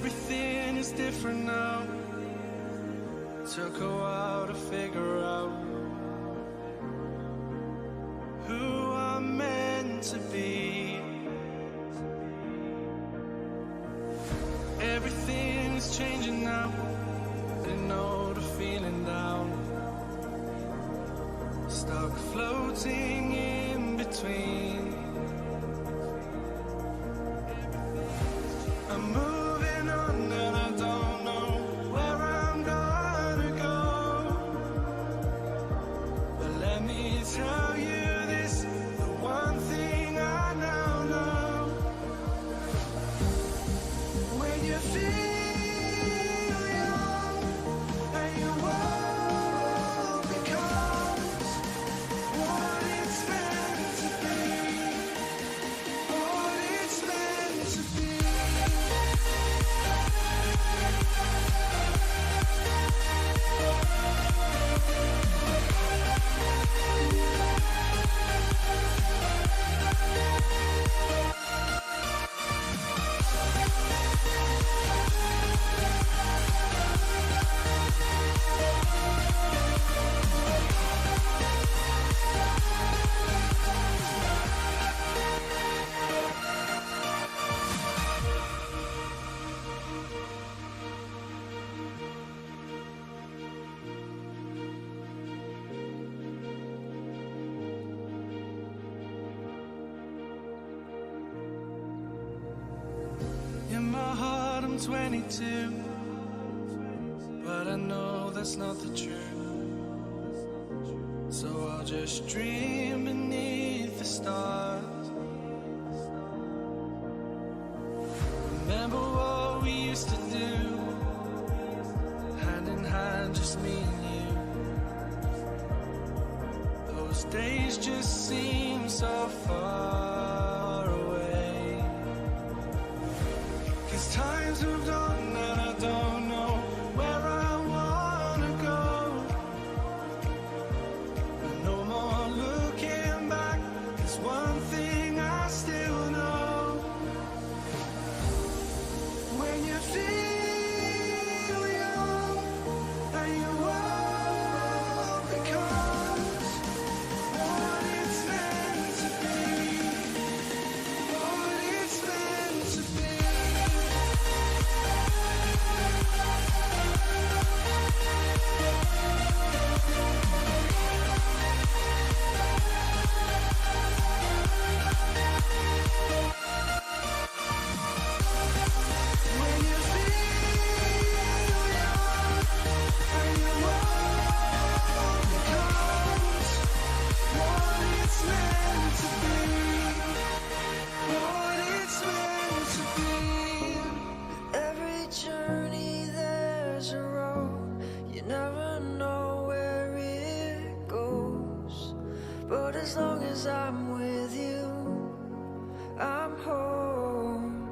Everything is different now. Took a while to figure out who I'm meant to be. Everything is changing now. Didn't know the feeling down. Stuck floating in between. I'm moving on and I don't know where I'm gonna go. But let me tell you this, the one thing I now know. When you feel young and your world becomes what it's meant to be, what it's meant to be. In my heart I'm 22, but I know that's not the truth. So I'll just dream beneath the stars. Remember what we used to do, hand in hand, just me and you. Those days just seem so far away. Time's moved on and I don't know where I wanna go. And no more looking back, there's one thing I still know. When you feel young and your world becomes what it's meant to be, what it's meant to be. But as long as I'm with you, I'm home.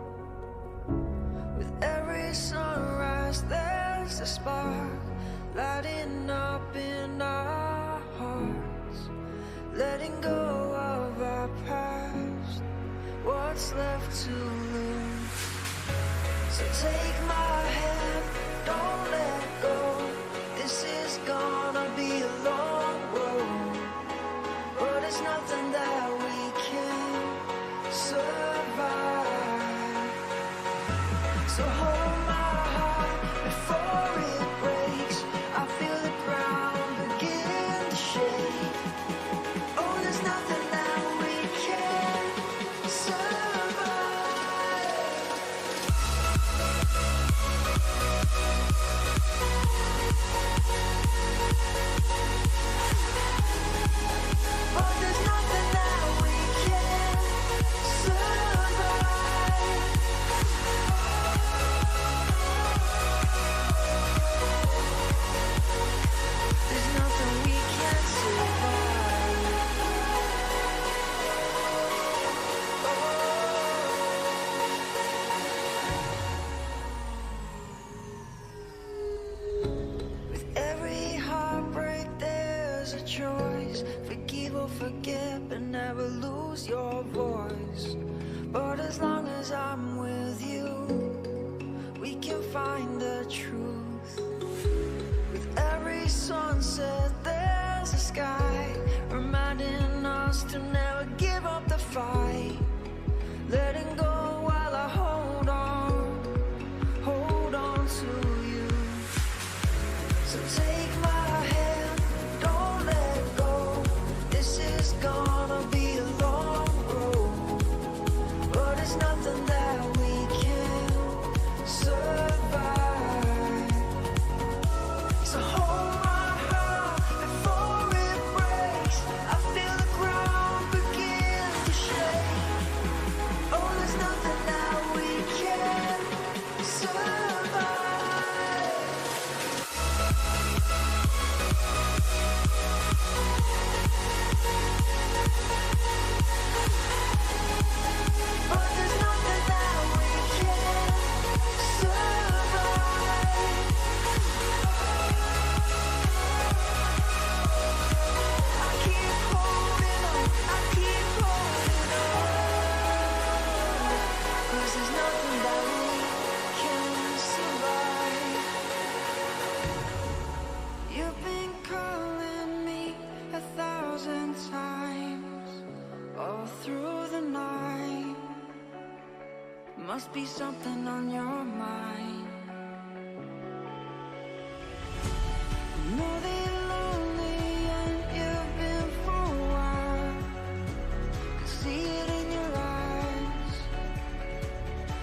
With every sunrise there's a spark lighting up in our hearts, letting go of our past, what's left to lose. So take my hand, don't let go. This is gonna be a long road, but it's nothing that we can't survive. So hold my heart before it breaks. I feel the ground begin to shake. Oh, there's nothing that we can't survive. But there's nothing that we can't survive. There's nothing we can't survive. With every heartbreak there's a choice. Forgive or forget, but never lose your voice. But as long as I'm with you, we can find the truth. With every sunset there's a sky, reminding us to never give up the fight. Letting go while I hold on to you. So take my hand, don't let go. This is gonna be a long road, but it's nothing that we can't survive. So hold my heart before it breaks. I feel the ground begin to shake. Oh, there's nothing that we can't survive. But there's nothing that we can't survive. I keep holding on, I keep holding on. 'Cause there's nothing that we can survive. You've been calling me 1,000 times all through the night. Must be something on your mind. I know that you're lonely and you've been for a while. Can see it in your eyes,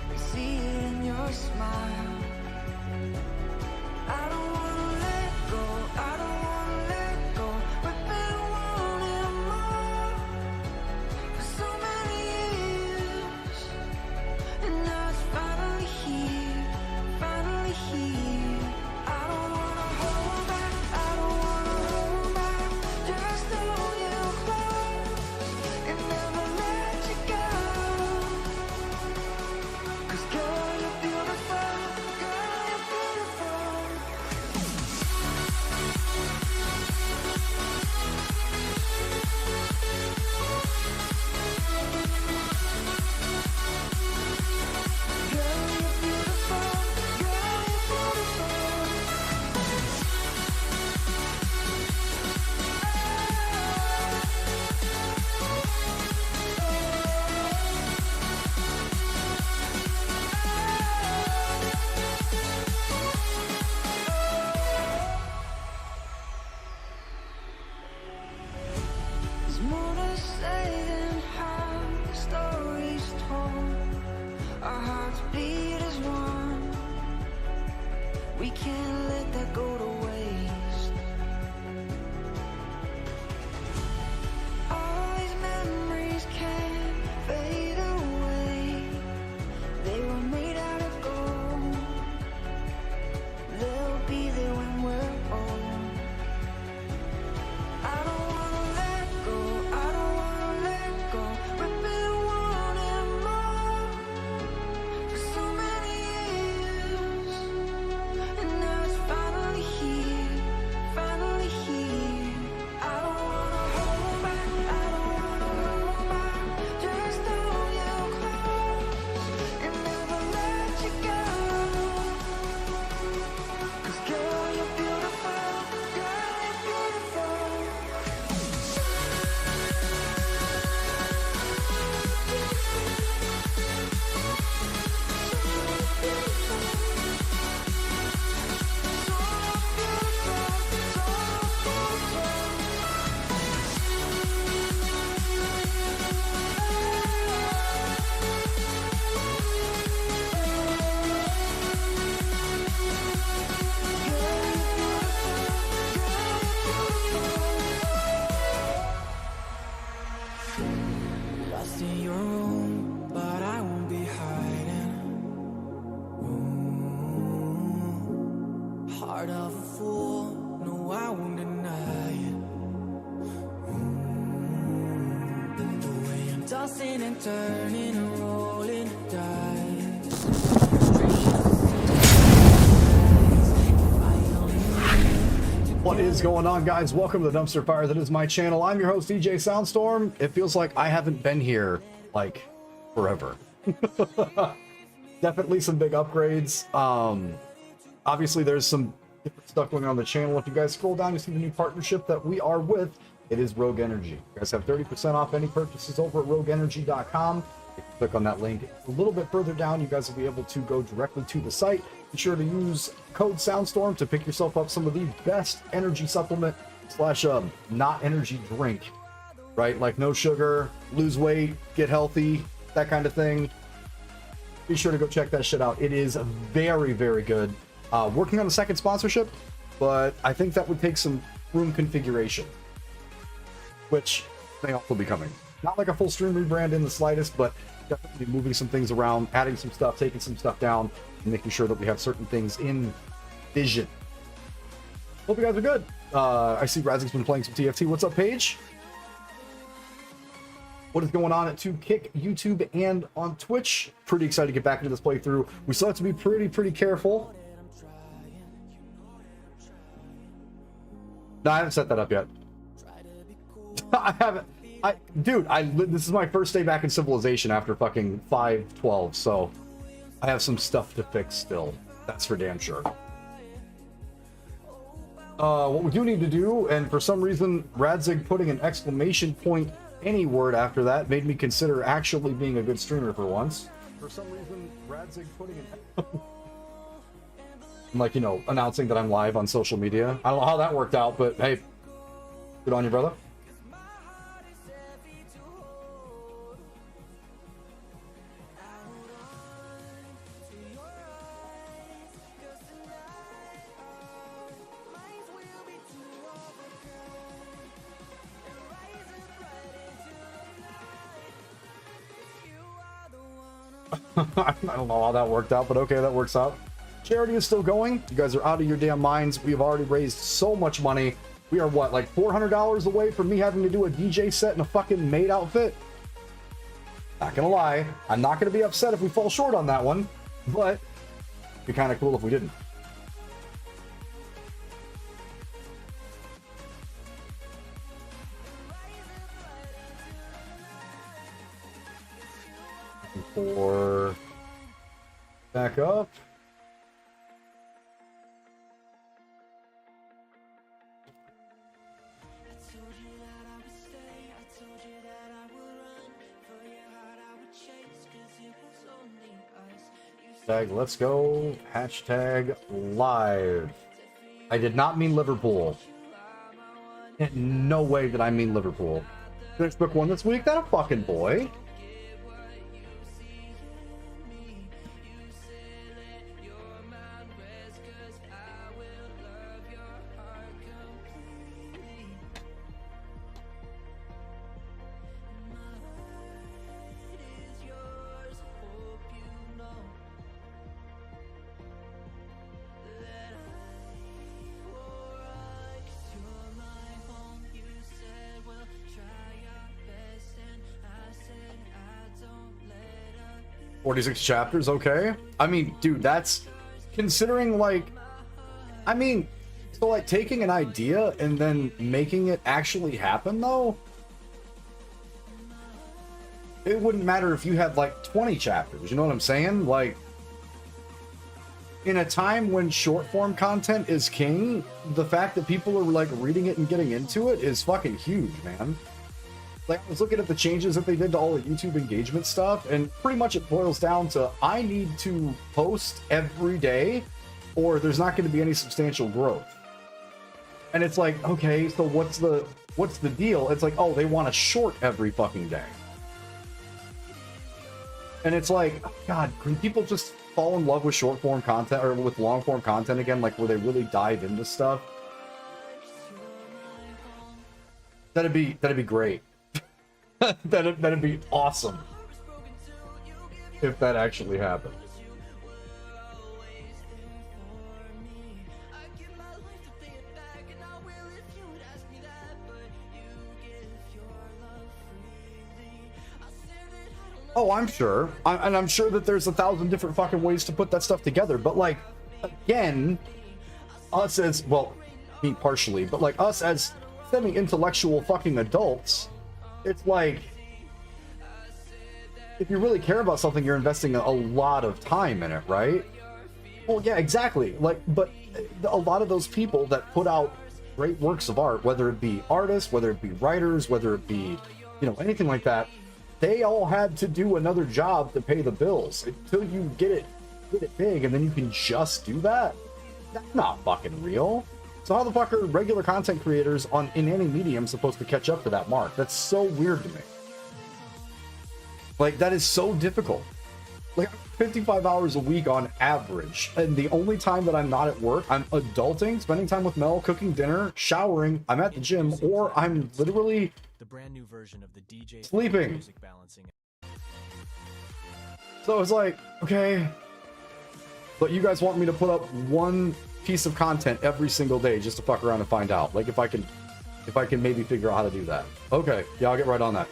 can see it in your smile. I don't wanna let go, I don't wanna let go. We've been wanting more for so many years, and now it's finally here, finally here. I don't wanna hold back, I don't wanna hold back. Just hold you close and never let you go. 'Cause girl, you're beautiful, girl, you're beautiful. Girl, you're beautiful, girl, you're There's more to say than how the story's told. Our hearts beat as one. We can't let that go to waste. All these memories can't fade away. They were made out of gold. They'll be there when we're old. I don't wanna let go, I don't wanna let go. We've been wanting more for so many years, and now it's finally here, finally here. I don't wanna hold back, I don't wanna hold back. Just hold you close and never let you go. 'Cause girl, you're beautiful, girl, you're beautiful. Lost in your room, but I won't be hiding. Heart of a fool, no, I won't deny it. The way I'm tossing and turning and rolling the dice. What is going on, guys? Welcome to the Dumpster Fire. That is my channel. I'm your host, DJ Soundstorm. It feels like I haven't been here, like, forever. definitely some big upgrades. Obviously, there's some different stuff going on the channel. If you guys scroll down, you see the new partnership that we are with. It is Rogue Energy. You guys have 30% off any purchases over at rogueenergy.com. If you click on that link a little bit further down, you guys will be able to go directly to the site. Be sure to use code SOUNDSTORM to pick yourself up some of the best energy supplement slash not energy drink, right? Like no sugar, lose weight, get healthy, that kind of thing. Be sure to go check that shit out. It is very, very good. Working on a second sponsorship, but I think that would take some room configuration, which may also be coming. Not like a full stream rebrand in the slightest, but definitely moving some things around, adding some stuff, taking some stuff down, and making sure that we have certain things in vision. Hope you guys are good. I see Razik's been playing some TFT. What's up, Paige? What is going on at 2Kick, YouTube, and on Twitch? Pretty excited to get back into this playthrough. We still have to be pretty careful. No, I haven't set that up yet. I haven't. Dude, this is my first day back in Civilization after fucking 5.12, so I have some stuff to fix still. That's for damn sure. What we do need to do, and for some reason, Radzig putting an exclamation point any word after that made me consider actually being a good streamer for once. For some reason, Radzig putting an like, you know, announcing that I'm live on social media. I don't know how that worked out, but hey, good on you, brother. I don't know how that worked out, but okay, that works out. Charity is still going. You guys are out of your damn minds. We've already raised so much money. We are, what, like $400 away from me having to do a DJ set in a fucking maid outfit? Not gonna lie, I'm not gonna be upset if we fall short on that one, but it'd be kind of cool if we didn't. For back up. Hashtag let's go. Hashtag live. I did not mean Liverpool. In no way did I mean Liverpool. Finished book 1 this week? That a fucking boy. "46 chapters, okay." I mean, dude, that's considering, like, I mean, so like taking an idea and then making it actually happen, though. It wouldn't matter if you had like 20 chapters, you know what I'm saying? Like, in a time when short form content is king, the fact that people are like reading it and getting into it is fucking huge, man. Like, I was looking at the changes that they did to all the YouTube engagement stuff, and pretty much it boils down to I need to post every day or there's not going to be any substantial growth. And it's like, okay, so what's the deal? It's like, oh, they want a short every fucking day. And it's like, God, can people just fall in love with short form content or with long form content again, like where they really dive into stuff? That'd be great. that'd be awesome if that actually happened. Oh, I'm sure. And I'm sure that there's 1,000 different fucking ways to put that stuff together. But, like, again, us as, well, me partially, but, like, us as semi-intellectual fucking adults, it's like, if you really care about something, you're investing a lot of time in it, right? Well, yeah, exactly. Like, but a lot of those people that put out great works of art, whether it be artists, whether it be writers, whether it be, anything like that, they all had to do another job to pay the bills until you get it big, and then you can just do that. That's not fucking real. So how the fuck are regular content creators in any medium supposed to catch up to that mark? That's so weird to me. Like, that is so difficult. Like, 55 hours a week on average, and the only time that I'm not at work, I'm adulting, spending time with Mel, cooking dinner, showering, I'm at the gym, or I'm literally the brand new version of the DJ sleeping. Music balancing. So it's like, okay, but you guys want me to put up one piece of content every single day just to fuck around and find out, like, if I can maybe figure out how to do that. Okay, yeah, I'll get right on that.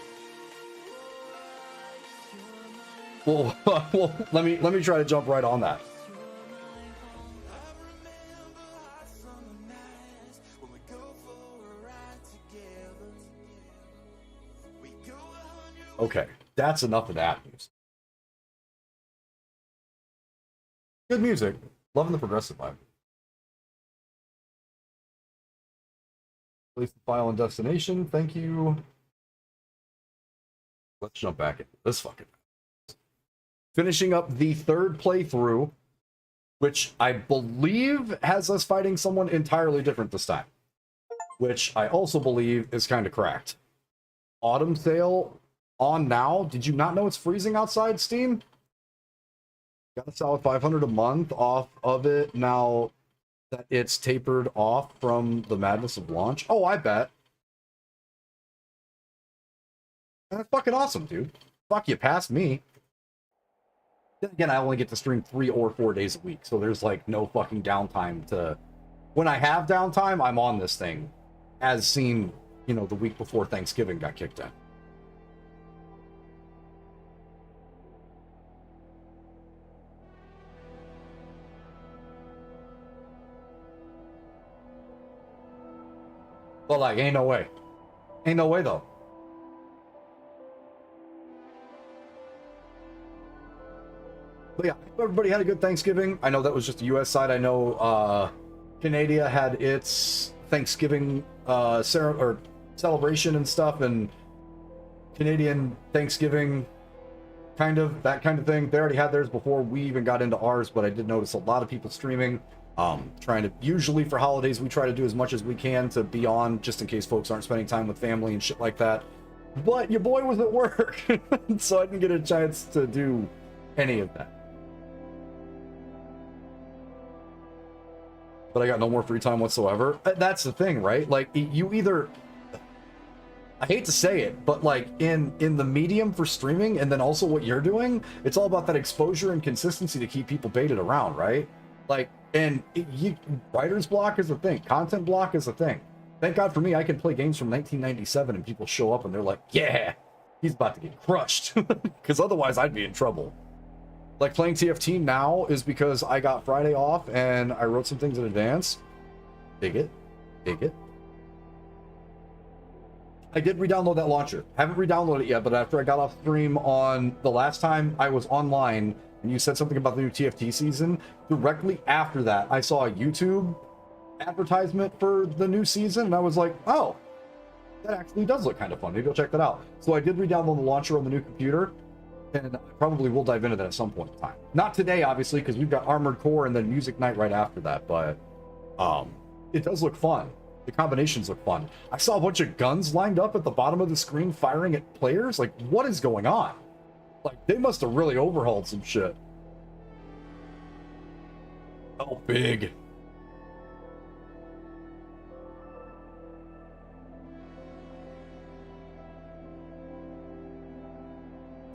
Well, let me try to jump right on that. Okay, that's enough of that music. Good music. Loving the progressive vibe. Place the file and destination. Thank you. Let's jump back into this fucking. Finishing up the third playthrough, which I believe has us fighting someone entirely different this time, which I also believe is kind of cracked. Autumn sale on now. Did you not know it's freezing outside, Steam? Got a solid 500 a month off of it now that it's tapered off from the madness of launch. Oh, I bet. That's fucking awesome, dude. Fuck, you passed me. Then again, I only get to stream 3 or 4 days a week, so there's like no fucking downtime to... When I have downtime, I'm on this thing, as seen, the week before Thanksgiving got kicked in. But like, ain't no way. Ain't no way, though. But yeah, everybody had a good Thanksgiving. I know that was just the U.S. side. I know Canada had its Thanksgiving celebration and stuff, and Canadian Thanksgiving, that kind of thing. They already had theirs before we even got into ours, but I did notice a lot of people streaming. Usually for holidays, we try to do as much as we can to be on, just in case folks aren't spending time with family and shit like that. But your boy was at work, so I didn't get a chance to do any of that. But I got no more free time whatsoever. That's the thing, right? Like, you either... I hate to say it, but like in the medium for streaming, and then also what you're doing, it's all about that exposure and consistency to keep people baited around, right? Like, and writer's block is a thing. Content block is a thing. Thank God for me, I can play games from 1997 and people show up and they're like, yeah, he's about to get crushed. Because otherwise I'd be in trouble. Like, playing TFT now is because I got Friday off and I wrote some things in advance. Dig it. Dig it. I did re-download that launcher. Haven't re-downloaded it yet, but after I got off stream on the last time I was online and you said something about the new TFT season, directly after that, I saw a YouTube advertisement for the new season, and I was like, oh, that actually does look kind of fun. Maybe I'll check that out. So I did re-download the launcher on the new computer, and I probably will dive into that at some point in time. Not today, obviously, because we've got Armored Core and then Music Night right after that, but it does look fun. The combinations look fun. I saw a bunch of guns lined up at the bottom of the screen firing at players. Like, what is going on? Like, they must have really overhauled some shit. Oh, big.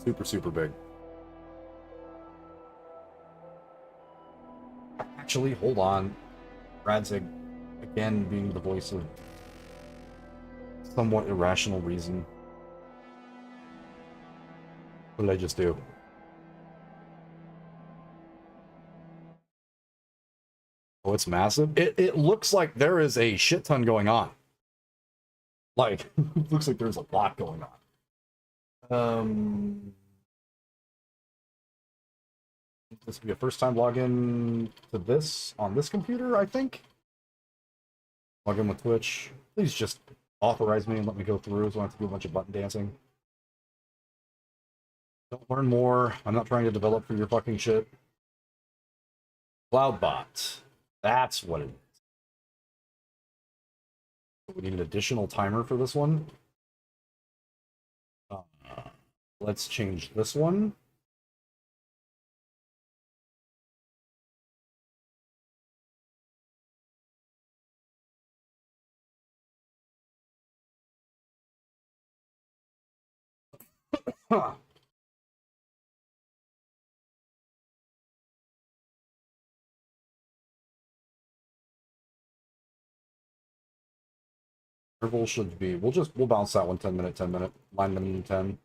Super, super big. Actually, hold on. Radzig, again, being the voice of somewhat irrational reason. What did I just do? Oh, it's massive. It looks like there is a shit ton going on. Like, it looks like there's a lot going on. This will be a first time login to this on this computer, I think. Log in with Twitch. Please just authorize me and let me go through so I don't have to do a bunch of button dancing. Don't learn more. I'm not trying to develop for your fucking shit. Cloudbot. That's what it is. We need an additional timer for this one. Let's change this one. Huh. Interval should be, we'll bounce that one 10 minute, 10 minute, line minimum 10.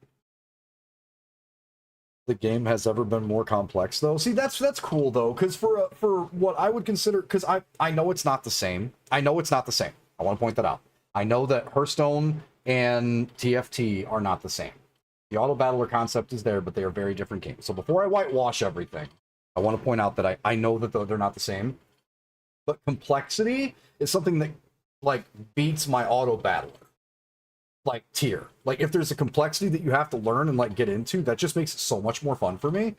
The game has ever been more complex though. See, that's cool though, because for what I would consider, because I know it's not the same. I know it's not the same. I want to point that out. I know that Hearthstone and TFT are not the same. The auto battler concept is there, but they are very different games. So before I whitewash everything, I want to point out that I know that they're not the same. But complexity is something that like beats my auto battler like tier. Like if there's a complexity that you have to learn and like get into, that just makes it so much more fun for me.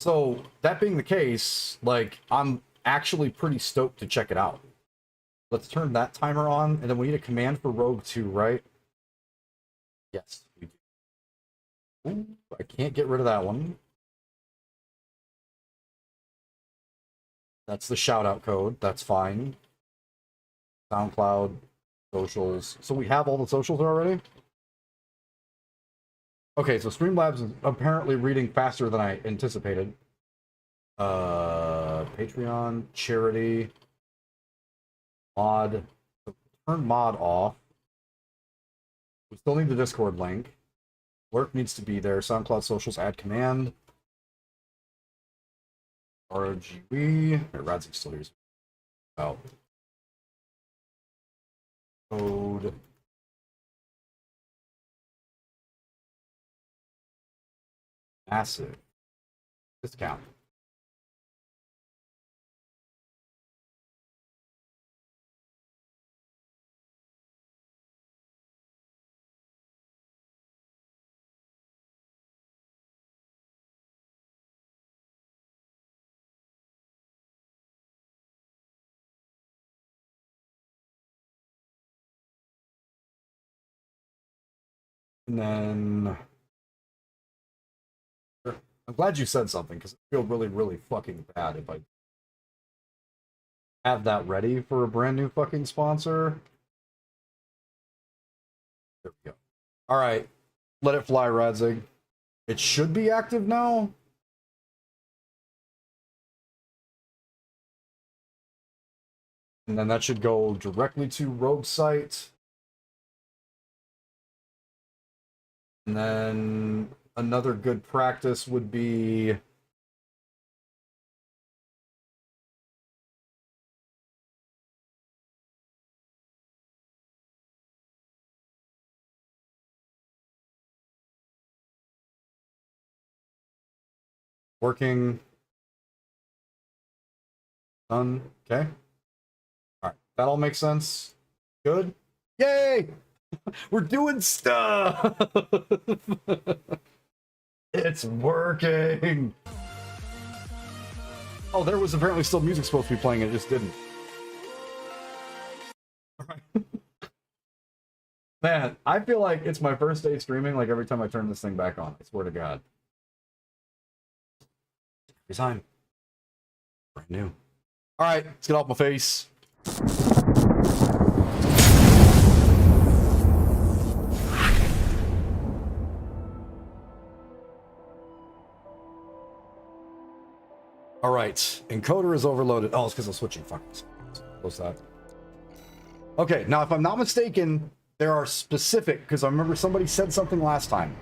So that being the case, like I'm actually pretty stoked to check it out. Let's turn that timer on, and then we need a command for Rogue 2, right? Yes, we do. Ooh, I can't get rid of that one. That's the shout out code. That's fine. SoundCloud, socials. So we have all the socials already? Okay, so Streamlabs is apparently reading faster than I anticipated. Patreon, charity, mod. So turn mod off. We still need the Discord link. Lurk needs to be there. SoundCloud socials, add command. RGB. Radzik's still here. Oh. Code. Massive. Discount. And then I'm glad you said something, because I feel really, really fucking bad if I have that ready for a brand new fucking sponsor. There we go. All right, let it fly, Radzig. It should be active now. And then that should go directly to Rogue site. And then another good practice would be working. Done. Okay. All right. That all makes sense. Good. Yay! We're doing stuff! It's working! Oh, there was apparently still music supposed to be playing, it just didn't. Alright. Man, I feel like it's my first day streaming, like every time I turn this thing back on. I swear to God. Every time. Brand new. Alright, let's get off my face. All right, encoder is overloaded. Oh, it's because I'm switching. Fuck. Close that. Okay, now if I'm not mistaken, there are specific, because I remember somebody said something last time.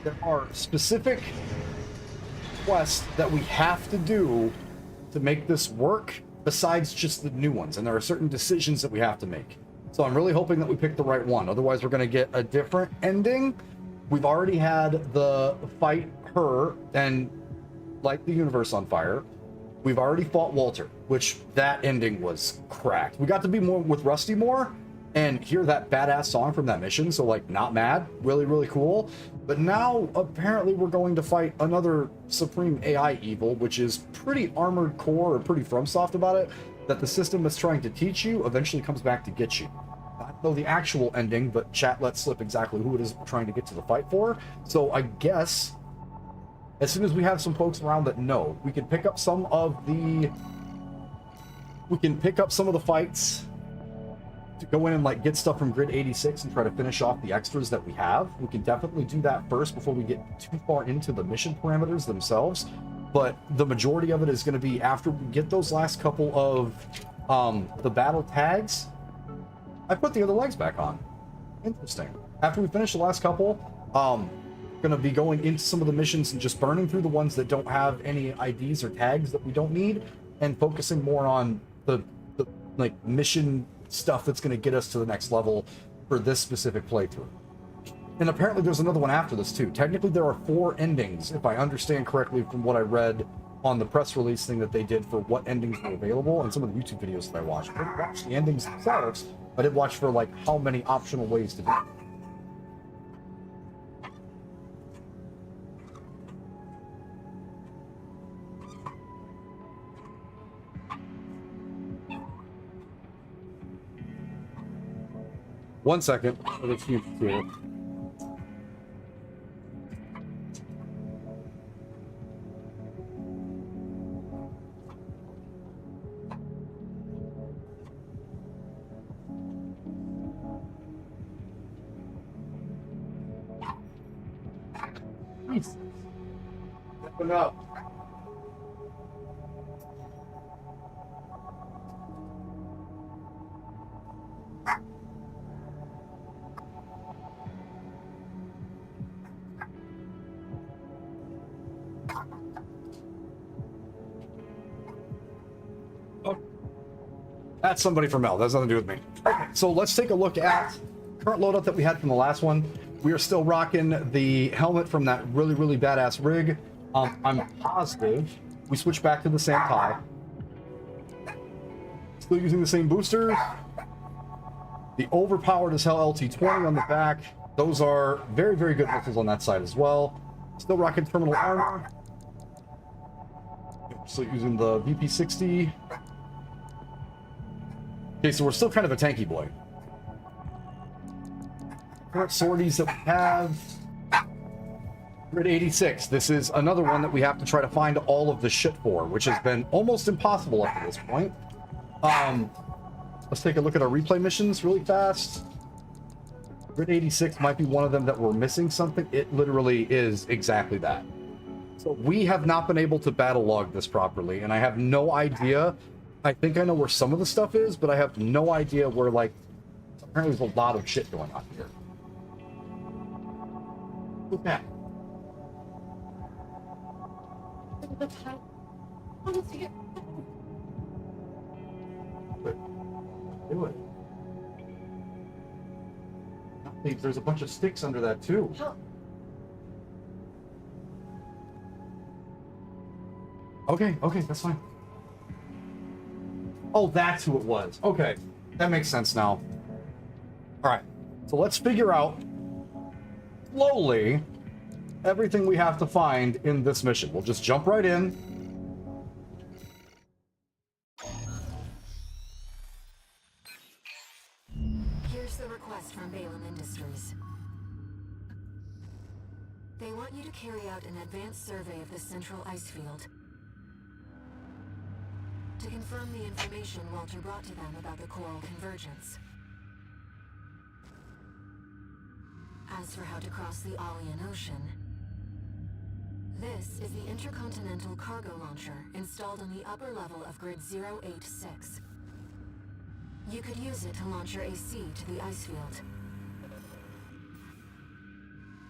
There are specific quests that we have to do to make this work, besides just the new ones. And there are certain decisions that we have to make. So I'm really hoping that we pick the right one. Otherwise, we're going to get a different ending. We've already had the fight her, and light the universe on fire. We've already fought Walter, which that ending was cracked. We got to be more with Rusty more and hear that badass song from that mission. So like, not mad, really, really cool. But now apparently we're going to fight another supreme AI evil, which is pretty armored core or pretty FromSoft about it, that the system is trying to teach you eventually comes back to get you. I don't know the actual ending, but chat let slip exactly who it is we're trying to get to the fight for. So I guess as soon as we have some folks around that know, we can pick up some of the fights to go in and like get stuff from grid 86 and try to finish off the extras that we have. We can definitely do that first before we get too far into the mission parameters themselves. But the majority of it is going to be after we get those last couple of the battle tags. I put the other legs back on. Interesting. After we finish the last couple, going to be going into some of the missions and just burning through the ones that don't have any IDs or tags that we don't need, and focusing more on the like mission stuff that's going to get us to the next level for this specific playthrough. And apparently there's another one after this too. Technically there are 4 endings, if I understand correctly from what I read on the press release thing that they did for what endings were available and some of the YouTube videos that I watched. I didn't watch the endings themselves, but I did watch for like how many optional ways to do it. One second. Nice. Open up. That's somebody from Mel. That has nothing to do with me. Okay, so let's take a look at current loadout that we had from the last one. We are still rocking the helmet from that really, really badass rig. I'm positive we switched back to the same tie. Still using the same boosters. The overpowered as hell LT-20 on the back. Those are very, very good missiles on that side as well. Still rocking terminal armor. Still using the VP-60. Okay, so we're still kind of a tanky boy. Current sorties that we have. Grid 86. This is another one that we have to try to find all of the shit for, which has been almost impossible up to this point. Let's take a look at our replay missions really fast. Grid 86 might be one of them that we're missing something. It literally is exactly that. So we have not been able to battle log this properly, and I have no idea. I think I know where some of the stuff is, but I have no idea where, like, apparently there's a lot of shit going on here. Look at that. Do it. There's a bunch of sticks under that too. Okay, that's fine. Oh, that's who it was. Okay, that makes sense now. All right, so let's figure out slowly everything we have to find in this mission. We'll just jump right in. Here's the request from Balaam Industries. They want you to carry out an advanced survey of the central ice field to confirm the information Walter brought to them about the coral convergence. As for how to cross the Aalian Ocean, this is the intercontinental cargo launcher installed on the upper level of Grid 086. You could use it to launch your AC to the ice field.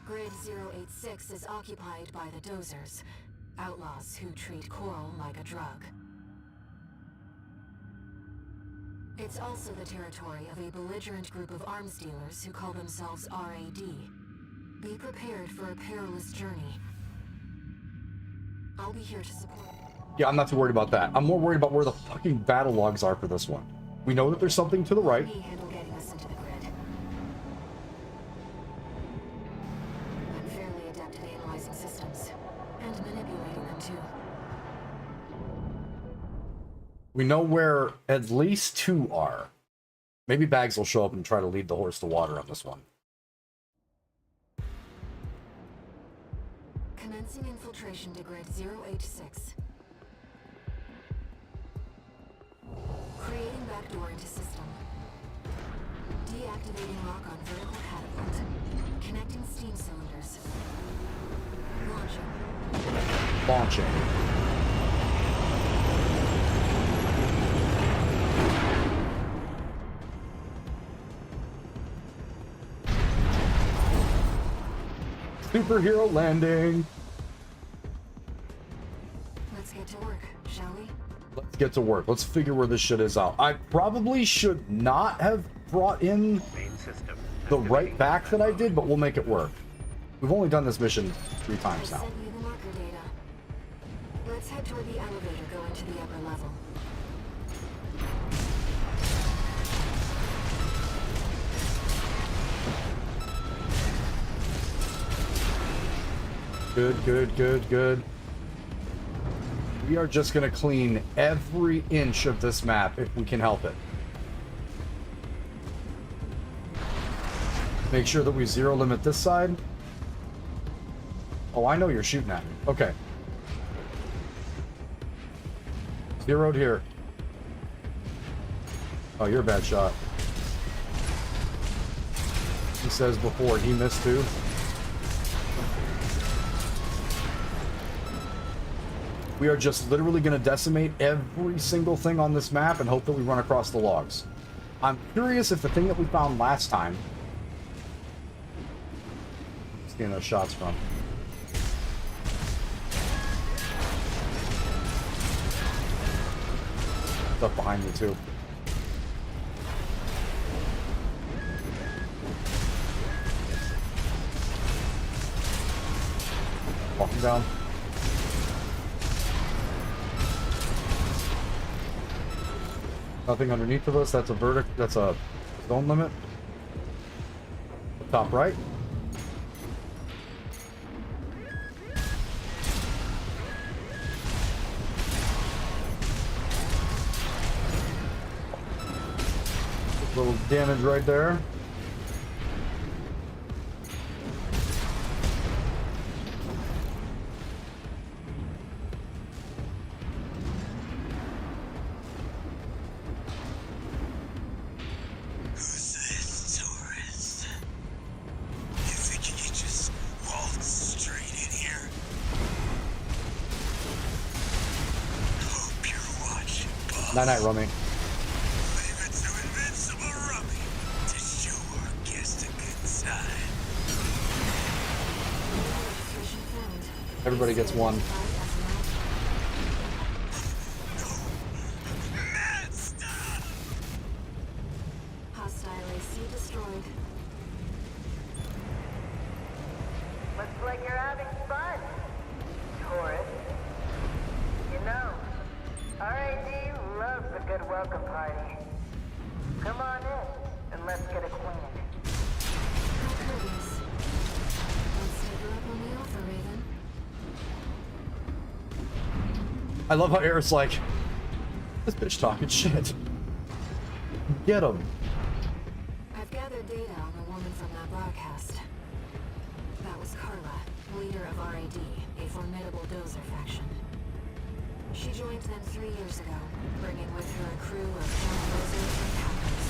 Grid 086 is occupied by the Dozers, outlaws who treat coral like a drug. It's also the territory of a belligerent group of arms dealers who call themselves RAD. Be prepared for a perilous journey. I'll be here to support. Yeah, I'm not too worried about that. I'm more worried about where the fucking battle logs are for this one. We know that there's something to the right. Me handle getting us into the grid. I'm fairly adept at analyzing systems and manipulating them too. We know where at least 2 are. Maybe Bags will show up and try to lead the horse to water on this one. Commencing infiltration to grid 086. Creating backdoor into system. Deactivating lock on vertical catapult. Connecting steam cylinders. Launching. Launching. Superhero landing. Let's get to work, shall we? Let's get to work. Let's figure where this shit is out. I probably should not have brought in the right back that I did, but we'll make it work. We've only done this mission 3 times now. Sent you the marker data. Let's head toward the elevator going to the upper level. Good, good, good, good. We are just going to clean every inch of this map if we can help it. Make sure that we zero limit this side. Oh, I know you're shooting at me. Okay. Zeroed here. Oh, you're a bad shot. He says before he missed too. We are just literally going to decimate every single thing on this map and hope that we run across the logs. I'm curious if the thing that we found last time... Where's getting those shots from? Stuff behind me too. Walking down. Nothing underneath of us. That's a verdict. That's a zone limit. Top right. A little damage right there. Night night, Rummy. Leave it to Invincible Rummy to show our guest a good side. Everybody gets one. Hostile AC destroyed. Looks like you're having fun, Taurus. You know, RAD loves a good welcome party. Come on in, and let's get acquainted. How courteous. Let's take her up on the offer, Raven. I love how Eric's like, this bitch talking shit. Get him. I've gathered data on the woman from that broadcast. That was Carla, leader of RAD, a formidable dozer faction. She joined them 3 years ago, bringing with her a crew of young dozers and hackers.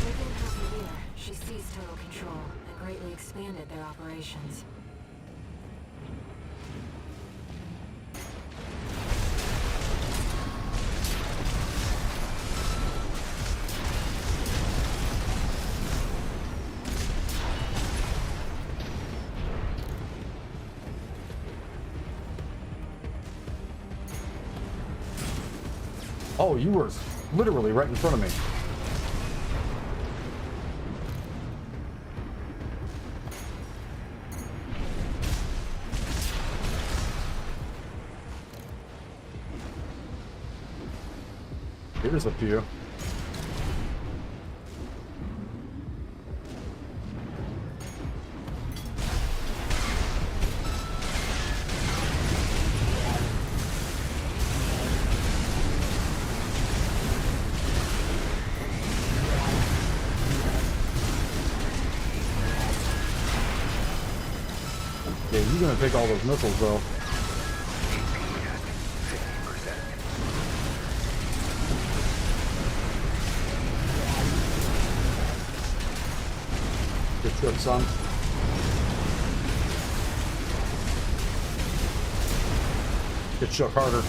Within half a year, she seized total control and greatly expanded their operations. Oh, you were literally right in front of me. Here's a few. Yeah, he's gonna take all those missiles though. Good trip, son. Get shook harder.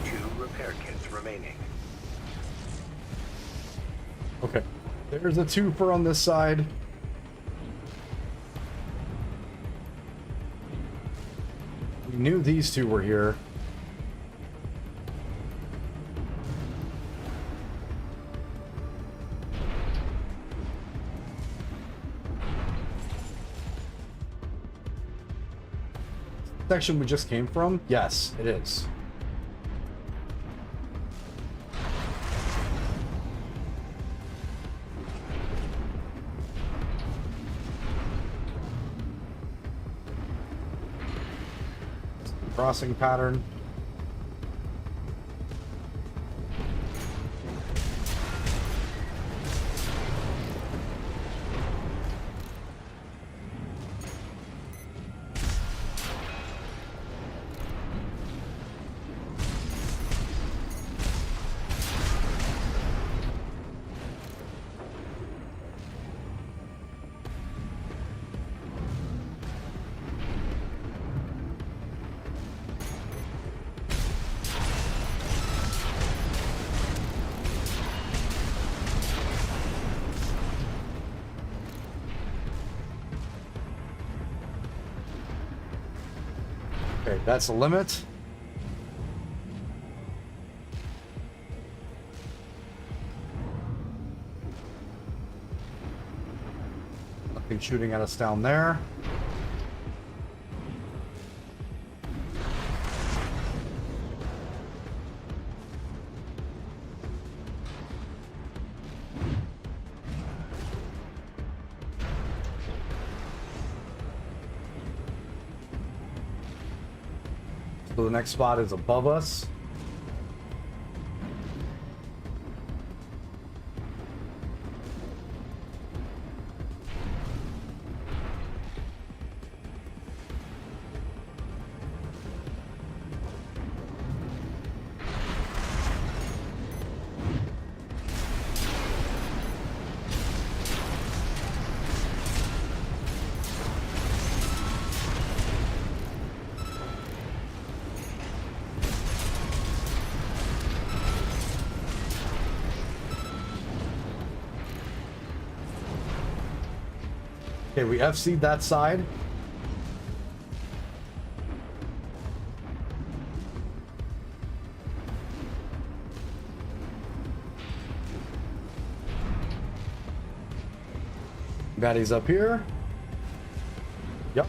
2 repair kits remaining. Okay. There's a twofer on this side. We knew these two were here. Section we just came from? Yes, it is. Crossing pattern. Okay, that's the limit. Nothing shooting at us down there. So the next spot is above us. Okay, we FC'd that side. Baddie's up here. Yep.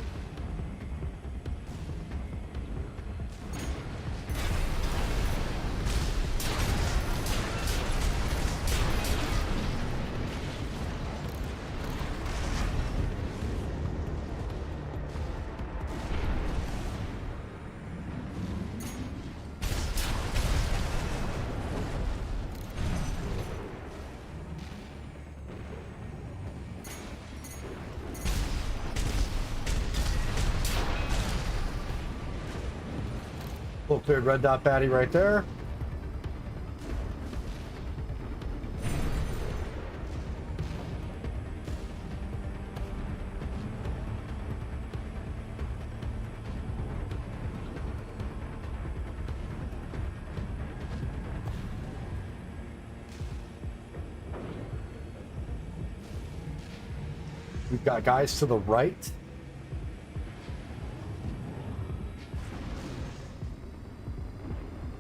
Full cleared red dot baddie right there. We've got guys to the right.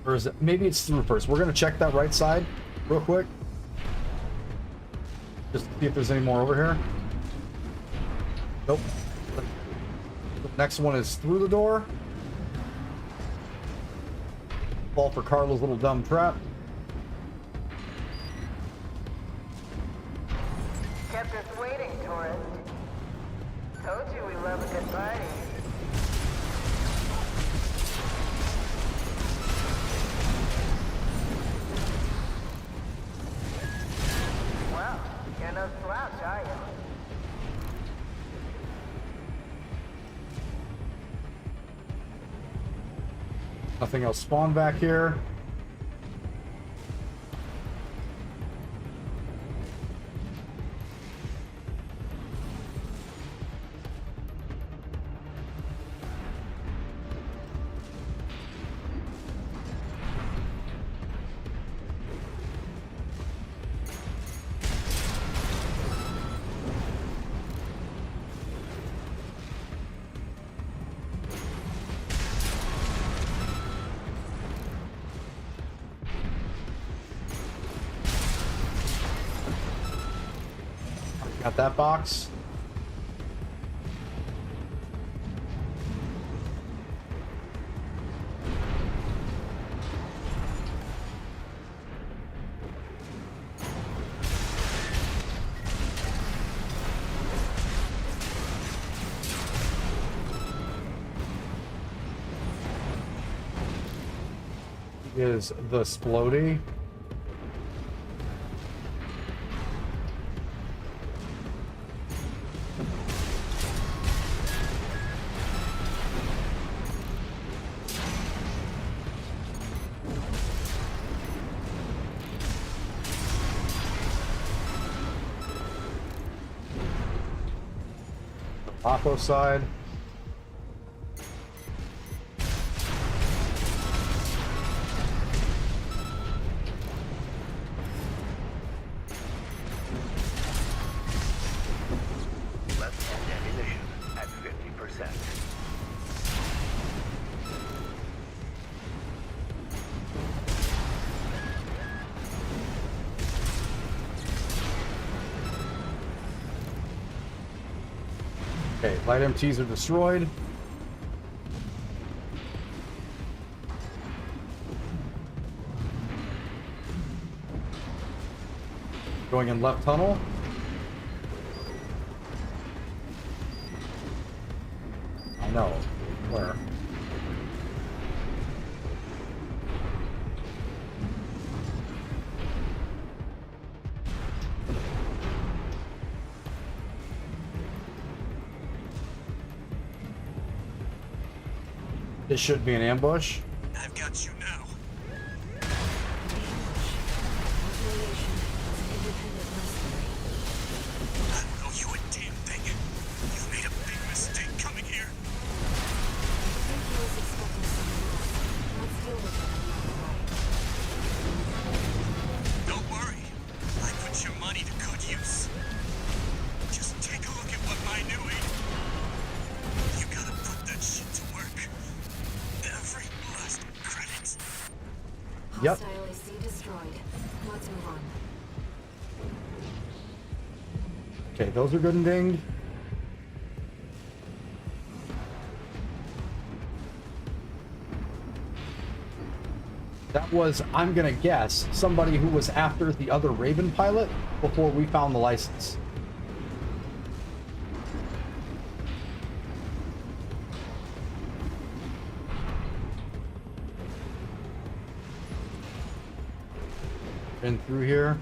Or is it, maybe it's through first. We're gonna check that right side real quick. Just to see if there's any more over here. Nope. The next one is through the door. Fall for Carla's little dumb trap. kept us waiting, tourist. Told you we love a good party. Well, you're no slouch, are you? Nothing else spawned back here. Got that box. Is the Splody. Oppo side. Left-hand ammunition at 50%. Okay, light MTs are destroyed. Going in left tunnel. I know. Where? This should be an ambush. I've got you now. I don't know you a damn thing. You made a big mistake coming here. Don't worry. I put your money to good use. Just take a look at what mine doing. You gotta put that shit to work. Every last credit. Yep. Hostile AC destroyed. Let's move on. Okay, those are good and dinged. That was, I'm gonna guess, somebody who was after the other Raven pilot before we found the license. In through here.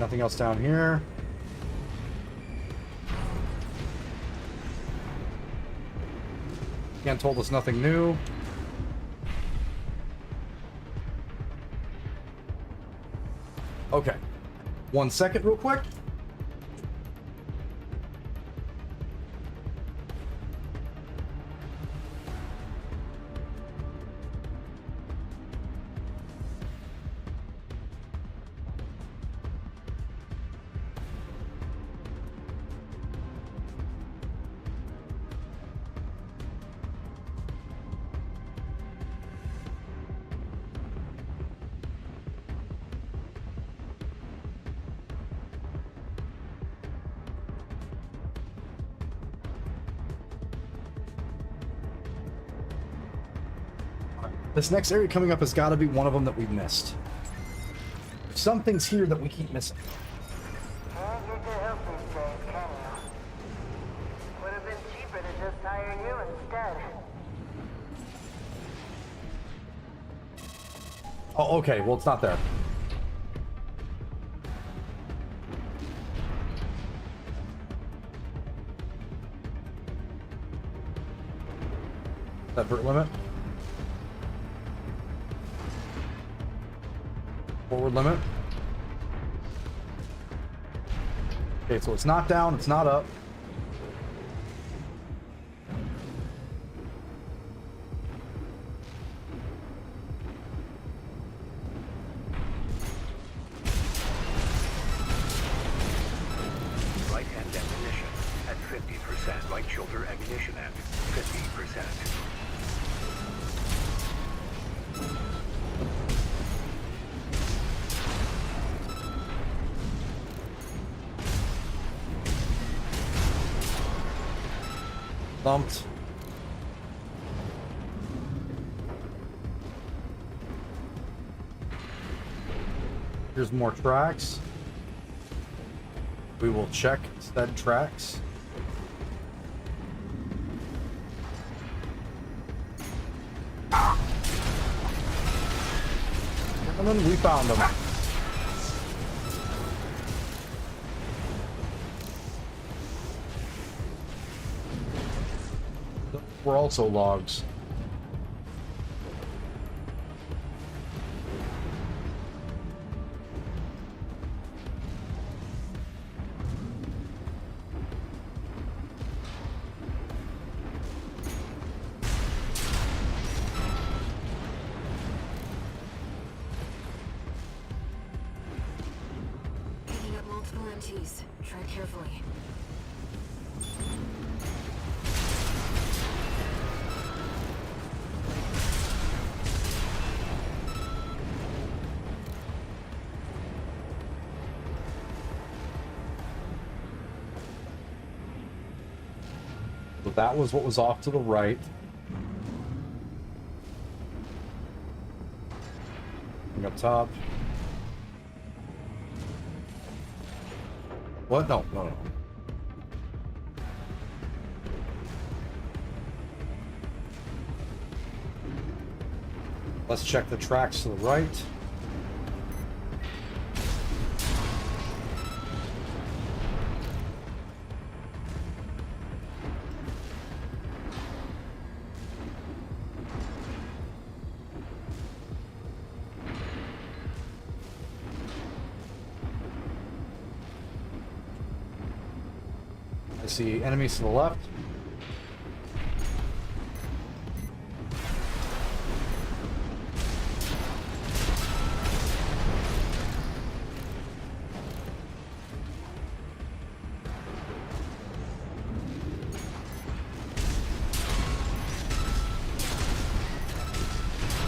Nothing else down here. Again, told us nothing new. Okay. 1 second real quick. This next area coming up has got to be one of them that we've missed. There's some things here that we keep missing. Can't get your help these days, can you? Would have been cheaper to just hire you instead. Oh, okay. Well, it's not there. That vert limit. Forward limit. Okay, so it's not down, it's not up. Right hand ammunition at 50%. Right shoulder ammunition at 50%. Thumped. Here's more tracks. We will check said tracks. And then we found them. We're also logs. Picking up multiple MTs. Tread carefully. So that was what was off to the right. Looking up top. What? No, no, no. Let's check the tracks to the right. I see enemies to the left.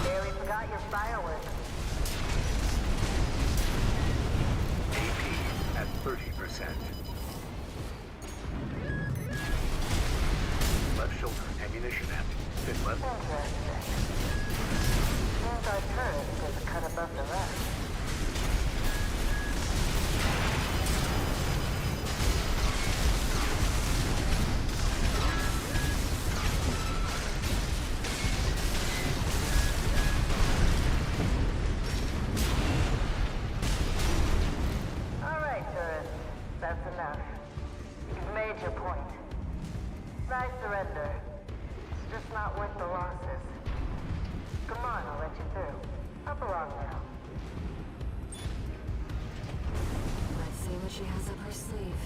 Barely forgot your fireworks. AP at 30%. Left shoulder ammunition at 50%. Interesting. Seems our turret is cut above the rest. All right, tourists. That's enough. You've made your point. I surrender. It's just not worth the losses. Come on, I'll let you through. Up along now. Let's see what she has up her sleeve.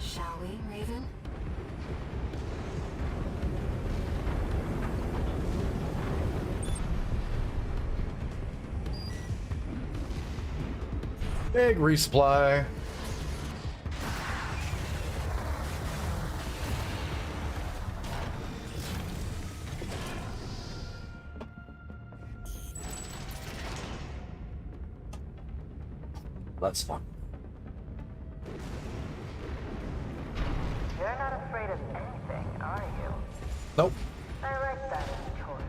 Shall we, Raven? Big resupply. That's fun. You're not afraid of anything, are you? Nope. I like that in a tourist.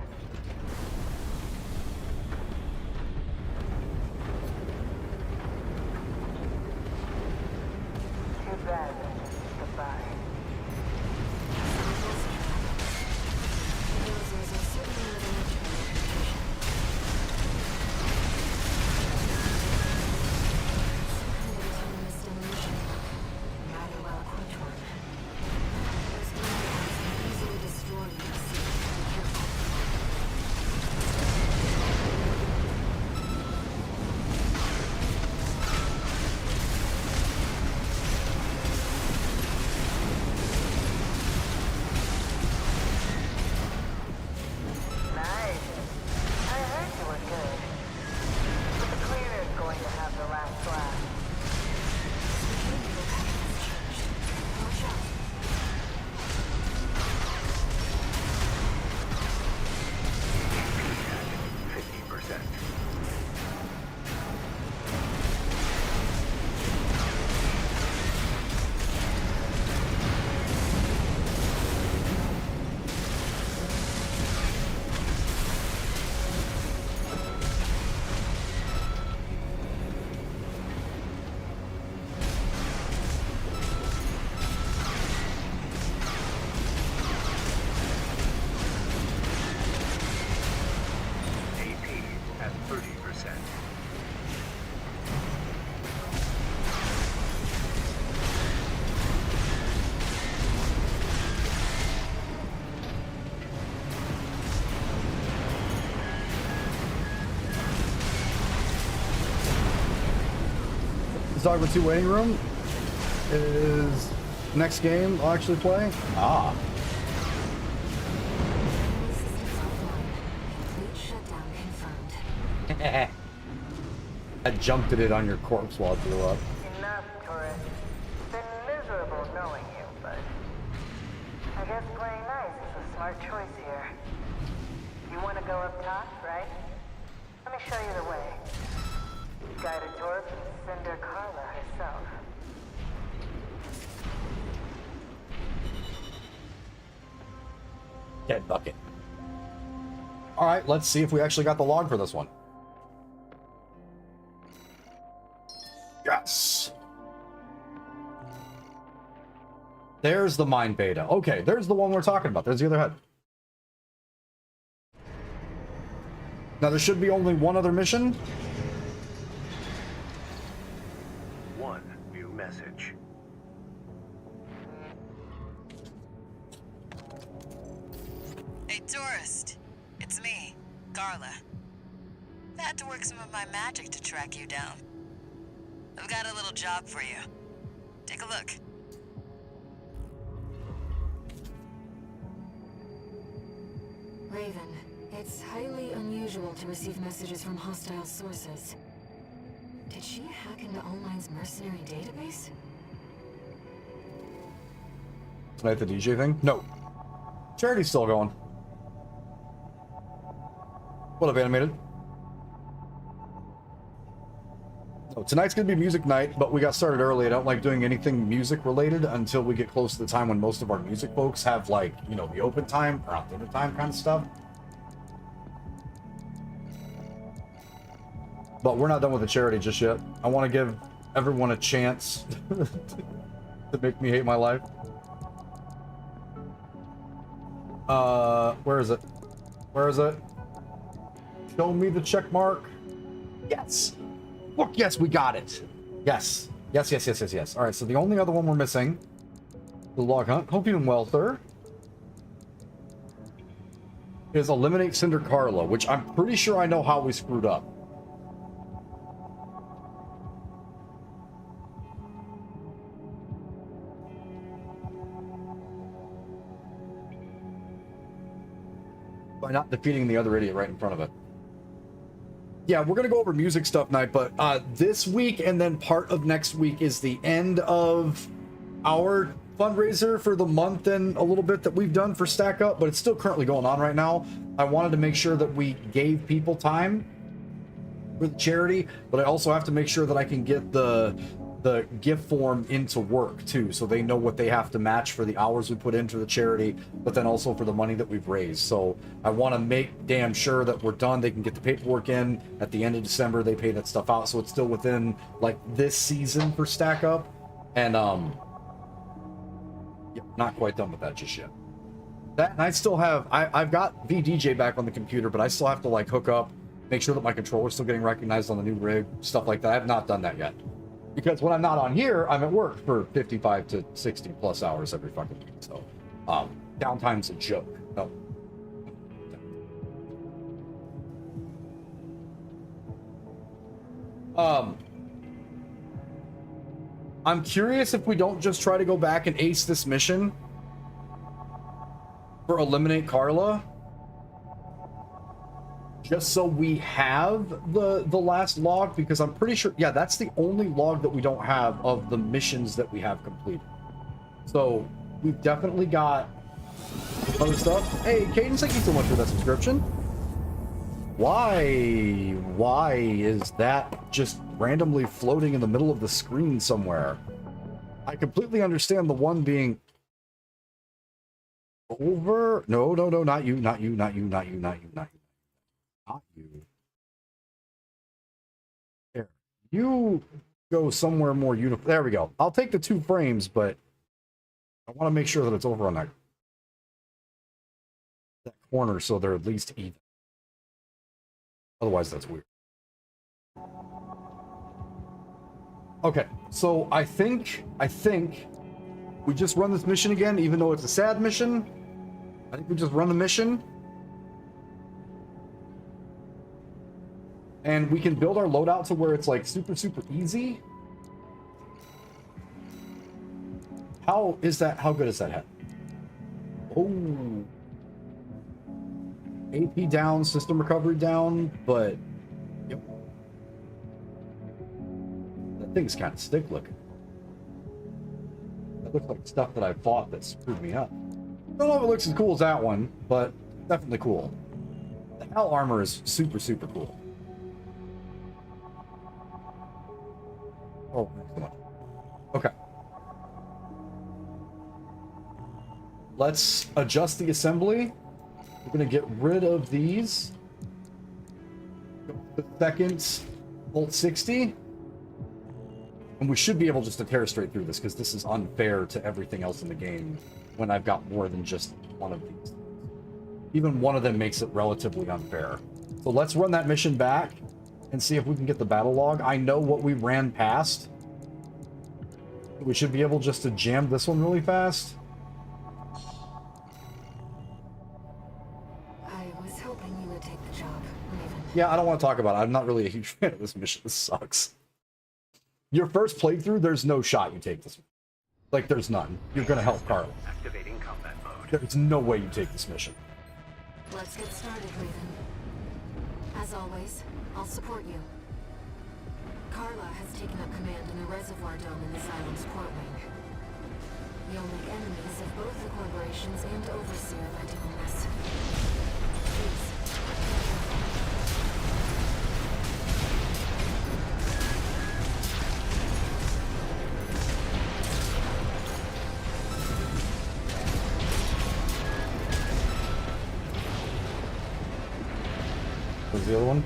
Photographer 2 waiting room is next game I'll actually play. Ah. Systems offline. Complete shutdown confirmed. I jumped at it on your corpse while it blew up. Enough, tourist. It's been miserable knowing you, but I guess playing nice is a smart choice here. You want to go up top, right? Let me show you the way. Guided tour from Cinder Carla herself. Dead bucket. All right, let's see if we actually got the log for this one. Yes. There's the mine beta. Okay, there's the one we're talking about. There's the other head. Now there should be only one other mission. One new message. Hey, tourist. It's me, Carla. I had to work some of my magic to track you down. I've got a little job for you. Take a look. Raven, it's highly unusual to receive messages from hostile sources. Did she hack into All-Mine's mercenary database? Tonight the DJ thing? No. Charity's still going. What up, animated? No, tonight's gonna be music night, but we got started early. I don't like doing anything music related until we get close to the time when most of our music folks have, like, you know, the open time, around dinner time kind of stuff. But we're not done with the charity just yet. I want to give everyone a chance to make me hate my life. Where is it? Where is it? Show me the check mark. Yes. Look, yes, we got it. Yes. Yes, yes, yes, yes, yes. All right, so the only other one we're missing, the log hunt, hope you're doing well, sir, is eliminate Cinder Carla, which I'm pretty sure I know how we screwed up. By not defeating the other idiot right in front of it. Yeah, we're gonna go over music stuff night, but this week and then part of next week is the end of our fundraiser for the month and a little bit that we've done for Stackup, but it's still currently going on right now. I wanted to make sure that we gave people time for the charity, but I also have to make sure that I can get the gift form into work too, so they know what they have to match for the hours we put into the charity, but then also for the money that we've raised. So I want to make damn sure that we're done. They can get the paperwork in at the end of December. They pay that stuff out, so it's still within like this season for Stackup. And yeah, not quite done with that just yet. That, and I still have I've got VDJ back on the computer, but I still have to like hook up, make sure that my controller's still getting recognized on the new rig, stuff like that. I have not done that yet. Because when I'm not on here, I'm at work for 55 to 60 plus hours every fucking week. So, downtime's a joke. No. I'm curious if we don't just try to go back and ace this mission for eliminate Carla. Just so we have the last log, because I'm pretty sure, yeah, that's the only log that we don't have of the missions that we have completed. So we've definitely got other stuff. Hey, Cadence, thank you so much for that subscription. Why is that just randomly floating in the middle of the screen somewhere? I completely understand the one being over. No, not you, not you, not you, not you, not you, not you. Not you. There. You go somewhere more uniform. There we go. I'll take the 2 frames, but I want to make sure that it's over on that corner so they're at least even. Otherwise, that's weird. Okay, so I think we just run this mission again, even though it's a sad mission. I think we just run the mission. And we can build our loadout to where it's like super easy. How is that? How good is that head? Oh. AP down, system recovery down, but yep. That thing's kind of stick looking. That looks like stuff that I bought that screwed me up. Don't know if it looks as cool as that one, but definitely cool. The Hell armor is super, super cool. Oh, come on. Okay. Let's adjust the assembly. We're going to get rid of these. The second Volt 60. And we should be able just to tear straight through this, because this is unfair to everything else in the game when I've got more than just one of these. Even one of them makes it relatively unfair. So let's run that mission back and see if we can get the battle log. I know what we ran past. We should be able just to jam this one really fast. I was hoping you would take the job, Raven. Yeah, I don't want to talk about it. I'm not really a huge fan of this mission. This sucks. Your first playthrough, there's no shot you take this one. Like, there's none. You're going to help Carla. Activating combat mode. There's no way you take this mission. Let's get started, Raven. As always, I'll support you. Carla has taken up command in the reservoir dome in this island's port wing. You'll make enemies of both the corporations and Overseer if I do this. Please. Where's the other one?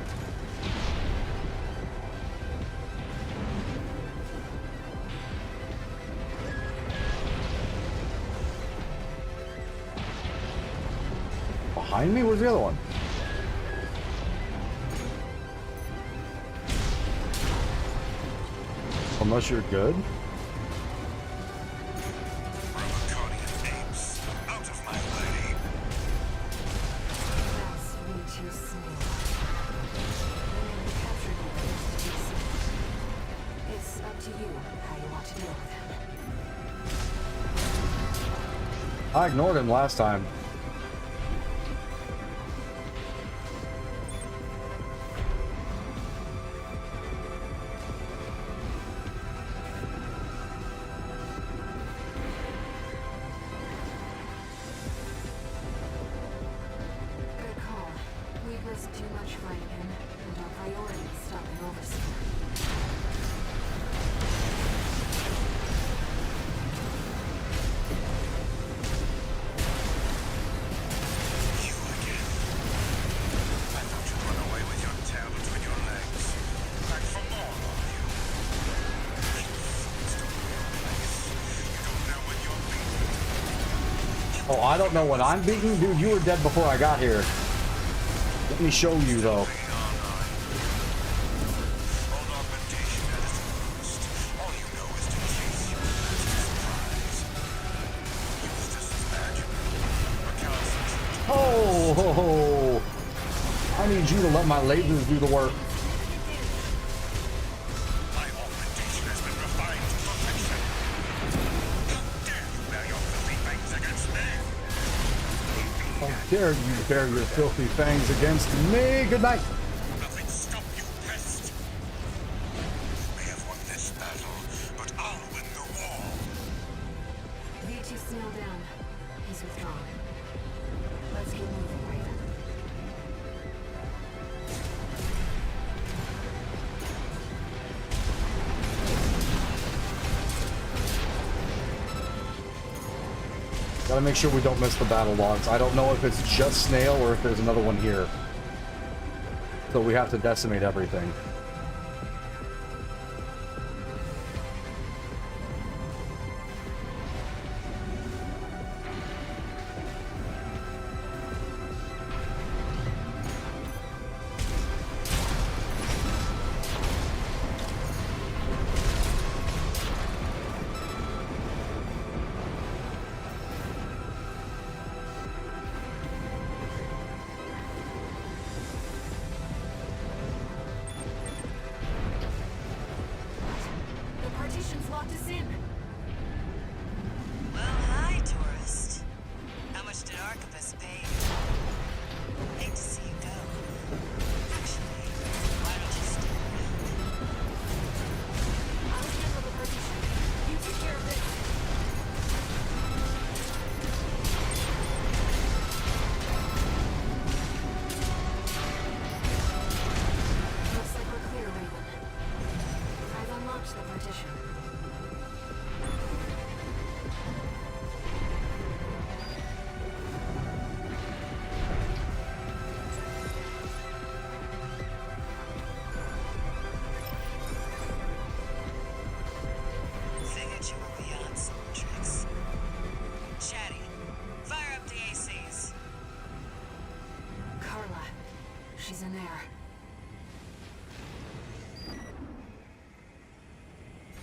Behind me? Where's the other one? Unless you're good. Out of my way. That's way too small. The captured you is too soon. It's up to you how you want to deal with him. I ignored him last time. Good call. We've risked too much fighting him, and our priority is stopping Overseer. You again. I thought you'd run away with your tail between your legs. Back for more, are you? You fools don't realize. You don't know when you're beaten. Oh, I don't know when I'm beaten? Dude, you were dead before I got here. Let me show you, though. Old augmentation at its worst. All you know is to chase you as a surprise. Use this as magic. Recalcitrant. Oh, ho, ho. I need you to let my lasers do the work. My augmentation has been refined to perfection. How dare you bear your filthy fangs against me? How dare you bear your filthy fangs against me? Good night. Nothing stop you, pest. You may have won this battle, but I'll win the war. V2 snail down. He's withdrawn. Let's keep moving, Raven. Gotta make sure we don't miss the battle logs. I don't know if it's just Snail or if there's another one here. So we have to decimate everything.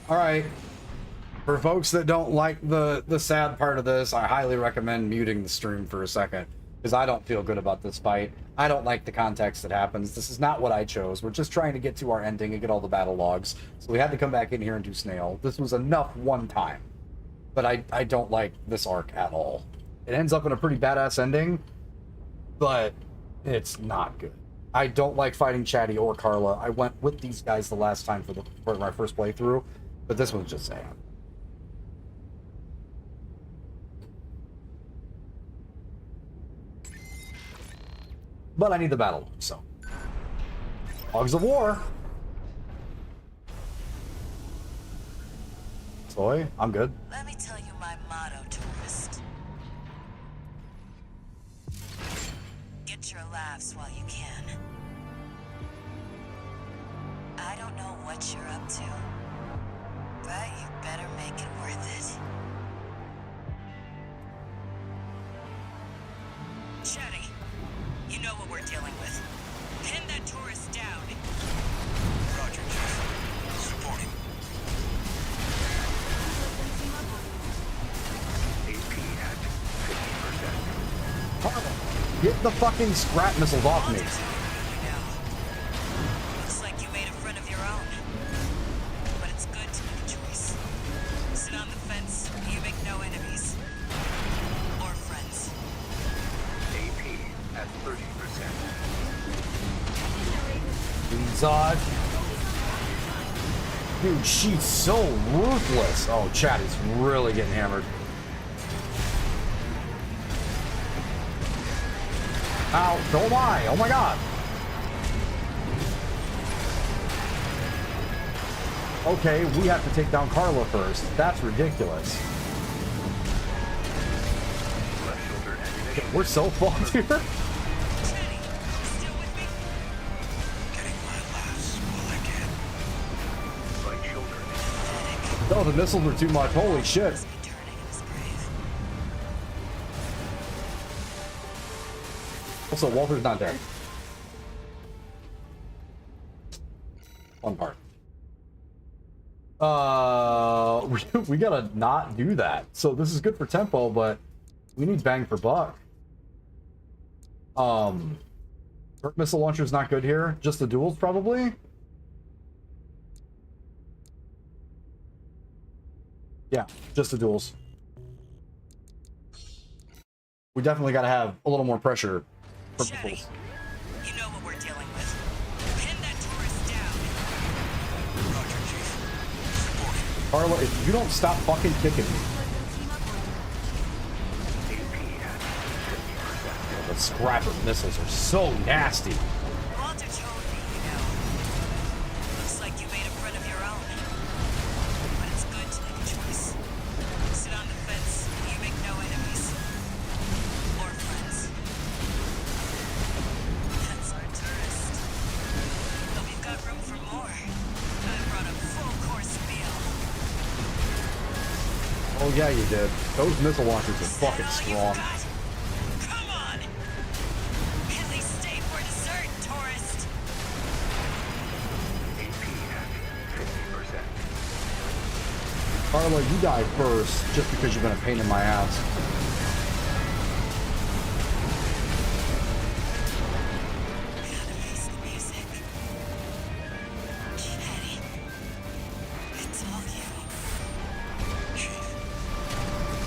All right. For folks that don't like the sad part of this, I highly recommend muting the stream for a second, because I don't feel good about this fight. I don't like the context that happens. This is not what I chose. We're just trying to get to our ending and get all the battle logs. So we had to come back in here and do Snail. This was enough one time. But I don't like this arc at all. It ends up in a pretty badass ending, but it's not good. I don't like fighting Chatty or Carla. I went with these guys the last time for my first playthrough, but this one's just sad. But I need the battle, so. Hogs of War. Soy, I'm good. Let me tell you my motto, tourist. Get your laughs while you can. I don't know what you're up to, but you better make it worth it. Chatty, you know what we're dealing with. Pin that tourist down. Roger, Chief. Supporting. AP at 50%. Carla, get the fucking scrap missiles off me. Looks like you made a friend of your own. But it's good to make a choice. Sit on the fence, you make no enemies. Or friends. AP at 30%. Zod. Dude, she's so ruthless. Oh, Chatty's really getting hammered. Ow, so am I. Oh my god. Okay, we have to take down Carla first. That's ridiculous. Left shoulder ammunition. We're so fucked here. Chatty, still with me? Getting my laughs while I can. Right shoulder. Oh, the missiles are too much. Holy shit. Must be turning in his grave. Also, Walter's not dead. One part. We gotta not do that. So this is good for tempo, but we need bang for buck. Missile launcher's not good here. Just the duels, probably. Yeah, just the duels. We definitely gotta have a little more pressure for Chatty, missiles. you know what we're dealing with. Pin that tourist down. Roger, Chief. Supporting. Carla, if you don't stop fucking kicking me. AP at 50%. The scrapper missiles are so nasty. Walter told me, you know. Looks like you made a friend of your own. But it's good to make a choice. Sit on the fence, you make no enemies. Or friends. That's our tourist. But we've got room for more. I brought a full course meal. Oh yeah, you did. Those missile launchers are Is that fucking all strong. you've got? Come on! At least stay for dessert, tourist! AP at 50%. Carla, you die first, just because you've been a pain in my ass. Gotta face the music. Chatty. It's all you. Chief.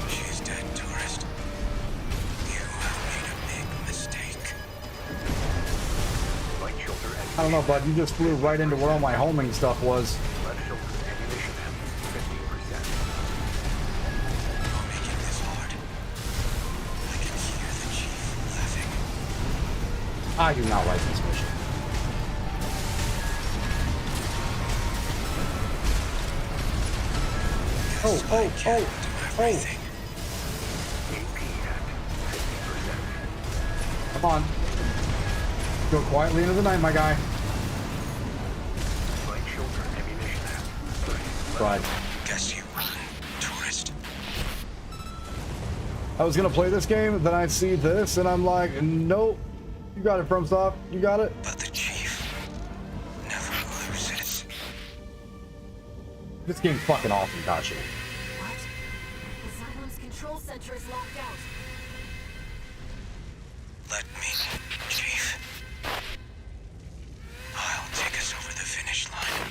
She's dead, tourist. You have made a big mistake. Right shoulder ammunition. I don't know, bud. You just flew right into where all my homing stuff was. Left shoulder ammunition at 50%. You're making this hard. I can hear the Chief laughing. I do not like this mission. Oh, oh, oh, oh. Everything. AP at 50%. Come on. Go quietly into the night, my guy. Right shoulder ammunition at 30%. Right. Guess you run, tourist. I was gonna play this game, then I see this, and I'm like, nope. You got it, FromSoft. You got it. But the Chief never loses. This game's fucking awesome, Kashi. What? The Cylon's control center is locked out. Let me, Chief. I'll take us over the finish line.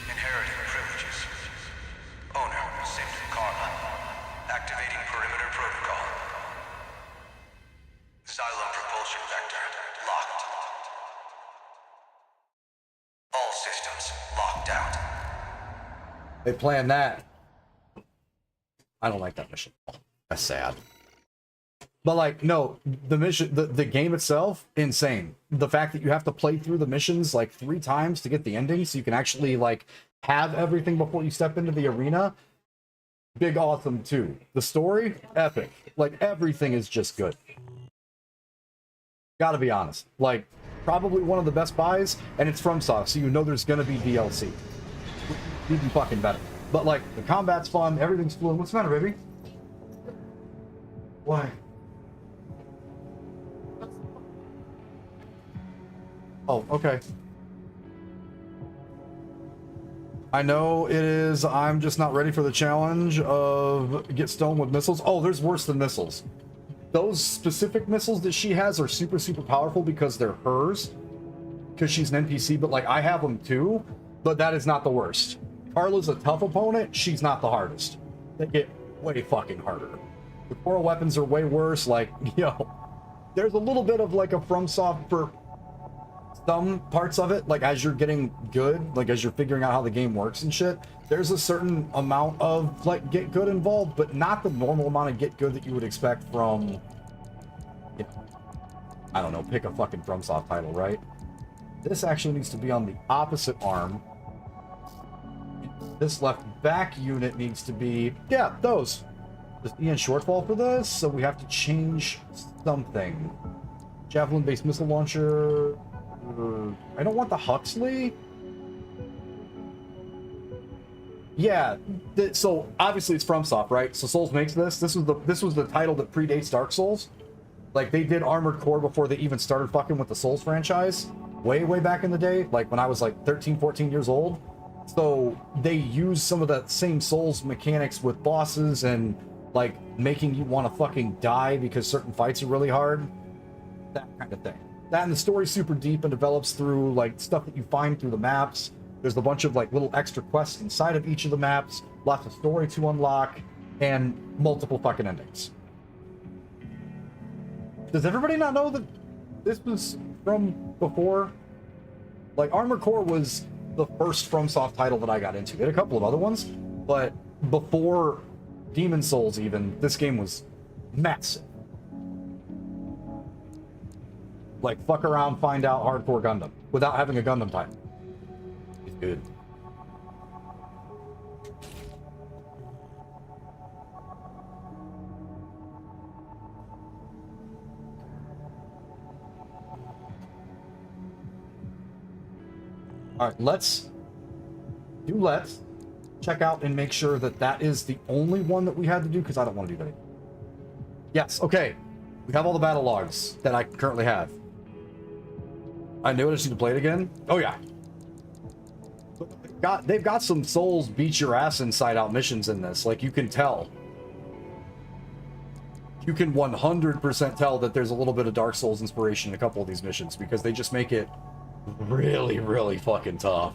Inheriting privileges. Owner, Saint Karma. Activating perimeter protocol. Xylem propulsion vector locked. All systems locked out. They planned that. I don't like that mission. That's sad. But like, no, the mission, the game itself, insane. The fact that you have to play through the missions like 3 times to get the ending, so you can actually like have everything before you step into the arena. Big awesome too. The story, epic. Like everything is just good. Gotta be honest. Like, probably one of the best buys, and it's FromSoft, so you know there's gonna be DLC. Even fucking better. But like, the combat's fun, everything's fluid. What's the matter, baby? Why? Oh, okay. I know it is, I'm just not ready for the challenge of get stoned with missiles. Oh, there's worse than missiles. Those specific missiles that she has are super, super powerful because they're hers. Because she's an NPC, but like, I have them too. But that is not the worst. Carla's a tough opponent, she's not the hardest. They get way fucking harder. The core weapons are way worse, like, yo. There's a little bit of like a FromSoft for some parts of it, like as you're getting good, like as you're figuring out how the game works and shit, there's a certain amount of like get good involved, but not the normal amount of get good that you would expect from, you know, I don't know, pick a fucking FromSoft title, right? This actually needs to be on the opposite arm. This left back unit needs to be, yeah, those. There's Ian shortfall for this, so we have to change something. Javelin-based missile launcher. I don't want the Huxley. Yeah, so obviously it's FromSoft, right? So Souls makes this. This was the title that predates Dark Souls. Like, they did Armored Core before they even started fucking with the Souls franchise. Way, way back in the day, like when I was like 13, 14 years old. So they use some of that same Souls mechanics with bosses and like making you want to fucking die because certain fights are really hard. That kind of thing. That, and the story's super deep and develops through like stuff that you find through the maps. There's a bunch of like little extra quests inside of each of the maps, lots of story to unlock, and multiple fucking endings. Does everybody not know that this was from before? Like, Armored Core was the first FromSoft title that I got into. They had a couple of other ones, but before Demon Souls even, this game was massive. Like, fuck around, find out hardcore Gundam without having a Gundam title. It's good. All right, let's check out and make sure that that is the only one that we had to do, because I don't want to do that anymore. Yes, okay. We have all the battle logs that I currently have. I knew I just need to play it again. Oh yeah. They've got some Souls beat your ass inside out missions in this. Like, you can tell. You can 100% tell that there's a little bit of Dark Souls inspiration in a couple of these missions, because they just make it really, really fucking tough.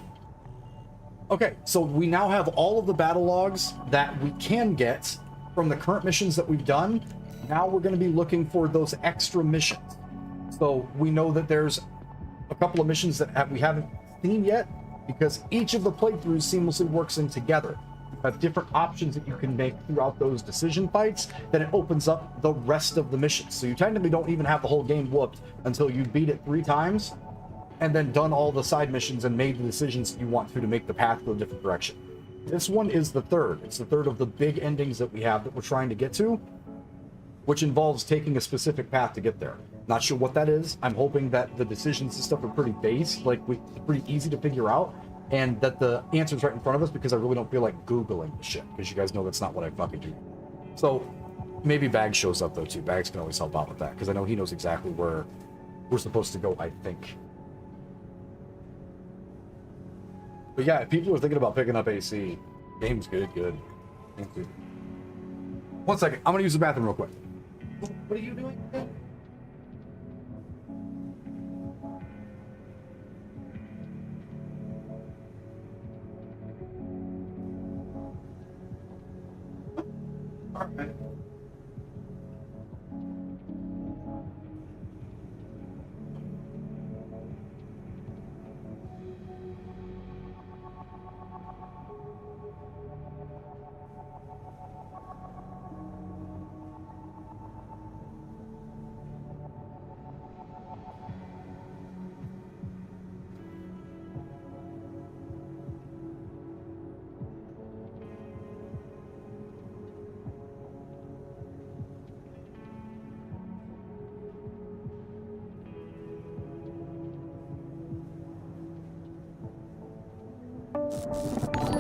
Okay, so we now have all of the battle logs that we can get from the current missions that we've done. Now we're going to be looking for those extra missions. So we know that there's a couple of missions that we haven't seen yet, because each of the playthroughs seamlessly works in together. You have different options that you can make throughout those decision fights, then it opens up the rest of the missions. So you technically don't even have the whole game whooped until you beat it 3 times, and then done all the side missions and made the decisions you want to make the path go a different direction. This one is the third. It's the third of the big endings that we have that we're trying to get to, which involves taking a specific path to get there. Not sure what that is. I'm hoping that the decisions and stuff are pretty base, like pretty easy to figure out, and that the answer's right in front of us, because I really don't feel like Googling the shit, because you guys know that's not what I fucking do. So maybe Bags shows up though too. Bags can always help out with that, because I know he knows exactly where we're supposed to go, I think. But yeah, if people are thinking about picking up AC, game's good, good. Thank you. 1 second, I'm gonna use the bathroom real quick. What are you doing? Alright.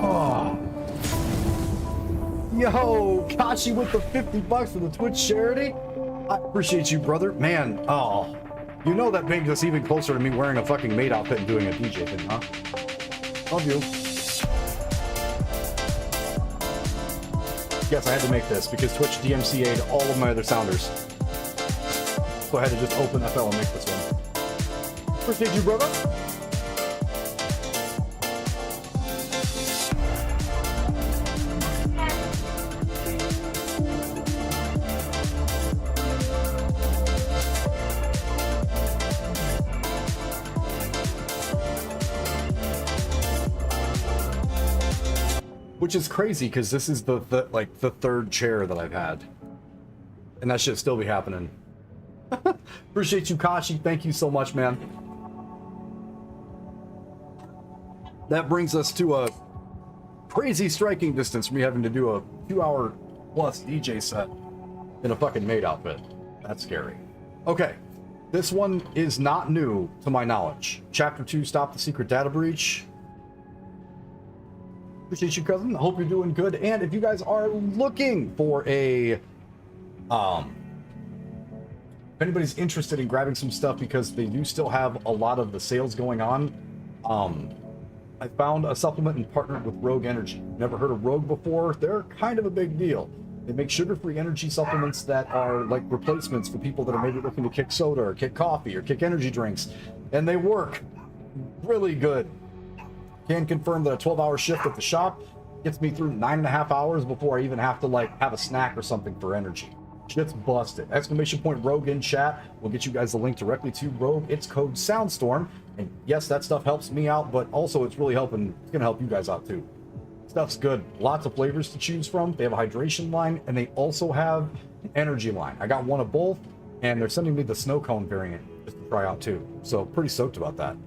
Oh. Yo, Kachi with the $50 for the Twitch charity. I appreciate you, brother. Man, oh. You know that brings us even closer to me wearing a fucking maid outfit and doing a DJ thing, huh? Love you. Yes, I had to make this because Twitch DMCA'd all of my other sounders. So I had to just open FL and make this one. Appreciate you, brother. Which is crazy because this is the third chair that I've had, and that should still be happening. Appreciate you, Kashi. Thank you so much, man. That brings us to a crazy striking distance from me having to do a 2-hour plus DJ set in a fucking maid outfit. That's scary. Okay, this one is not new to my knowledge. Chapter 2, Stop the Secret Data Breach. Appreciate you, cousin. I hope you're doing good. And if you guys are looking for a, if anybody's interested in grabbing some stuff because they do still have a lot of the sales going on, I found a supplement and partnered with Rogue Energy. Never heard of Rogue before? They're kind of a big deal. They make sugar-free energy supplements that are like replacements for people that are maybe looking to kick soda or kick coffee or kick energy drinks. And they work really good. Can confirm that a 12-hour shift at the shop gets me through 9.5 hours before I even have to like have a snack or something for energy. Shit's busted. Exclamation point Rogue in chat. We'll get you guys the link directly to Rogue. It's code Soundstorm. And yes, that stuff helps me out, but also it's really helping. It's gonna help you guys out too. Stuff's good. Lots of flavors to choose from. They have a hydration line and they also have an energy line. I got one of both, and they're sending me the snow cone variant just to try out too. So pretty stoked about that.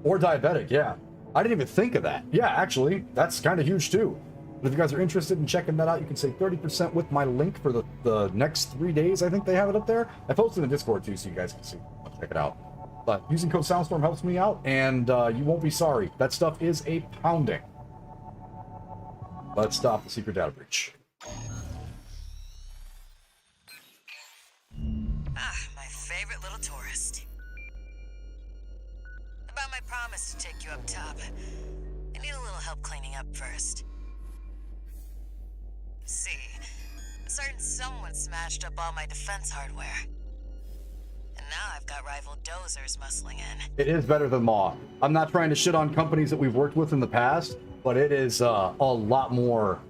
Or diabetic, yeah. I didn't even think of that. Yeah, actually, that's kind of huge too. But if you guys are interested in checking that out, you can save 30% with my link for the next 3 days. I think they have it up there. I posted in the Discord too, so you guys can see. Check it out. But using code Soundstorm helps me out, and you won't be sorry. That stuff is a pounding. Let's stop the secret data breach. Ah, my favorite little tourist. About my promise to take you up top. I need a little help cleaning up first. See, I'm certain someone smashed up all my defense hardware. And now I've got rival dozers muscling in. It is better than Maw. I'm not trying to shit on companies that we've worked with in the past, but it is a lot more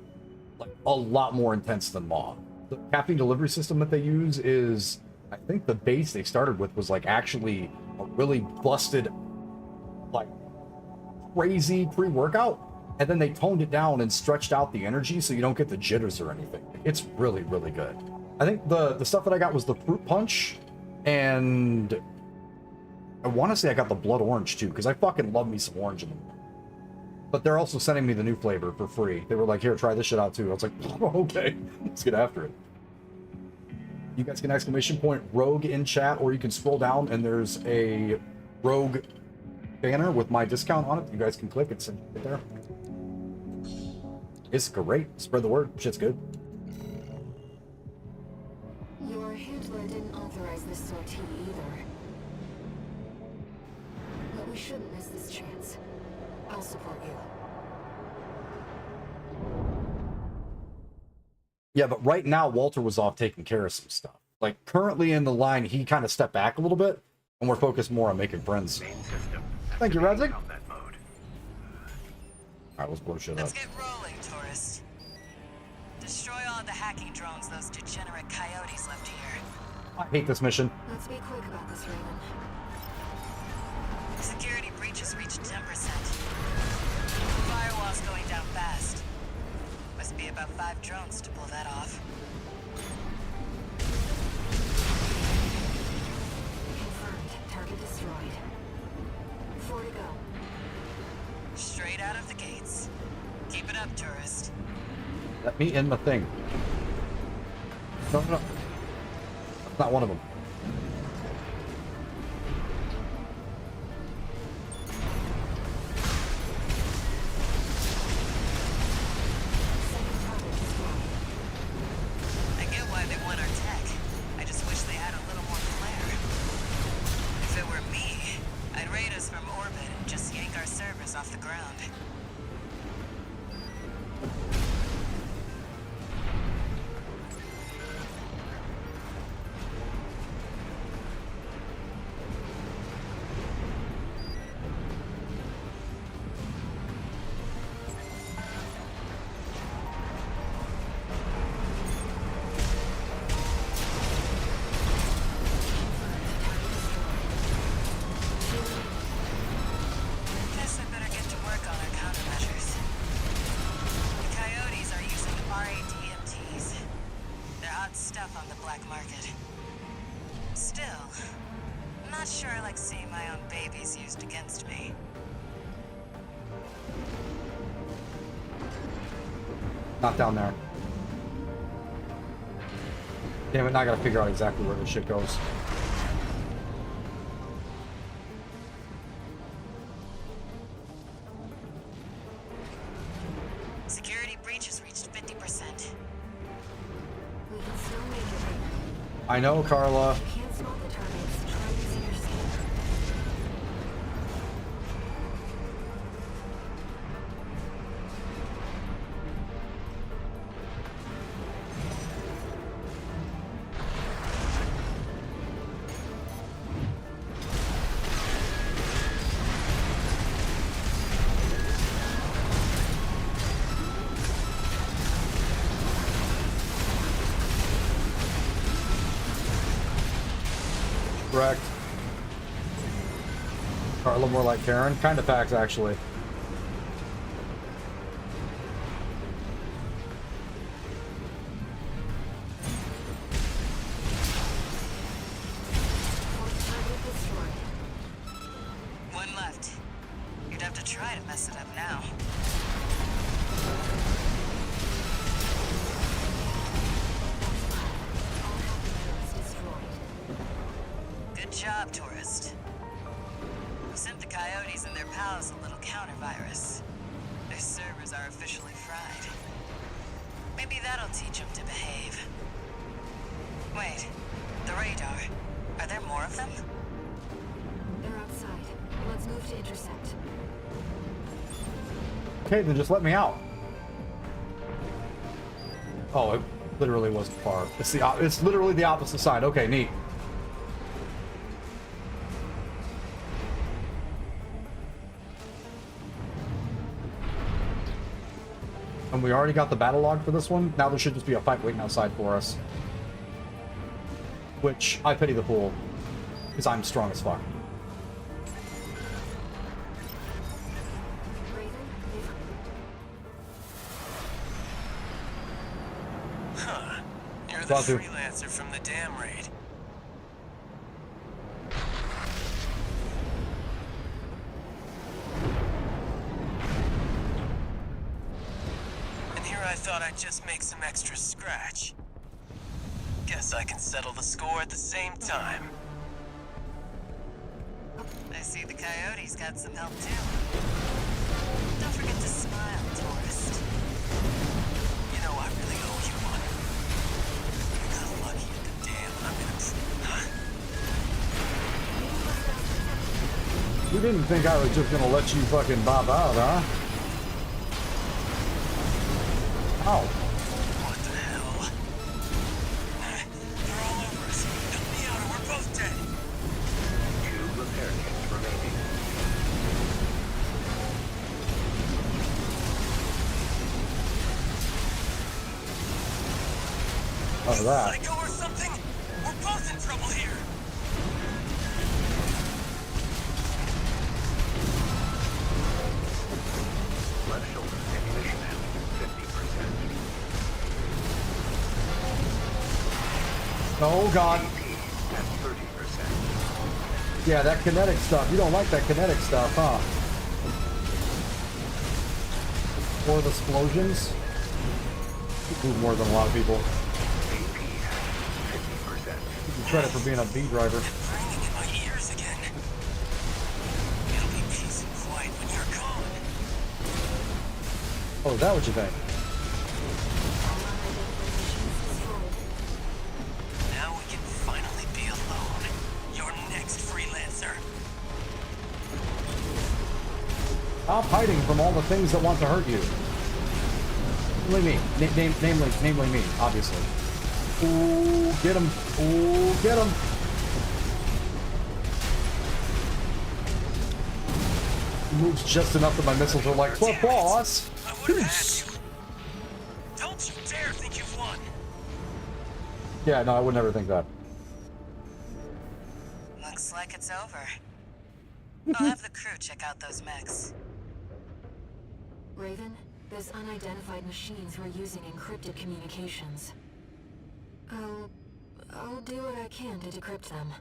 intense than Maw. The caffeine delivery system that they use is, I think the base they started with was like actually a really busted, like crazy pre-workout, and then they toned it down and stretched out the energy so you don't get the jitters or anything. It's really, really good. I think the stuff that I got was the fruit punch, and I want to say I got the blood orange too, because I fucking love me some orange in them. But they're also sending me the new flavor for free. They were like, here, try this shit out too. I was like, oh, okay, let's get after it. You guys can exclamation point Rogue in chat, or you can scroll down and there's a Rogue banner with my discount on it. You guys can click and send it there. It's great. Spread the word. Shit's good. Your handler didn't authorize this sortie either. But we shouldn't miss this chance. I'll support you. Yeah, but right now Walter was off taking care of some stuff. Like currently in the line, he kind of stepped back a little bit, and we're focused more on making friends. Main system. Thank you, Radzik. Combat mode. All right, let's blow shit up. Let's get rolling, tourist. Destroy all the hacking drones those degenerate coyotes left here. I hate this mission. Let's be quick about this, Raven. Security breaches reached 10%. Firewall's going down fast. Must be about 5 drones to pull that off. Confirmed. Target destroyed. 4 to go. Straight out of the gates. Keep it up, tourist. Let me in the thing. No, no, no. That's not one of them. Second target destroyed. I get why they want our tech. I just wish they had a little more flair. If it were me, I'd raid us from orbit and just yank our servers off the ground. Guess I better get to work on our countermeasures. The coyotes are using RADMTs. They're hot stuff on the black market. Still, I'm not sure I like seeing my own babies used against me. Not down there. Damn it, now I gotta figure out exactly where this shit goes. Security breach has reached 50%. We can still make it, Raven. I know, Carla. Can't spot the targets. Try using your scanner. Correct. Carla more like Karen. Kind of facts, actually. Fourth target destroyed. One left. You'd have to try to mess it up now. All hacking drones destroyed. Good job, tourist. We sent the coyotes and their pals a little counter-virus. Their servers are officially fried. Maybe that'll teach them to behave. Wait, the radar. Are there more of them? They're outside. Let's move to intercept. Okay, then just let me out. Oh, it literally wasn't far. It's literally the opposite side. Okay, neat. And we already got the battle log for this one. Now there should just be a fight waiting outside for us. Which, I pity the fool. Because I'm strong as fuck. Raven, they've Huh. You're the Batu. freelancer from the dam raid. And here I thought I'd just make some extra scratch. Guess I can settle the score at the same time. I see the coyotes got some help too. Don't forget to smile, tourist. You know, I really owe you one. You got lucky at the dam. I'm gonna... You didn't think I was just gonna let you fucking bop out, huh? Ow. What the hell? of that. Psycho or something? We're both in trouble here. Left shoulder ammunition ammo, 50%. Oh god. AP at 30%. Yeah, that kinetic stuff. You don't like that kinetic stuff, huh? Or the explosions. You move more than a lot of people. AP at 50%. Give you credit for being a B driver. Ringing in my ears again. It'll be peace and quiet when you're gone. Oh, is that what you think? Now we can finally be alone. Your next freelancer. Stop hiding from all the things that want to hurt you. Namely me. Namely me, obviously. Ooh, get him. Ooh, get him. Moves just enough that my missiles are like, well, boss. I would have had you. Don't you dare think you've won. Yeah, no, I would never think that. Looks like it's over. I'll have the crew check out those mechs. Raven, those unidentified machines were using encrypted communications. I'll do what I can to decrypt them.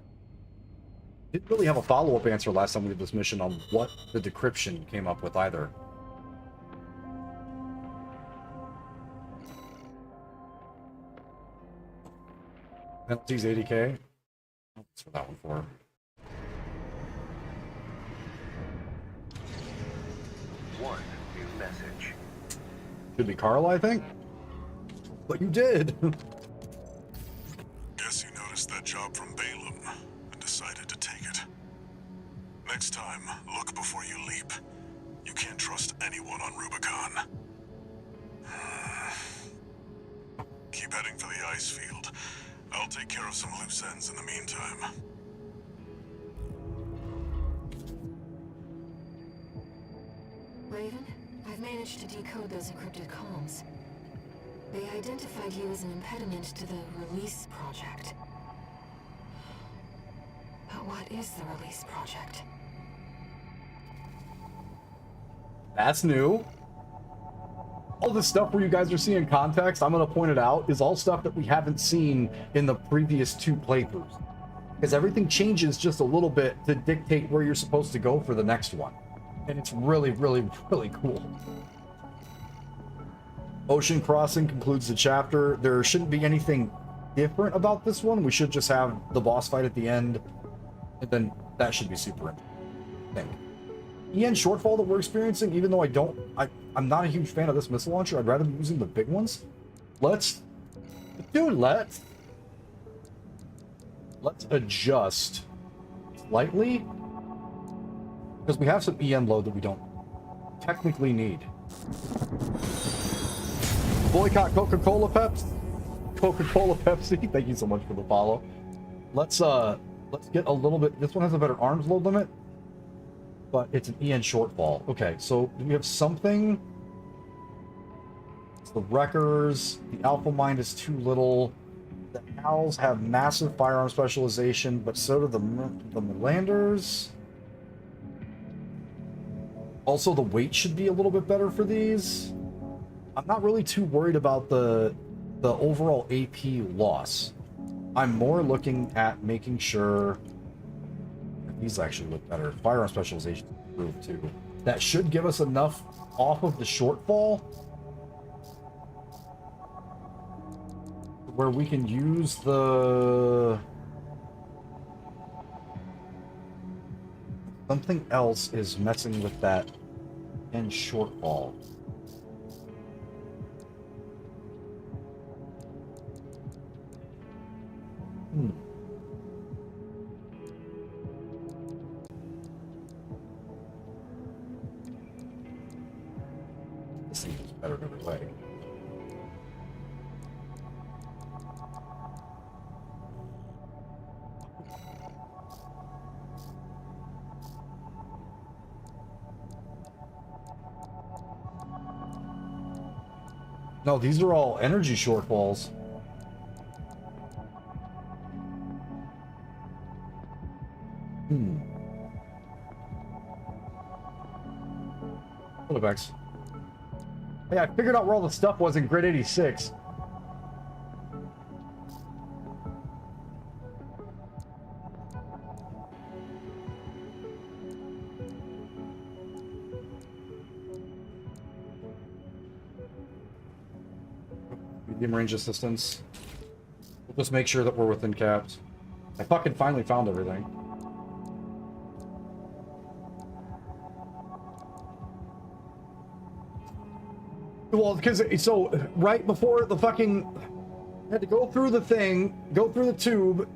Didn't really have a follow-up answer last time we did this mission on what the decryption came up with either. Penalties 80k. That's what that one for. One new message. Should be Carl, I think. But you did. Guess you noticed that job from Balaam and decided to take it. Next time, look before you leap. You can't trust anyone on Rubicon. Keep heading for the ice field. I'll take care of some loose ends in the meantime. Raven, I've managed to decode those encrypted comms. They identified you as an impediment to the release project. But what is the release project? That's new. All this stuff where you guys are seeing context, I'm going to point it out, is all stuff that we haven't seen in the previous 2 playthroughs. Because everything changes just a little bit to dictate where you're supposed to go for the next one. And it's really, really, really cool. Ocean Crossing concludes the chapter. There shouldn't be anything different about this one. We should just have the boss fight at the end. And then that should be super interesting, I think. EN shortfall that we're experiencing, even though I'm not a huge fan of this missile launcher. I'd rather be using the big ones. Let's adjust slightly, because we have some EN load that we don't technically need. Boycott Coca-Cola Pepsi. Coca-Cola Pepsi. Thank you so much for the follow. Let's get a little bit. This one has a better arms load limit, but it's an EN shortfall. Okay, so do we have something? It's the Wreckers. The Alpha Mind is too little. The Owls have massive firearm specialization, but so do the Melanders. Also, the weight should be a little bit better for these. I'm not really too worried about the overall AP loss. I'm more looking at making sure these actually look better. Firearm specialization improved too. That should give us enough off of the shortfall where we can use the... Something else is messing with that end shortfall. This thing is better in every way. No, these are all energy shortfalls. Bex. Hey, I figured out where all the stuff was in Grid 86. Medium range assistance. We'll just make sure that we're within caps. I fucking finally found everything. Well, because so right before the fucking had to go through the thing, go through the tube,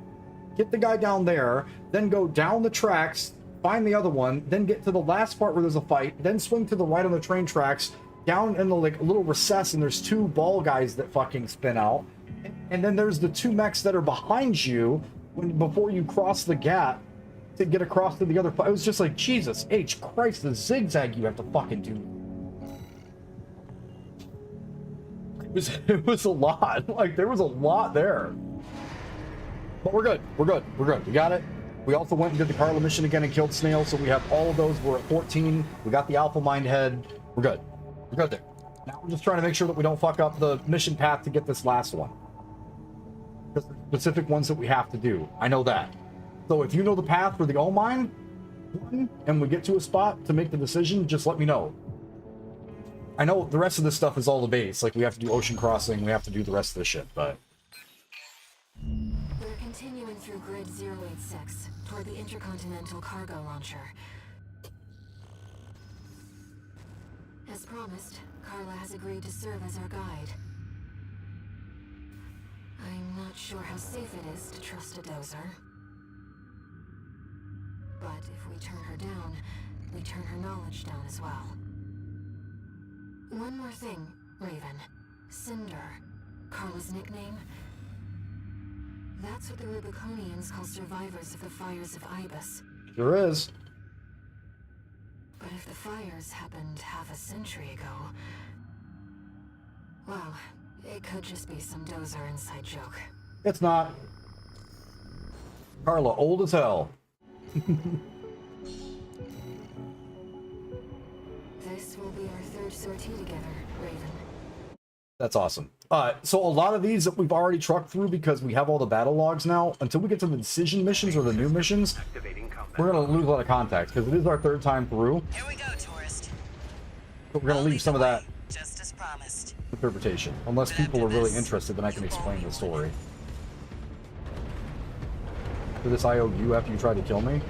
get the guy down there, then go down the tracks, find the other one, then get to the last part where there's a fight, then swing to the right on the train tracks, down in the like little recess, and there's two ball guys that fucking spin out, and then there's the two mechs that are behind you before you cross the gap to get across to the other. It was just like, Jesus H Christ, the zigzag you have to fucking do. It was a lot. Like, there was a lot there. But we're good. We're good. We're good. We got it. We also went and did the Carla mission again and killed Snail, so we have all of those. We're at 14. We got the Alpha Mind head. We're good. We're good there. Now we're just trying to make sure that we don't fuck up the mission path to get this last one. Because there's specific ones that we have to do. I know that. So if you know the path for the All Mine one, and we get to a spot to make the decision, just let me know. I know the rest of this stuff is all the base. Like, we have to do ocean crossing, we have to do the rest of the shit, but... We're continuing through Grid 086, toward the Intercontinental Cargo Launcher. As promised, Carla has agreed to serve as our guide. I'm not sure how safe it is to trust a dozer. But if we turn her down, we turn her knowledge down as well. One more thing, Raven. Cinder. Carla's nickname. That's what the Rubiconians call survivors of the fires of Ibis. Sure is. But if the fires happened half a century ago... well, it could just be some dozer inside joke. It's not. Carla, old as hell. This will be our third sortie together, Raven. That's awesome. So a lot of these that we've already trucked through because we have all the battle logs now, until we get to the decision missions or the new missions, we're going to lose a lot of contact because it is our third time through. Here we go, tourist. But we're going to leave some of that Just as promised. interpretation. Unless people are really interested, then I can explain the story. For this IOU after you tried to kill me?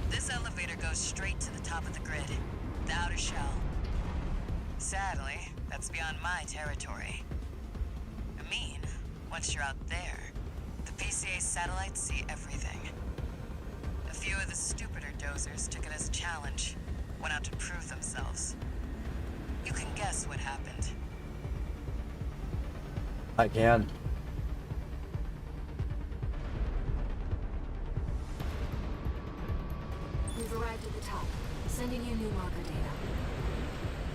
This elevator goes straight to the top of the grid, the outer shell. Sadly, that's beyond my territory. I mean, once you're out there, the PCA satellites see everything. A few of the stupider dozers took it as a challenge, went out to prove themselves. You can guess what happened. I can. We've arrived at the top, sending you new marker data.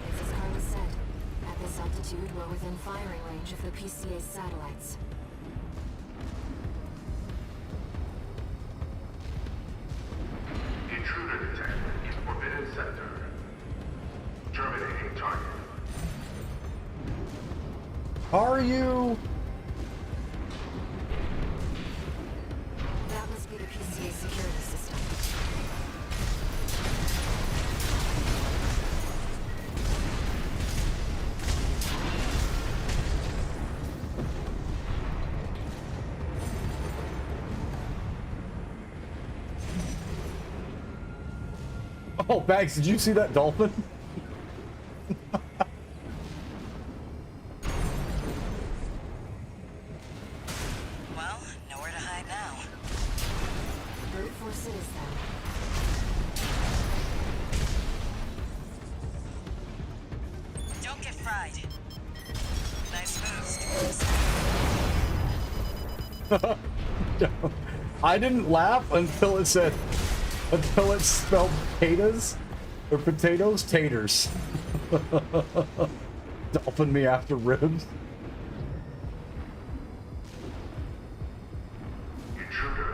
It's as Carla said. At this altitude, we're within firing range of the PCA's satellites. Intruder detected in Forbidden Sector. Terminating target. Are you? That must be the PCA security system. Oh, Bags, did you see that dolphin? Well, nowhere to hide now. Brute force it is then. Don't get fried. Nice moves. I didn't laugh until it said, until it spelled potatoes, or potatoes, taters. Dolphin me after ribs. Intruder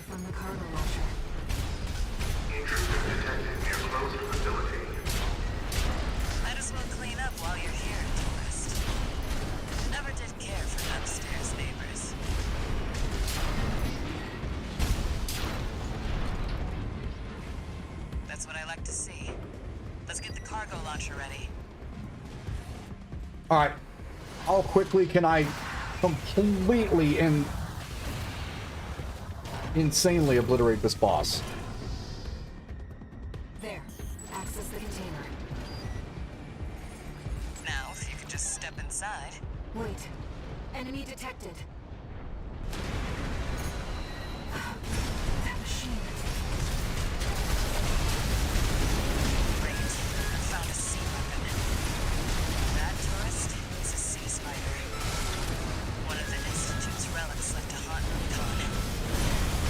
from the cargo launcher. Intruder detected near closed facility. Might as well clean up while you're here, tourist. Never did care for upstairs neighbors. That's what I like to see. Let's get the cargo launcher ready. All right. How quickly can I completely and insanely obliterate this boss? There. Access the container. Now, if you could just step inside. Wait. Enemy detected. That machine. Great. I found a sea weapon. That tourist is a sea spider. One of the Institute's relics left to haunt Rubicon.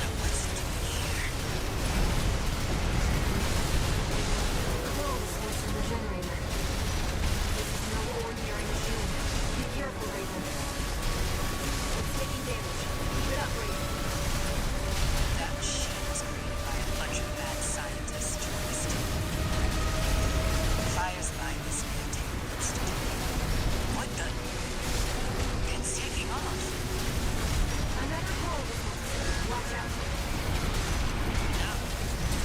Now what's it doing here? Close next to the generator. This is no ordinary machine. Be careful, Raven. It's taking damage. Keep it up, Raven. That machine was created by a bunch of mad scientists, tourist. Fires by this Maintainer Institute. What the? It's taking off. Another hole this one. Watch out. Now,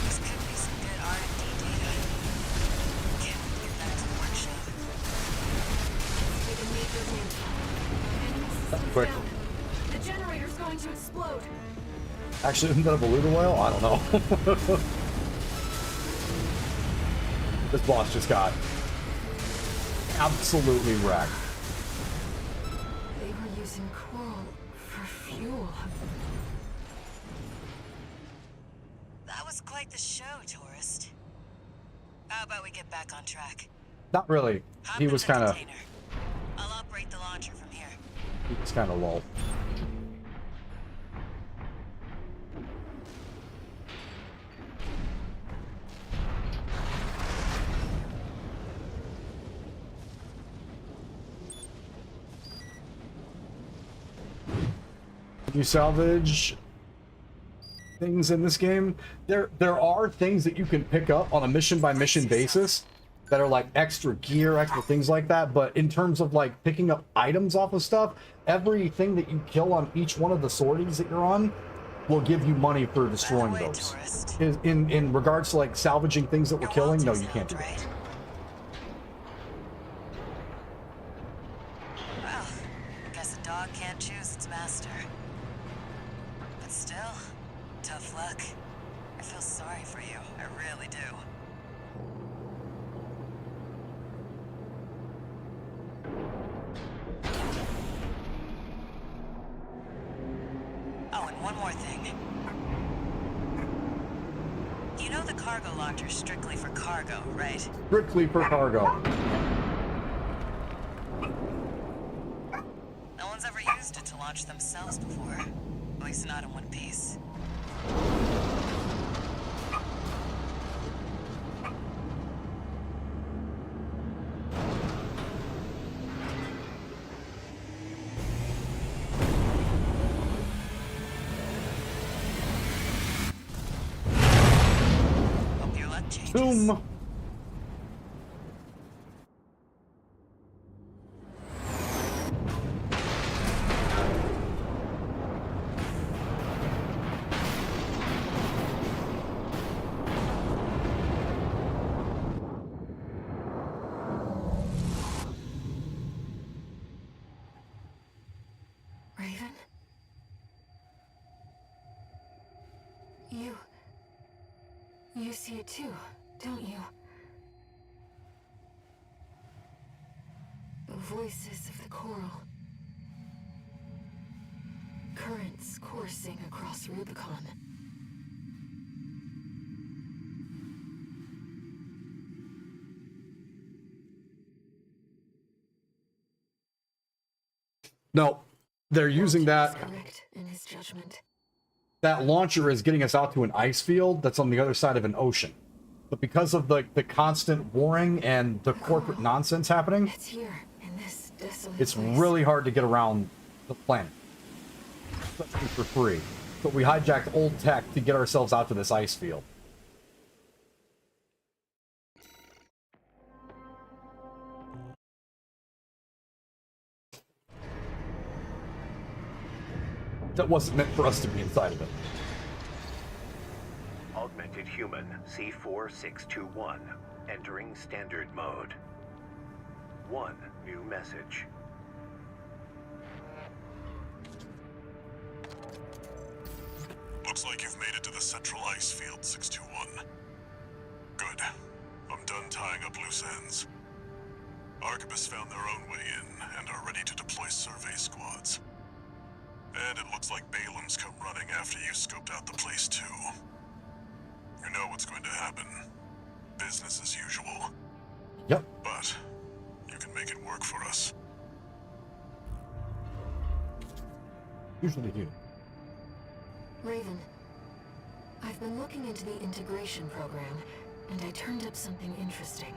this could be some good R&D data. Can't get back to the workshop. Take a major hit. Enemy systems Quick. down. The generator's going to explode. Actually, isn't that a beluga whale? I don't know. This boss just got absolutely wrecked. They were using coral for fuel. That was quite the show, tourist. How about we get back on track? Not really. Hop He in was the kind of container. I'll operate the launcher from here. lull. You salvage things in this game. There are things that you can pick up on a mission by mission basis that are like extra gear, extra things like that. But in terms of like picking up items off of stuff, everything that you kill on each one of the sorties that you're on will give you money for destroying By the way, those. tourist, In regards to like salvaging things that we're you're killing, no, Walter's you can't do hound, that. right? Well, guess a dog can't choose its master. But still, tough luck. I feel sorry for you. I really do. Oh, and one more thing. You know the cargo launcher's strictly for cargo, right? Strictly for cargo. No one's ever used it to launch themselves before. At least not in one piece. Hope your luck changes. Boom. Raven? You see it too, don't you? Voices of the coral. Currents coursing across Rubicon. No, they're using Walter that. was correct in his judgment. That launcher is getting us out to an ice field that's on the other side of an ocean. But because of the constant warring and the corporate nonsense happening, It's here, in this desolate it's place. really hard to get around the planet. Especially for free. But we hijacked old tech to get ourselves out to this ice field. That wasn't meant for us to be inside of it. Augmented human C4621. Entering standard mode. One new message. Looks like you've made it to the central ice field, 621. Good. I'm done tying up loose ends. Arquebus found their own way in and are ready to deploy survey squads. And it looks like Balaam's come running after you scoped out the place too. You know what's going to happen. Business as usual. Yep. But you can make it work for us. Usually do. Raven, I've been looking into the integration program, and I turned up something interesting.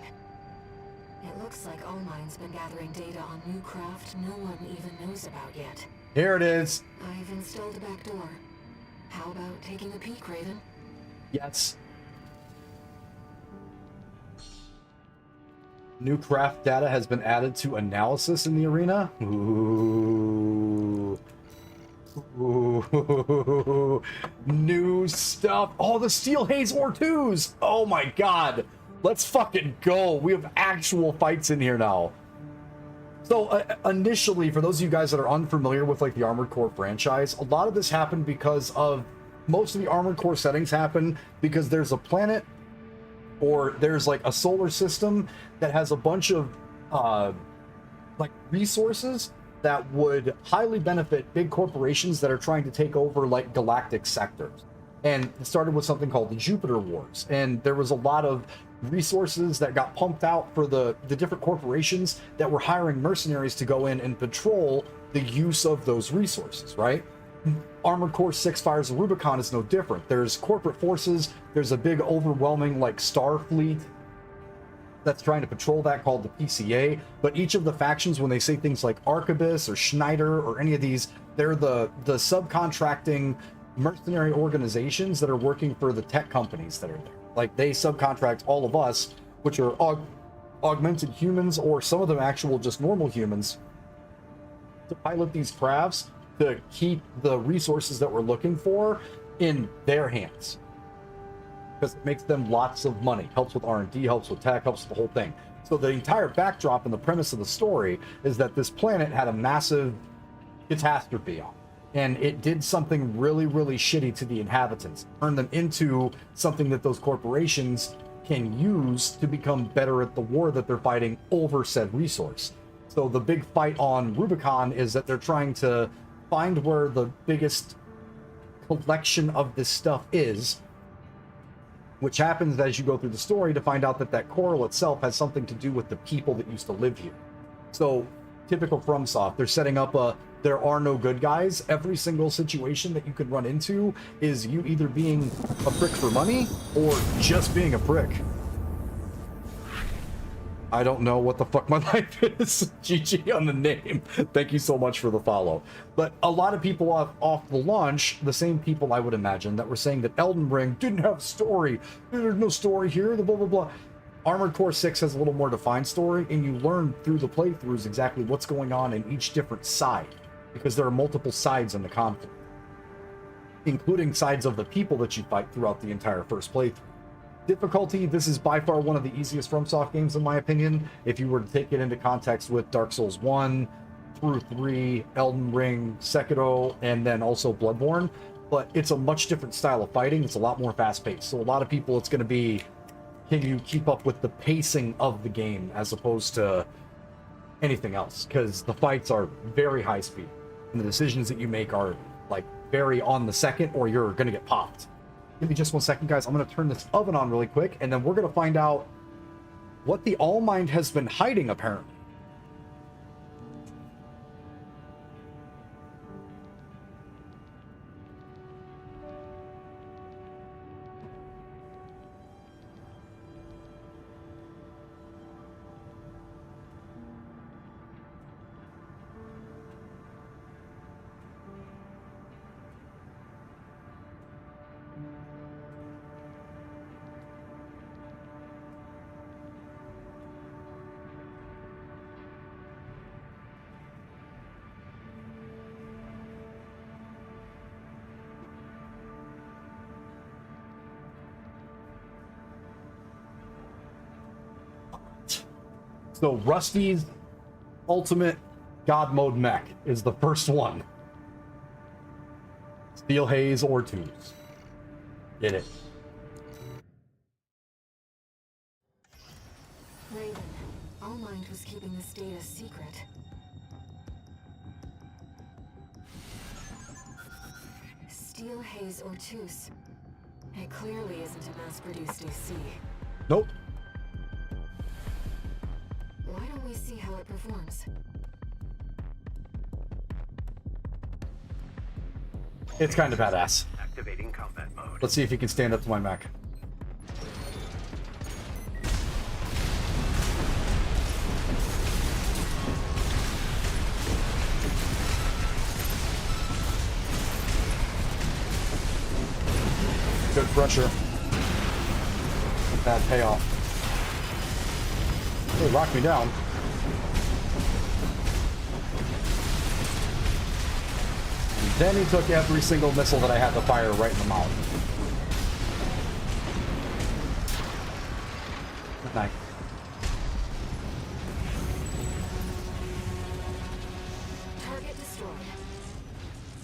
It looks like Allmine's been gathering data on new craft no one even knows about yet. Here it is. I've installed a back door. How about taking a peek, Raven? Yes. New craft data has been added to analysis in the arena. Ooh. Ooh. New stuff. Oh, the Steel Haze Ore 2s. Oh my god. Let's fucking go. We have actual fights in here now. So initially, for those of you guys that are unfamiliar with like the Armored Core franchise, a lot of this happened because of most of the Armored Core settings happen because there's a planet or there's like a solar system that has a bunch of like resources that would highly benefit big corporations that are trying to take over like galactic sectors. And it started with something called the Jupiter Wars, and there was a lot of resources that got pumped out for the different corporations that were hiring mercenaries to go in and patrol the use of those resources, right? Armored Core 6 Fires of Rubicon is no different. There's corporate forces, there's a big overwhelming like star fleet that's trying to patrol that called the PCA, but each of the factions, when they say things like Arquebus or Schneider or any of these, they're the subcontracting mercenary organizations that are working for the tech companies that are there. Like they subcontract all of us, which are augmented humans, or some of them actual just normal humans, to pilot these crafts to keep the resources that we're looking for in their hands. Because it makes them lots of money. Helps with R&D, helps with tech, helps with the whole thing. So the entire backdrop and the premise of the story is that this planet had a massive catastrophe on it. And it did something really, really shitty to the inhabitants. Turned them into something that those corporations can use to become better at the war that they're fighting over said resource. So the big fight on Rubicon is that they're trying to find where the biggest collection of this stuff is, which happens as you go through the story to find out that that coral itself has something to do with the people that used to live here. So typical FromSoft, they're setting up a there are no good guys. Every single situation that you could run into is you either being a prick for money or just being a prick. I don't know what the fuck my life is. GG on the name. Thank you so much for the follow. But a lot of people off the launch, the same people I would imagine, that were saying that Elden Ring didn't have a story. There's no story here, the blah, blah, blah. Armored Core 6 has a little more defined story, and you learn through the playthroughs exactly what's going on in each different side, because there are multiple sides in the conflict, including sides of the people that you fight throughout the entire first playthrough. Difficulty, this is by far one of the easiest FromSoft games in my opinion, if you were to take it into context with Dark Souls 1 through 3, Elden Ring, Sekiro, and then also Bloodborne. But it's a much different style of fighting. It's a lot more fast-paced. So a lot of people, it's going to be, can you keep up with the pacing of the game as opposed to anything else? Because the fights are very high speed, and the decisions that you make are like very on the second, or you're going to get popped. Give me just 1 second, guys. I'm going to turn this oven on really quick, and then we're going to find out what the Allmind has been hiding, apparently. So Rusty's ultimate God mode mech is the first one. Steel Haze or Twos. Get it. Raven, All Mind was keeping this data secret. Steel Haze or Tooth. It clearly isn't a mass-produced AC. Nope. Why don't we see how it performs? It's kind of badass. Activating combat mode. Let's see if he can stand up to my mech. Good pressure. Bad payoff. It rocked me down. And then he took every single missile that I had to fire right in the mouth. Good night. Target destroyed.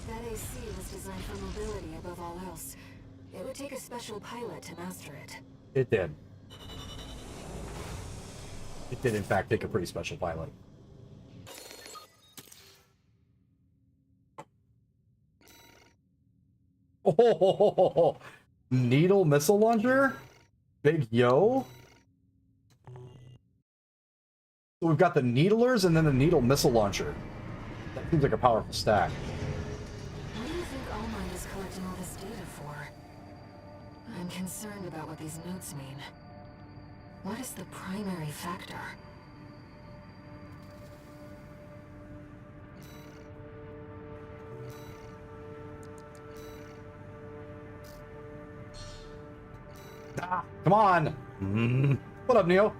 That AC was designed for mobility above all else. It would take a special pilot to master it. It did. It did, in fact, take a pretty special pilot. Oh, needle missile launcher? Big yo? So we've got the needlers and then the needle missile launcher. That seems like a powerful stack. What do you think All Mind is collecting all this data for? I'm concerned about what these notes mean. What is the primary factor? Ah, come on! What up, Neo?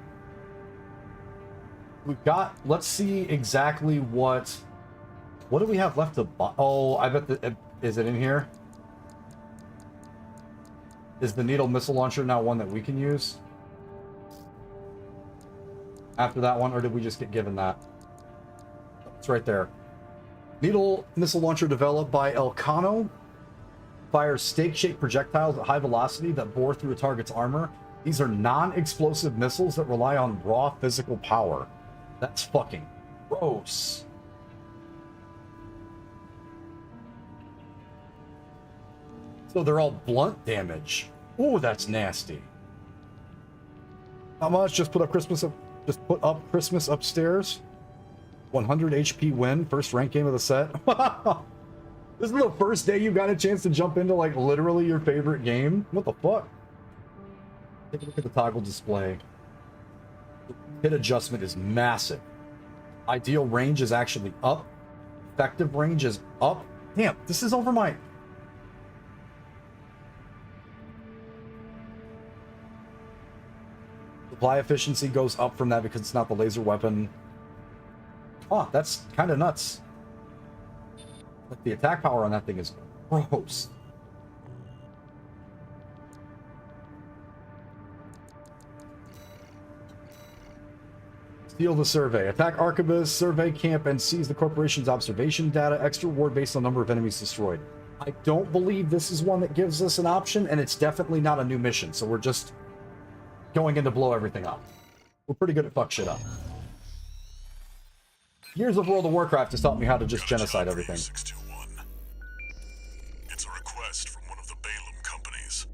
We've got... Let's see exactly what... What do we have left to buy? Oh, I bet the... Is it in here? Is the needle missile launcher now one that we can use? After that one, or did we just get given that? It's right there. Needle missile launcher developed by Elcano. Fires stake-shaped projectiles at high velocity that bore through a target's armor. These are non-explosive missiles that rely on raw physical power. That's fucking gross. So they're all blunt damage. Ooh, that's nasty. How much? Just put up Christmas upstairs. 100 HP win. First rank game of the set. This is the first day you got a chance to jump into, like, literally your favorite game? What the fuck? Take a look at the toggle display. Hit adjustment is massive. Ideal range is actually up. Effective range is up. Damn, this is over my... Supply efficiency goes up from that because it's not the laser weapon. Oh, that's kind of nuts. But the attack power on that thing is gross. Steal the survey. Attack Arquebus, survey camp, and seize the corporation's observation data. Extra reward based on number of enemies destroyed. I don't believe this is one that gives us an option, and it's definitely not a new mission, so we're just going in to blow everything up. We're pretty good at fuck shit up. Years of World of Warcraft has taught me how to just genocide everything. 621. It's a request from one of the Balaam companies.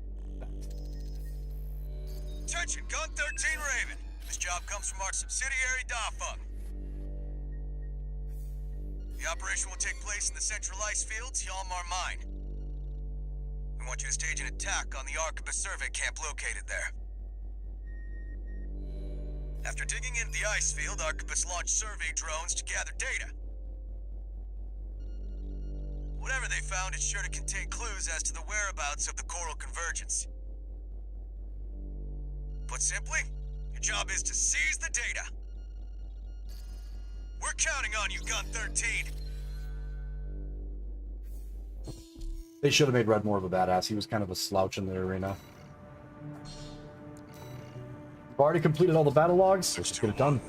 Attention, Gun 13 Raven. This job comes from our subsidiary, Dafeng. The operation will take place in the central ice fields, Yalmar Mine. We want you to stage an attack on the Arquebus survey camp located there. After digging into the ice field, Arquebus launched survey drones to gather data. Whatever they found is sure to contain clues as to the whereabouts of the coral convergence. Put simply, your job is to seize the data. We're counting on you, Gun 13. They should have made Red more of a badass. He was kind of a slouch in the arena. We've already completed all the battle logs. Let's just get it done.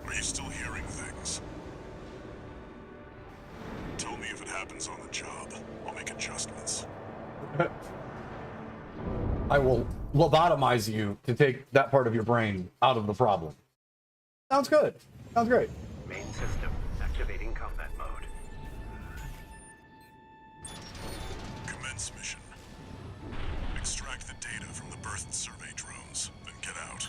Are you still hearing things? Tell me if it happens on the job. I'll make adjustments. I will lobotomize you to take that part of your brain out of the problem. Sounds good. Sounds great. Main system activating combat mode. Commence mission. Extract the data from the birth survey drones, then get out.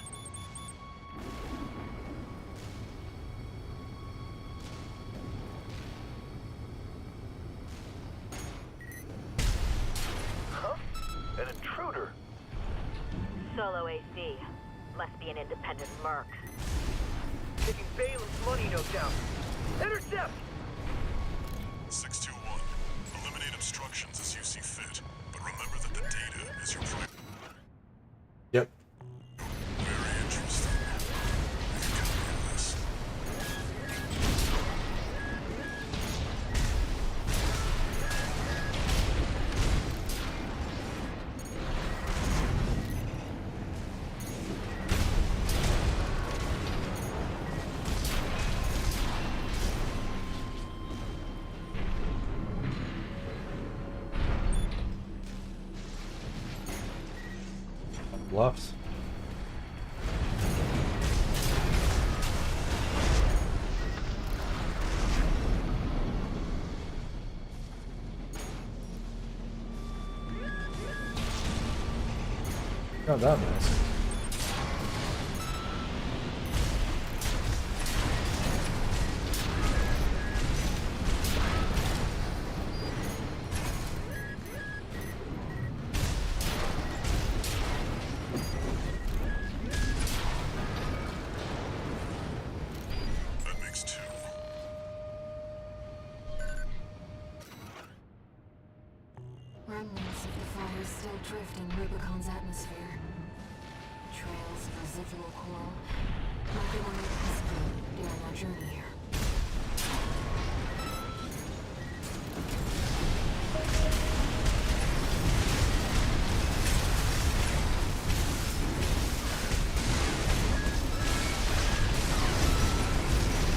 Huh? An intruder? Solo AC. Must be an independent merc. Taking Balem's money, no doubt. Intercept! 621. Eliminate obstructions as you see fit, but remember that the data is your primary. Yep. Very interesting. If you can do this. Bluffs. Got that nice. That makes two. Remnants of the fire still drift in Rubicon's atmosphere. Trails of residual coral, like the one we passed through during our journey here.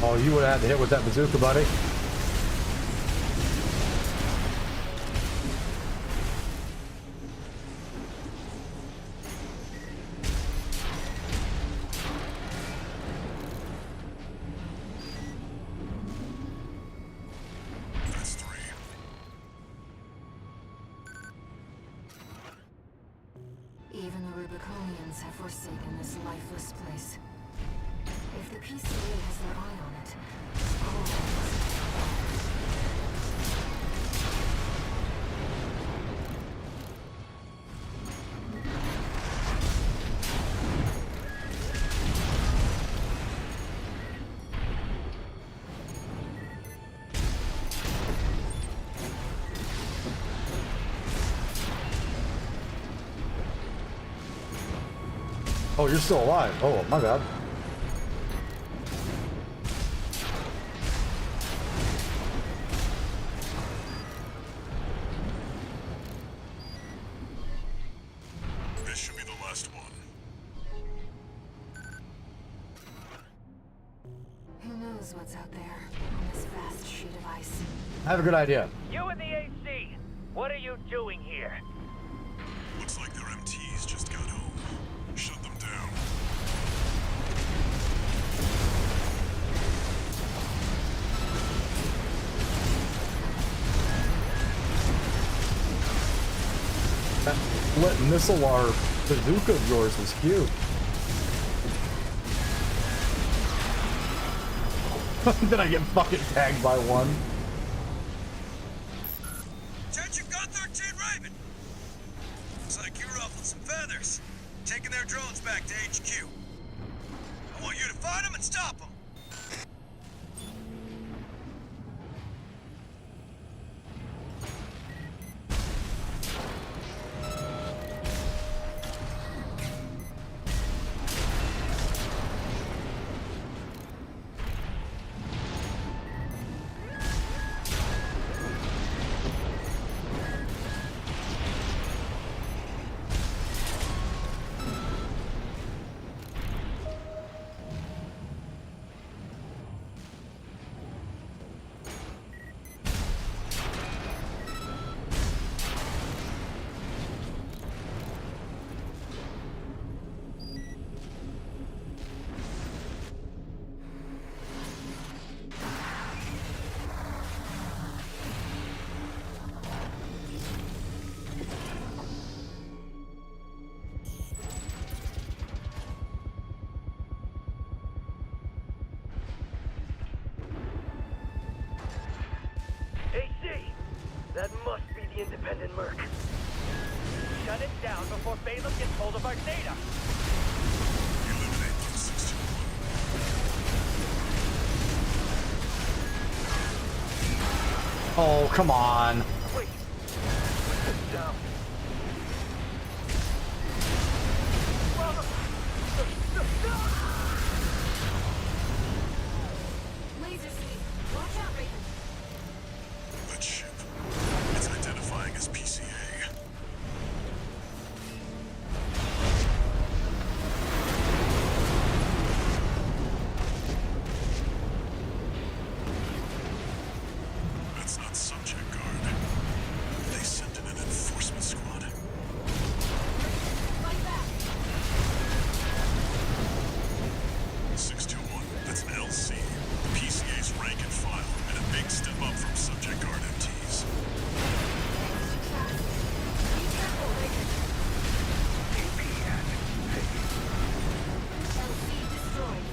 Oh, you would have had to hit with that bazooka, buddy. That's three. Even the Rubiconians have forsaken this lifeless place. If the PCA has their eye on it, coral must. Oh, you're still alive. Oh, my bad. This should be the last one. Who knows what's out there on this vast sheet of ice? I have a good idea. You and the AC! What are you doing here? Looks like their MTs just got home. Shut them down. That split missile or bazooka of yours was cute. Then I get fucking tagged by one. Attention Gun 13 Raven! Looks like you ruffled some feathers. Taking their drones back to HQ. I want you to find them and stop them. work. Shut it down before Balaam gets hold of our data. Eliminate them, 621. Oh, come on. Wait. Put this down. Laser speed. Watch out, Raven. That ship. It's identifying as PCA. That's not subject guard. They sent in an enforcement squad. Fight back. 621. That's an LC. The PCA's rank and file, and a big step up from subject guard MTs. Be careful, Raven. AP at 50. LC destroyed.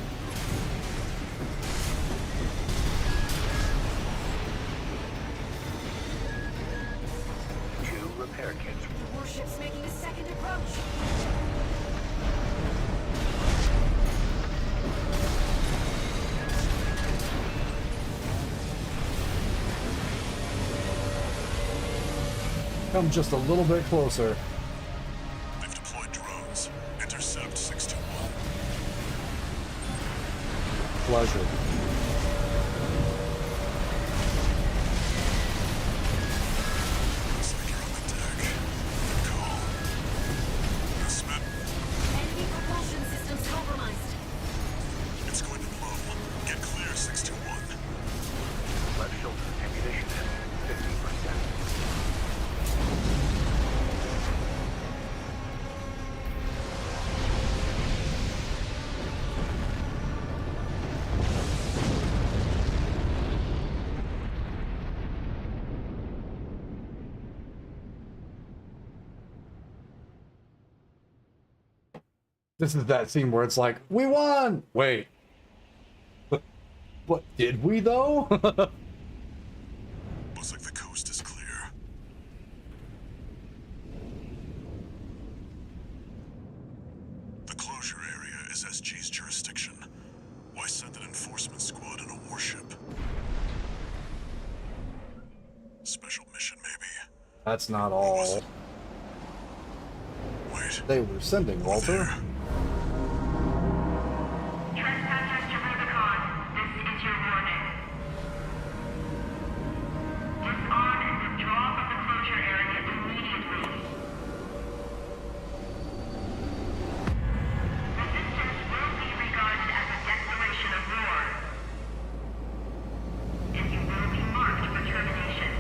Two repair kits. The warship's making a second approach. Come just a little bit closer. They've deployed drones. Intercept 621. Pleasure. Looks like you're on the deck. Good call. Smith, Enemy propulsion systems compromised. it's going to blow. Get clear, 621. Left shoulder ammunition at 50%. This is that scene where it's like, we won! Wait. But did we though? Looks like the coast is clear. The closure area is SG's jurisdiction. Why send an enforcement squad in a warship? Special mission, maybe. That's not What was all it? Wait. they were sending, Over Walter. there. Trespassers to Rubicon, this is your warning. Disarm and withdraw from the closure area immediately. Resistance will be regarded as a declaration of war. And you will be marked for termination.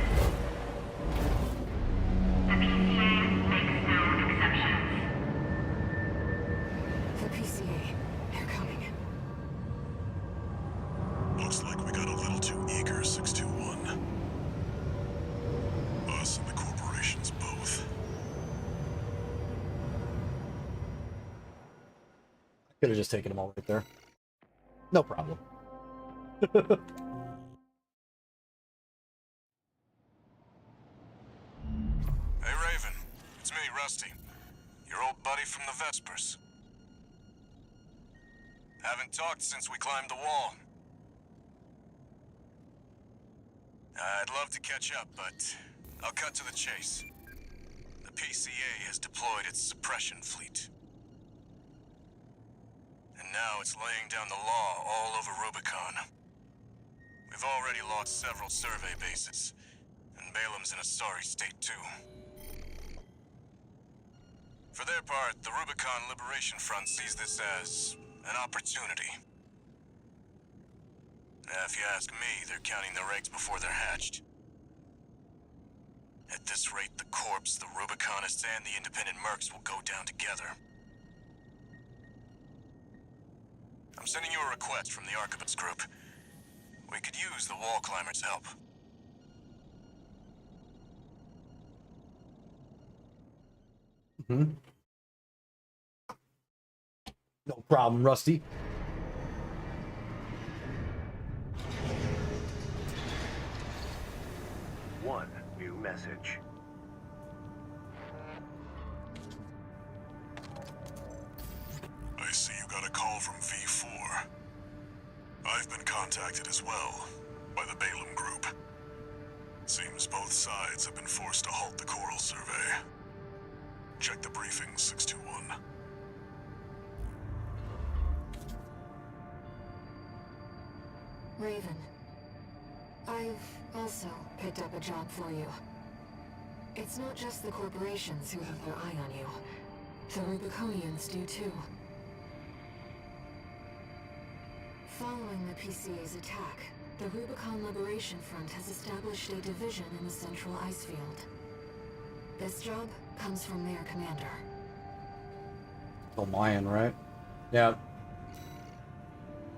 The PCA makes no exceptions. The PCA. They're coming. Looks like we got a little too eager, 621. Us and the corporations both. Could have just taken them all right there. No problem. Hey, Raven. It's me, Rusty. Your old buddy from the Vespers. Haven't talked since we climbed the wall. I'd love to catch up, but I'll cut to the chase. The PCA has deployed its suppression fleet. And now it's laying down the law all over Rubicon. We've already lost several survey bases, and Balaam's in a sorry state too. For their part, the Rubicon Liberation Front sees this as an opportunity. If you ask me, they're counting their eggs before they're hatched. At this rate, the Corps, the Rubiconists, and the independent mercs will go down together. I'm sending you a request from the Archibald's group. We could use the wall climbers' help. No problem, Rusty. One new message. got a call from V4. I've been contacted as well by the Balaam Group. Seems both sides have been forced to halt the coral survey. Check the briefing, 621. Raven, I've also picked up a job for you. It's not just the corporations who have their eye on you. The Rubiconians do too. Following the PCA's attack, the Rubicon Liberation Front has established a division in the Central Ice Field. This job comes from their commander. Oh, Mayan, right? Yeah.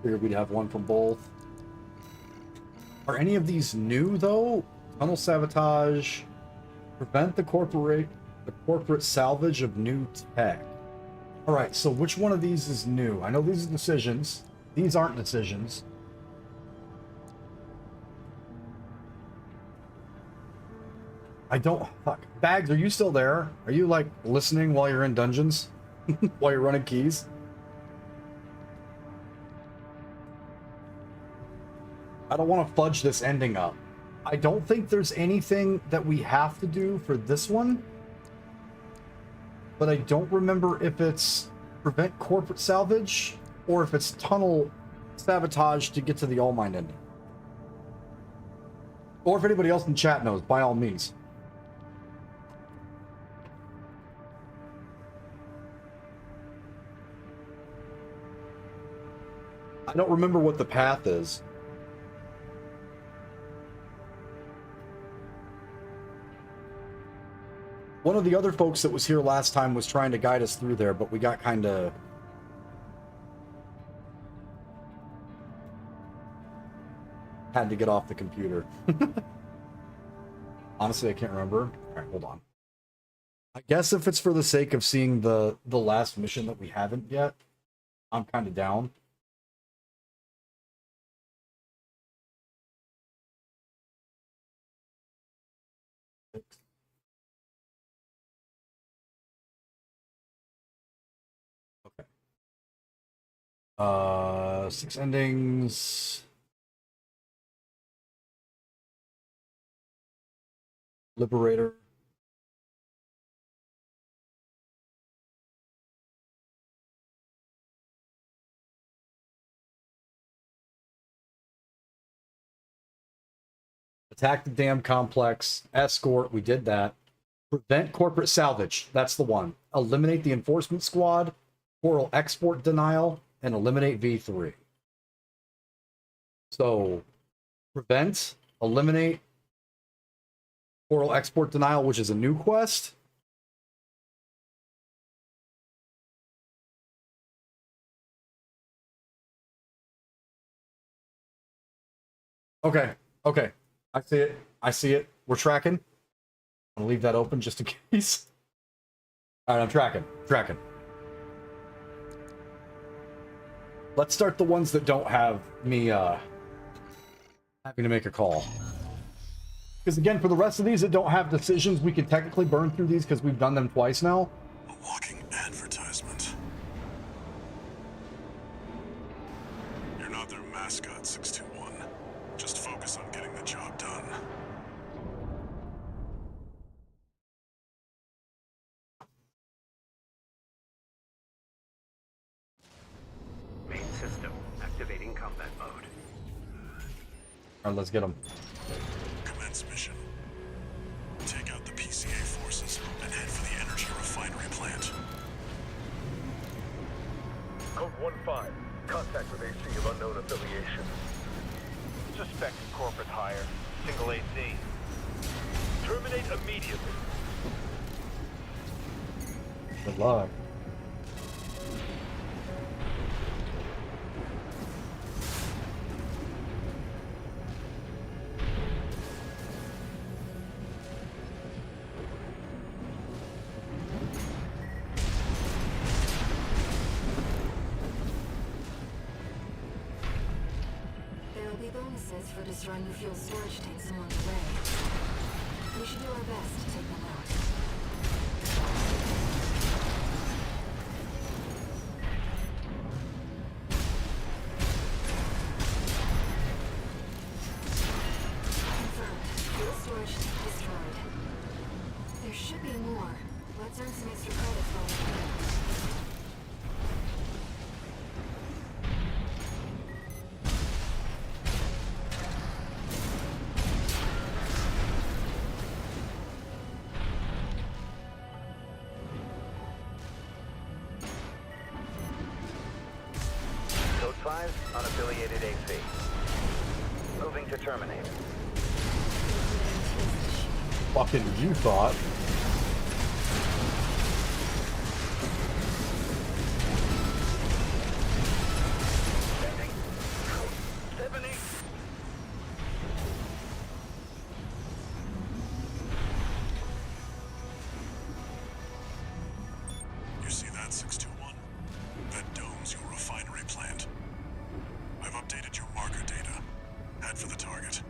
Figured we'd have one from both. Are any of these new, though? Tunnel sabotage. Prevent the corporate salvage of new tech. Alright, so which one of these is new? I know these are decisions. These aren't decisions. I don't... Fuck. Bags, are you still there? Are you, like, listening while you're in dungeons? While you're running keys? I don't want to fudge this ending up. I don't think there's anything that we have to do for this one. But I don't remember if it's prevent corporate salvage or if it's tunnel sabotage to get to the All Mind ending. Or if anybody else in chat knows, by all means. I don't remember what the path is. One of the other folks that was here last time was trying to guide us through there, but we got kind of... had to get off the computer. Honestly, I can't remember. All right, hold on. I guess if it's for the sake of seeing the last mission that we haven't yet, I'm kind of down. Okay. 6 endings. Liberator. Attack the dam complex. Escort. We did that. Prevent corporate salvage. That's the one. Eliminate the enforcement squad. Coral export denial. And eliminate V3. So, prevent, eliminate, coral export denial, which is a new quest. Okay, okay. I see it. I see it. We're tracking. I'm gonna leave that open just in case. Alright, I'm tracking. Tracking. Let's start the ones that don't have me having to make a call. Because again, for the rest of these that don't have decisions, we can technically burn through these because we've done them twice now. A walking advertisement. You're not their mascot, 621. Just focus on getting the job done. Main system activating combat mode. Alright, let's get them. Commence mission. Take out the PCA forces and head for the energy refinery plant. Code 1-5. Contact with AC of unknown affiliation. Suspect corporate hire. Single AC. Terminate immediately. Good luck. For destroying the fuel storage tanks along the way. We should do our best to take them out. should be more. Let's earn some extra credits while we're here. Code 5, unaffiliated AC. Moving to terminate. Fucking you thought. Sending. Code 78. You see that, 621? That dome's your refinery plant. I've updated your marker data. Head for the target.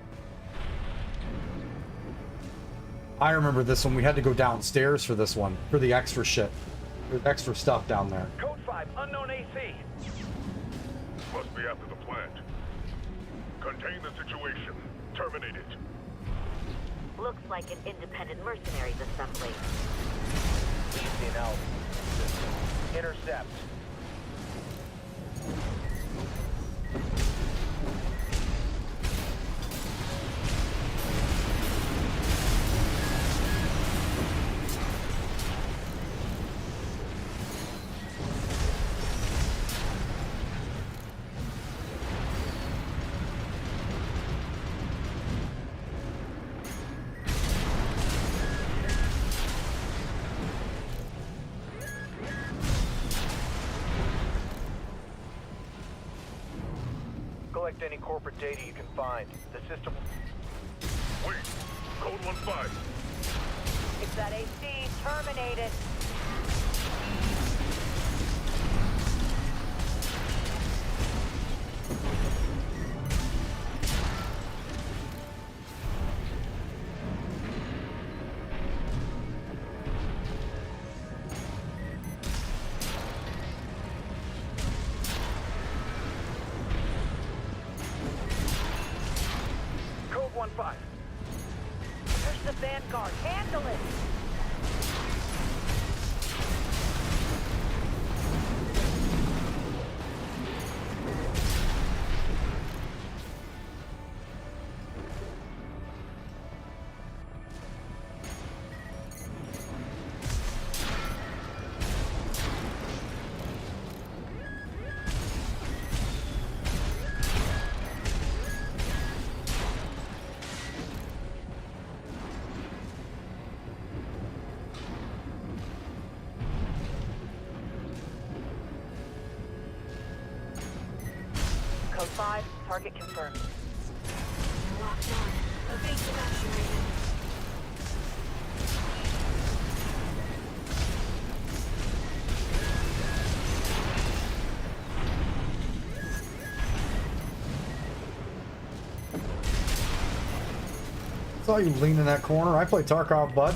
I remember this one. We had to go downstairs for this one, for the extra shit. There's extra stuff down there. Code 5, unknown AC. Must be after the plant. Contain the situation. Terminate it. Looks like an independent mercenaries assembly. Leave the analysis system. Intercept. Collect any corporate data you can find. The system... Wait. Code 1-5. It's that AC. Terminate it. Code 1-5. Push the Vanguard. Handle it. Code 5, target confirmed. Locked on. Evasive action rating. Saw you lean in that corner. I play Tarkov, bud.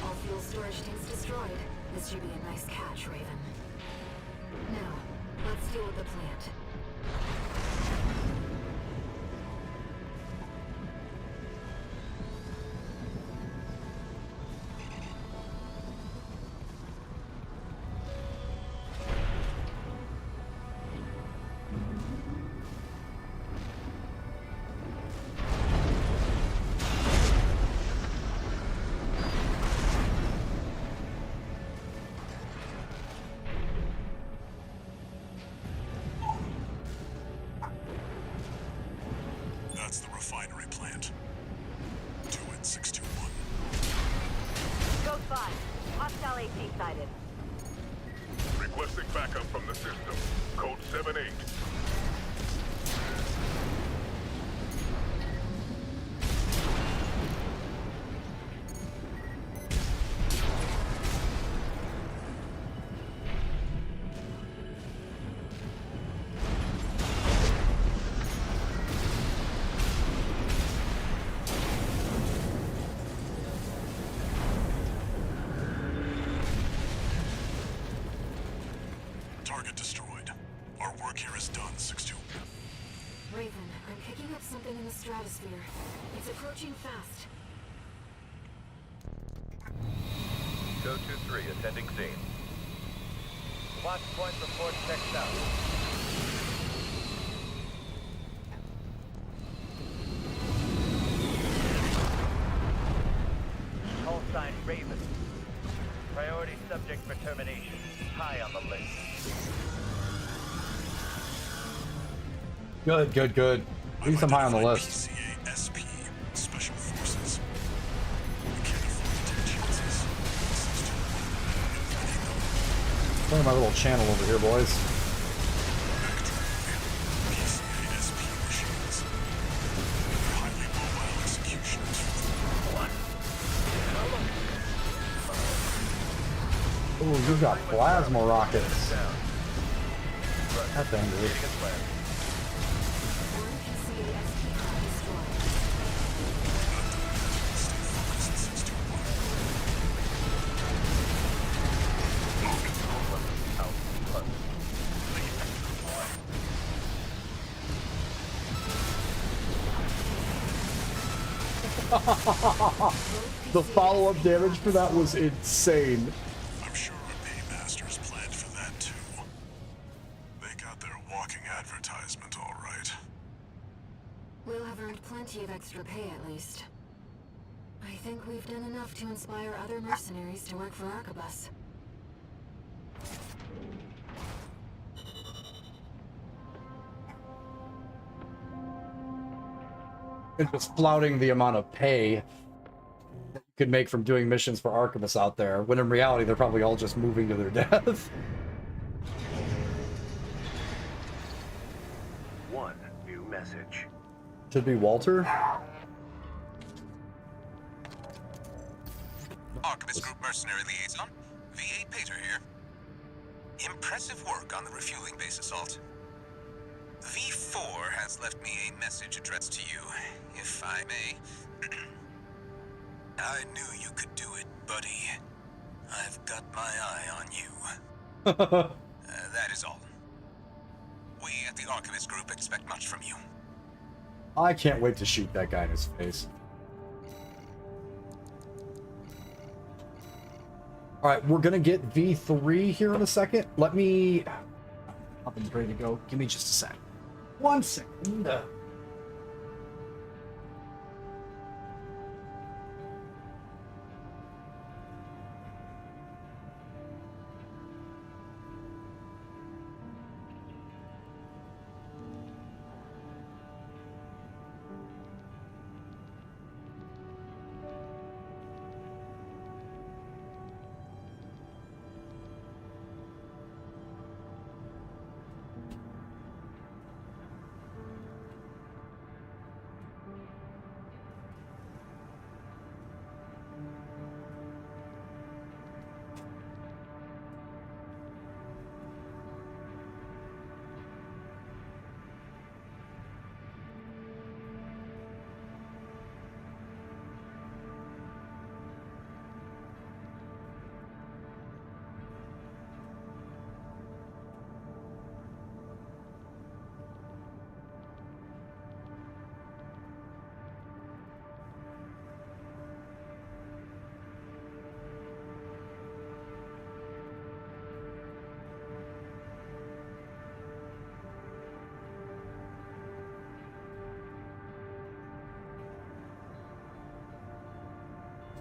All fuel storage tanks destroyed. This should be a nice catch, Raven. Now, let's deal with the plant. That's the refinery plant. Do it, 621. Code 5, hostile AC sighted. Requesting backup from the system. Code 78. Our work here is done, 6-2. Raven, I'm picking up something in the stratosphere. It's approaching fast. 223, attending scene. Watch point report checked out. Call sign Raven. Priority subject for termination. High on the list. Good, good, good. At least I'm high on the list. PCA SP, Special Forces. We can't afford to take chances. 6-2. Playing my little channel over here, boys. PCA SP machines. They're highly mobile executioners. Ooh, you got plasma rockets. That thing, dude. One PCASP car destroyed. The follow-up damage for that was insane. I'm sure our paymasters planned for that too. They got their walking advertisement all right. We'll have earned plenty of extra pay at least. I think we've done enough to inspire other mercenaries to work for Arquebus. And just flouting the amount of pay that you could make from doing missions for Arquebus out there, when in reality they're probably all just moving to their death. One new message. Should be Walter. Arquebus Group Mercenary Liaison, V8 Pater here. Impressive work on the refueling base assault. V4 has left me a message addressed to you, if I may. I knew you could do it, buddy. I've got my eye on you. That is all. We at the Arquebus Group expect much from you. I can't wait to shoot that guy in his face. Alright, we're gonna get V3 here in a second. Let me... Up and ready to go. Give me just a sec. 1 second.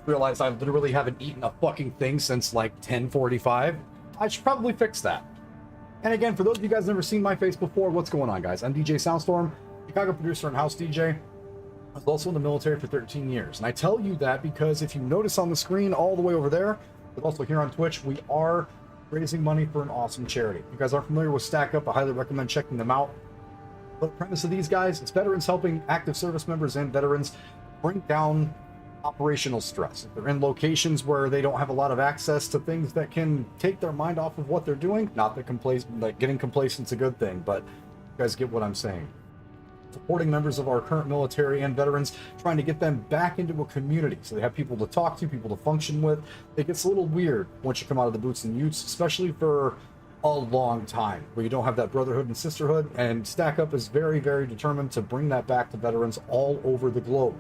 Realize I literally haven't eaten a fucking thing since like 10:45. I should probably fix that. And again, for those of you guys never seen my face before, what's going on, guys? I'm DJ Soundstorm, Chicago producer and house DJ. I was also in the military for 13 years. And I tell you that because if you notice on the screen all the way over there, but also here on Twitch, we are raising money for an awesome charity. If you guys aren't familiar with Stackup, I highly recommend checking them out. But the premise of these guys is veterans helping active service members and veterans bring down operational stress. If they're in locations where they don't have a lot of access to things that can take their mind off of what they're doing, not that like getting complacent's a good thing, but you guys get what I'm saying. Supporting members of our current military and veterans, trying to get them back into a community so they have people to talk to, people to function with. It gets a little weird once you come out of the boots and utes, especially for a long time, where you don't have that brotherhood and sisterhood, and Stackup is very, very determined to bring that back to veterans all over the globe.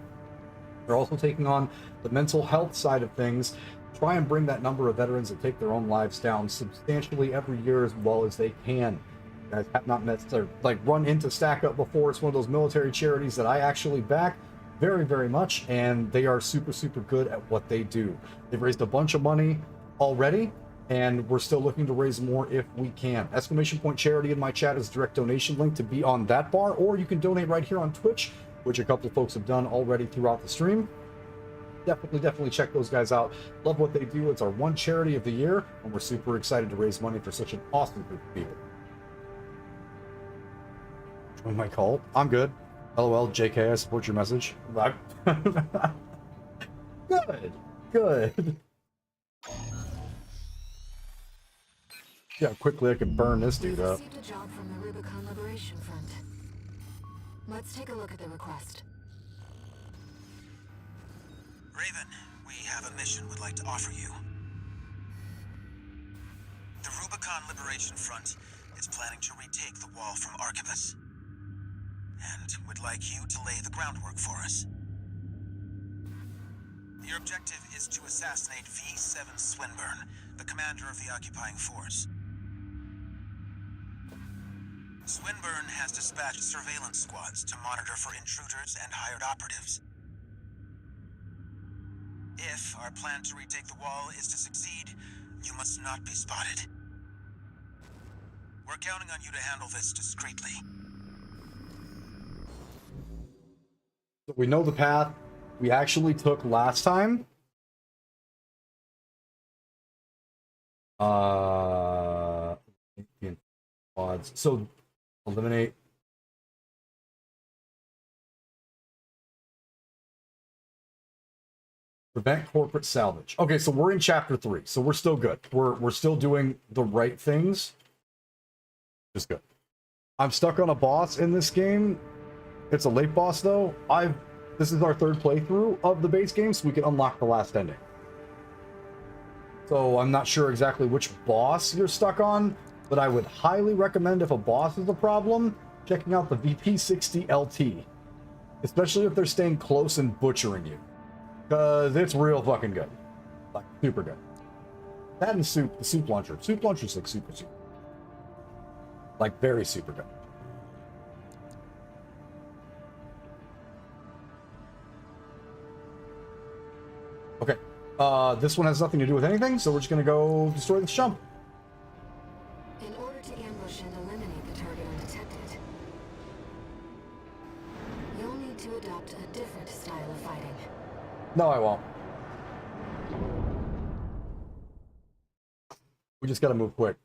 They're also taking on the mental health side of things, try and bring that number of veterans that take their own lives down substantially every year as well as they can. You guys have not met, like, run into Stackup before. It's one of those military charities that I actually back very, very much, and they are super, super good at what they do. They've raised a bunch of money already, and we're still looking to raise more if we can. Exclamation point charity in my chat is direct donation link to be on that bar, or you can donate right here on Twitch, which a couple of folks have done already throughout the stream. Definitely check those guys out. Love what they do. It's our one charity of the year, and we're super excited to raise money for such an awesome group of people. Join my cult? I'm good. LOL, JK, I support your message. Good. Yeah, quickly I can burn this dude up. Received a job from the Rubicon Liberation Front. Let's take a look at the request. Raven, we have a mission we'd like to offer you. The Rubicon Liberation Front is planning to retake the wall from Archibus, and would like you to lay the groundwork for us. Your objective is to assassinate V7 Swinburne, the commander of the occupying force. Swinburne has dispatched surveillance squads to monitor for intruders and hired operatives. If our plan to retake the wall is to succeed, you must not be spotted. We're counting on you to handle this discreetly. We know the path we actually took last time. Odds. So eliminate. Prevent corporate salvage. Okay, so we're in chapter 3, so we're still good. We're still doing the right things. Just good. I'm stuck on a boss in this game. It's a late boss though. This is our 3rd playthrough of the base game, so we can unlock the last ending. So I'm not sure exactly which boss you're stuck on, but I would highly recommend, if a boss is a problem, checking out the VP60 LT. Especially if they're staying close and butchering you. Because it's real fucking good. Like, super good. That and the soup launcher. Soup launcher's like super. Like, very super good. Okay. This one has nothing to do with anything, so we're just gonna go destroy this chump. In order to ambush and eliminate the target undetected, you'll need to adopt a different style of fighting. No, I won't. We just gotta move quick.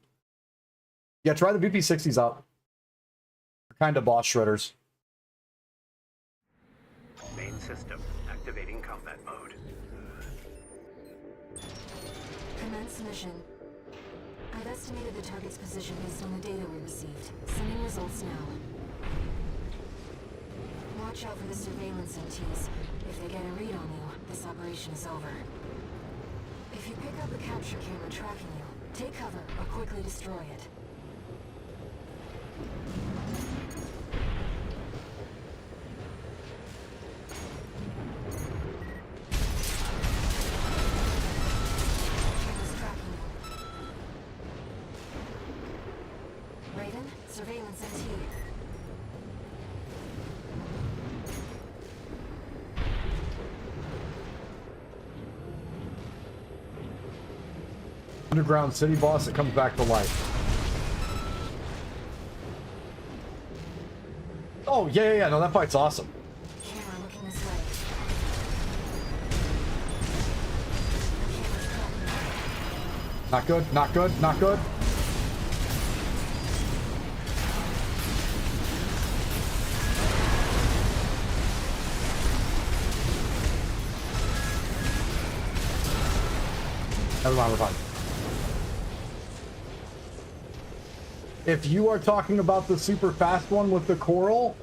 Yeah, try the VP60s out. They're kind of boss shredders. Main system activating combat mode. Commence mission. I've estimated the target's position based on the data we received. Sending results now. Watch out for the surveillance MTs. If they get a read on you, this operation is over. If you pick up a capture camera tracking you, take cover or quickly destroy it. Camera's tracking you. Raven, surveillance MT. Underground city boss that comes back to life. Oh, yeah. No, that fight's awesome. Camera looking this way. Not good, not good, not good. Never mind, we're fine. If you are talking about the super fast one with the coral,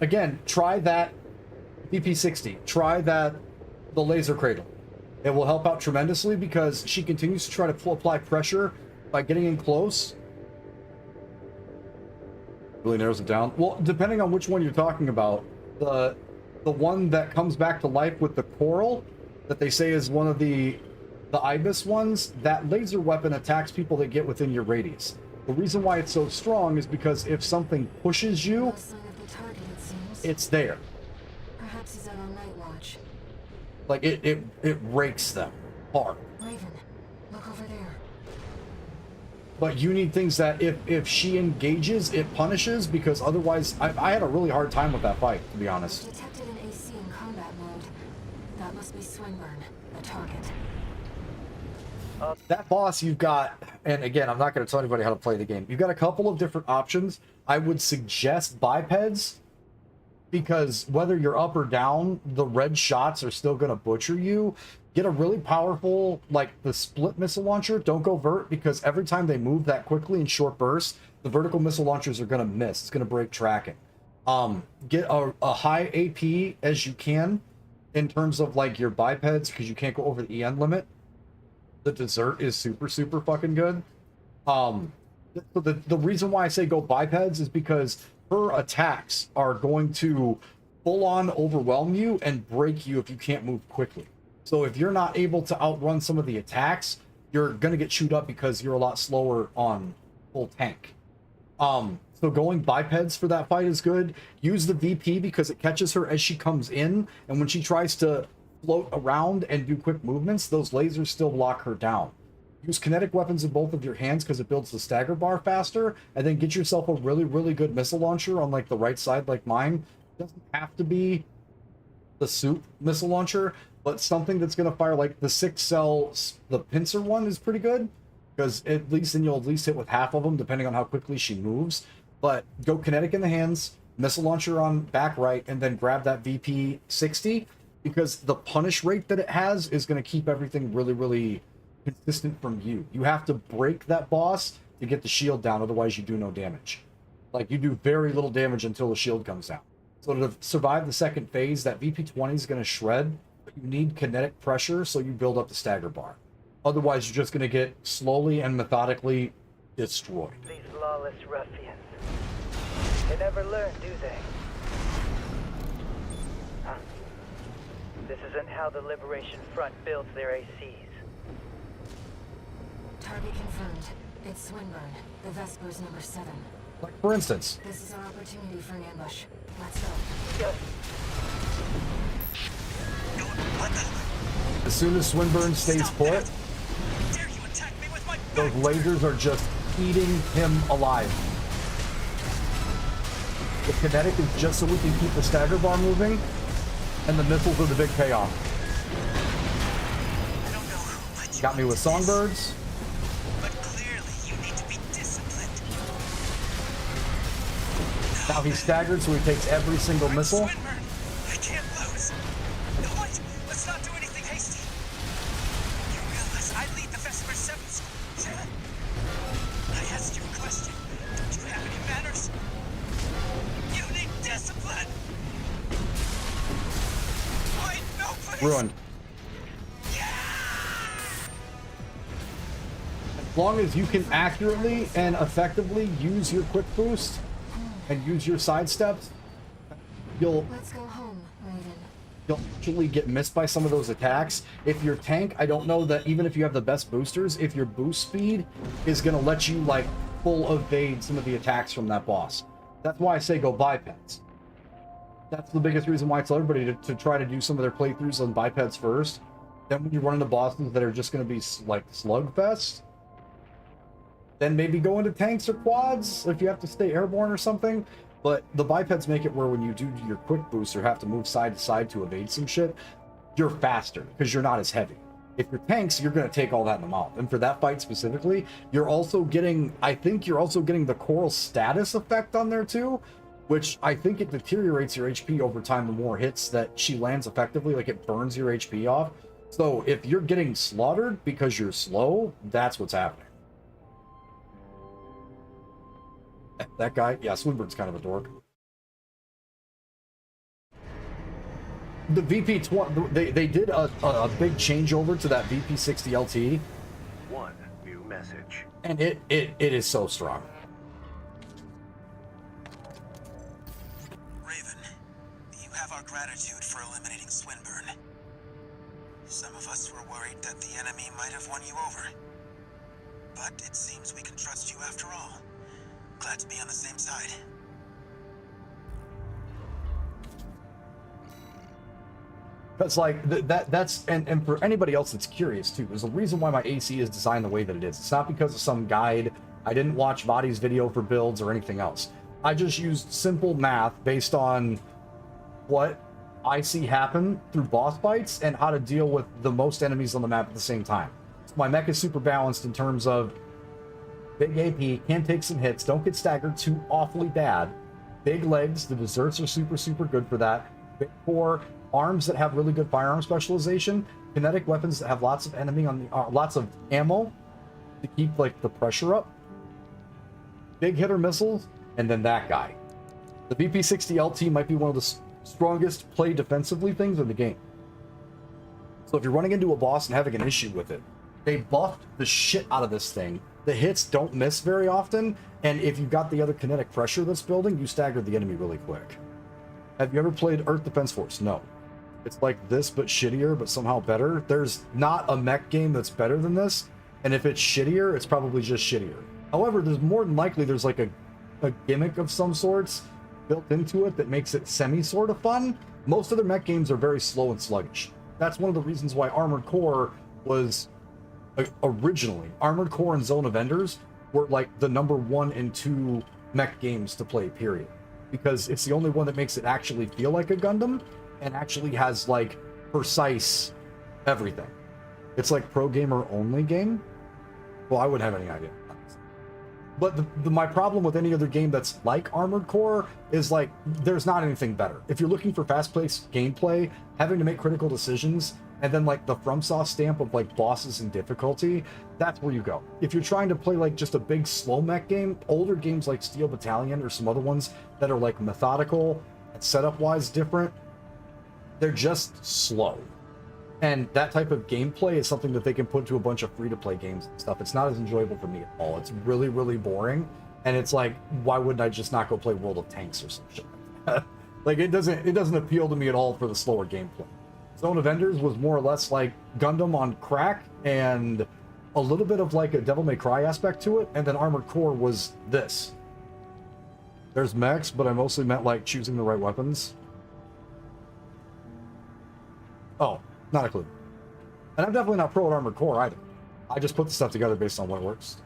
again, try that VP60. Try the laser cradle. It will help out tremendously because she continues to try to apply pressure by getting in close, really narrows it down. Well, depending on which one you're talking about, the one that comes back to life with the coral that they say is one of the ibis ones, that laser weapon attacks people that get within your radius. The reason why it's so strong is because if something pushes you, No sign of the target, it seems. it's there. Perhaps he's out on night watch. Like it rakes them hard. Raven, look over there. But you need things that if she engages, it punishes, because otherwise I had a really hard time with that fight, to be honest. Detected an AC in combat mode. That must be Swinburne, the target. That boss you've got, and again, I'm not going to tell anybody how to play the game. You've got a couple of different options. I would suggest bipeds, because whether you're up or down, the red shots are still going to butcher you. Get a really powerful, like the split missile launcher. Don't go vert, because every time they move that quickly in short bursts, the vertical missile launchers are going to miss. It's going to break tracking. Get a high AP as you can in terms of like your bipeds, because you can't go over the EN limit. The dessert is super, super fucking good. The reason why I say go bipeds is because her attacks are going to full on overwhelm you and break you if you can't move quickly. So if you're not able to outrun some of the attacks, you're going to get chewed up because you're a lot slower on full tank. So going bipeds for that fight is good. Use the VP because it catches her as she comes in, and when she tries to float around and do quick movements, those lasers still lock her down. Use kinetic weapons in both of your hands because it builds the stagger bar faster, and then get yourself a really, really good missile launcher on like the right side like mine. It doesn't have to be the soup missile launcher, but something that's going to fire like the 6-cell, the pincer one is pretty good, because at least then you'll at least hit with half of them depending on how quickly she moves. But go kinetic in the hands, missile launcher on back right, and then grab that VP 60, because the punish rate that it has is going to keep everything really, really consistent from you. You have to break that boss to get the shield down, otherwise you do no damage. Like, you do very little damage until the shield comes down. So to survive the second phase, that VP20 is going to shred, but you need kinetic pressure, so you build up the stagger bar. Otherwise, you're just going to get slowly and methodically destroyed. These lawless ruffians. They never learn, do they? Huh. This isn't how the Liberation Front builds their ACs. Target confirmed. It's Swinburne, the Vesper's number 7. Like, for instance, This is our opportunity for an ambush. Let's go. as soon as Swinburne stays put, Dare you attack me with my those lasers are just eating him alive. The kinetic is just so we can keep the stagger bar moving, and the missiles are the big payoff. I don't know who let you Got me with songbirds. but clearly you need to be disciplined. Now he's staggered, so he takes every single missile. Swinburne, I can't lose. No, wait, let's not do anything hasty. You realize I lead the Vesper 7 school, yeah? I asked you a question. Don't you have any manners? You need discipline. Why nobody? Ruined. As long as you can accurately and effectively use your quick boost and use your sidesteps, you'll Let's go home, Raven. you'll actually get missed by some of those attacks. If your tank, I don't know that even if you have the best boosters, if your boost speed is going to let you like full evade some of the attacks from that boss. That's why I say go bipeds. That's the biggest reason why I tell everybody to try to do some of their playthroughs on bipeds first. Then when you run into bosses that are just going to be like slugfest, then maybe go into tanks or quads if you have to stay airborne or something. But the bipeds make it where when you do your quick boost or have to move side to side to evade some shit, you're faster because you're not as heavy. If you're tanks, you're going to take all that in the mouth. And for that fight specifically, you're also getting, I think you're also getting the coral status effect on there too, which I think it deteriorates your HP over time the more hits that she lands effectively, like it burns your HP off. So if you're getting slaughtered because you're slow, that's what's happening. That guy, yeah, Swinburne's kind of a dork. The VP20, they did a big changeover to that VP60 LT. One new message. And it is so strong. Raven, you have our gratitude for eliminating Swinburne. Some of us were worried that the enemy might have won you over. But it seems we can trust you after all. Glad to be on the same side. Because like that's and for anybody else that's curious too, there's a reason why my AC is designed the way that it is. It's not because of some guide. I didn't watch Vadi's video for builds or anything else. I just used simple math based on what I see happen through boss fights and how to deal with the most enemies on the map at the same time. So my mech is super balanced in terms of big AP, can take some hits, don't get staggered too awfully bad. Big legs, the desserts are super good for that. Big core, arms that have really good firearm specialization, kinetic weapons that have lots of enemy on the lots of ammo to keep like the pressure up. Big hitter missiles, and then that guy. The VP-60 LT might be one of the strongest play defensively things in the game. So if you're running into a boss and having an issue with it, they buffed the shit out of this thing. The hits don't miss very often, and if you've got the other kinetic pressure that's building, you stagger the enemy really quick. Have you ever played Earth Defense Force? No. It's like this, but shittier, but somehow better. There's not a mech game that's better than this, and if it's shittier, it's probably just shittier. However, there's more than likely there's like a gimmick of some sorts built into it that makes it sort of fun. Most other mech games are very slow and sluggish. That's one of the reasons why Armored Core was originally, Armored Core and Zone of Enders were like the number 1 and 2 mech games to play, period. Because it's the only one that makes it actually feel like a Gundam and actually has like precise everything. It's like pro gamer only game. Well, I wouldn't have any idea. But my problem with any other game that's like Armored Core is like there's not anything better. If you're looking for fast-paced gameplay, having to make critical decisions, and then like the FromSoft stamp of like bosses and difficulty, that's where you go. If you're trying to play like just a big slow mech game, older games like Steel Battalion or some other ones that are like methodical and setup-wise different, they're just slow. And that type of gameplay is something that they can put into a bunch of free-to-play games and stuff. It's not as enjoyable for me at all. It's really boring. And it's like, why wouldn't I just not go play World of Tanks or some shit like that? Like, it doesn't appeal to me at all for the slower gameplay. Zone of Enders was more or less like Gundam on crack and a little bit of like a Devil May Cry aspect to it. And then Armored Core was this. There's mechs, but I mostly meant like choosing the right weapons. Oh. Not a clue. And I'm definitely not pro at Armored Core either. I just put the stuff together based on what works.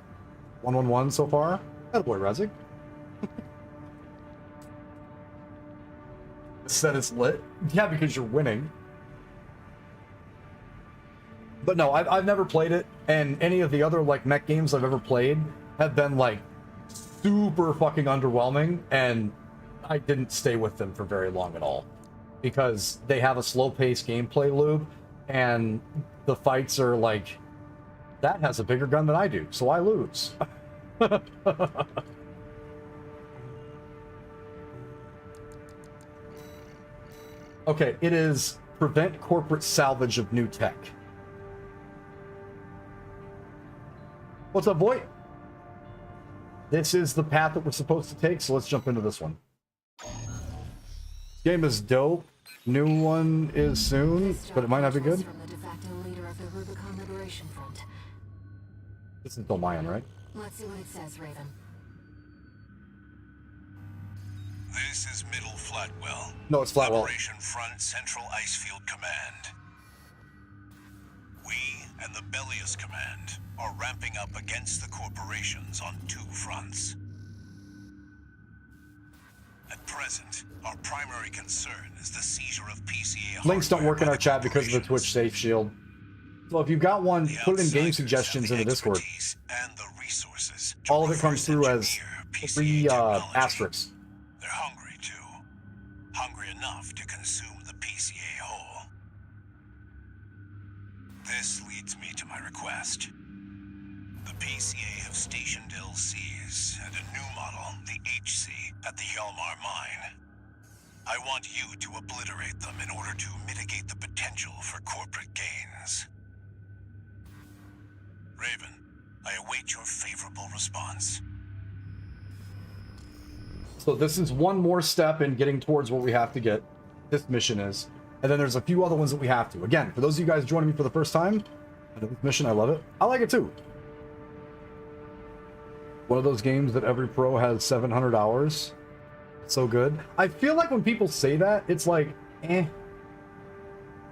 111 so far. Attaboy, Razik. The set is lit. Yeah, because you're winning. But no, I've never played it, and any of the other like mech games I've ever played have been like super fucking underwhelming, and I didn't stay with them for very long at all. Because they have a slow-paced gameplay loop, and the fights are like, that has a bigger gun than I do, so I lose. Okay, it is prevent corporate salvage of new tech. What's up, boy? This is the path that we're supposed to take, so let's jump into this one. Game is dope. New one is soon, but it might not be good. This is Dolmayan, right? Let's see what it says, Raven. This is Middle Flatwell. No, it's Flatwell. Operation Front Central Icefield Command. We and the Bellius Command are ramping up against the corporations on 2 fronts. At present, our primary concern is the seizure of PCA. Links don't work in our chat because of the Twitch safe shield. So if you've got one, put it in game suggestions in the Discord. And the resources all of it comes through as 3 asterisks. They're hungry too. Hungry enough to consume the PCA whole. This leads me to my request. The PCA have stationed LCs and a new model, the HC, at the Hjalmar mine. I want you to obliterate them in order to mitigate the potential for corporate gains. Raven, I await response. So this is one more step in getting towards where we have to get. This mission is. And then there's a few other ones that we have to. Again, for those of you guys joining me for the first time, I know this mission, I love it. I like it too. One of those games that every pro has 700 hours. It's so good. I feel like when people say that, it's like, eh.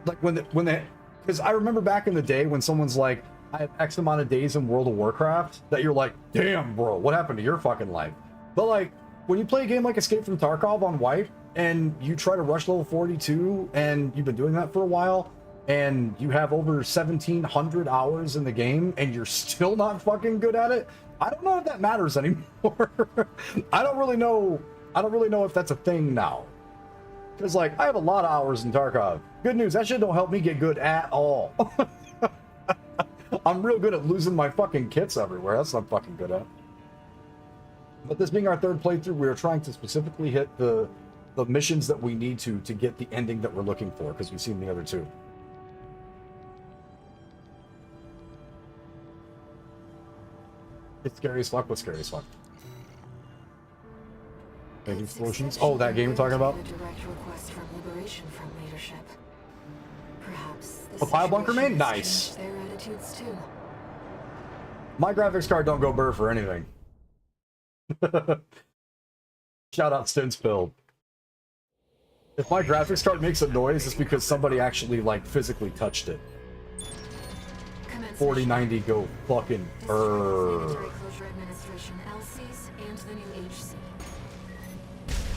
Like when they, because I remember back in the day when someone's like, I have X amount of days in World of Warcraft, that you're like, damn, bro, what happened to your fucking life? But like, when you play a game like Escape from Tarkov on Wipe, and you try to rush level 42, and you've been doing that for a while, and you have over 1,700 hours in the game, and you're still not fucking good at it, I don't know if that matters anymore. I don't really know if that's a thing now. Because, like, I have a lot of hours in Tarkov. Good news, that shit don't help me get good at all. I'm real good at losing my fucking kits everywhere. That's what I'm fucking good at. But this being our third playthrough, we are trying to specifically hit the missions that we need to get the ending that we're looking for, because we've seen the other two. It's scary as fuck. What's scary as fuck? Big explosions. Oh, that game you're talking about? Direct request from Liberation Front leadership. Perhaps A pile bunker main? Nice. their attitudes too. My graphics card don't go burr for anything. Shout out Stinspilled. If my graphics card makes a noise, it's because somebody actually, like, physically touched it. 4090 go fucking burr.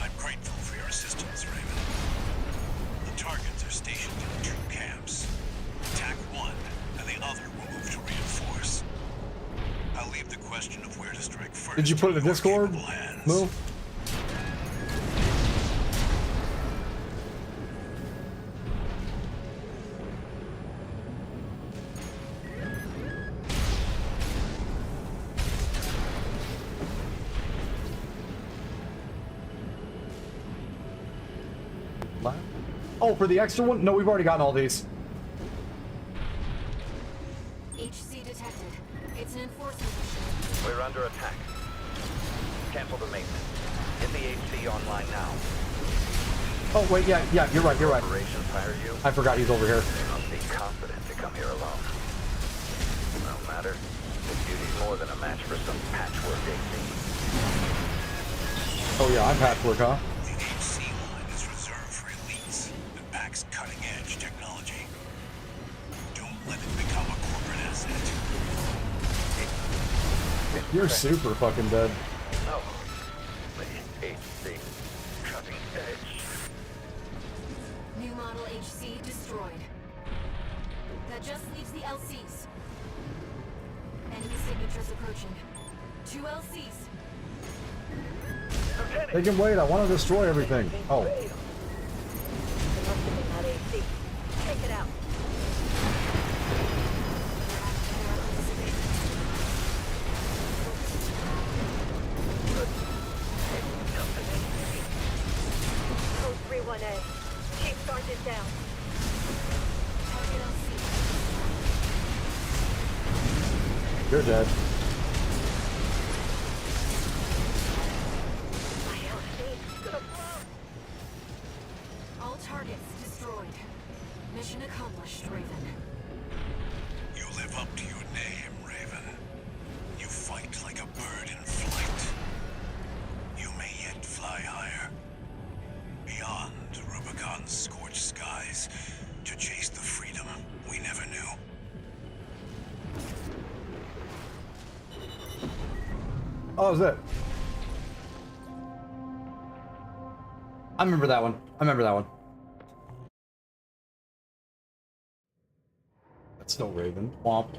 I'm grateful for your assistance, Raven. The targets are stationed in 2 camps. Attack one, and the other will move to reinforce. I'll leave the question of where to strike first. Did you put it in Discord? Move. Oh, for the extra one? No, we've already gotten all these. HC detected. It's an enforcement mission. We're under attack. Cancel the maintenance. Get the HC online now. Oh, wait, yeah, you're right. Operations hire you? I forgot he's over here. They must be confident to come here alone. No matter. This duty's more than a match for some patchwork HC. Oh yeah, I'm patchwork, huh? The HC line is reserved for elites and packs cutting-edge technology. Don't let it become a corporate asset. You're super fucking dead. No. The HC. Cutting edge. New model HC destroyed. That just leaves the LCs. Enemy signatures approaching. 2 LCs. They can wait, I want to destroy everything. Oh. It must have been that AC. Take it out. Code 31A. Chief Sergeant down. Target LC. You're dead. All targets destroyed. Mission accomplished, Raven. You live up to your name, Raven. You fight like a bird in flight. You may yet fly higher. Beyond Rubicon's scorched skies to chase the freedom we never knew. Oh, that was it. I remember that one. That's no Raven. Womp.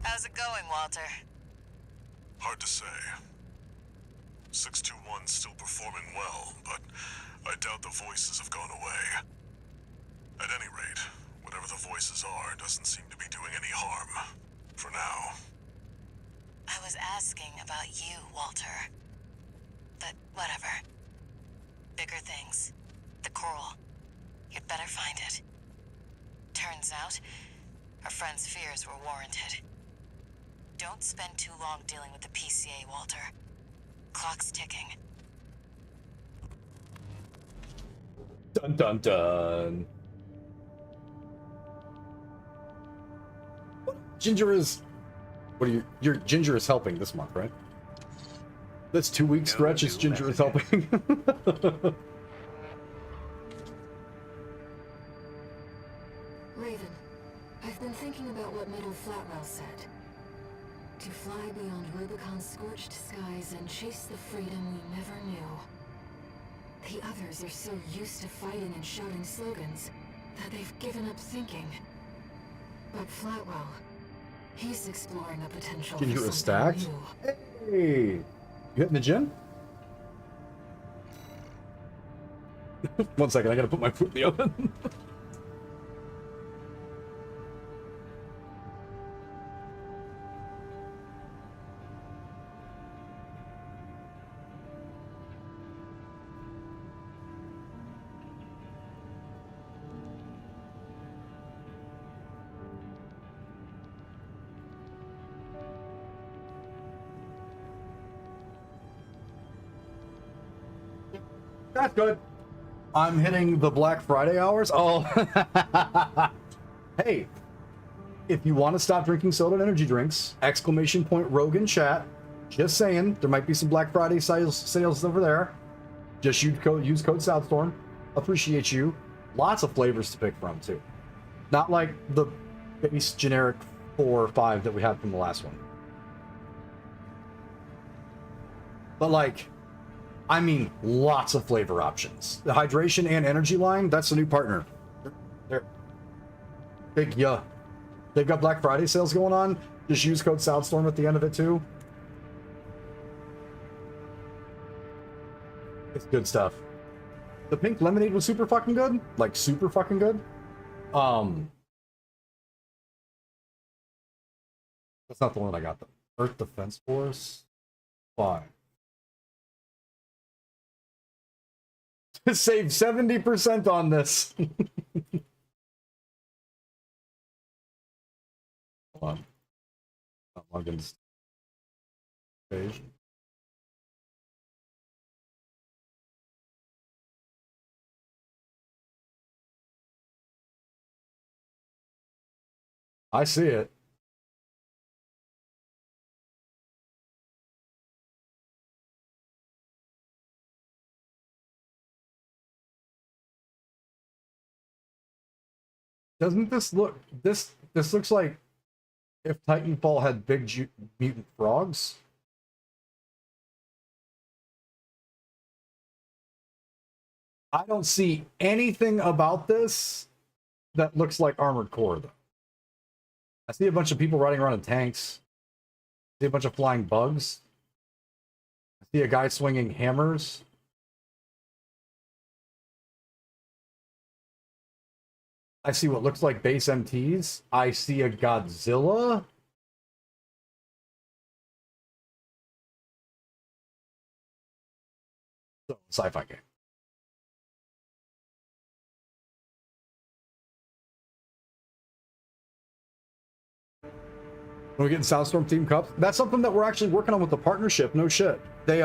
How's it going, Walter? Hard to say. 621's still performing well, but I doubt the voices have gone away. At any rate, whatever the voices are doesn't seem to be doing any harm. For now. I was asking about you, Walter. But whatever. Bigger things. The coral. You'd better find it. Turns out, our friend's fears were warranted. Don't spend too long dealing with the PCA, Walter. Clock's ticking. Dun dun dun. Ginger is... What are you... Your Ginger is helping this month, right? That's 2 week stretch is Ginger is helping. Raven, I've been thinking about what Middle Flatwell said. To fly beyond Rubicon's scorched skies and chase the freedom we never knew. The others are so used to fighting and shouting slogans that they've given up thinking. But Flatwell, he's exploring a potential Ginger for is something stacked. new. Hey, you hitting the gym? 1 second, I gotta put my food in the oven. That's good. I'm hitting the Black Friday hours. Oh, hey, if you want to stop drinking soda and energy drinks, ! Rogue in chat. Just saying, there might be some Black Friday sales over there. Just use code Southstorm. Appreciate you. Lots of flavors to pick from too. Not like the base generic 4 or 5 that we had from the last one. But like, I mean, lots of flavor options. The hydration and energy line, that's the new partner. They're big, yeah. They've got Black Friday sales going on. Just use code Southstorm at the end of it too. It's good stuff. The pink lemonade was super fucking good. Like, super fucking good. That's not the one I got though. Earth Defense Force. Fine. Save 70% on this. Hold on. Not logged into this page. I see it. Doesn't this look... This looks like if Titanfall had big mutant frogs. I don't see anything about this that looks like Armored Core, though. I see a bunch of people riding around in tanks. I see a bunch of flying bugs. I see a guy swinging hammers. I see what looks like base MTs. I see a Godzilla. So, sci-fi game. When we get in Southstorm Team Cup, that's something that we're actually working on with the partnership. No shit. They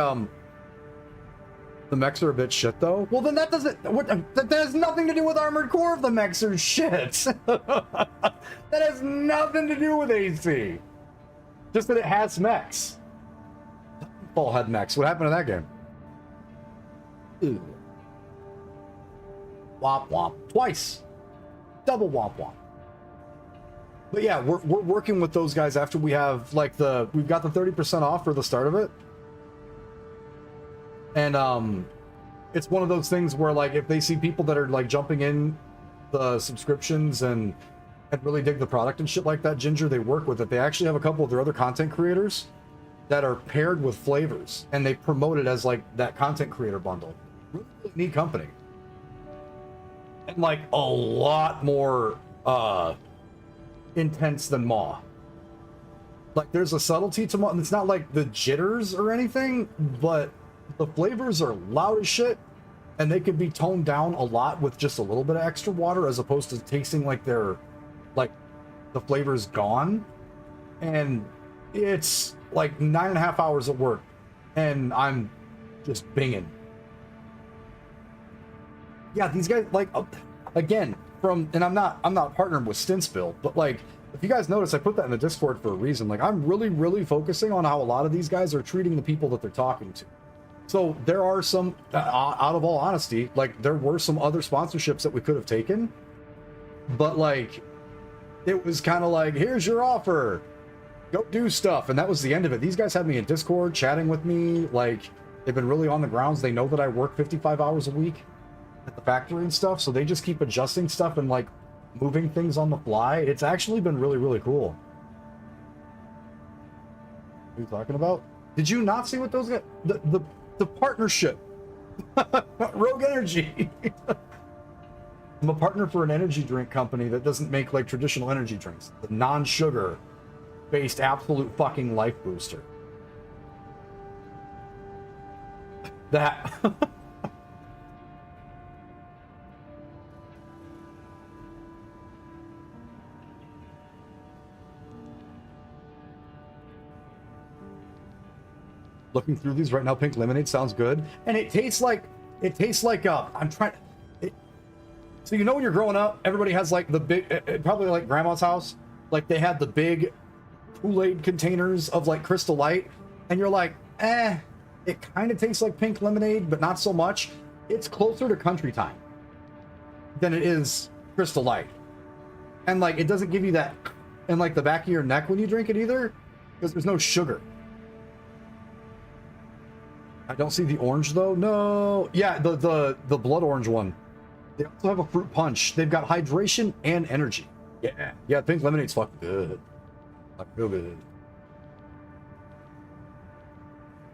the mechs are a bit shit though. Well, then that doesn't. That has nothing to do with Armored Core if the mechs are shit. That has nothing to do with AC. Just that it has mechs. Titanfall had mechs. What happened to that game? Ew. Womp womp. Twice. Double womp womp. But yeah, we're working with those guys after we have like we've got the 30% off for the start of it. And it's one of those things where like if they see people that are like jumping in the subscriptions and really dig the product and shit like that, Ginger, they work with it. They actually have a couple of their other content creators that are paired with flavors and they promote it as like that content creator bundle. Really, really neat company. And like a lot more intense than Maw. Like there's a subtlety to Maw, and it's not like the jitters or anything, but the flavors are loud as shit, and they could be toned down a lot with just a little bit of extra water, as opposed to tasting like they're like the flavor's gone. And it's like 9.5 hours of work, and I'm just binging. Yeah, these guys, like, again, and I'm not partnering with Stintsville, but like, if you guys notice, I put that in the Discord for a reason. Like, I'm really focusing on how a lot of these guys are treating the people that they're talking to. So there are some, out of all honesty, like, there were some other sponsorships that we could have taken, but like, it was kind of like, here's your offer, go do stuff, and that was the end of it. These guys had me in Discord chatting with me. Like, they've been really on the grounds. They know that I work 55 hours a week at the factory and stuff, so they just keep adjusting stuff and like moving things on the fly. It's actually been really cool. What are you talking about? Did you not see what those guys, the partnership? Rogue Energy. I'm a partner for an energy drink company that doesn't make like traditional energy drinks. The non-sugar based absolute fucking life booster. That looking through these right now, pink lemonade sounds good, and it tastes like I'm trying. So you know, when you're growing up, everybody has like the big, probably like grandma's house, like they had the big Kool-Aid containers of like Crystal Light, and you're like, it kind of tastes like pink lemonade, but not so much. It's closer to Country Time than it is Crystal Light, and like it doesn't give you that in like the back of your neck when you drink it either, because there's no sugar. I don't see the orange though. No, yeah, the blood orange one. They also have a fruit punch. They've got hydration and energy. Yeah, pink lemonade's fucking good. Like real good.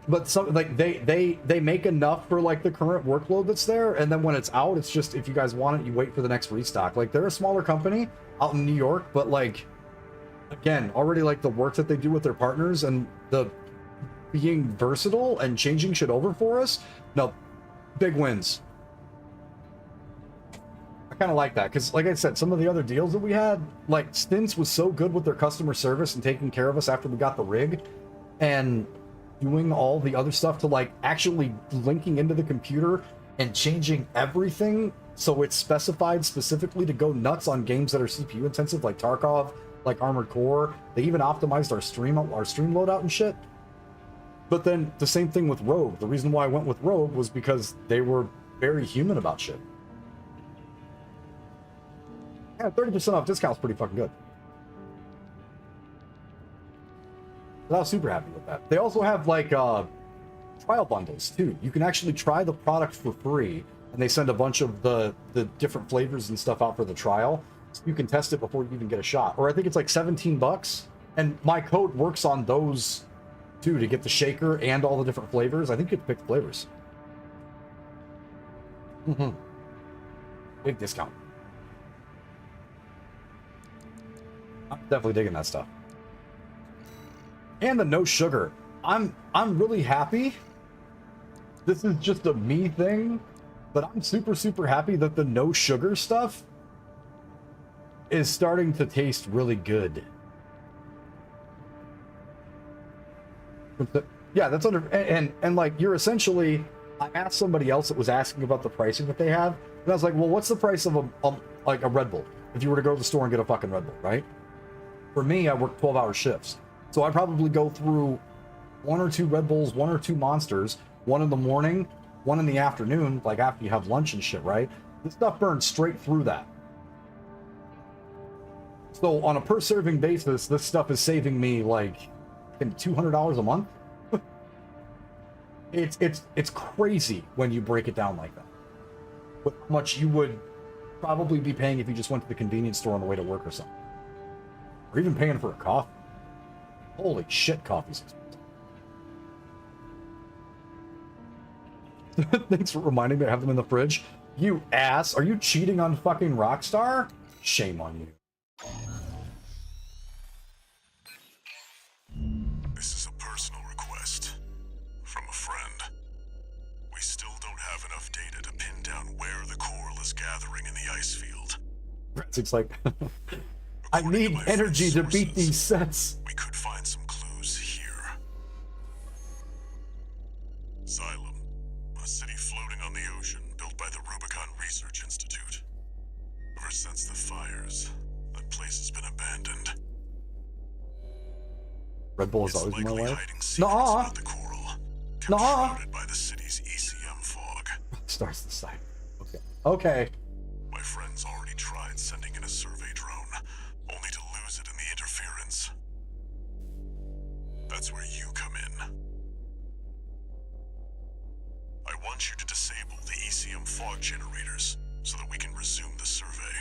But some like they make enough for like the current workload that's there, and then when it's out, it's just, if you guys want it, you wait for the next restock. Like, they're a smaller company out in New York, but like, again, already like the work that they do with their partners and the being versatile and changing shit over for us. No, big wins. I kind of like that, because like I said, some of the other deals that we had, like Stints was so good with their customer service and taking care of us after we got the rig, and doing all the other stuff to like actually linking into the computer and changing everything so it's specified specifically to go nuts on games that are CPU intensive, like Tarkov, like Armored Core. They even optimized our stream loadout and shit. But then the same thing with Rogue. The reason why I went with Rogue was because they were very human about shit. Yeah, 30% off discount's pretty fucking good. I was super happy with that. They also have like trial bundles too. You can actually try the product for free, and they send a bunch of the different flavors and stuff out for the trial, so you can test it before you even get a shot. Or I think it's like $17, and my code works on those too, to get the shaker and all the different flavors. I think you can pick the flavors. Big discount. I'm definitely digging that stuff. And the no sugar. I'm really happy. This is just a me thing, but I'm super happy that the no sugar stuff is starting to taste really good. Yeah, that's under, and like, you're essentially, I asked somebody else that was asking about the pricing that they have, and I was like, well, what's the price of like a Red Bull if you were to go to the store and get a fucking Red Bull, right? For me, I work 12-hour shifts, so I probably go through 1 or 2 Red Bulls, 1 or 2 Monsters, 1 in the morning, 1 in the afternoon, like after you have lunch and shit, right? This stuff burns straight through that. So on a per serving basis, this stuff is saving me like $200 a month. It's crazy when you break it down like that. What much you would probably be paying if you just went to the convenience store on the way to work or something. Or even paying for a coffee. Holy shit, coffee's expensive. Thanks for reminding me I have them in the fridge. You ass, are you cheating on fucking Rockstar? Shame on you. This is a personal request from a friend. We still don't have enough data to pin ice field. It's like, I need energy to beat these sets. We could find some clues here. Xylem, a city floating on the ocean built by the Rubicon Research Institute. Ever since the fires, that place has been abandoned. Red Bull is It's always in my likely life. hiding secrets Nuh-uh. about the coral, kept Nuh-uh. shrouded by the city's ECM fog. Starts the site. Okay. Okay. My friends already tried sending in a survey drone, only to lose it in the interference. That's where you come in. I want you to disable the ECM fog generators so that we can resume the survey.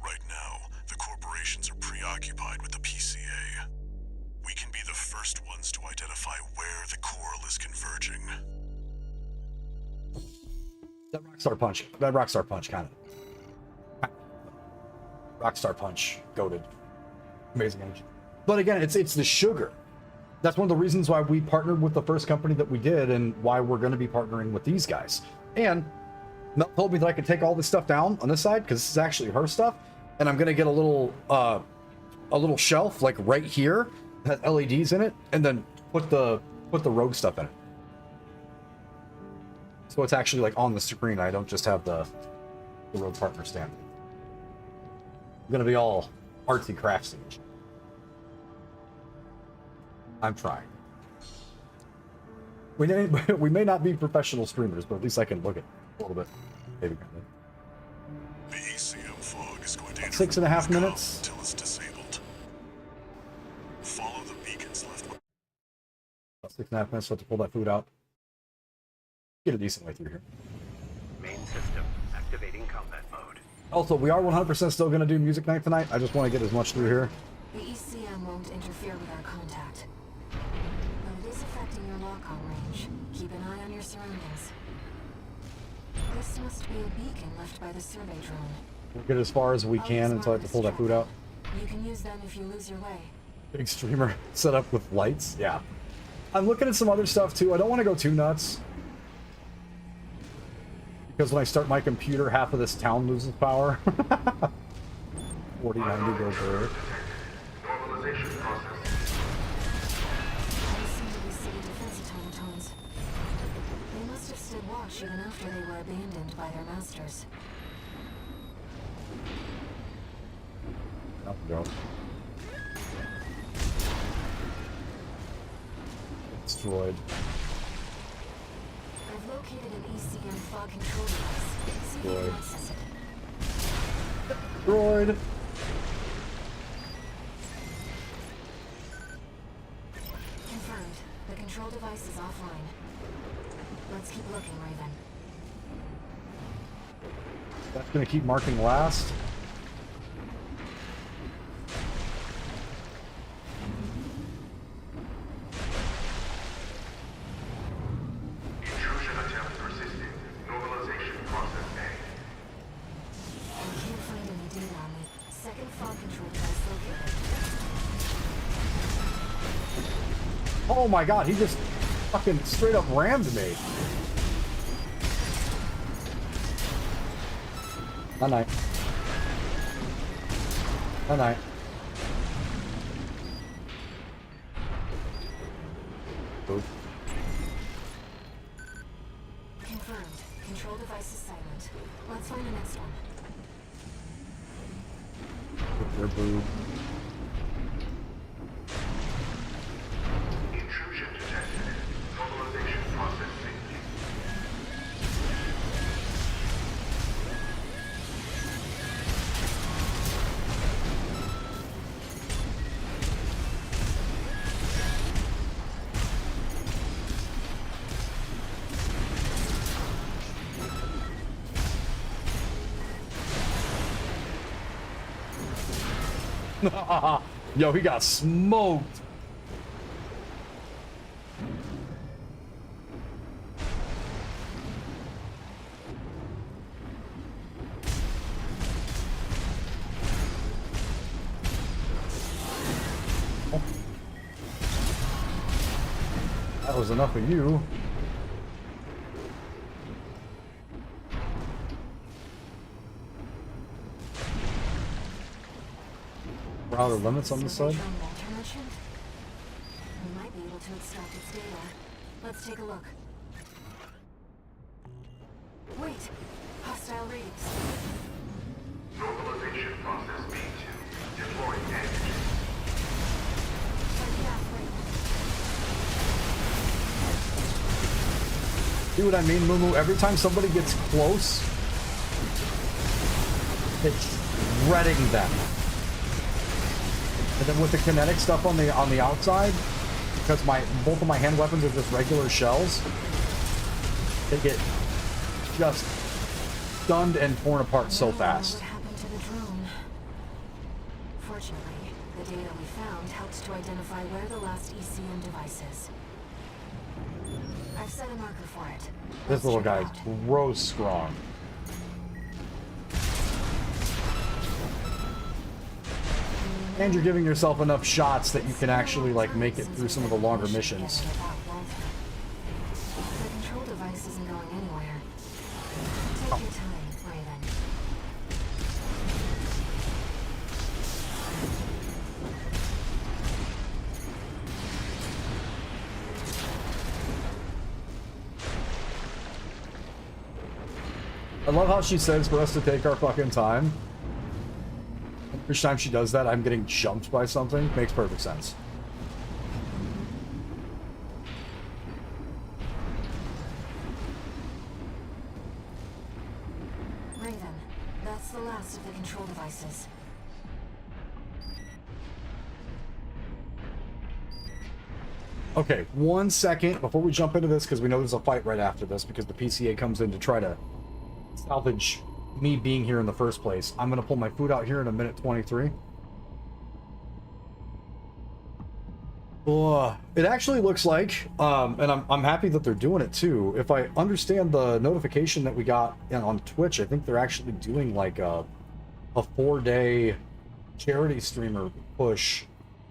Right now, the corporations are preoccupied with the PCA. We can be the first ones to identify where the coral is converging. That Rockstar Punch. That Rockstar Punch, kind of. Rockstar Punch. Goated. Amazing energy. But again, it's the sugar. That's one of the reasons why we partnered with the first company that we did and why we're going to be partnering with these guys. And Mel told me that I could take all this stuff down on this side because this is actually her stuff. And I'm going to get a little shelf like right here that has LEDs in it and then put the rogue stuff in it. So it's actually like on the screen. I don't just have the rogue partner stand. I'm gonna be all artsy craftsy. I'm trying. We may not be professional streamers, but at least I can look at a little bit. Maybe kind of. The ECM fog is going to 6.5 minutes. until it's disabled. Follow the beacons left. About 6.5 minutes to pull that food out. Get a decent way through here. Main system activating combat mode. Also, we are 100% still going to do music night tonight. I just want to get as much through here. The ECM won't interfere with our contact. Though it is affecting your lock-on range. Keep an eye on your surroundings. This must be a beacon left by the survey drone. We'll get as far as we can until I have to pull that food out. You can use them if you lose your way. Big streamer set up with lights. Yeah. I'm looking at some other stuff too. I don't want to go too nuts. Because when I start my computer, half of this town loses power. 4090 goes there. Normalization process. These seem to be city defense automatons. They must have stood watch even after they were abandoned by their masters. Up we go. Destroyed. I've located an ECM fog control device. See if you can access it. Destroyed. Confirmed. The control device is offline. Let's keep looking, Raven. That's gonna keep marking last. Intrusion attempt persisting. Normalization process A. I can't find any data on the second fog control device located. Oh my god, he just fucking straight up rammed me. Night. Night. Boop. Confirmed. Control device is silent. Let's find the next one. With your boob. Intrusion detected. Normalization process C. Yo, he got smoked. That was enough of you. outer limits on this side? We might be able to extract its data. Let's take a look. Wait! Hostile readings. Normalization process B2. Deploying energy. See what I mean, Mumu? Every time somebody gets close, it's shredding them. And then with the kinetic stuff on the outside, because both of my hand weapons are just regular shells, they get just stunned and torn apart so fast. What happened to the drone? Fortunately, the data we found helps to identify where the last ECM device is. I've set a marker for it. This little guy's gross strong. And you're giving yourself enough shots that you can actually like make it through some of the longer missions. The control device isn't going anywhere. Take your time, Raven. I love how she says for us to take our fucking time. Each time she does that, I'm getting jumped by something. Makes perfect sense. Raven, that's the last of the control devices. Okay, 1 second before we jump into this, because we know there's a fight right after this, because the PCA comes in to try to salvage me being here in the first place. I'm gonna pull my food out here in a minute 23. It actually looks like, and I'm happy that they're doing it too. If I understand the notification that we got on Twitch, I think they're actually doing like a 4-day charity streamer push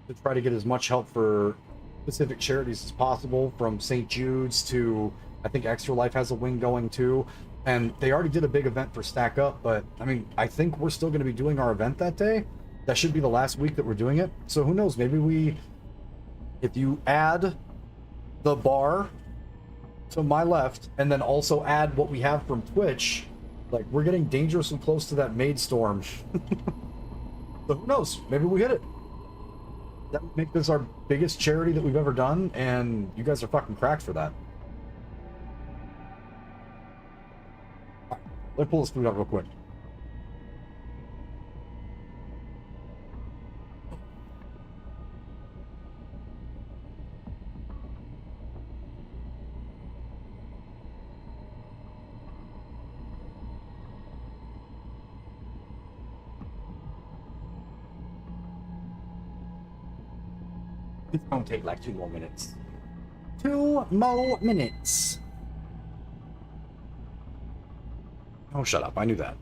to try to get as much help for specific charities as possible, from St. Jude's to, I think Extra Life has a wing going too. And they already did a big event for Stackup, but I mean, I think we're still going to be doing our event that day. That should be the last week that we're doing it. So who knows? Maybe if you add the bar to my left and then also add what we have from Twitch, like we're getting dangerously close to that maid storm. So who knows? Maybe we hit it. That would make this our biggest charity that we've ever done, and you guys are fucking cracked for that. Let me pull this food out real quick. It's gonna take like 2 more minutes. 2 more minutes. Oh, shut up. I knew that.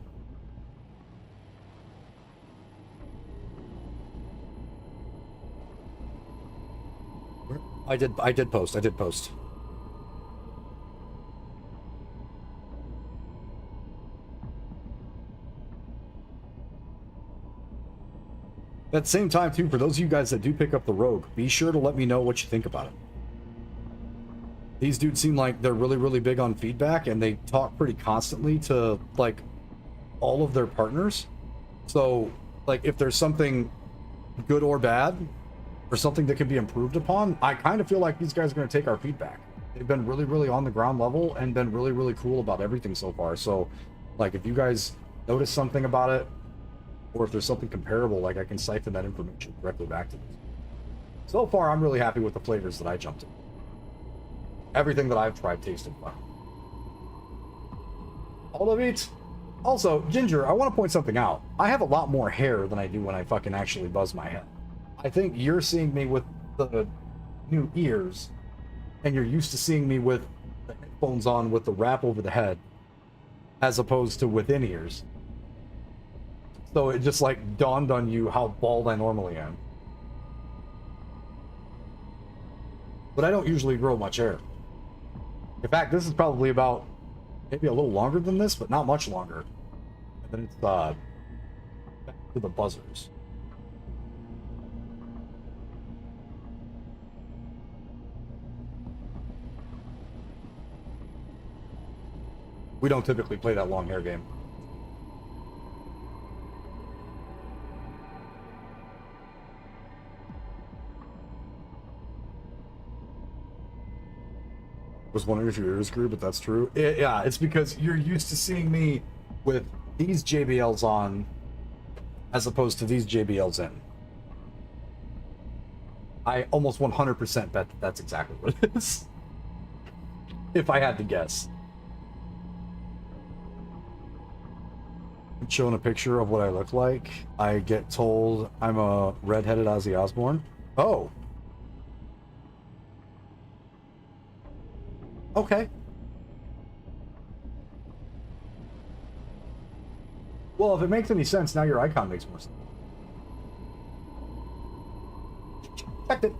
I did post. At the same time, too, for those of you guys that do pick up the Rogue, be sure to let me know what you think about it. These dudes seem like they're really, really big on feedback, and they talk pretty constantly to, like, all of their partners. So, like, if there's something good or bad, or something that can be improved upon, I kind of feel like these guys are going to take our feedback. They've been really, really on the ground level and been really, really cool about everything so far. So, like, if you guys notice something about it, or if there's something comparable, like, I can siphon that information directly back to them. So far, I'm really happy with the flavors that I jumped in. Everything that I've tried tasted fun. All of it. Also, Ginger, I want to point something out. I have a lot more hair than I do when I fucking actually buzz my head. I think you're seeing me with the new ears, and you're used to seeing me with the headphones on with the wrap over the head, as opposed to with in-ears. So it just like dawned on you how bald I normally am. But I don't usually grow much hair. In fact, this is probably about maybe a little longer than this, but not much longer. And then it's back to the buzzers. We don't typically play that long hair game. Was wondering if your ears grew, but that's true. Yeah, it's because you're used to seeing me with these JBLs on as opposed to these JBLs in. I almost 100% bet that's exactly what it is. If I had to guess. I'm showing a picture of what I look like. I get told I'm a redheaded Ozzy Osbourne. Oh. Okay. Well, if it makes any sense, now your icon makes more sense. Checked it.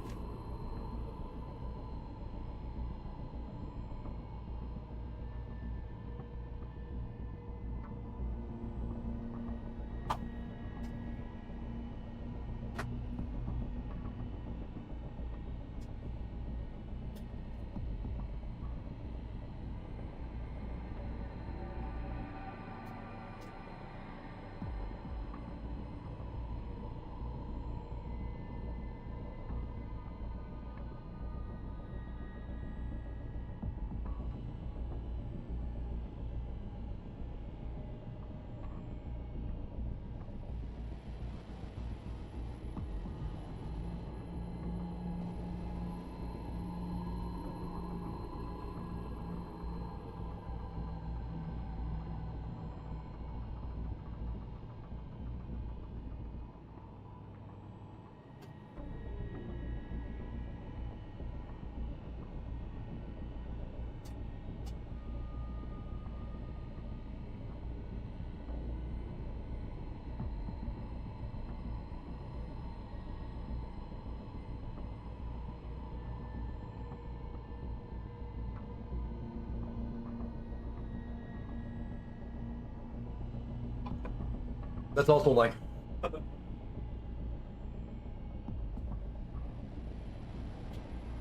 That's also like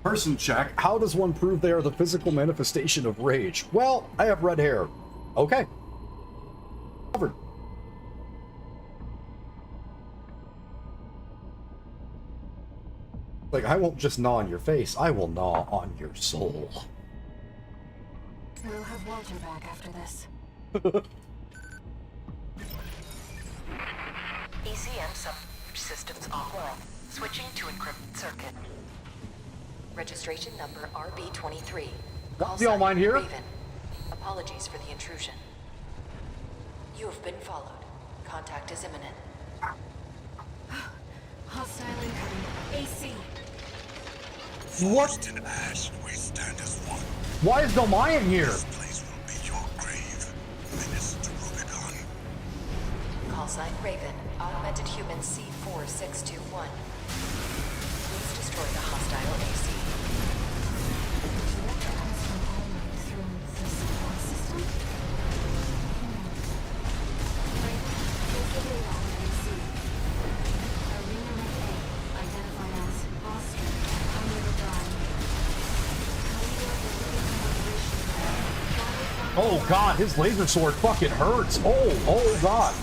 person check. How does one prove they are the physical manifestation of rage? Well, I have red hair. Okay. Covered. Like, I won't just gnaw on your face, I will gnaw on your soul. We'll have Walter back after this. ECM subsystems offline. Switching to encrypted circuit. Registration number RB23. Do y'all mind here? Raven. Apologies for the intrusion. You have been followed. Contact is imminent. Hostile incoming. AC. What? Forged in ash, we stand as one. Why is Delmayan here? This place will be your grave. Menace to Rubicon. Call sign Raven. Augmented human C4621. Please destroy the hostile AC. Oh god, his laser sword fucking hurts. Oh god.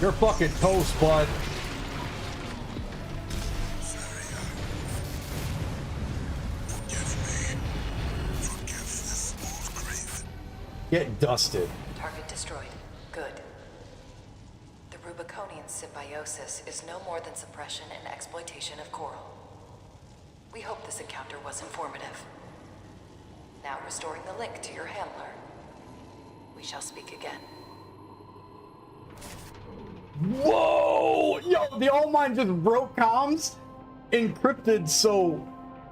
You're fucking toast, bud. Get dusted. Target destroyed. Good. The Rubiconian symbiosis is no more than suppression and exploitation of coral. We hope this encounter was informative. Now restoring the link to your handler. We shall speak again. Whoa! Yo, the All Mine just broke comms, encrypted, so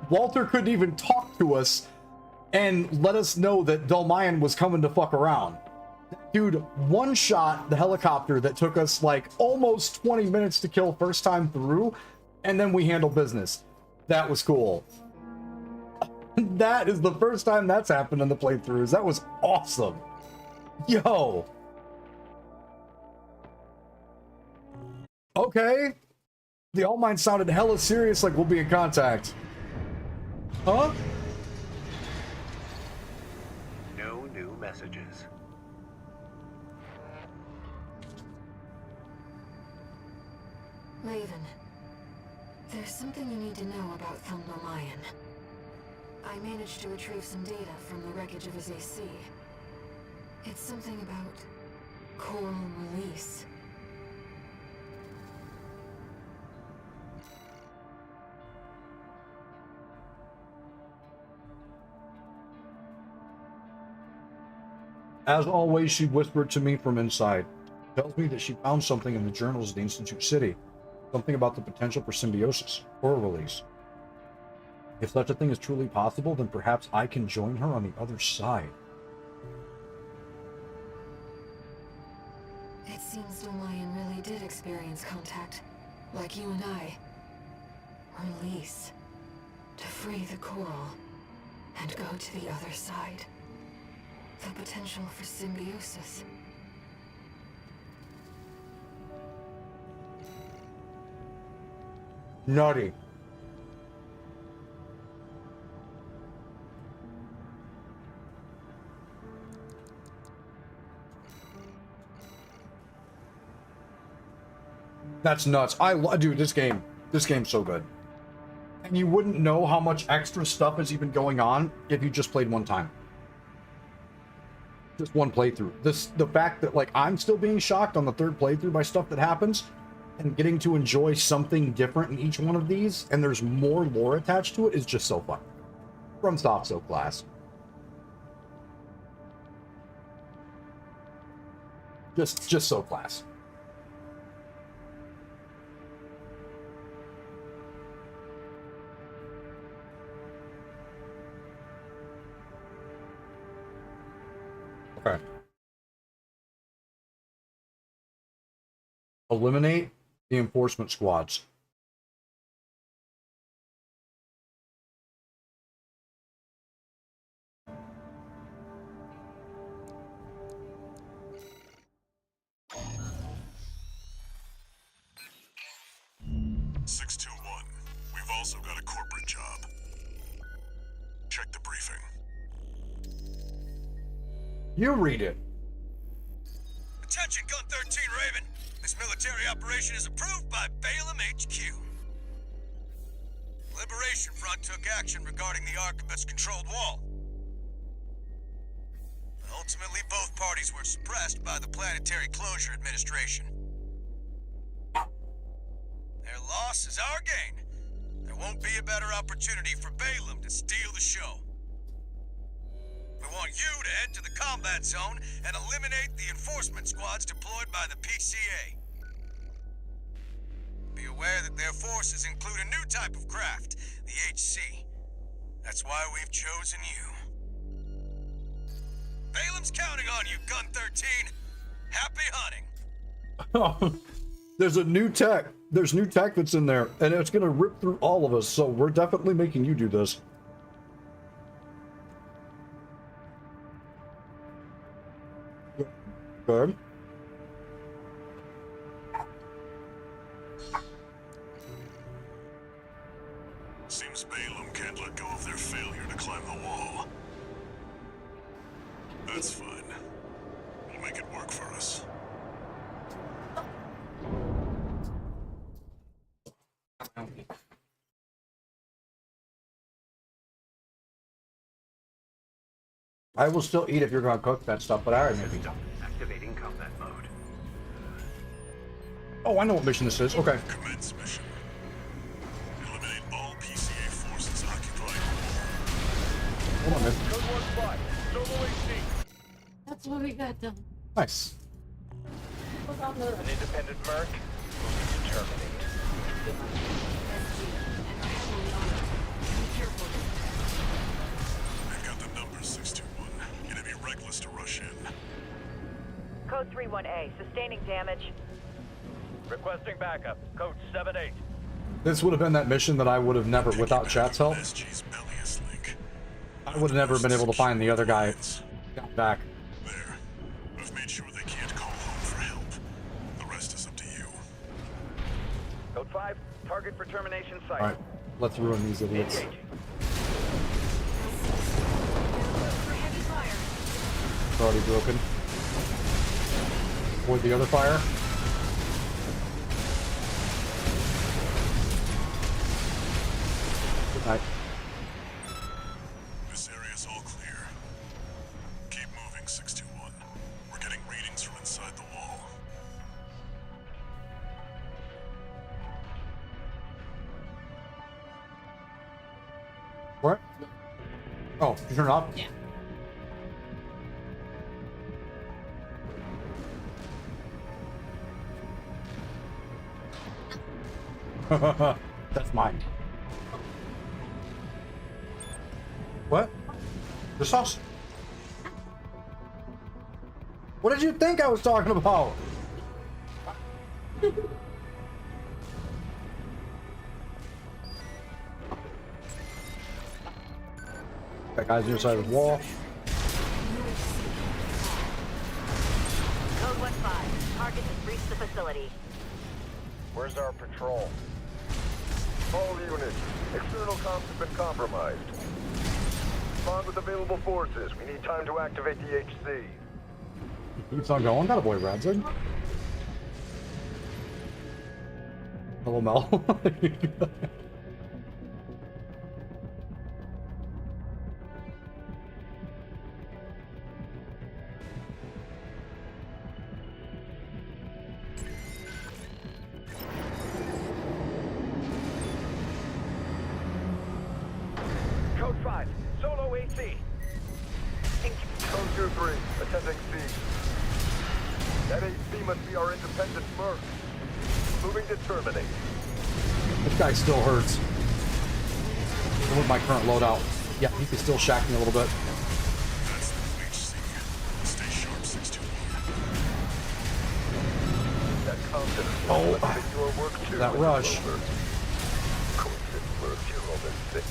Walter couldn't even talk to us and let us know that Dolmayan was coming to fuck around. Dude, one shot the helicopter that took us like almost 20 minutes to kill first time through, and then we handled business. That was cool. That is the first time that's happened in the playthroughs. That was awesome. Yo. Okay. The All Mine sounded hella serious, like we'll be in contact. Huh? No new messages. Raven, there's something you need to know about Mayan. I managed to retrieve some data from the wreckage of his AC. It's something about coral release. As always, she whispered to me from inside. Tells me that she found something in the journals of the Institute City. Something about the potential for symbiosis or release. If such a thing is truly possible, then perhaps I can join her on the other side. It seems Mayan really did experience contact, like you and I. Release. To free the coral, and go to the other side. The potential for symbiosis. Nutty. That's nuts. Dude, this game's so good. And you wouldn't know how much extra stuff is even going on if you just played one time. Just one playthrough. The fact that like I'm still being shocked on the third playthrough by stuff that happens and getting to enjoy something different in each one of these, and there's more lore attached to it, is just so fun. FromSoft so class. Just so class. Okay. Eliminate the enforcement squads. We've also got a corporate job. Check the briefing. You read it. Attention, Gun 13 Raven. This military operation is approved by Balaam HQ. Liberation Front took action regarding the Arquebus-controlled wall. Ultimately, both parties were suppressed by the Planetary Closure Administration. Their loss is our gain. There won't be a better opportunity for Balaam to steal the show. We want you to head to the combat zone and eliminate the enforcement squads deployed by the PCA. Be aware that their forces include a new type of craft, the HC. That's why we've chosen you. Balaam's counting on you, Gun 13. Happy hunting. There's a new tech. There's new tech that's in there, and it's gonna rip through all of us, so we're definitely making you do this. Good. Seems Balaam can't let go of their failure to climb the wall. That's fine. We'll make it work for us. I will still eat if you're gonna cook that stuff, but I already made it. Activating combat mode. Oh, I know what mission this is. Okay. Commence mission. Eliminate all PCA forces occupying. Hold on, man. Code 1-5, Solo AC. That's what we got done. Nice. An independent merc will be terminated. SG, and are heavily armed. Be careful. I've got the number 621. Gonna be reckless to rush in. Code 31A, sustaining damage. Requesting backup. Code 7-8. This would have been that mission that I would have never, without chat's help, SG's belliest link. I would have never been able to find the other guy. Got back. There. I've made sure they can't call home for help. The rest is up to you. Code 5. Target for termination site. All right, let's ruin these idiots. Engaging. For heavy fire. It's already broken. Avoid the other fire. Good night. This area's all clear. Keep moving, 621. We're getting readings from inside the wall. What? Oh, you turn it off? Yeah. That's mine. What? The sauce? What did you think I was talking about? That guy's inside the wall. Code 1-5. Target has reached the facility. Where's our patrol? All units. External comms have been compromised. Respond with available forces. We need time to activate the HC. Keeps on going. That a boy, Radzig. Hello, Mel. Code 5. Solo AC. Code 2-3. Attending C. That AC must be our independent merc. Moving to terminate. This guy still hurts. Even with my current loadout. Yeah, he can still shack me a little bit. That's the HC. Stay sharp, 621. That confidence Oh, will benefit your work too. that Mr. rush. Clover. Corpses for a funeral this sick.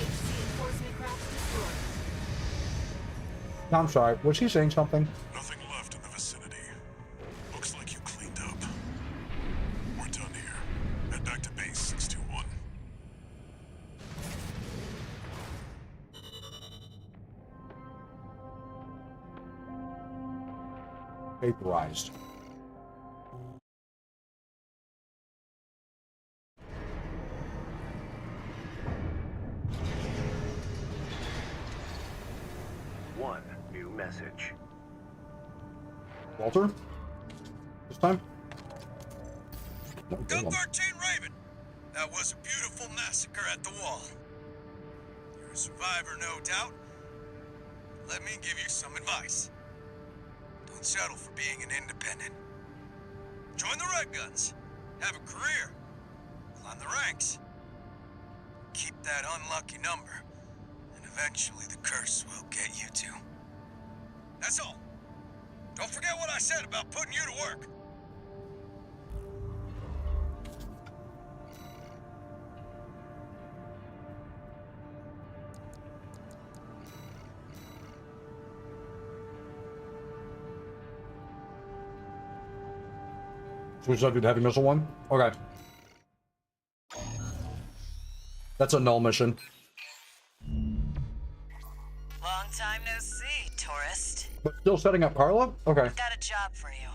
HC enforcement craft destroyed. No, I'm sorry. Was he saying something? Nothing left in the vicinity. Looks like you cleaned up. We're done here. Head back to base, 621. Vaporized. One new message. Walter? This time? No, Gun damn. 13 Raven. That was a beautiful massacre at the wall. You're a survivor, no doubt. Let me give you some advice. Don't settle for being an independent. Join the Red Guns. Have a career. Climb the ranks. Keep that unlucky number. And eventually the curse will get you too. That's all. Don't forget what I said about putting you to work. Switch up to the heavy missile one? Okay. That's a null mission. Long time no see, tourist. But still setting up Carla? Okay. I've got a job for you.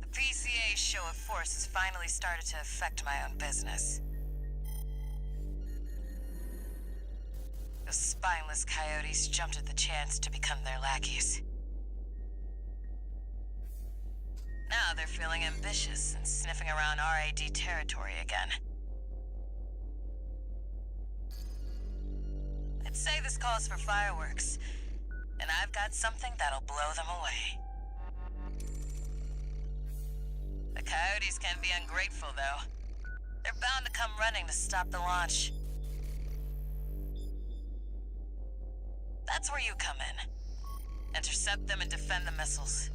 The PCA's show of force has finally started to affect my own business. Those spineless coyotes jumped at the chance to become their lackeys. Now they're feeling ambitious and sniffing around RAD territory again. calls for fireworks, and I've got something that'll blow them away. The coyotes can be ungrateful, though. They're bound to come running to stop the launch. That's where you come in. Intercept them and defend the missiles.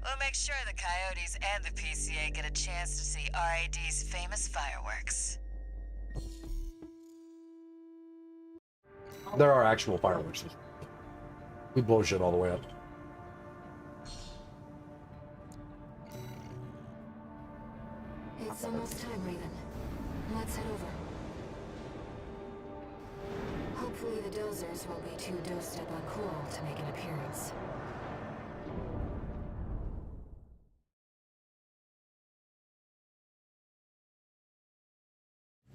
We'll make sure the coyotes and the PCA get a chance to see RAD's famous fireworks. There are actual fireworks. We blow shit all the way up. It's almost time, Raven. Let's head over. Hopefully the dozers will be too dosed up on coral to make an appearance.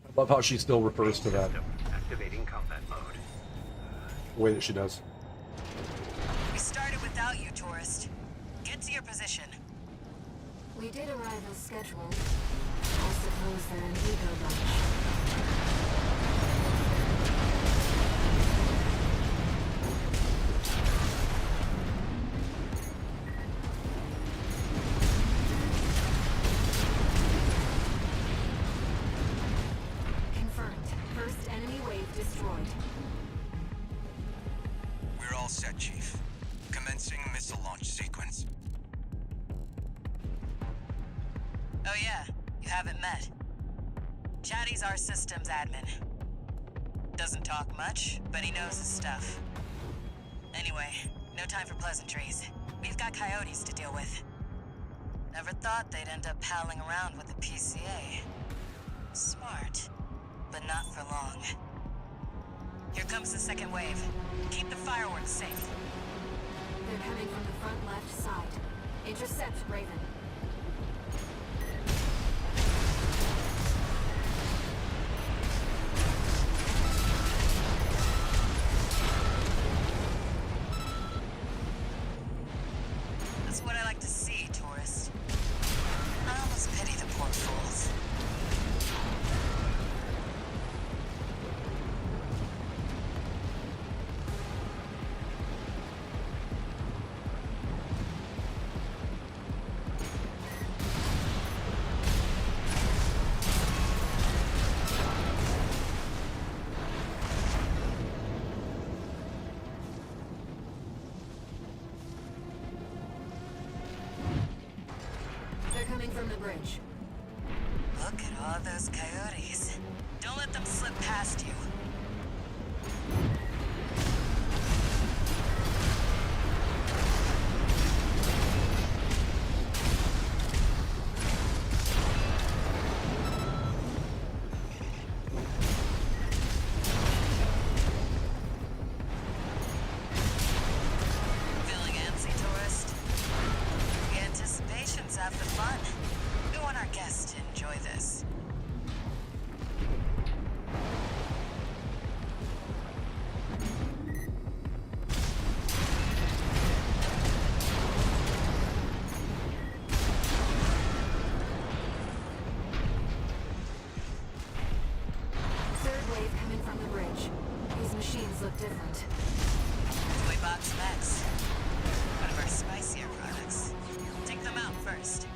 I love how she still refers to that Activating combat mode. the way that she does. We started without you, tourist. Get to your position. We did arrive as scheduled. I suppose they're an ego bunch. Confirmed. First enemy wave destroyed. We're all set, Chief. Commencing missile launch sequence. Oh yeah, you haven't met. Chatty's our systems admin. Doesn't talk much, but he knows his stuff. Anyway, no time for pleasantries. We've got coyotes to deal with. Never thought they'd end up palling around with the PCA. Smart, but not for long. Here comes the second wave. Keep the fireworks safe. They're coming from the front left side. Intercept, Raven. That's what I like to see, tourist. I almost pity the poor fools. They're coming from the bridge. Look at all those coyotes. Don't let them slip past you. Feeling antsy, tourist? The anticipation's half the fun. We want our guests to enjoy this. Third wave coming from the bridge. These machines look different. Toy Box Max. One of our spicier products. Take them out first.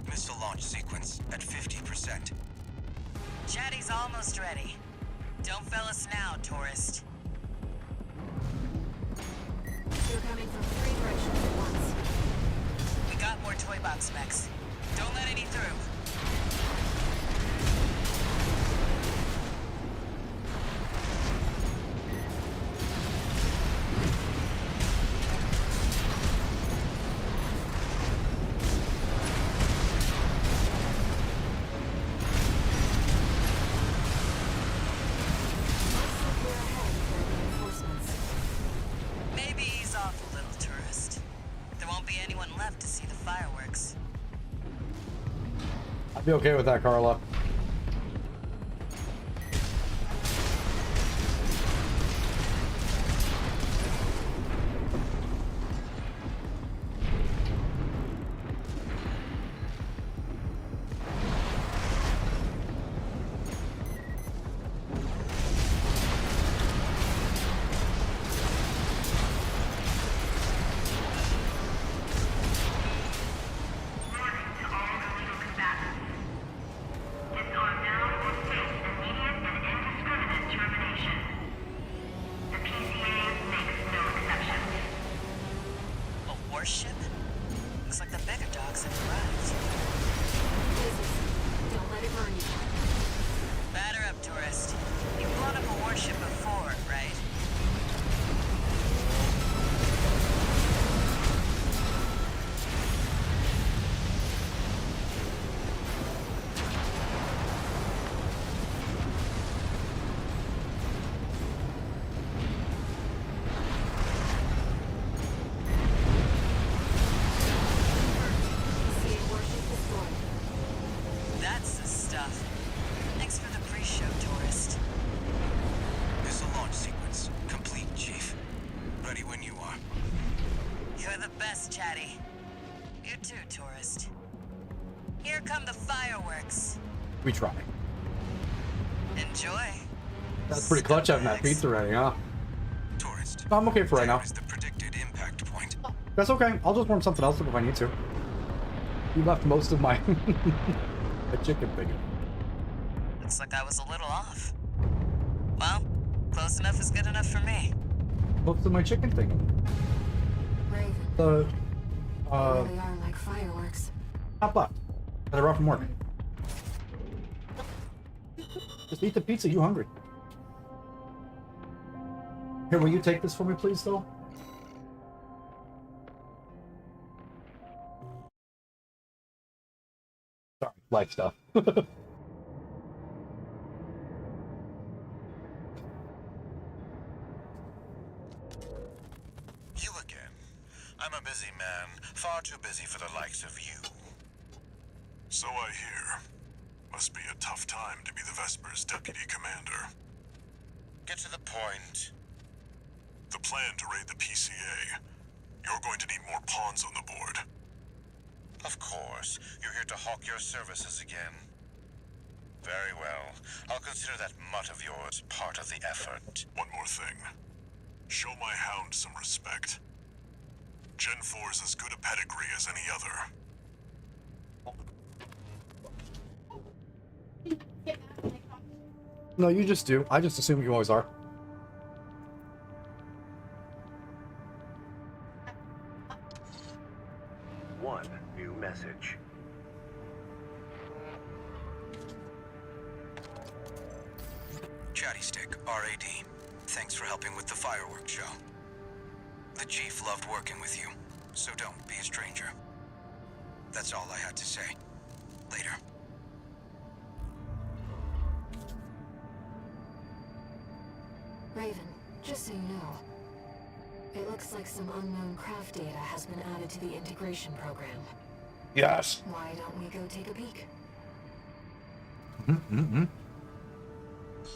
Missile launch sequence at 50%. Chatty's almost ready. Don't fail us now, tourist. They're coming from three directions at once. We got more Toy Box Max. Don't let any through. Looks like we're ahead for reinforcements. Maybe ease off a little, tourist. Be okay with that, Carla. Warning to all illegal combatants. Disarm now or face immediate and indiscriminate termination. The PCA makes no exceptions. A warship? Looks like the bigger dogs have arrived. Don't let it burn you. Batter up, tourist. You've blown up a warship before, right? PCA warship destroyed. That's the stuff. Thanks for the pre-show, tourist. Missile launch sequence complete, Chief. Ready when you are. You're the best, Chatty. You too, tourist. Here come the fireworks. We try. Enjoy. That's pretty clutch having that pizza ready, huh? Tourist. I'm okay for right now. There is the predicted impact point. That's okay. I'll just warm something else up if I need to. You left most of my my chicken finger. Looks like I was a little off. Well, close enough is good enough for me. Most of my chicken finger. Raven, The they really are like fireworks. top left. Got it off from work. Just eat the pizza. You hungry? Here, will you take this for me, please, though? Sorry, light stuff. You again. I'm a busy man, far too busy for the likes of you. So I hear. Must be a tough time to be the Vesper's deputy commander. Get to the point. The plan to raid the PCA. You're going to need more pawns on the board. Of course, you're here to hawk your services again. Very well. I'll consider that mutt of yours part of the effort. One more thing. Show my hound some respect. Gen 4 is as good a pedigree as any other. No, you just do. I just assume you always are. One new message. Chatty Stick, RAD. Thanks for helping with the fireworks show. The Chief loved working with you, so don't be a stranger. That's all I had to say. Later. Raven, just so you know, it looks like some unknown craft data has been added to the integration program. Yes. Why don't we go take a peek?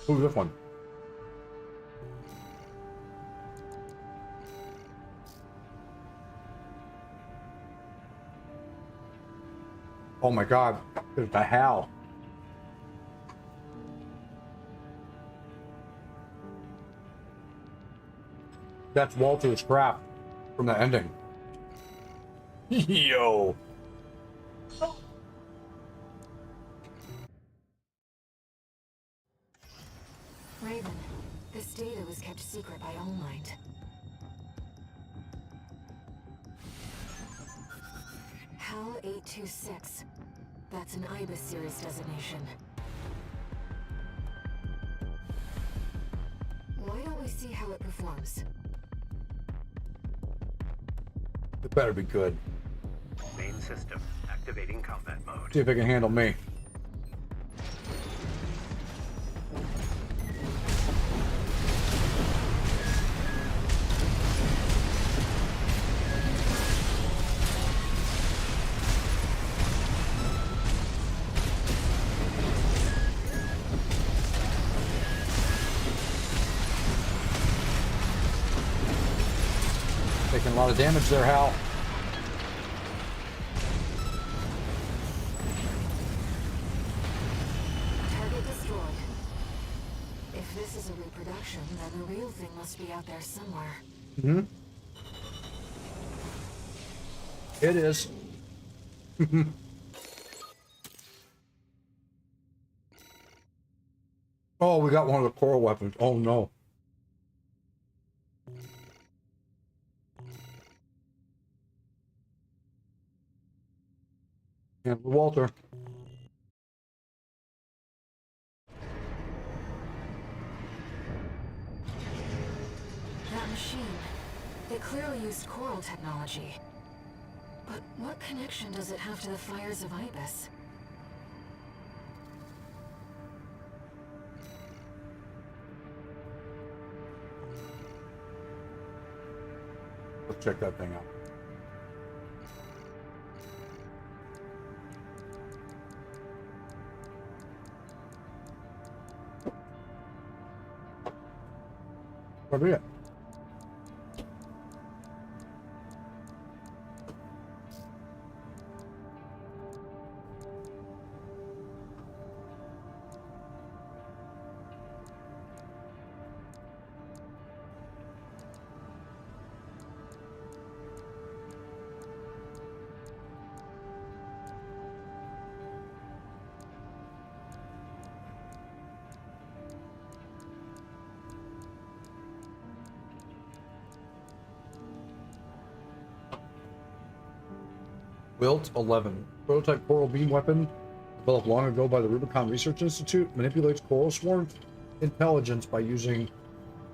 Who's this one? Oh my god, there's the Hal. That's Walter's crap from the ending. Yo. Raven, this data was kept secret by All Might. HAL 826. That's an IBIS series designation. Why don't we see how it performs? It better be good. Main system activating combat mode. See if it can handle me. Taking a lot of damage there, Hal. Target destroyed. If this is a reproduction, then the real thing must be out there somewhere. Mm-hmm. It is. Oh, we got one of the coral weapons. Oh no. And Walter. That machine. It clearly used coral technology. But what connection does it have to the fires of Ibis? Let's check that thing out. Where'd we at? Wilt 11. Prototype coral beam weapon developed long ago by the Rubicon Research Institute manipulates coral swarm intelligence by using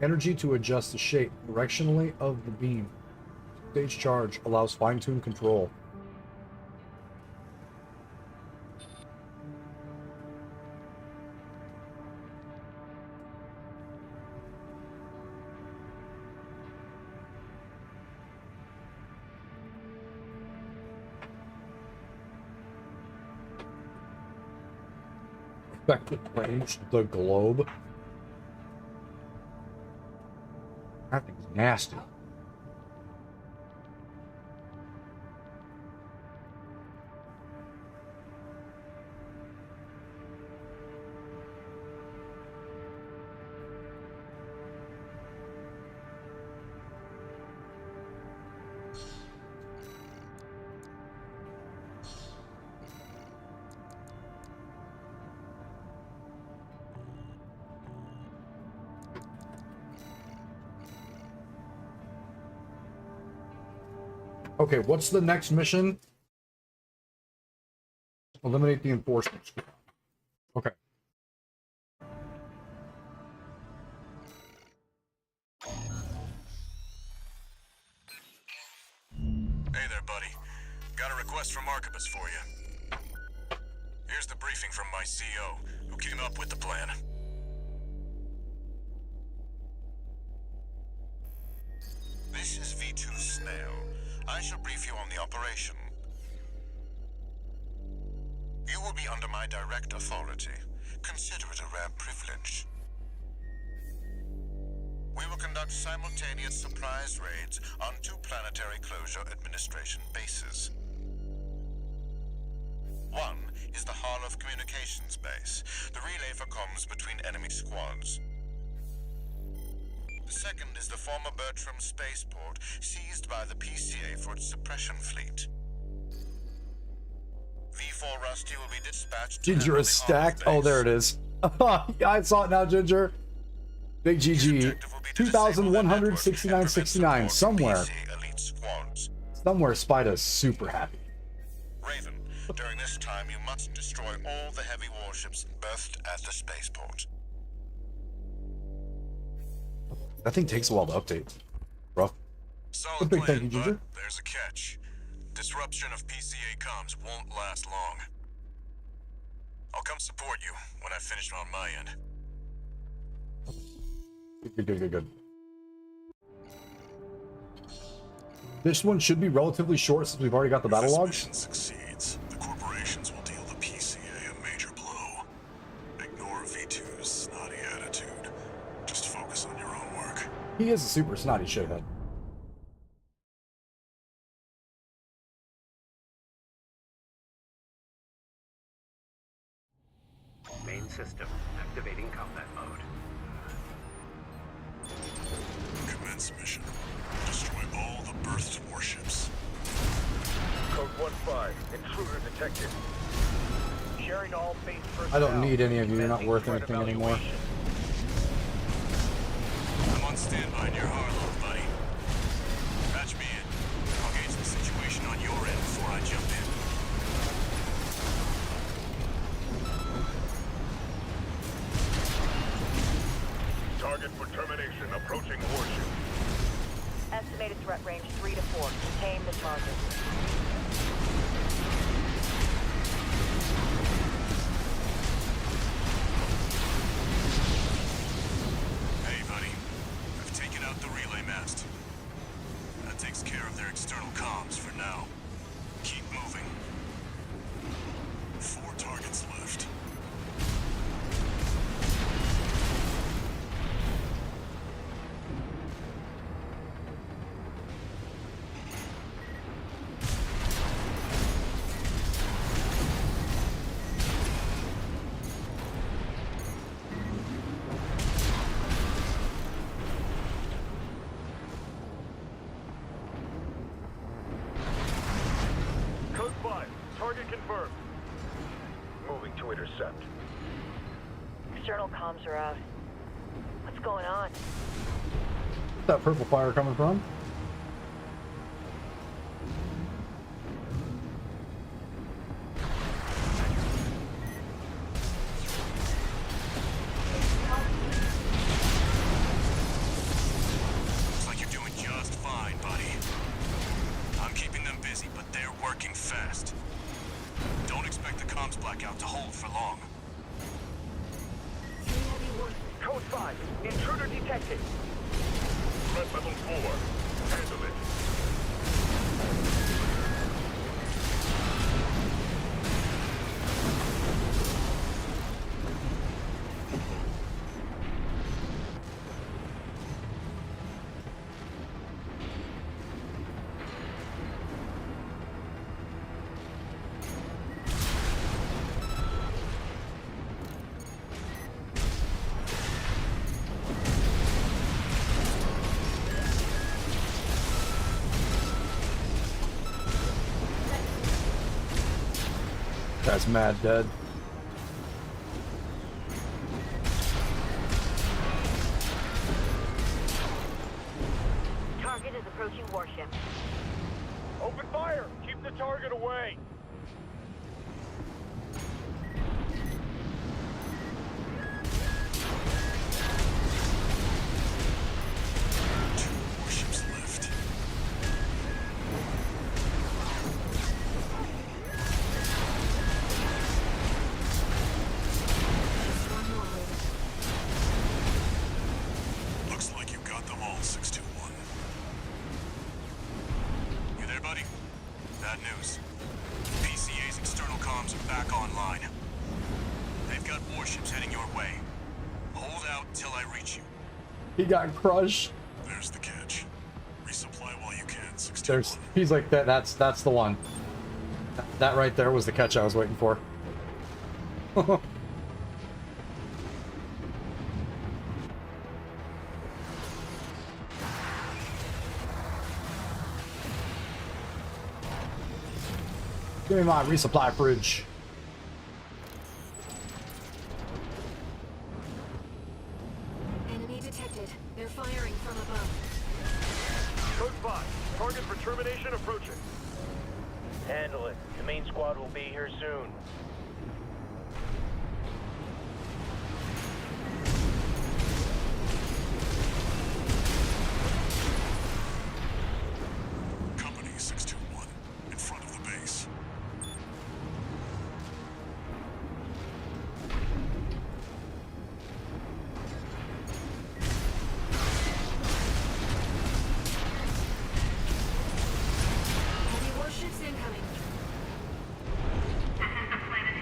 energy to adjust the shape directionally of the beam. Stage charge allows fine-tuned control. Effective range, the globe. That thing's nasty. Okay, what's the next mission? Eliminate the enforcement squad. Okay. Hey there, buddy. Got a request from Archibus for you. Here's the briefing from my CO, who came up with the plan. This is V2 Snail. I shall brief you on the operation. You will be under my direct authority. Consider it a rare privilege. We will conduct simultaneous surprise raids on 2 planetary closure administration bases. One is the Hall of Communications base, the relay for comms between enemy squads. The second is the former Bertram spaceport, seized by the PCA for its suppression fleet. V4 Rusty will be dispatched to Ginger is stacked. Oh, there it is. Yeah, I saw it now, Ginger. Big GG. 2,169.69. Somewhere Spida's super happy. Raven, during this time you must destroy all the heavy warships berthed at the spaceport. That thing takes a while to update. Rough. Solid Big plan, thank you, Ginger. but there's a catch. Disruption of PCA comms won't last long. I'll come support you when I finish on my end. Good. This one should be relatively short since we've already got the battle If logs. this mission succeeds, the corporations will deal the PCA a major blow. Ignore V2's snotty attitude. Just focus on your own work. He is a super snotty shithead. system. Activating combat mode. Commence mission. Destroy all the berth's warships. Code 1-5. Intruder detected. Sharing all base personnel. I don't need any of you. You're not worth anything anymore. I'm on standby near Harlow, buddy. Patch me in. I'll gauge the situation on your end before I jump in. Target for termination approaching warship. Estimated threat range 3 to 4. Contain the target. Hey, buddy. I've taken out the relay mast. That takes care of their external comms for now. Keep moving. 4 targets left. Code 5. Target confirmed. Moving to intercept. External comms are out. What's going on? Where's that purple fire coming from? Looks like you're doing just fine, buddy. I'm keeping them busy, but they're working fast. Don't expect the comms blackout to hold for long. Code 5. Intruder detected. Threat level 4. Handle it. Guy's mad dead. Target is approaching warship. Open fire. Keep the target away. Warships left. Looks like you got them all, 621. You there, buddy? Bad news. PCA's external comms are back online. They've got warships heading your way. Hold out till I reach you. He got crushed. There's the catch. Resupply while you can, 621. There's. He's like that. That's the one. That right there was the catch I was waiting for. Give me my resupply fridge. Enemy detected. They're firing from above. Code 5. Target for termination approaching. Handle it. The main squad will be here soon. Company 621, in front of the base. Heavy warships incoming. This is the planet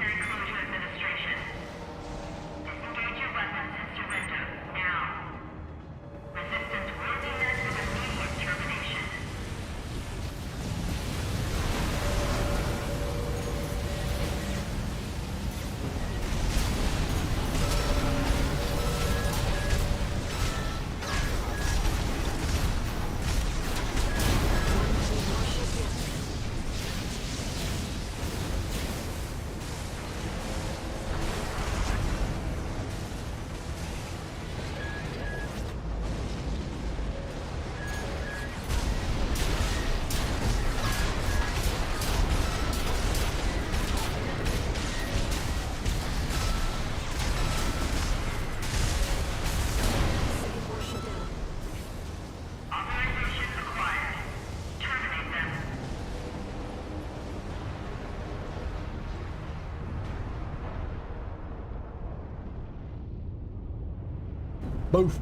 Both.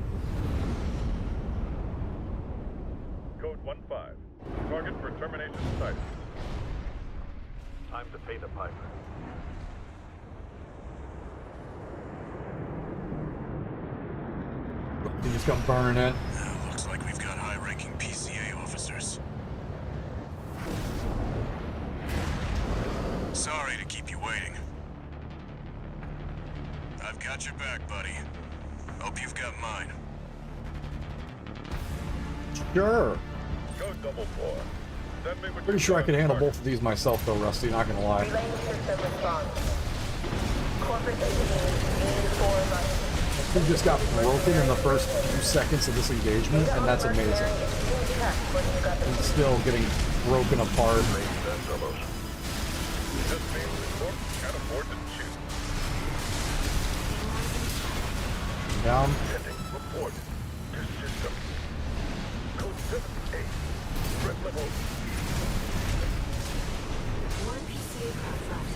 Code 1-5. Target for termination sighted. Time to pay the piper. You just come burning in. Looks like we've got high-ranking PCA officers. Sorry to keep you waiting. I've got your back, buddy. Hope you've got mine. Sure. Code 4. Send me with Pretty sure I could handle both of these myself, though, Rusty. Not gonna lie. Relaying system response. Corporate 18, 84 months. We just got broken in the first few seconds of this engagement, and that's amazing. And still getting broken apart. Just me. Can't afford to shoot. Down. Sending report to system. Code 7-8. Threat level. One PCA craft left.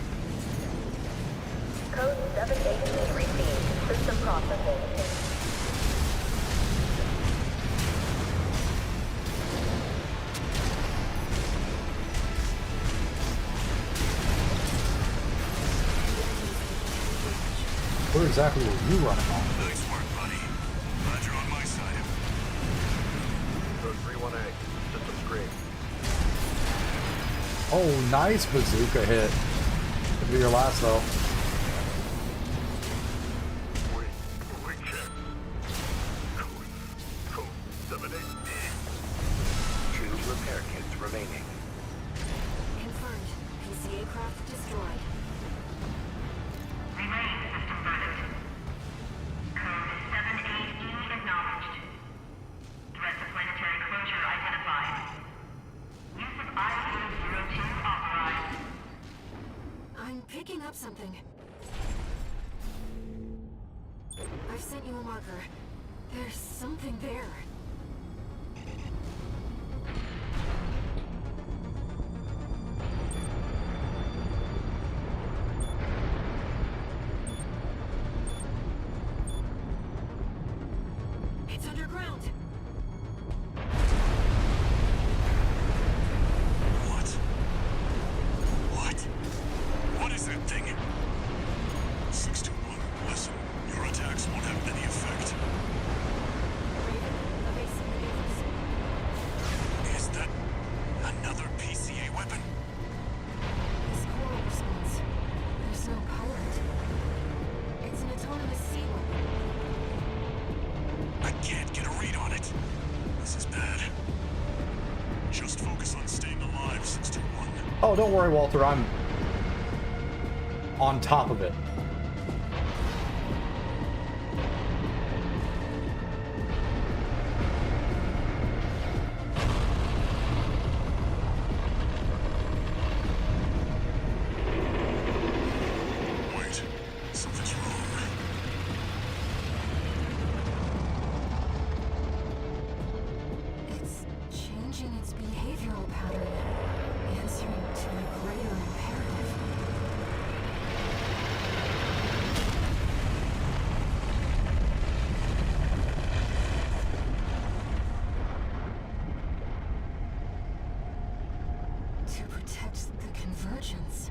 Code 7-8 received. System processing. Where exactly were you running on? Nice work, buddy. Glad you're on my side. Code 3-1A. System screen. Oh, nice bazooka hit. Could be your last, though. Wait, check. Code 7-8. 2 repair kits remaining. Confirmed. PCA craft destroyed. Relaying system verdict. Code 7-8E acknowledged. Threat to planetary closure identified. Use of I-02 authorized. I'm picking up something. I've sent you a marker. There's something there. It's underground. What? What is that thing? 621, listen. Your attacks won't have any effect. Raven, evasive maneuvers. Is that another PCA weapon? This coral response. There's no pilot. It's an autonomous sea weapon. I can't get a read on it. This is bad. Just focus on staying alive, 621. Oh, don't worry, Walter. I'm on top of it. Wait, something's wrong. It's changing its behavioral pattern, answering to a greater imperative. To protect the convergence.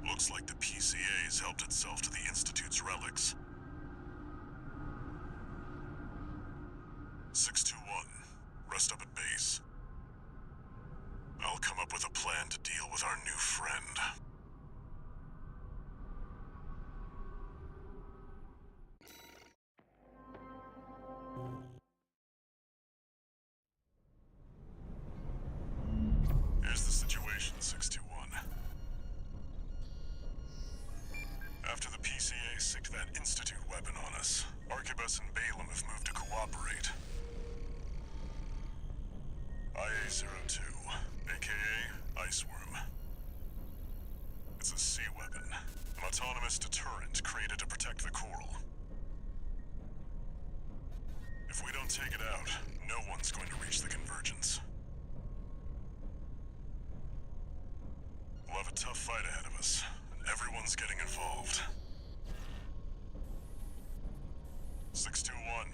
Looks like the PCA has helped itself to the Institute's relics. 621, rest up at base. I'll come up with a plan to deal with our new friend. Here's the situation, 621. After the PCA sicked that Institute weapon on us, Arquebus and Balaam have moved to cooperate. IA-02, aka Iceworm. It's a sea weapon, an autonomous deterrent created to protect the coral. If we don't take it out, no one's going to reach the convergence. a tough fight ahead of us, and everyone's getting involved. 621.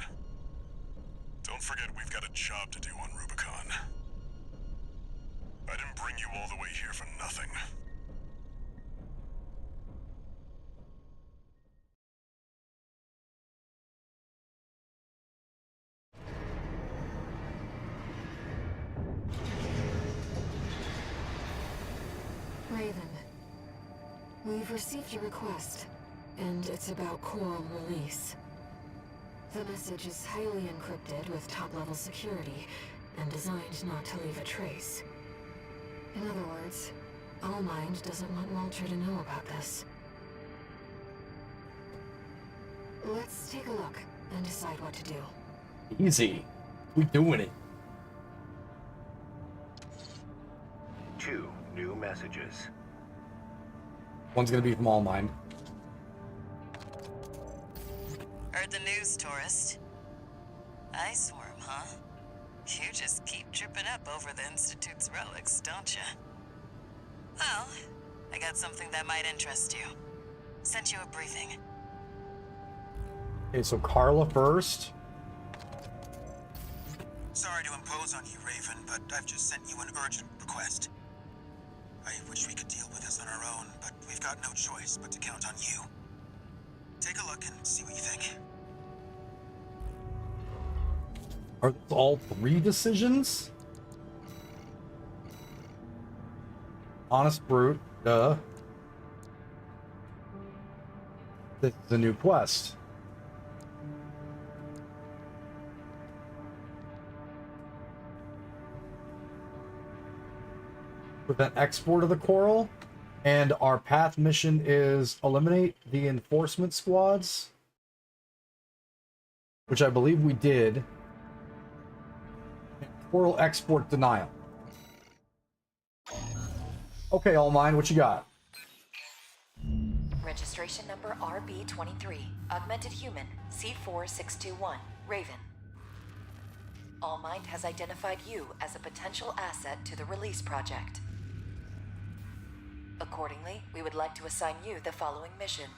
Don't forget we've got a job to do on Rubicon. I didn't bring you all the way here for nothing. Raven, we've received your request, and it's about Coral release. The message is highly encrypted with top-level security, and designed not to leave a trace. In other words, Allmind doesn't want Walter to know about this. Let's take a look and decide what to do. Easy. We doing it. 2 new messages. One's gonna be from Allmind. Heard the news, tourist. Ice worm, huh? You just keep tripping up over the Institute's relics, don't you? Well, I got something that might interest you. Sent you a briefing. Okay, so Carla first. Sorry to impose on you, Raven, but I've just sent you an urgent request. I wish we could deal with this on our own, but we've got no choice but to count on you. Take a look and see what you think. Are those all 3 decisions? Honest Brute, duh. This is a new quest. Prevent export of the coral, and our path mission is eliminate the enforcement squads, which I believe we did. And coral export denial. Okay, Allmind, what you got? Registration number RB23, Augmented Human, C4621, Raven. Allmind has identified you as a potential asset to the release project. Accordingly, we would like to assign you the following mission.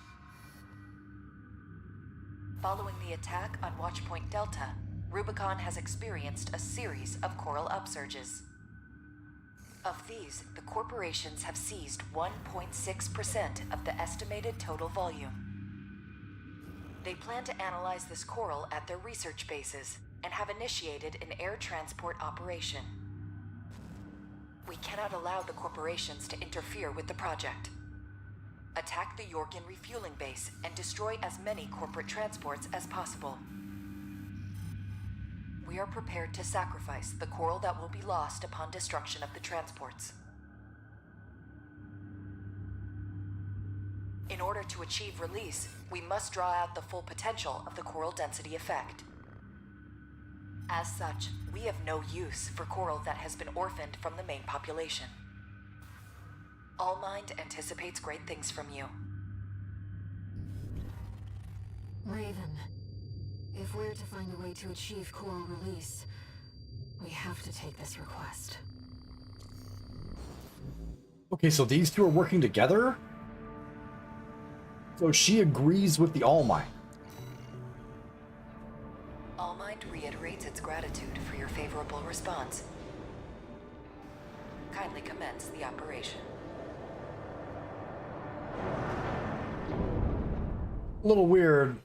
Following the attack on Watchpoint Delta, Rubicon has experienced a series of coral upsurges. Of these, the corporations have seized 1.6% of the estimated total volume. They plan to analyze this coral at their research bases and have initiated an air transport operation. We cannot allow the corporations to interfere with the project. Attack the Yorkin refueling base and destroy as many corporate transports as possible. We are prepared to sacrifice the coral that will be lost upon destruction of the transports. In order to achieve release, we must draw out the full potential of the coral density effect. As such, we have no use for coral that has been orphaned from the main population. Allmind anticipates great things from you. Raven, if we're to find a way to achieve coral release, we have to take this request. Okay, so these 2 are working together? So she agrees with the Allmind. Allmind reiterates its gratitude for your favorable response. Kindly commence the operation. A little weird.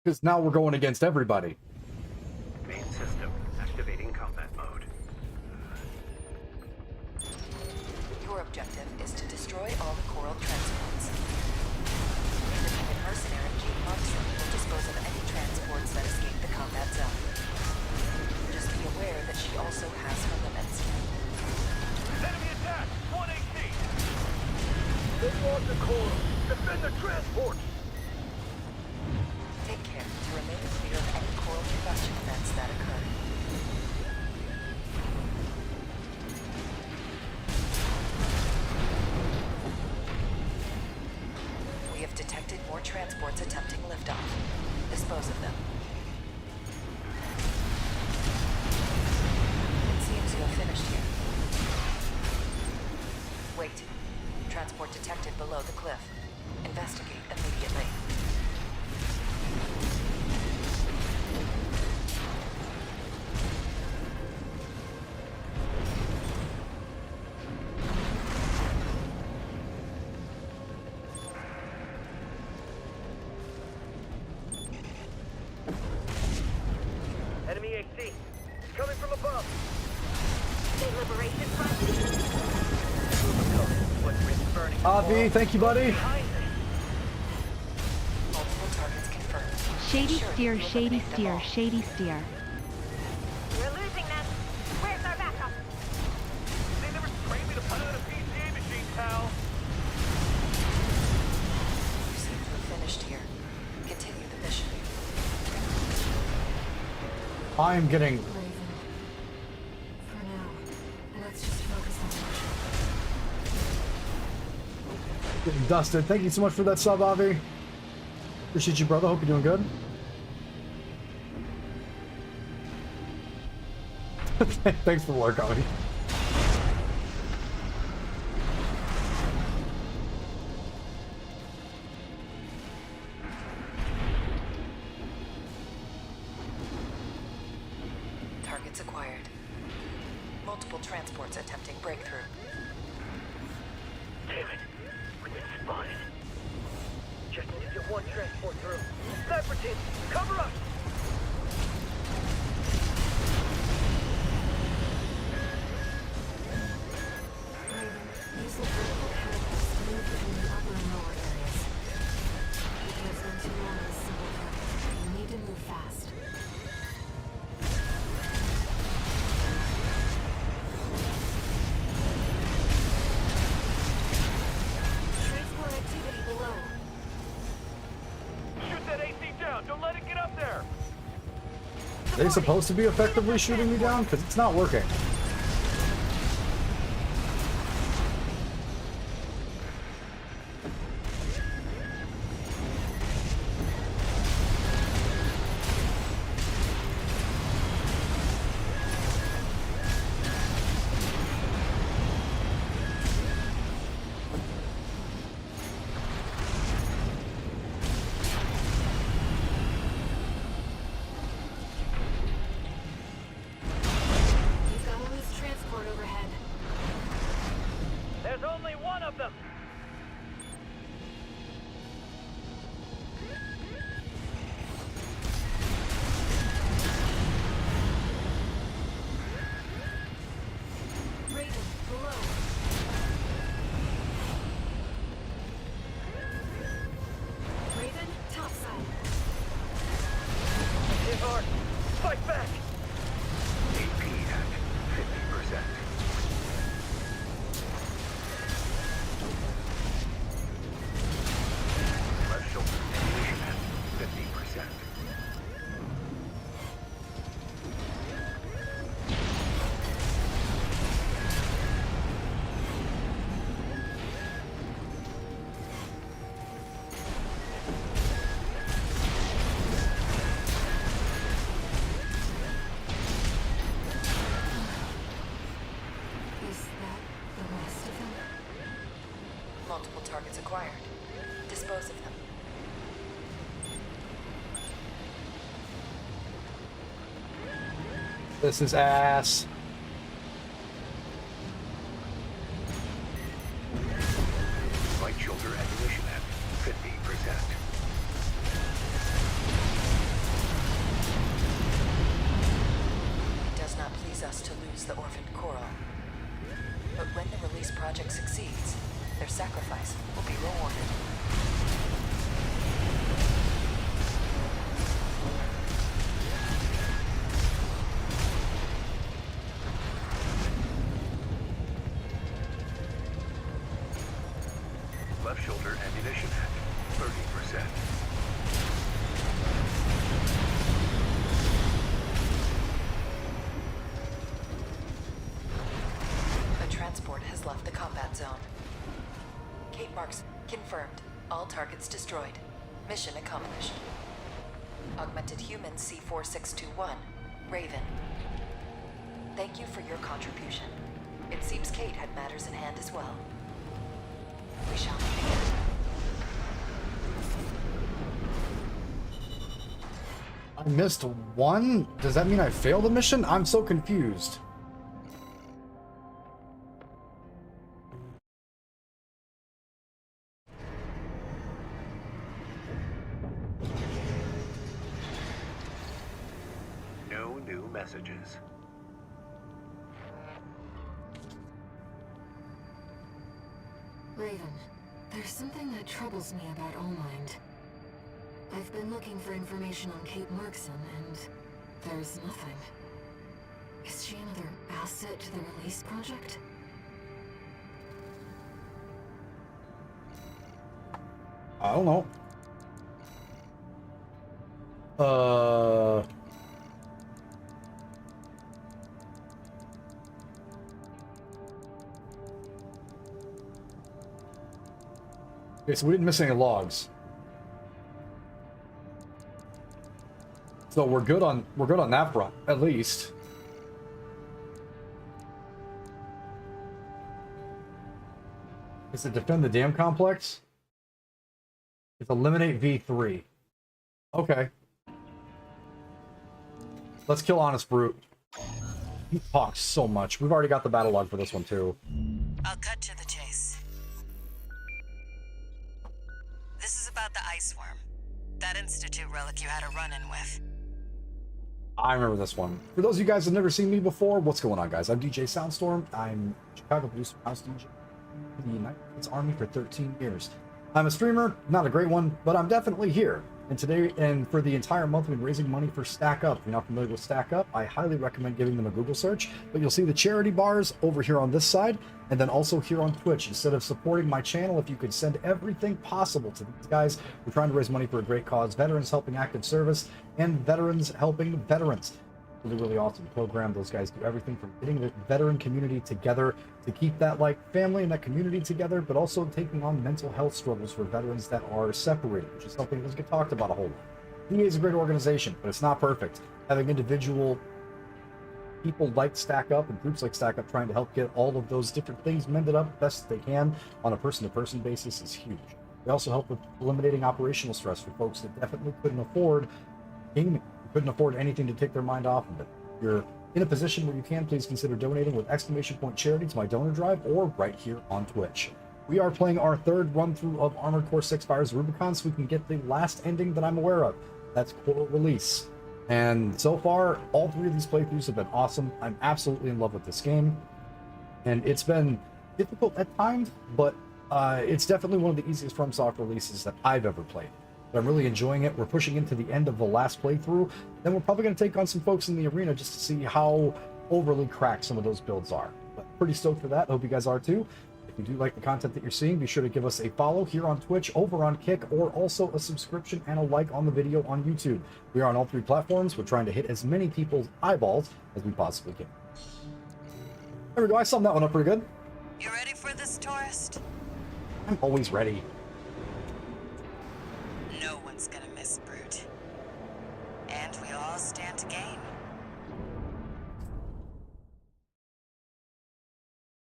Because now we're going against everybody. Main system activating combat mode. Your objective is to destroy all the coral transports. Independent mercenary Jean Markstrom will dispose of any transports that escape the combat zone. Just be aware that she also has her limits. Enemy attack! 180! They want the coral! Defend the transport! Take care to remain clear of any coral combustion events that occur. We have detected more transports attempting liftoff. Dispose of them. It seems you have finished here. Wait. Transport detected below the cliff. Investigate immediately. Enemy AC. Coming from above. State Liberation Front. Footprints burning. Avi, thank you, buddy. Behind us. Multiple targets confirmed. Shady Sure, steer, you shady eliminate them steer, all. shady steer. We're losing them. Where's our backup? They never trained me to pilot a PCA machine, pal. You seem to have finished here. Continue the mission. I am getting Raven. For now, let's just focus on the mission. dusted. Thank you so much for that sub, Avi. Appreciate you, brother. Hope you're doing good. Thanks for the lurk, Avi. Targets acquired. Multiple transports attempting breakthrough. Damn it. We've been spotted. Just need to get one transport through. Sniper team, cover us! Raven, use the vertical catapults to move between the upper and lower areas. You can't spend too long in a single target. You need to move fast. Transport activity below. Shoot that AC down! Don't let it get up there! Are they supposed to be effectively shooting me down? Because it's not working. You've got a loose transport overhead. There's only one of them! Raven, below. Raven, topside. Ivar, fight back! AP at 50%. Left shoulder ammunition at 50%. Is that the rest of them? Multiple targets acquired. Dispose of them. This is ass. Right shoulder ammunition at 50%. It does not please us to lose the orphaned coral. But when the release project succeeds, their sacrifice will be rewarded. Left shoulder ammunition at 30%. A transport has left the combat zone. Kate marks confirmed. All targets destroyed. Mission accomplished. Augmented human C4621, Raven. Thank you for your contribution. It seems Kate had matters in hand as well. We shall meet again. I missed one? Does that mean I failed the mission? I'm so confused. No new messages. Raven, there's something that troubles me about Allmind. I've been looking for information on Kate Markson, and there's nothing. Is she another asset to the release project? I don't know. Okay, so we didn't miss any logs. So we're good on that front, at least. Is it defend the dam complex? It's eliminate V3. Okay. Let's kill Honest Brute. He talks so much. We've already got the battle log for this one too. I'll cut to the chase. This is about the ice worm. That Institute relic you had a run-in with. I remember this one. For those of you guys who've never seen me before, what's going on, guys? I'm DJ Soundstorm. I'm Chicago producer, house DJ in the United States Army for 13 years. I'm a streamer, not a great one, but I'm definitely here. And today, and for the entire month, we've been raising money for Stackup. If you're not familiar with Stackup, I highly recommend giving them a Google search. But you'll see the charity bars over here on this side, and then also here on Twitch. Instead of supporting my channel, if you could send everything possible to these guys, we're trying to raise money for a great cause: veterans helping active service and veterans helping veterans. Really, really awesome program. Those guys do everything from getting the veteran community together to keep that like family and that community together, but also taking on mental health struggles for veterans that are separated, which is something that doesn't get talked about a whole lot. VA is a great organization, but it's not perfect. Having individual people like Stackup and groups like Stackup trying to help get all of those different things mended up best they can on a person-to-person basis is huge. They also help with eliminating operational stress for folks that definitely couldn't afford gaming. Couldn't afford anything to take their mind off of it. If you're in a position where you can, please consider donating with ! charity to my donor drive or right here on Twitch. We are playing our third run through of Armored Core 6 Fire's Rubicon so we can get the last ending that I'm aware of. That's Coral Release. And so far, all three of these playthroughs have been awesome. I'm absolutely in love with this game. And it's been difficult at times, but it's definitely one of the easiest FromSoft releases that I've ever played. I'm really enjoying it. We're pushing into the end of the last playthrough. Then we're probably going to take on some folks in the arena just to see how overly cracked some of those builds are. But pretty stoked for that. Hope you guys are too. If you do like the content that you're seeing, be sure to give us a follow here on Twitch, over on Kick, or also a subscription and a like on the video on YouTube. We are on all three platforms. We're trying to hit as many people's eyeballs as we possibly can. There we go. I summed that one up pretty good. You ready for this, tourist? I'm always ready. No one's gonna miss Brute. And we all stand to gain.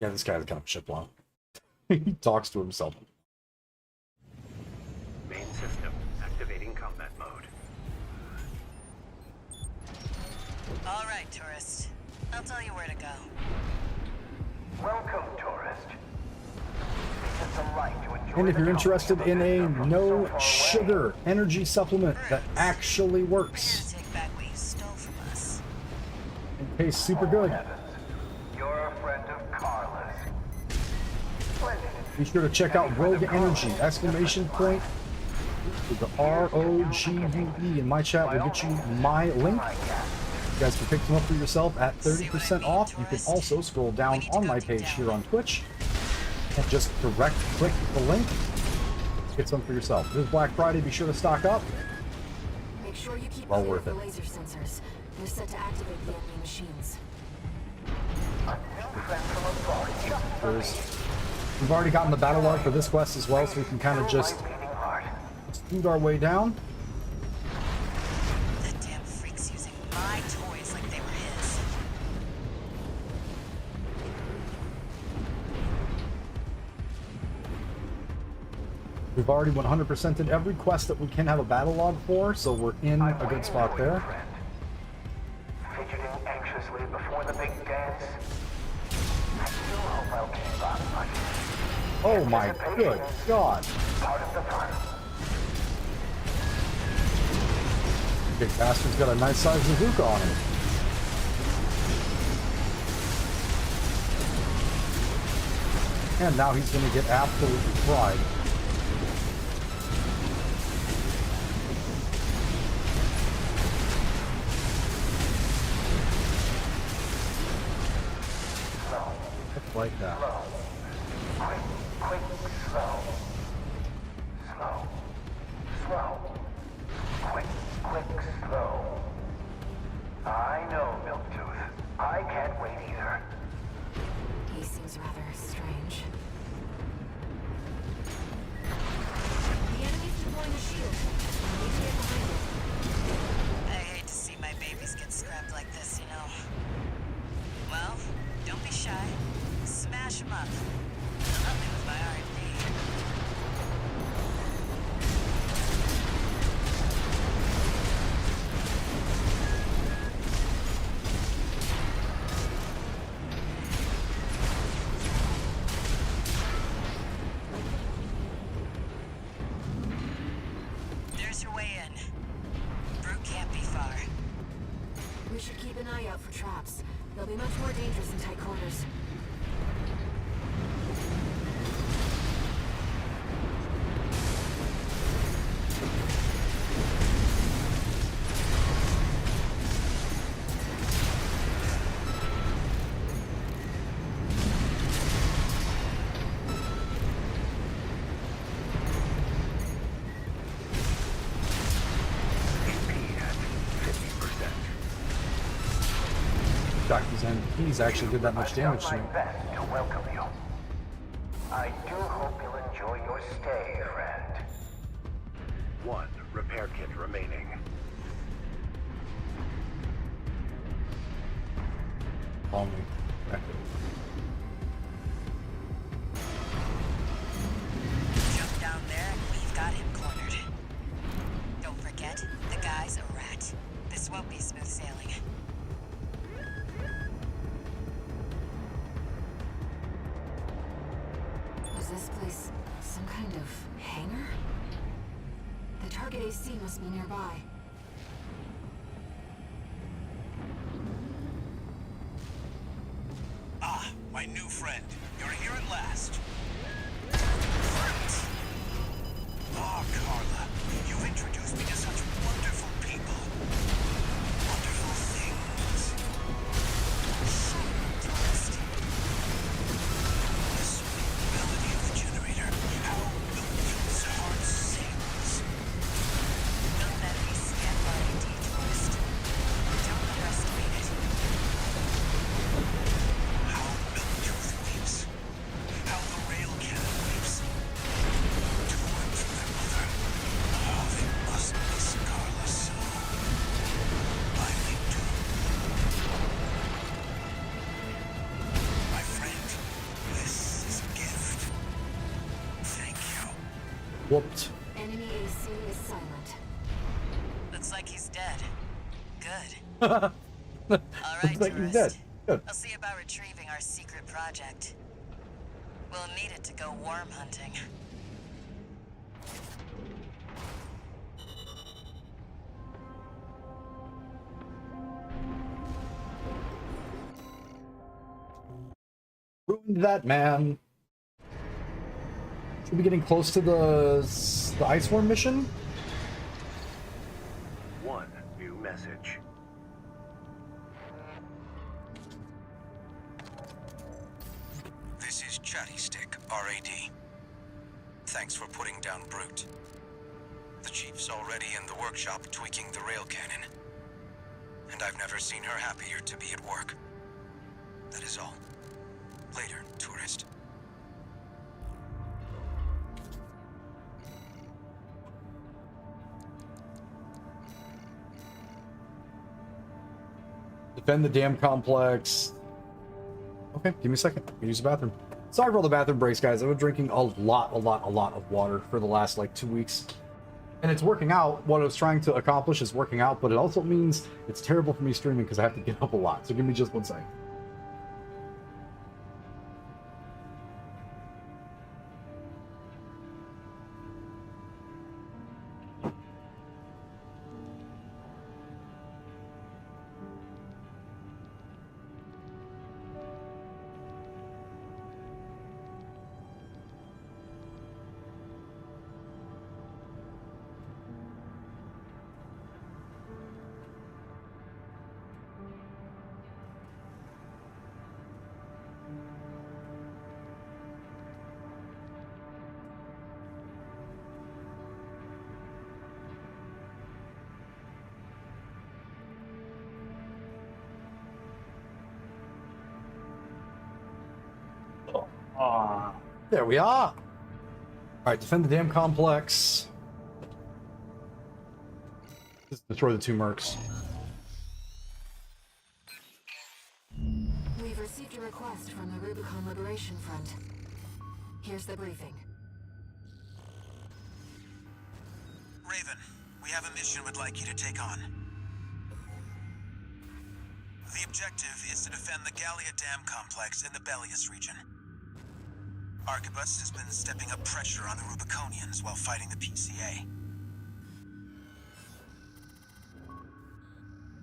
Yeah, this guy's kind of a shitblow. He talks to himself. Main system activating combat mode. All right, tourist. I'll tell you where to go. Welcome, tourist. It's a right to enjoy And if the you're interested in a company of a no so far sugar energy supplement that actually We're here works to take back what you stole from us. and tastes super good, away. You're a friend of Carla's. Splendid. be sure to check out Rogue Energy! Exclamation point with the ROGUE in my chat will get you my link. You guys can pick them up for yourself at 30% off. You can also scroll down on my page here on Twitch and just direct click the link. Get some for yourself. This is Black Friday. Be sure to stock up. Make sure you keep Well clear worth of the it. laser sensors. They're set to activate the enemy machines. We've already gotten the battle log for this quest as well, so we can kind of just scoot our way down. That damn freak's using my toys like they were his. We've already 100%ed every quest that we can have a battle log for, so we're in a good spot there. Fidgeting anxiously before the big dance. I still hope I'll keep up, but Oh my good god. part of the fun. Big bastard's got a nice sized bazooka on him. And now he's gonna get absolutely fried. Just like that. Quick, slow. Slow. Slow. Quick, slow. I know, Milktooth. I can't wait either. He seems rather strange. The enemy's deploying a shield. I need to get behind it. I hate to see my babies get scrapped like this, you know. Well, don't be shy. Smash them up. Help me with my R&D. There's your way in. Brute can't be far. We should keep an eye out for traps. They'll be much more dangerous in tight quarters. He's actually did that much damage to me. I've done my best to welcome you. I do hope you'll enjoy your stay, friend. One repair kit remaining. Call me. Okay. Jump down there and we've got him cornered. Don't forget, the guy's a rat. This won't be smooth sailing. Was this place some kind of hangar? The target AC must be nearby. Ah, my new friend. You're here at last. Ah, Carla. You've introduced me to such wonderful people. Wonderful things. Tourist. The sweet melody of the generator. How Milton's heart sings. Don't let me skip R&D, tourist. Don't underestimate it. How Milktooth weeps. How the rail cannon weeps. Torn from their mother. Oh, they must miss Carla so. I think too. My friend, this is a gift. Thank you. Whooped. Enemy AC is silent. Looks like he's dead. Good. Looks All right, like he's tourist. dead. Good. I'll see about retrieving our secret project. We'll need it to go worm hunting. Ruined that, man. Should we be getting close to the ice worm mission? One new message. This is Chatty Stick, RAD. Thanks for putting down Brute. The Chief's already in the workshop tweaking the rail cannon. And I've never seen her happier to be at work. That is all. Later, tourist. Defend the dam complex. Okay, give me a second. Use the bathroom. Sorry for all the bathroom breaks, guys. I've been drinking a lot of water for the last like 2 weeks. And it's working out. What I was trying to accomplish is working out, but it also means it's terrible for me streaming because I have to get up a lot. So give me just 1 second. There we are. All right, defend the damn complex. Just destroy the 2 mercs. We've received a request from the Rubicon Liberation Front. Here's the briefing. Raven, we have a mission we'd like you to take on. The objective is to defend the Gallia Dam complex in the Bellius region. Arquebus has been stepping up pressure on the Rubiconians while fighting the PCA.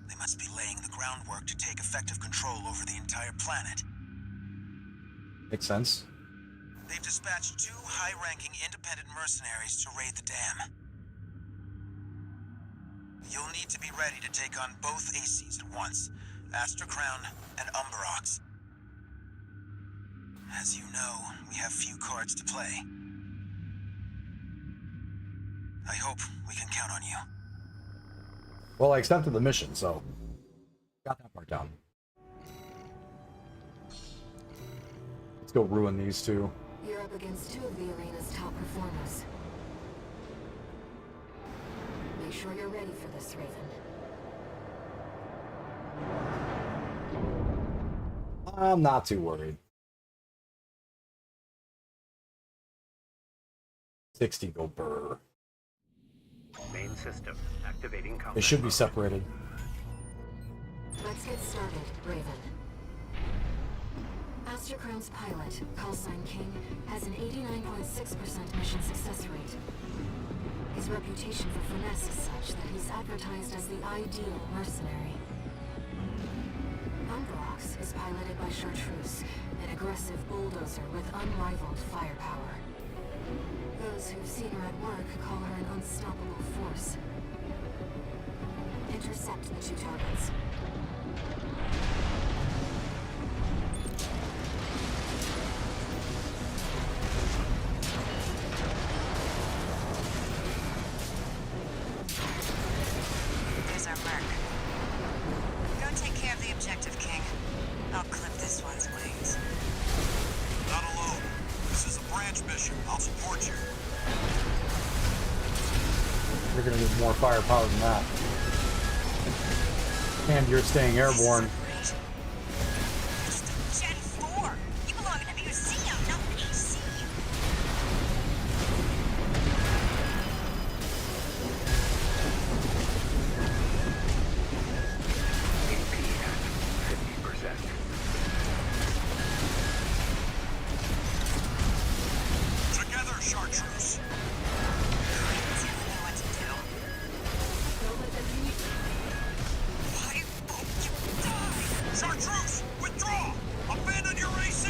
They must be laying the groundwork to take effective control over the entire planet. Makes sense. They've dispatched 2 high-ranking independent mercenaries to raid the dam. You'll need to be ready to take on both ACs at once, Astra Crown and Umberox. As you know, we have few cards to play. I hope we can count on you. Well, I accepted the mission, so got that part down. Let's go ruin these 2. You're up against 2 of the arena's top performers. Make sure you're ready for this, Raven. I'm not too worried. 60 go burr. Main system activating. They should be separated. Let's get started, Raven. Astra Crown's pilot, callsign King, has an 89.6% mission success rate. His reputation for finesse is such that he's advertised as the ideal mercenary. Umberox is piloted by Chartreuse, an aggressive bulldozer with unrivaled firepower. Those who've seen her at work call her an unstoppable force. Intercept the 2 targets. There's our mark. Go take care of the objective, King. I'll clip this one's wings. Not alone. This is a branch mission. I'll support you. You're gonna need more firepower than that. And you're staying airborne. Gen 4! You belong in a museum, not an AC! AP at 50%. Together, Chartreuse. Tell me what to do. Why won't you die? Chartreuse, withdraw! Abandon your AC!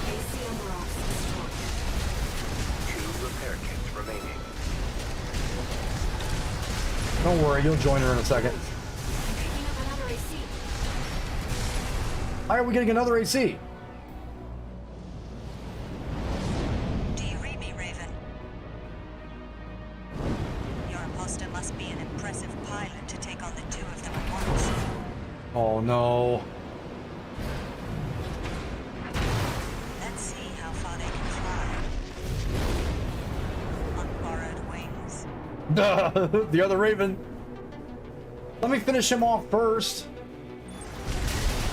AC Umberox destroyed. 2 repair kits remaining. Don't worry, you'll join her in a second. Picking up another AC. Why are we getting another AC? Do you read me, Raven? Your imposter must be an impressive pilot to take on the 2 of them at once. Oh no. Let's see how far they can fly. On borrowed wings. The other Raven. Let me finish him off first.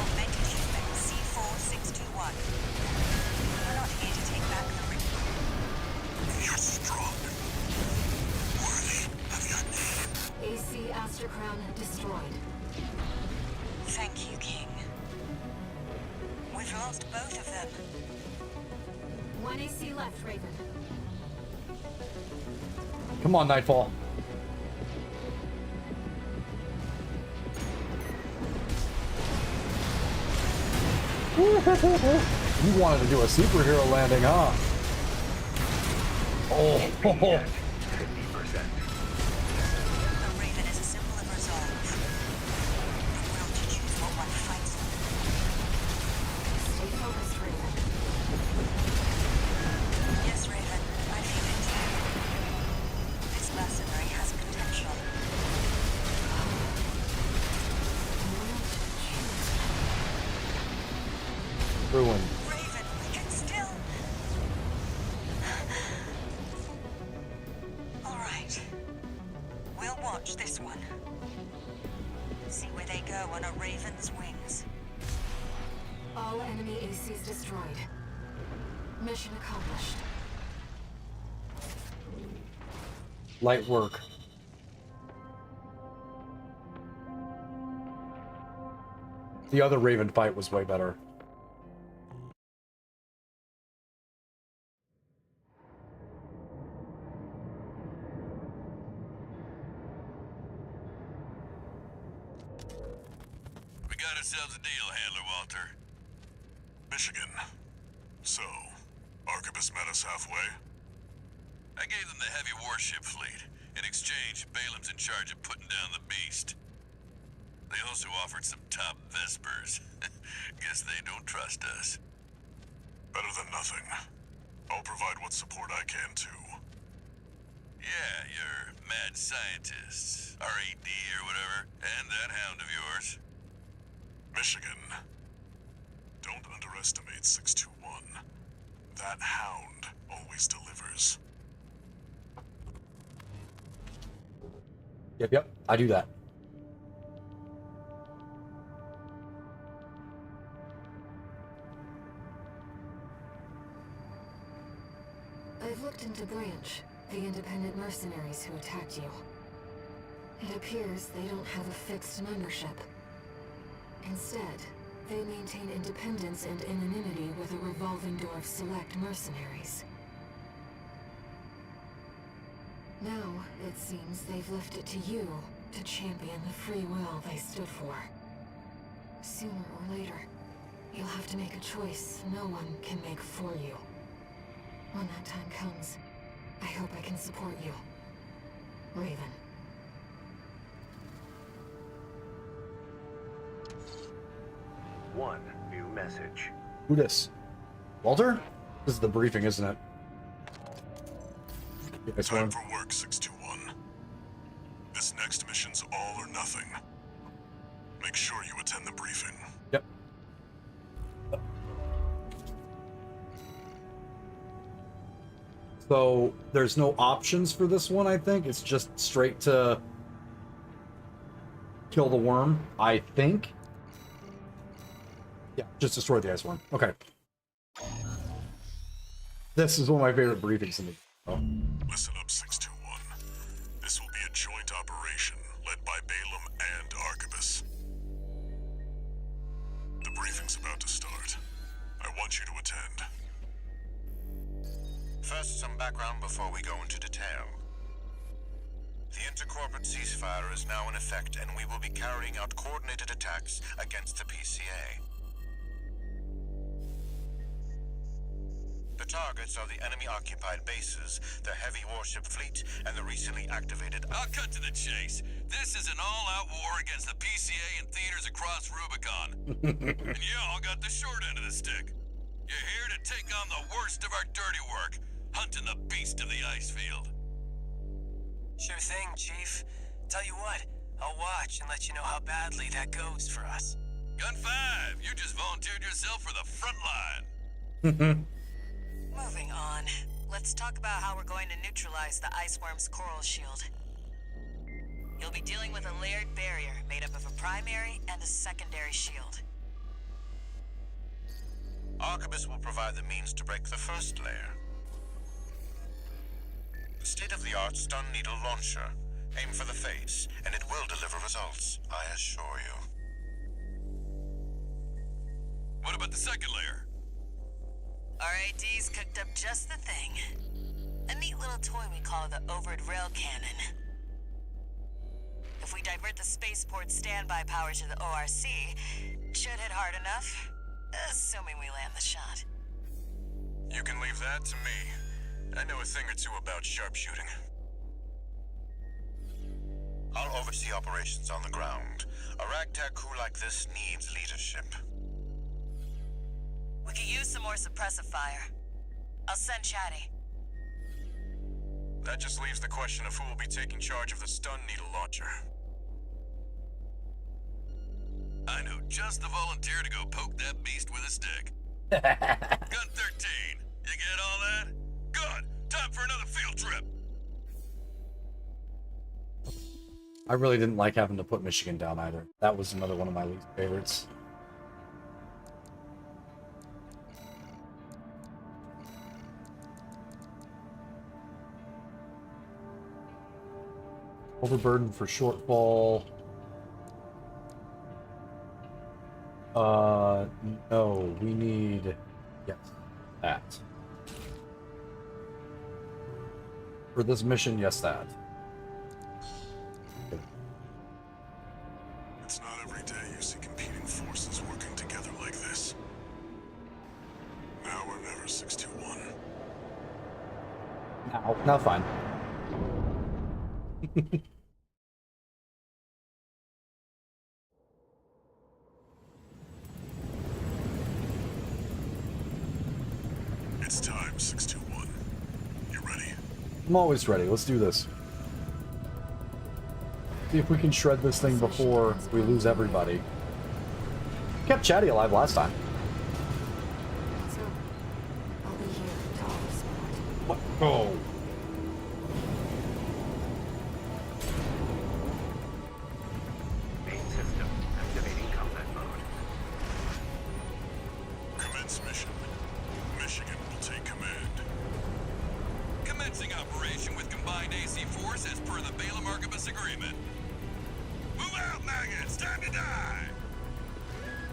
Augmented shipment C4621. you, King. We've lost both of them. 1 AC left, Raven. Come on, Nightfall. You wanted to do a superhero landing, huh? Oh, Keeping at 50%. The Raven is a symbol of resolve. The will to choose what one fights for. Stay focused, Raven. Yes, Raven, I feel it too. This mercenary has potential. ruined. Raven, we can still... Alright. We'll watch this one. See where they go on a Raven's wings. All enemy ACs destroyed. Mission accomplished. Light work. The other Raven fight was way better. We got ourselves a deal, Handler Walter. Michigan. So, Arquebus met us halfway? I gave them the heavy warship fleet. In exchange, Balaam's in charge of putting down the beast. They also offered some top Vespers. Guess they don't trust us. Better than nothing. I'll provide what support I can, too. Yeah, your mad scientists, RAD or whatever, and that hound of yours. Michigan. Don't underestimate 621. That hound always delivers. Yep, I do that. I've looked into Branch, the independent mercenaries who attacked you. It appears they don't have a fixed membership. Instead, they maintain independence and anonymity with a revolving door of select mercenaries. Now, it seems they've left it to you to champion the free will they stood for. Sooner or later, you'll have to make a choice no one can make for you. When that time comes, I hope I can support you. Raven. One new message. Who this? Walter? This is the briefing, isn't it? Yes, Time for work, 621. This next mission's all or nothing. Make sure you attend the briefing. Yep. So there's no options for this one, I think. It's just straight to kill the worm, I think. Yeah, just destroy the ice worm. Okay. This is one of my favorite briefings in the Listen up, 621. This will be a joint operation led by Balaam and Arquebus. The briefing's about to start. I want you to attend. First, some background before we go into detail. The intercorporate ceasefire is now in effect, and we will be carrying out coordinated attacks against the PCA. The targets are the enemy-occupied bases, the heavy warship fleet, and the recently activated... I'll cut to the chase. This is an all-out war against the PCA and theaters across Rubicon. And y'all got the short end of the stick. You're here to take on the worst of our dirty work, hunting the beast of the ice field. Sure thing, Chief. Tell you what, I'll watch and let you know how badly that goes for us. Gun 5, you just volunteered yourself for the front line. Moving on. Let's talk about how we're going to neutralize the Iceworm's coral shield. You'll be dealing with a layered barrier made up of a primary and a secondary shield. Arquebus will provide the means to break the first layer. State-of-the-art stun needle launcher. Aim for the face, and it will deliver results, I assure you. What about the second layer? RAD's cooked up just the thing. A neat little toy we call the Overed Rail Cannon. If we divert the spaceport's standby power to the ORC, should hit hard enough, assuming we land the shot. You can leave that to me. I know a thing or two about sharpshooting. I'll oversee operations on the ground. A ragtag crew like this needs leadership. We could use some more suppressive fire. I'll send Chatty. That just leaves the question of who will be taking charge of the stun needle launcher. I know just the volunteer to go poke that beast with a stick. Gun 13, you get all that? Good! Time for another field trip! I really didn't like having to put Michigan down either. That was another one of my least favorites. Overburden for shortfall. No, we need, yes, that. For this mission, yes, that. It's not every day you see competing forces working together like this. Now or never, 621. Now fine. It's time, 621. You ready? I'm always ready. Let's do this. See if we can shred this thing before we lose everybody. Kept Chatty alive last time. So, I'll be here to all respond. What? Oh. Main system activating combat mode. Commence mission. Michigan will take command. Commencing operation with combined AC force as per the Balaam Arquebus agreement. Move out, maggots! Time to die!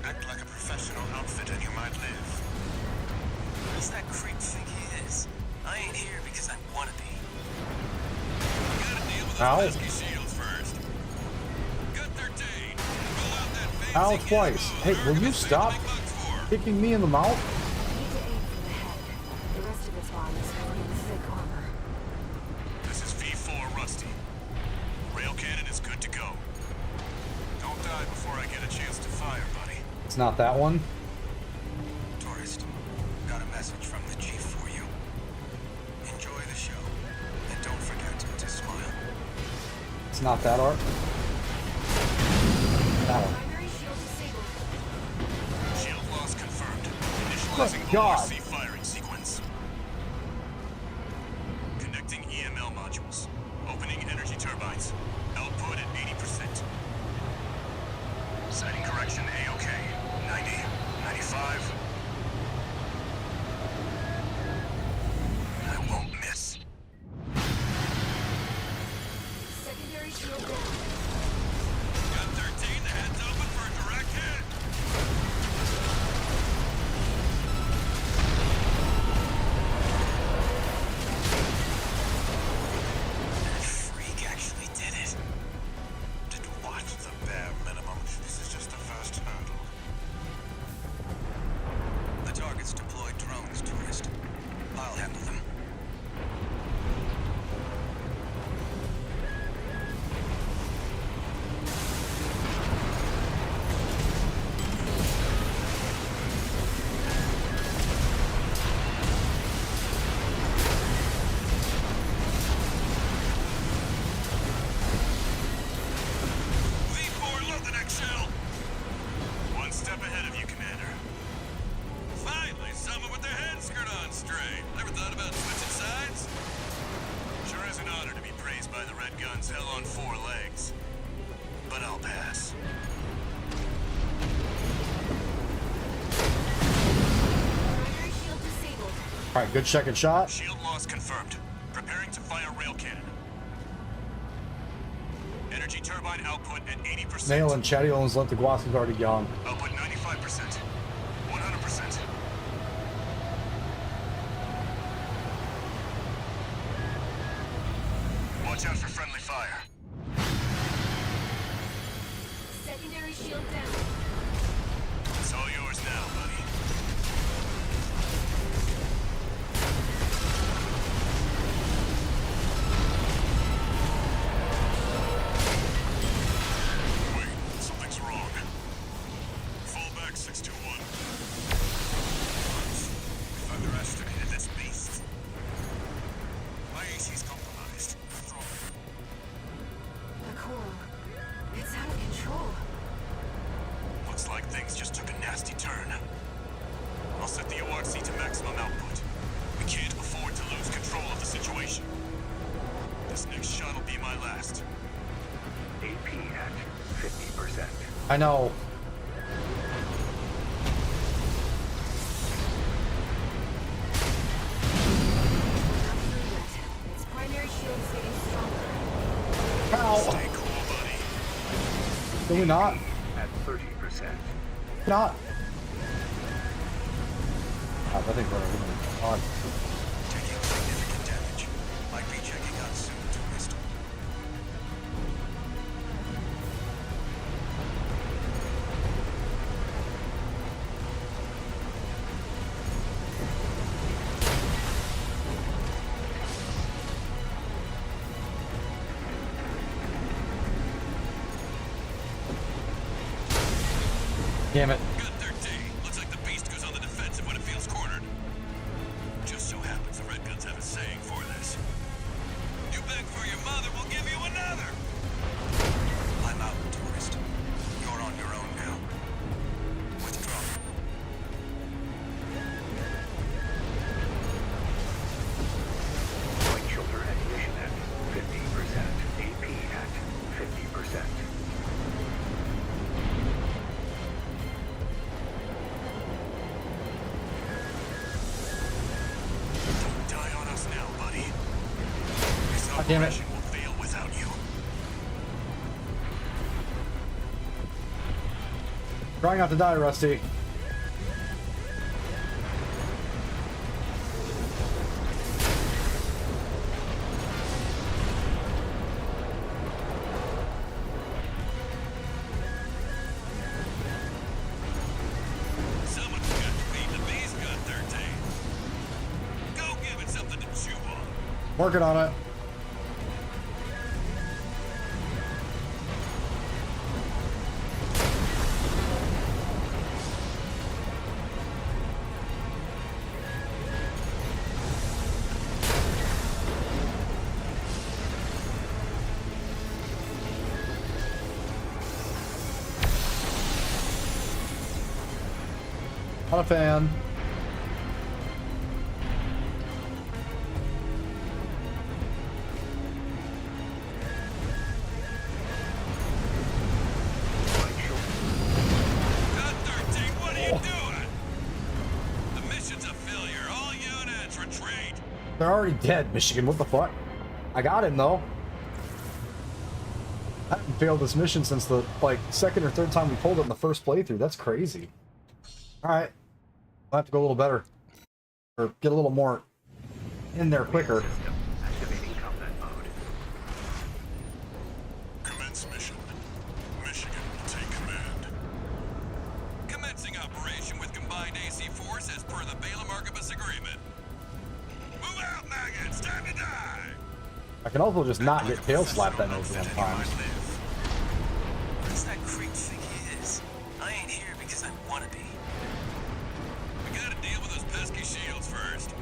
Act like a professional outfit and you might live. Who does that creep think he is? I ain't here because I want to be. We gotta deal with Ow. those pesky shields first. Gun 13, roll out that fancy Ow, cannon twice. mode Hey, will you Arquebus saved stop big bucks for. kicking me in the mouth? I need to aim for the head. The rest of his body is covered in thick armor. This is V4 Rusty. Rail cannon is good to go. Don't die before I get a chance to fire, buddy. It's not that one. Tourist, got a message from the chief for you. Enjoy the show, and don't forget to smile. It's not that art. That one. Primary shield disabled. Shield loss confirmed. Good Initializing God. ORC firing sequence. Connecting EML modules. Opening energy turbines. Output at 80%. Sighting correction A-OK. 90, 95. I won't miss. Secondary shield down. Gun 13, the head's open for a direct hit. That freak actually did it. Did what? The bare minimum. This is just the first hurdle. The target's deployed drones, tourist. I'll handle them. V4, load the next shell. One step ahead of you, Commander. Finally, someone with their head screwed on straight. Never thought about switching sides? Sure is an honor to be praised by the Red Guns hell on 4 legs. But I'll pass. Primary shield disabled. Alright, good second shot. Shield loss confirmed. Preparing to fire rail cannon. Energy turbine output at 80%. Nail and Chatty Owens let the Guasis already young. Output 95%. 100%. Watch out for friendly fire. Secondary shield down. It's all yours now, buddy. Wait, something's wrong. Fall back, 621. We've underestimated this beast. My AC's compromised. The coral. It's out of control. Looks like things just took a nasty turn. I'll set the ORC to maximum output. We can't afford to lose control of the situation. This next shot will be my last. AP at 50%. I know. Its primary shield is getting stronger. Ow. Stay cool, buddy. Do we not? At 30%. Not. I think we're on. Taking significant damage. Might be checking out soon, tourist. Damn it. Good 13. Looks like the beast goes on the defensive when it feels cornered. Just so happens the Redguns have a saying for this. You beg for your mother, we'll give you another. I'm out, tourist. You're on your own now. Withdraw. Point shoulder ammunition at 50%. AP at 50%. Don't die on us now, buddy. This God damn it. operation will fail without you. Trying not to die, Rusty. Someone's got to feed the beast, got 13. Go give it something to chew on. Working on it. Not a fan. Got 13, what are you doing? The mission's a failure. All units retreat. They're already dead, Michigan. What the fuck? I got him, though. I haven't failed this mission since the, like, second or third time we pulled it in the first playthrough. That's crazy. Alright. I'll have to go a little better. Or get a little more in there quicker. System activating combat mode. Commence mission. Michigan will take command. Commencing operation with combined AC force as per the Balaam Archibus agreement. Move out, maggots! Time to die! I can also just not get tail slapped at me one time. What does that creep think he is? I ain't here because I wanna be. We gotta deal with those pesky shields first.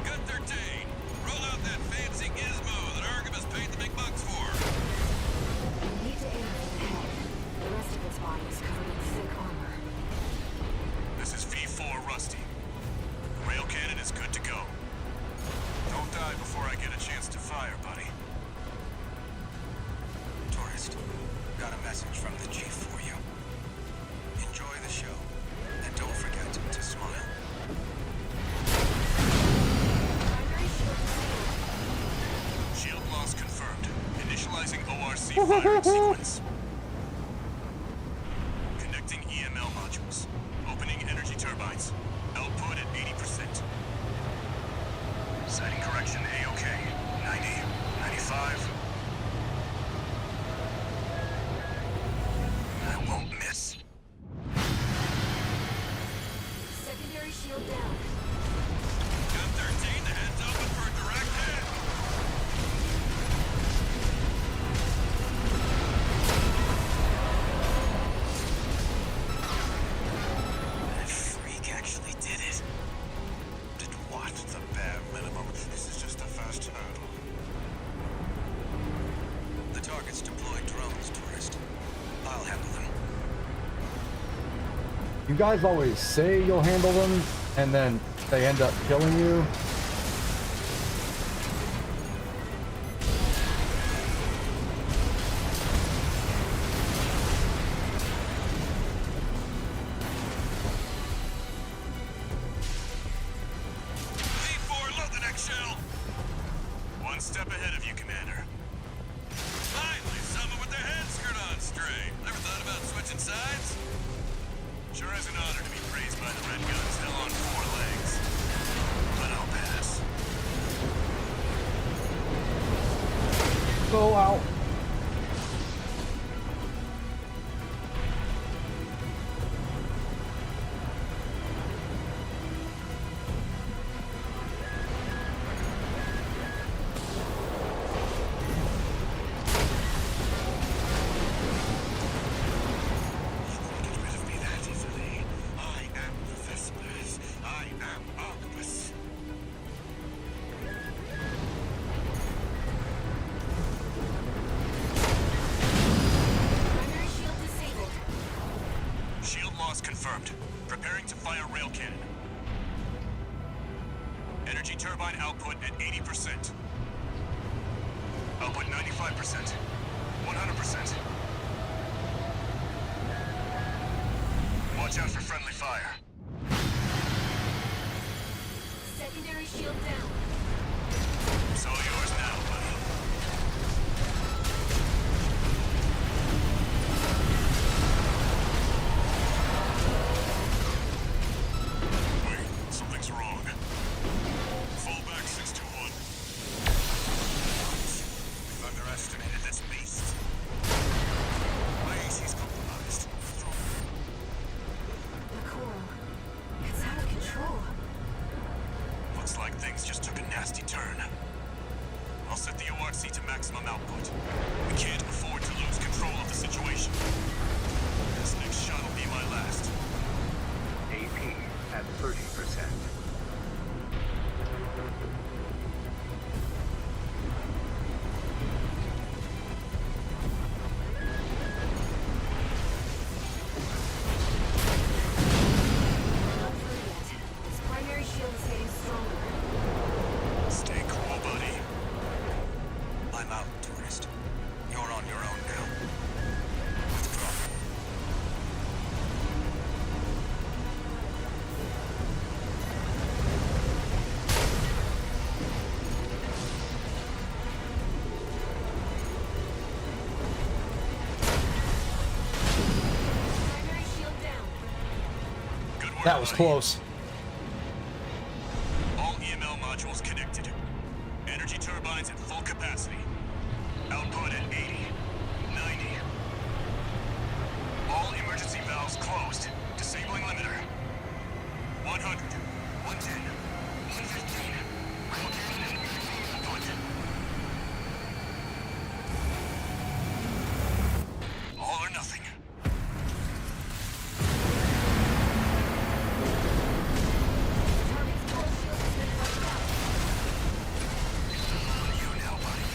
Gun 13, roll out that fancy gizmo that Archibus paid the big bucks for. We need to aim for the head. The rest of its body is covered in thick armor. This is V4 Rusty. Rail cannon is good to go. Don't die before I get a chance to fire, buddy. Tourist, got a message from the chief for you. Enjoy the show, and don't forget to smile. Primary shield disabled. Shield loss confirmed. Initializing ORC firing sequence. Connecting EML modules. Opening energy turbines. Output at 80%. Sighting correction A-OK. 90, 95, minimum. This is just a fast hurdle. The target's deployed drones, tourist. I'll handle them. You guys always say you'll handle them, and then they end up killing you. V4, load the next shell! One step ahead of you, Commander. Finally, someone with their head screwed on straight. Never thought about switching sides? Sure is an honor to be praised by the Red Gun still on 4 legs. But I'll pass. Go out. Get rid of me that easily. I am the Vespers. I am Arquebus. Primary shield disabled. Shield loss confirmed. Preparing to fire rail cannon. Energy turbine output at 80%. Output 95%. 100%. Watch out for friendly fire. Secondary shield down. It's all yours now, buddy. Wait, something's wrong. Fall back, 621. We've underestimated this beast. My AC's compromised. The coral. It's out of control. Looks like things just took a nasty turn. I'll set the ORC to maximum output. We can't afford to lose control of the situation. This next shot will be my last. AP at 30%. Not through yet. His primary shield is getting stronger. Stay cool, buddy. I'm out, tourist. You're on your own now. Withdraw. Primary shield down. Good work, That was buddy. close. All EML modules connected. Energy turbines at full capacity. Output at 80, 90. All emergency valves closed. Disabling limiter. 100, 110, 115. All or nothing. Target's core shield has been wiped out. You now, buddy.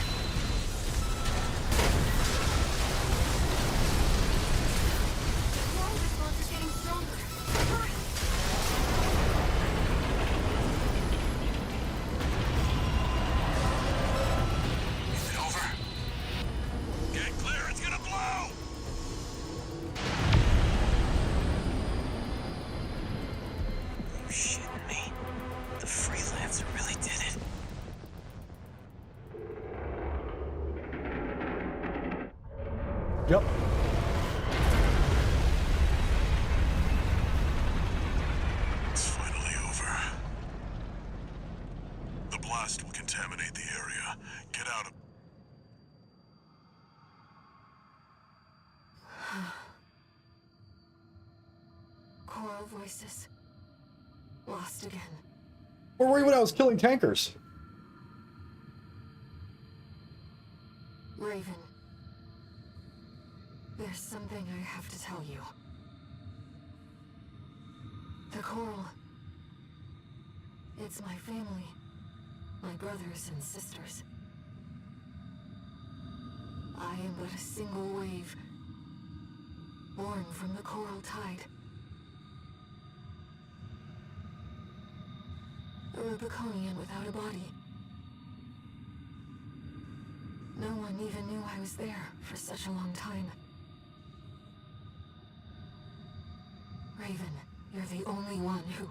The coral response is getting stronger. Hurry! Is it over? Get clear, it's gonna blow! You shitting me? The freelancer really did it. Yep. It's finally over. The blast will contaminate the area. Get out of... Coral voices. Lost again. Where were you when I was killing tankers? Raven. There's something I have to tell you. The coral. It's my family. My brothers and sisters. I am but a single wave, born from the coral tide. A Rubiconian without a body. No one even knew I was there for such a long time. Raven, you're the only one who...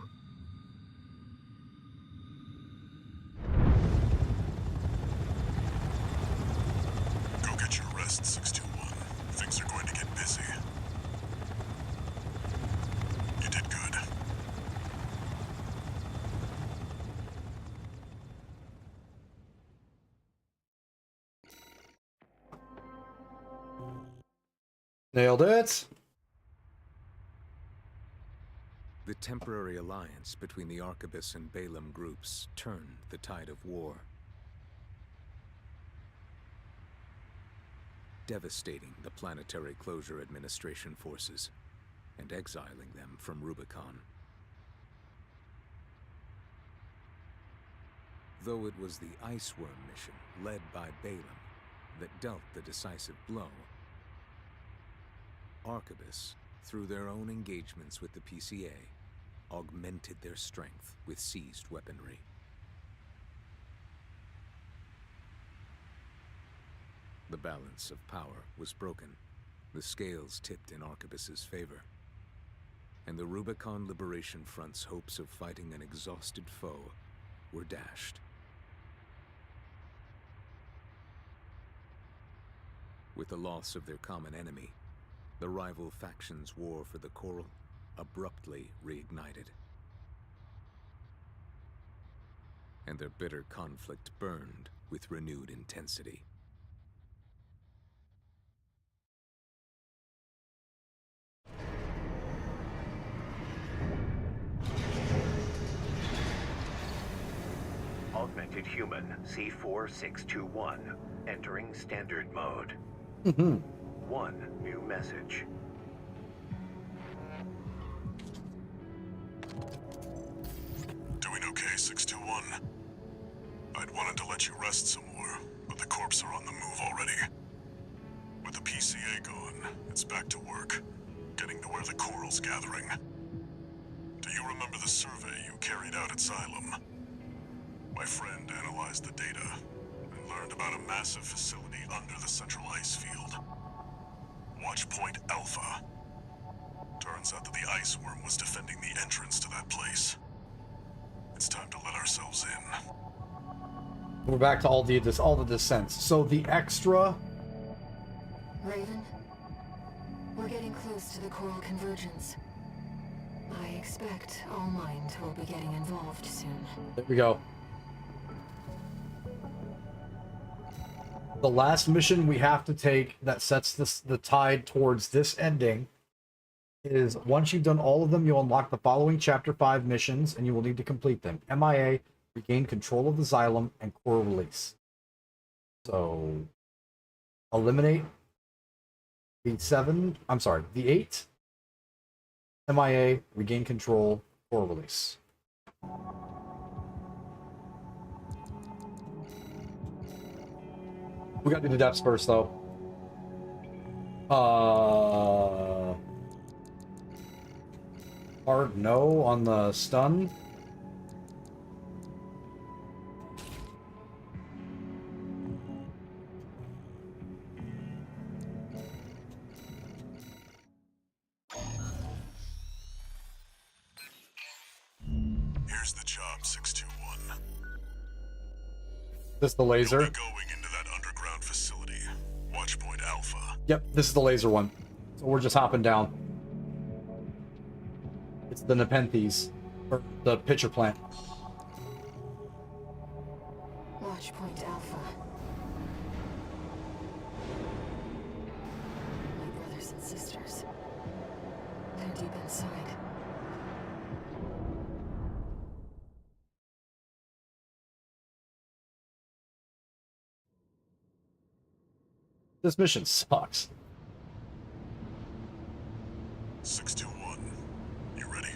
Go get your rest, 621. Things are going to get busy. You did good. Nailed it. The temporary alliance between the Arquebus and Balaam groups turned the tide of war, devastating the Planetary Closure Administration forces and exiling them from Rubicon. Though it was the Iceworm mission led by Balaam that dealt the decisive blow, Arquebus, through their own engagements with the PCA, augmented their strength with seized weaponry. The balance of power was broken, the scales tipped in Arquebus's favor, and the Rubicon Liberation Front's hopes of fighting an exhausted foe were dashed. With the loss of their common enemy, the rival factions' war for the Coral abruptly reignited. And their bitter conflict burned with renewed intensity. Augmented human C4621 entering standard mode. One new message. Doing okay, 621. I'd wanted to let you rest some more, but the corps are on the move already. With the PCA gone, it's back to work, getting to where the Coral's gathering. Do you remember the survey you carried out at Xylem? My friend analyzed the data and learned about a massive facility under the central ice field. Watchpoint Alpha. Turns out that the Iceworm was defending the entrance to that place. It's time to let ourselves in. We're back to all the descents. So the extra... Raven, we're getting close to the Coral Convergence. I expect All Mind will be getting involved soon. There we go. The last mission we have to take that sets the tide towards this ending is once you've done all of them, you'll unlock the following Chapter 5 missions, and you will need to complete them. MIA, regain control of the Xylem, and Core Release. So, eliminate the 8, MIA, regain control, Core Release. We gotta do the depths first, though. Hard no on the stun. Here's the job, 621. This is the laser. You'll be going into that underground facility, Watchpoint Alpha. Yep, this is the laser one. So we're just hopping down. It's the Nepenthes, or the pitcher plant. Watchpoint Alpha. My brothers and sisters. They're deep inside. This mission sucks. 621, you ready?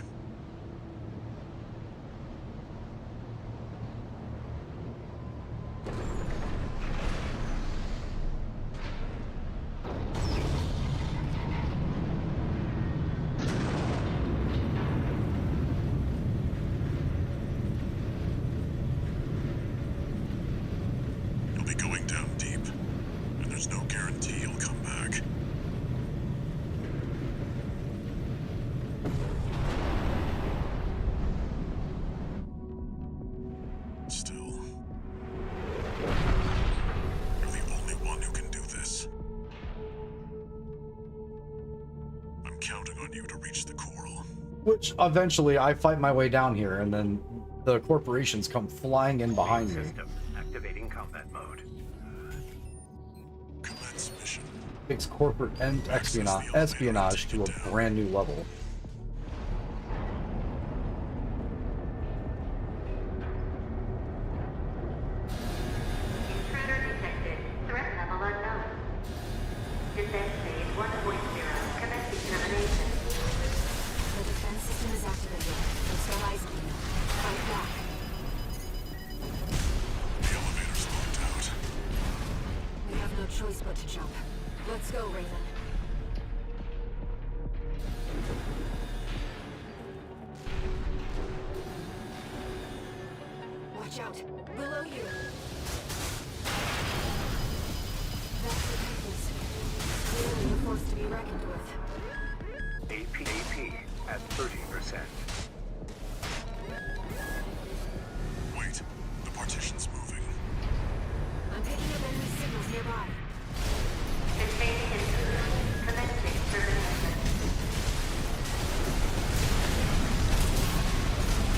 be going down deep, and there's no guarantee you'll come back. Still, you're the only one who can do this. I'm counting on you to reach the coral. Which eventually I fight my way down here, and then the corporations come flying in behind me. Activating combat mode. Commence mission. Takes corporate and espionage to a brand new level. Intruder detected. Threat level unknown. Defense phase 1.0. Commencing termination. The defense system is activated. It's the eyes on you. Fight back. The elevator's locked out. We have no choice but to jump. Let's go, Raven. Watch out. Below you. That's the Titans. Clearly a force to be reckoned with. AP at 30%. Wait, the partition's moving. I'm picking up enemy signals nearby. Containing intruder. Commencing termination.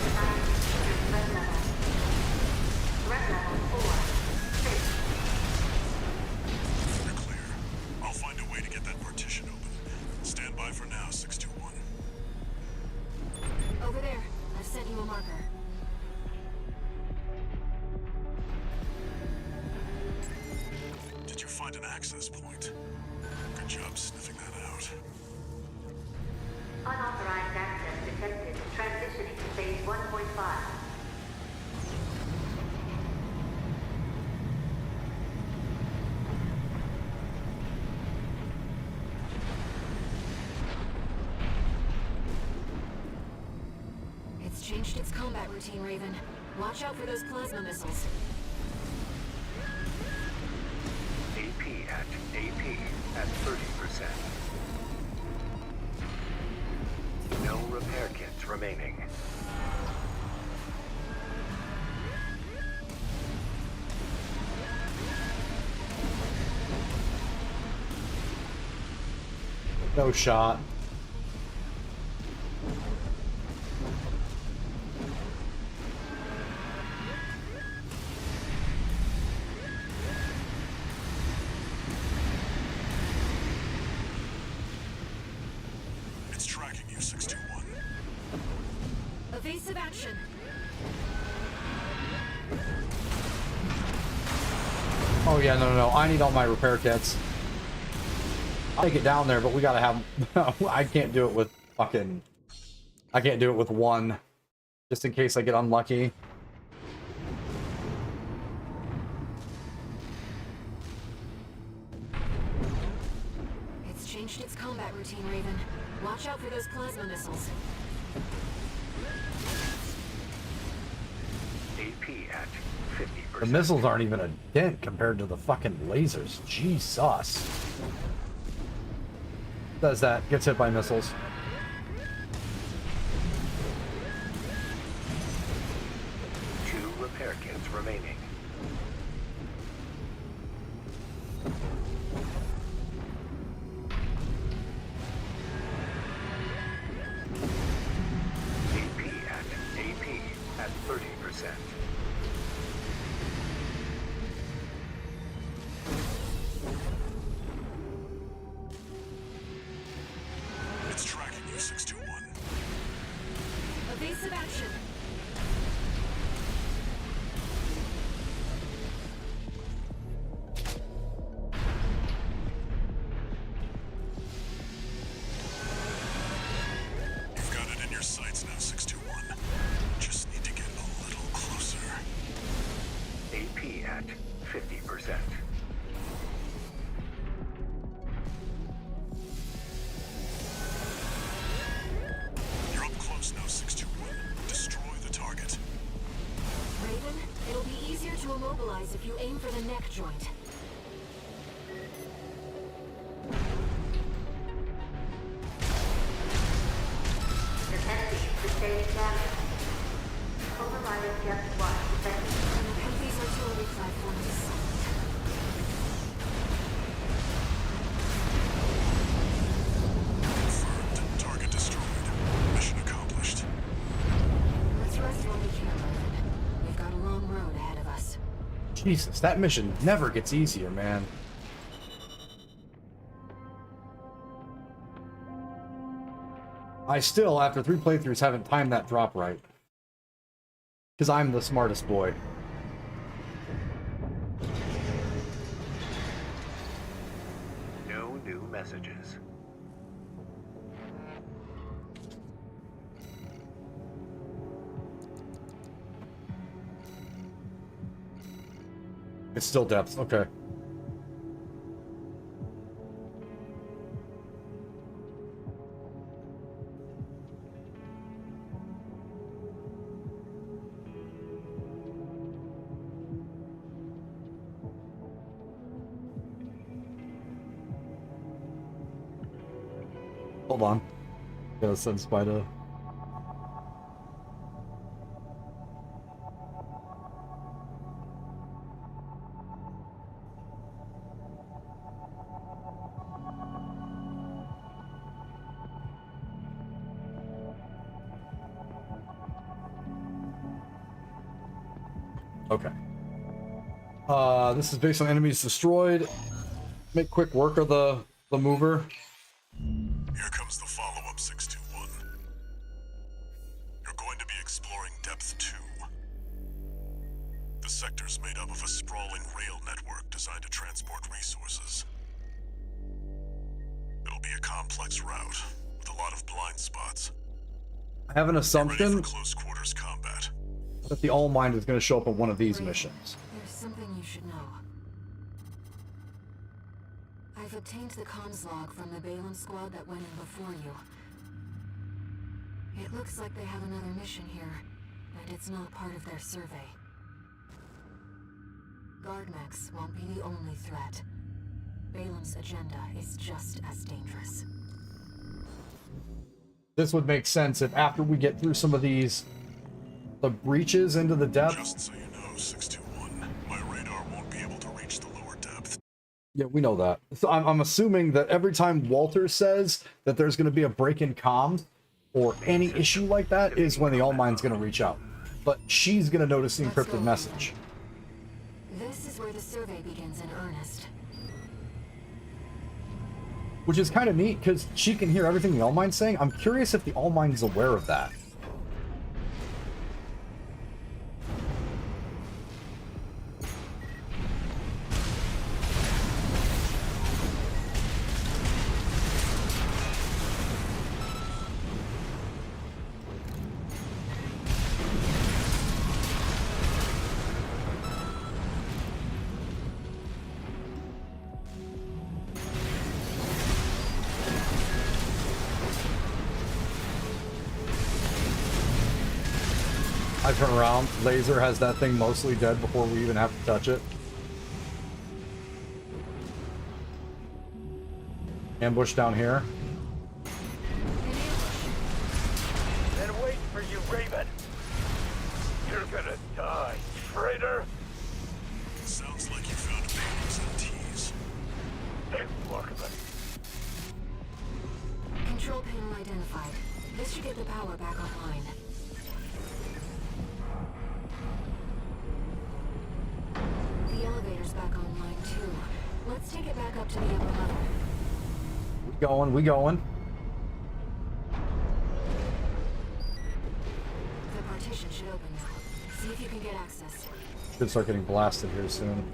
Design threat level. Threat level 4. 6. You're clear. I'll find a way to get that partition open. Stand by for now, 621. Over there. I've sent you a marker. Did you find an access point? Good job sniffing that out. Unauthorized access detected. Transitioning to phase 1.5. It's changed its combat routine, Raven. Watch out for those plasma missiles. AP at 30%. No repair kits remaining. No shot. It's tracking you, 621. Evasive action. Oh yeah, no. I need all my repair kits. I'll take it down there, but we gotta have... I can't do it with fucking... I can't do it with one. Just in case I get unlucky. It's changed its combat routine, Raven. Watch out for those plasma missiles. AP at 50%. The missiles aren't even a dent compared to the fucking lasers. Jesus. Does that. Gets hit by missiles. Two repair kits remaining. AP at 30%. It's tracking you, 621. Evasive action. You've got it in your sights now, 621. Just need to get a little closer. AP at 50%. You're up close now, 621. Destroy the target. Raven, it'll be easier to immobilize if you aim for the neck joint. Overriding Depth 1 detected. These artillery platforms is solid. Confirmed. Target destroyed. Mission accomplished. Let's rest while we can, Mervin. We've got a long road ahead of us. Jesus, that mission never gets easier, man. I still, after 3 playthroughs, haven't timed that drop right. Because I'm the smartest boy. No new messages. It's still depth, okay. Hold on. Gotta send Spider. Okay. This is based on enemies destroyed. Make quick work of the mover. Here comes the follow-up, 621. You're going to be exploring Depth 2. The sector's made up of a sprawling rail network designed to transport resources. It'll be a complex route, with a lot of blind spots. I have an assumption Ready for close quarters combat. that the All Mind is going to show up on one of these missions. There's something you should know. I've obtained the comms log from the Balin squad that went in before you. It looks like they have another mission here, and it's not part of their survey. Guardmechs won't be the only threat. Balin's agenda is just as dangerous. This would make sense if after we get through some of these, the breaches into the depth. Just so you know, 621, my radar won't be able to reach the lower depth. Yeah, we know that. So I'm assuming that every time Walter says that there's going to be a break in comms or any issue like that is when the All Mind's going to reach out. But she's going to notice the encrypted message. This is where the survey begins in earnest. Which is kind of neat because she can hear everything the All Mind's saying. I'm curious if the All Mind's aware of that. I turn around. Laser has that thing mostly dead before we even have to touch it. Ambush down here. Then wait for you, Raven. You're gonna die, traitor. Sounds like you found babies and teas. Remarkable. Control panel identified. This should get the power back online. The elevator's back online too. Let's take it back up to the upper level. We going. The partition should open now. See if you can get access. Should start getting blasted here soon.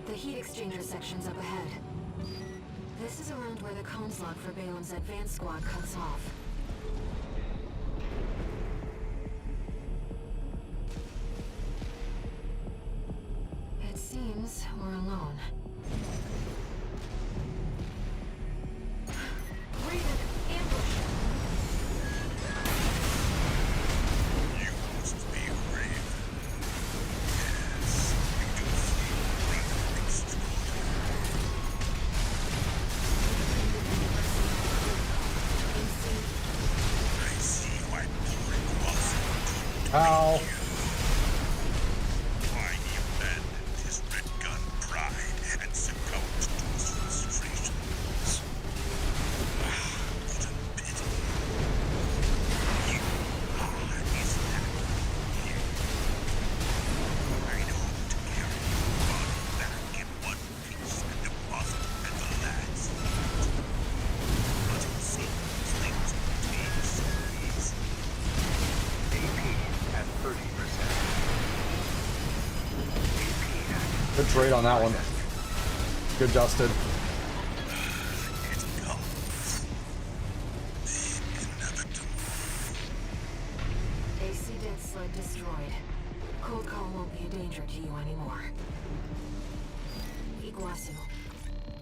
The heat exchanger section's up ahead. This is around where the comms log for Balin's advanced squad cuts off. It seems we're alone. Raven, ambush! You must be Raven. Yes. pal. Why he abandoned his red gun pride and succumbed to his frustrations. What a pity. You are his enemy. I'd hope to carry your body back in one piece and deposit at the lad's feet. But it seems things won't be so easy. AP at 30%. Good trade on that one. Good dusted. AC dead sled destroyed. Cold call won't be a danger to you anymore. Iguazu.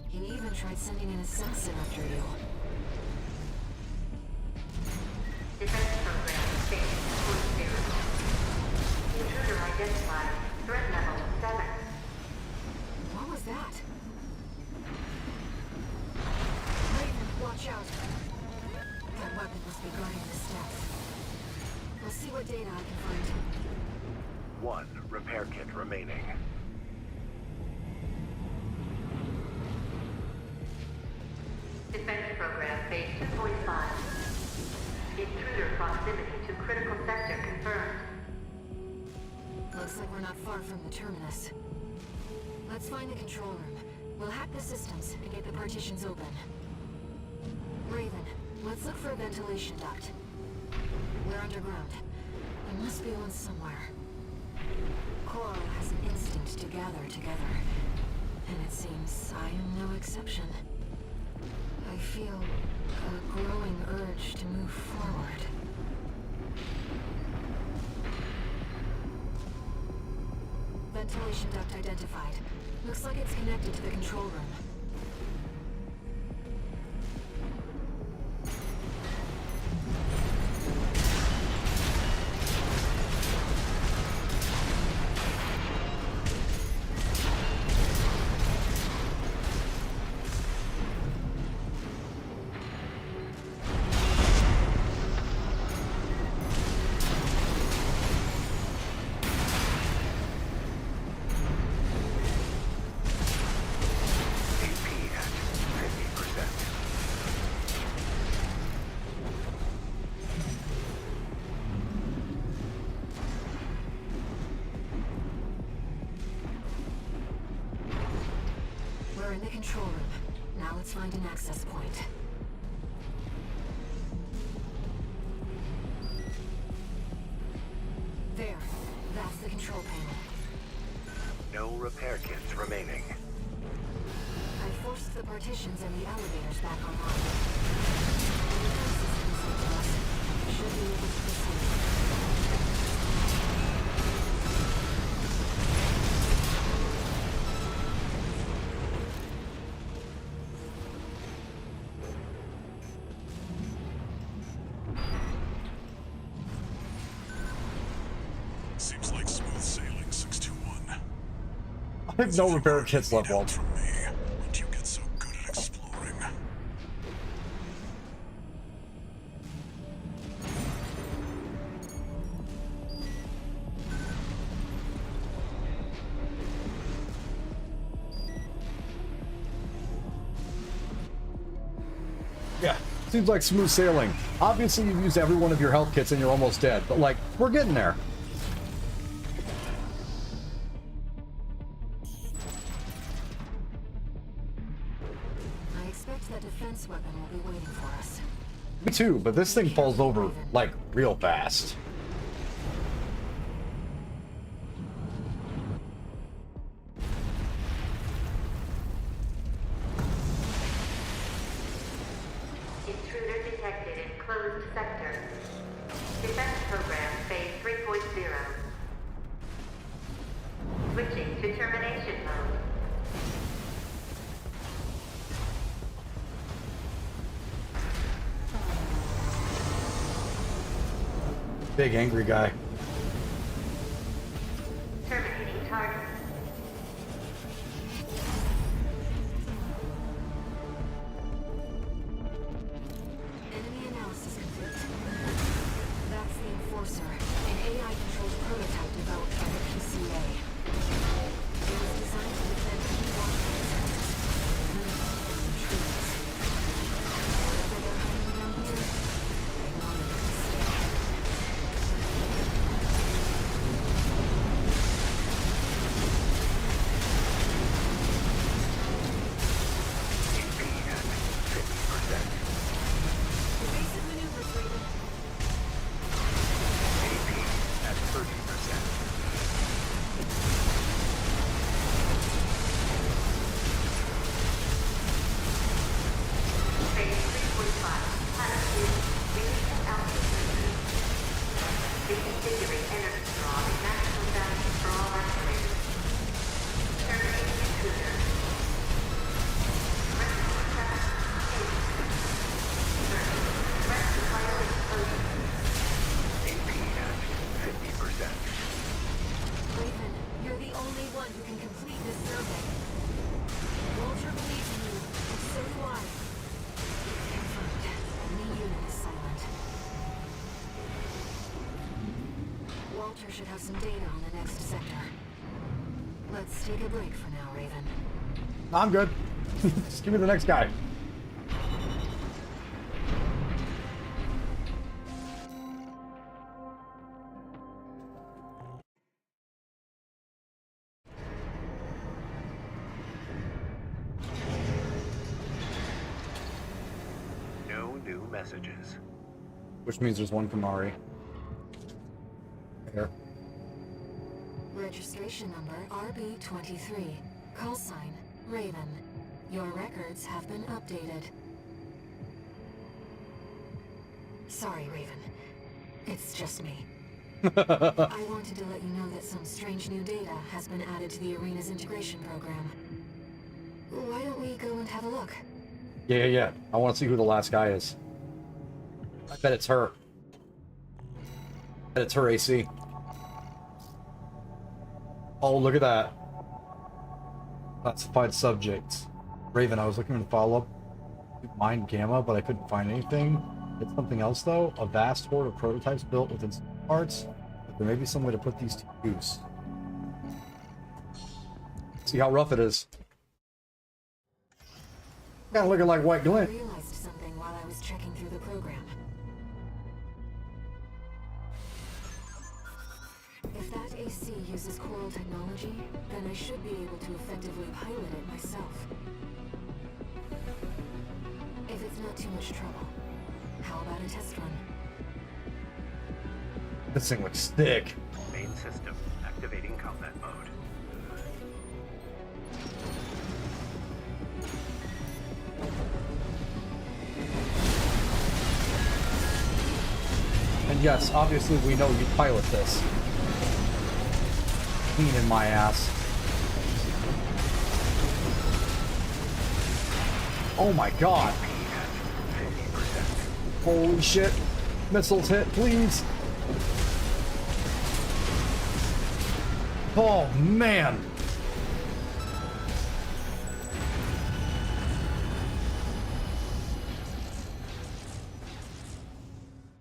He even tried sending an assassin after you. Defense program stage 0. Intruder identified. Threat level 7. What was that? Raven, watch out. That weapon must be guarding the steps. We'll see what data I can find. 1 repair kit remaining. Defense program phase 2.5. Intruder proximity to critical sector confirmed. Looks like we're not far from the terminus. Let's find the control room. We'll hack the systems and get the partitions open. Raven, let's look for a ventilation duct. We're underground. There must be one somewhere. Coral has an instinct to gather together. And it seems I am no exception. I feel a growing urge to move forward. Ventilation duct identified. Looks like it's connected to the control room. We're in the control room. Now let's find an access point. There. That's the control panel. No repair kits remaining. I forced the partitions and the elevators back online. The defense systems linked to us. Should be able to proceed. Seems like smooth sailing, 621. I have no repair kits left, Walt. From me, and you get so good at exploring. Yeah, seems like smooth sailing. Obviously, you've used every one of your health kits and you're almost dead, but like, we're getting there. I expect that defense weapon will be waiting for us. Me too, but this thing falls over, like, real fast. Intruder detected in closed sector. Defense program phase 3.0. Switching to termination mode. Big angry guy. Terminating target. Enemy analysis complete. That's the Enforcer, an AI one who can complete this survey. Walter believes in you, and so do I. Confirmed. Only unit is silent. Walter should have some data on the next sector. Let's take a break for now, Raven. I'm good. Just give me the next guy. No new messages. Which means there's one from Ari. Here. Registration number RB23. Call sign Raven. Your records have been updated. Sorry, Raven. It's just me. I wanted to let you know that some strange new data has been added to the arena's integration program. Why don't we go and have a look? Yeah. I want to see who the last guy is. I bet it's her. I bet it's her, AC. Oh, look at that. Classified subjects. Raven, I was looking to follow up Mind Gamma, but I couldn't find anything. It's something else, though. A vast horde of prototypes built within parts. But there may be some way to put these to use. See how rough it is. Kinda looking like White Glint. I realized something while I was checking through the program. If that AC uses coral technology, then I should be able to effectively pilot it myself. If it's not too much trouble, how about a test run? This thing looks thick. Main system activating combat mode. And yes, obviously we know you pilot this. Clean in my ass. Oh my god. Holy shit. Missiles hit, please. Oh man.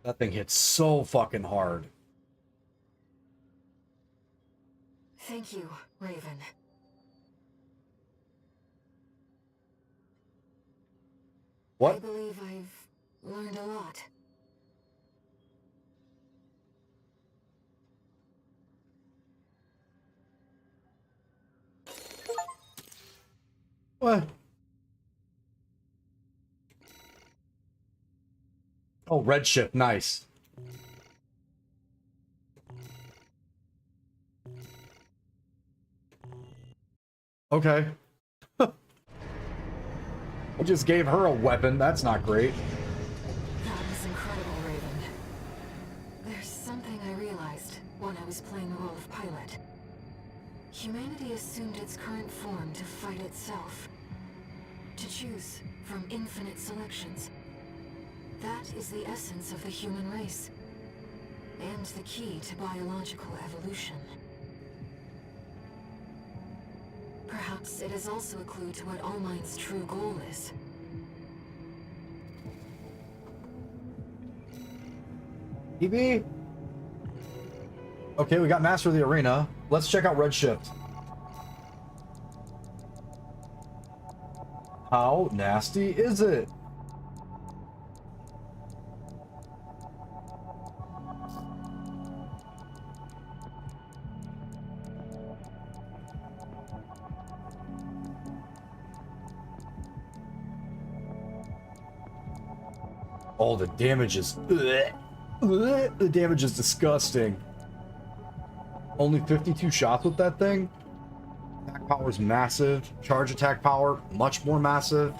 That thing hits so fucking hard. Thank you, Raven. What? I believe I've learned a lot. What? Oh, red ship, nice. Okay. We just gave her a weapon. That's not great. That was incredible, Raven. There's something I realized when I was playing the role of pilot. Humanity assumed its current form to fight itself. To choose from infinite selections. That is the essence of the human race. And the key to biological evolution. Perhaps it is also a clue to what Allmind's true goal is. EB? Okay, we got Master of the Arena. Let's check out Redshift. How nasty is it? Oh, the damage is... The damage is disgusting. Only 52 shots with that thing. Attack power is massive. Charge attack power, much more massive.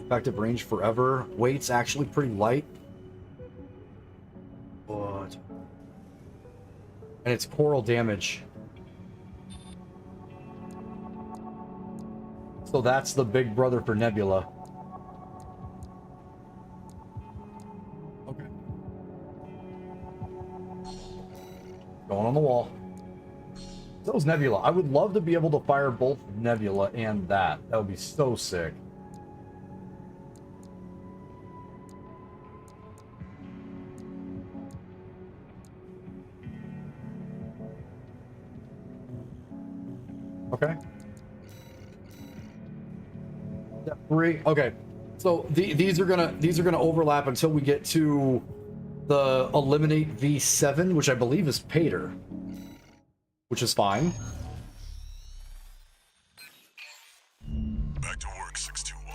Effective range forever. Weight's actually pretty light. What? And it's coral damage. So that's the big brother for Nebula. Going Going on the wall. That was Nebula. I would love to be able to fire both Nebula and that. That would be so sick. Okay. Step 3. Okay. So these are gonna overlap until we get to the eliminate V7, which I believe is Pater, which is fine. Back to work, 621.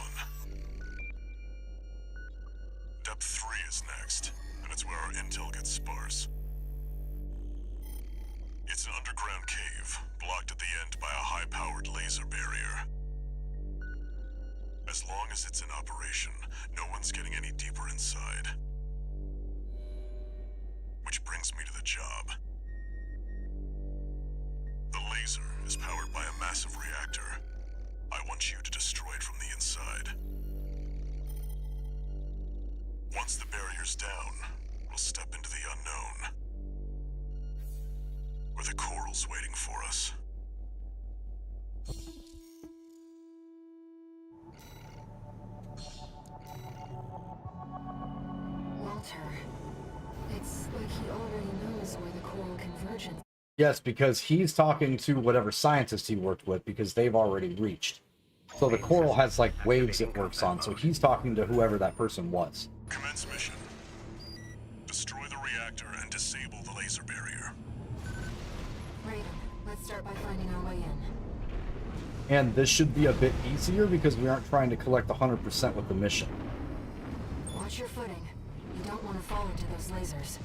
Depth 3 is next, and it's where our intel gets sparse. It's an underground cave, blocked at the end by a high-powered laser barrier. As long as it's in operation, no one's getting any deeper inside. Which brings me to the job. The laser is powered by a massive reactor. I want you to destroy it from the inside. Once the barrier's down, we'll step into the unknown. Where the coral's waiting for us. Walter, it's like he already knows where the coral convergence. Yes, because he's talking to whatever scientist he worked with, because they've already reached. So the coral has like waves it works on, so he's talking to whoever that person was. Commence mission. Destroy the reactor and disable the laser barrier. Raiden, let's start by finding our way in. And this should be a bit easier because we aren't trying to collect 100% with the mission. Watch your footing. You don't want to fall into those lasers.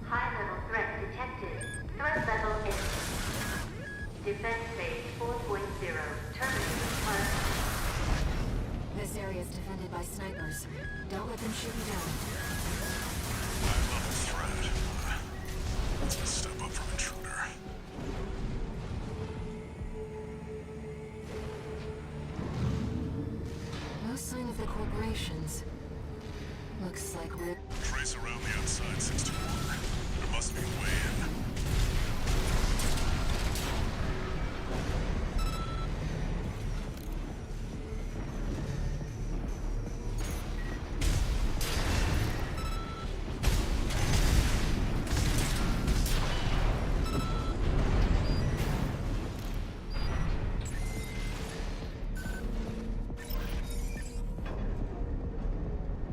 High-level threat detected. Threat level is defense phase 4.0. Terminating target. This area is defended by snipers. Don't let them shoot you down. High-level threat. That's a step up from intruder. No sign of the corporations. Looks like we're... Trace around the outside, 621. There must be a way in.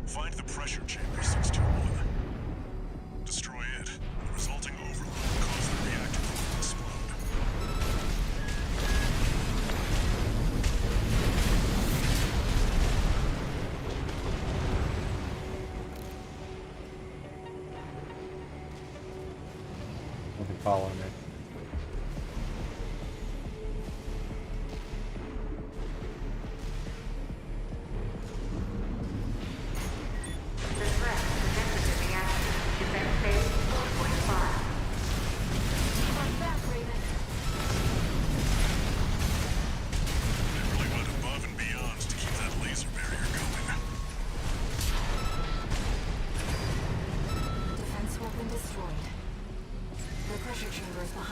Find the pressure chamber, 621. Destroy it, and the resulting overload will cause the reactor to explode. Nothing following me. The threat detected the reactor. Defense phase 4.5. Fight back, Raven. They really went above and beyond to keep that laser barrier going. Defense weapon destroyed. The pressure chamber is behind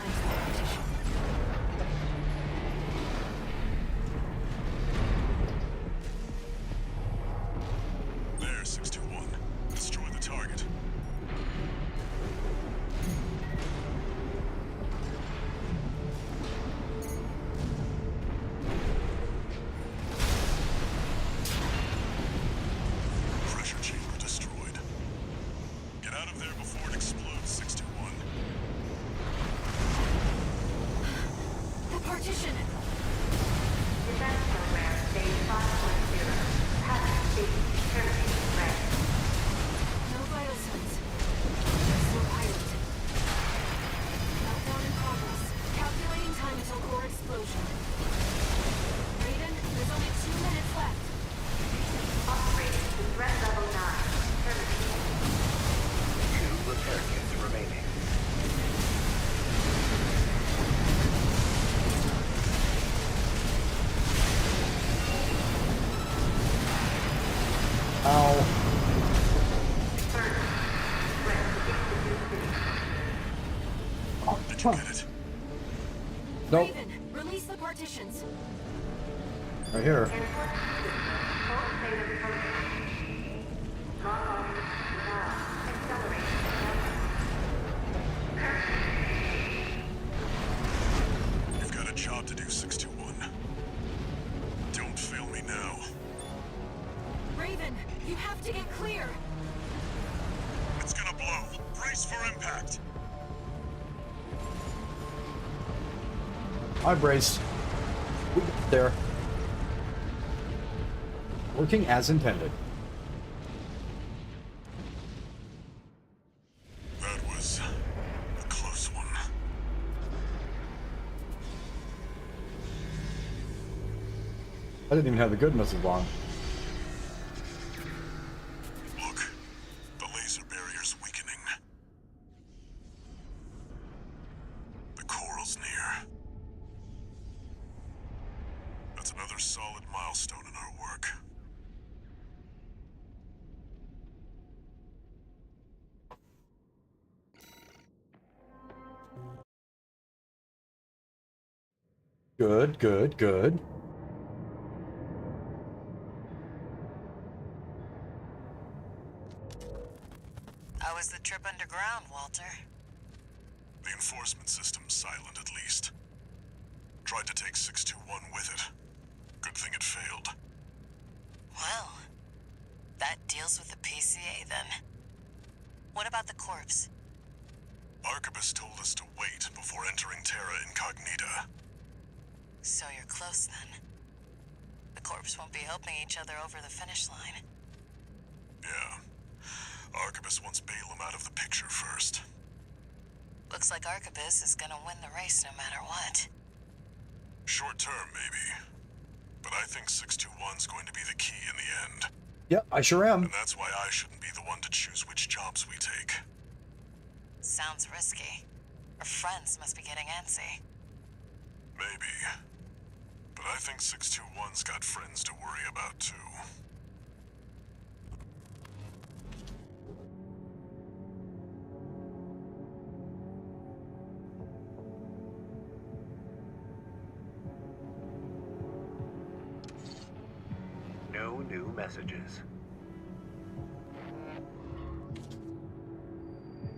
Did you get it? Nope. Raven, release the partitions. Right here. You've got a job to do, 621. Don't fail me now. Raven, you have to get clear. It's gonna blow. Brace for impact. I brace. We got there. Working as intended. That was a close one. I didn't even have the good missile on. Look, the laser barrier's weakening. The coral's near. That's another solid milestone in our work. Good, good, good. How was the trip underground, Walter? The enforcement system's silent, at least. Tried to take 621 with it. Good thing it failed. Well, that deals with the PCA then. What about the corpse? Arquebus told us to wait before entering Terra Incognita. So you're close then. The corpse won't be helping each other over the finish line. Yeah. Arquebus wants Balaam out of the picture first. Looks like Arquebus is gonna win the race no matter what. Short term, maybe. But I think 621's going to be the key in the end. Yep, I sure am. And that's why I shouldn't be the one to choose which jobs we take. Sounds risky. Our friends must be getting antsy. Maybe. But I think 621's got friends to worry about, too. No new messages.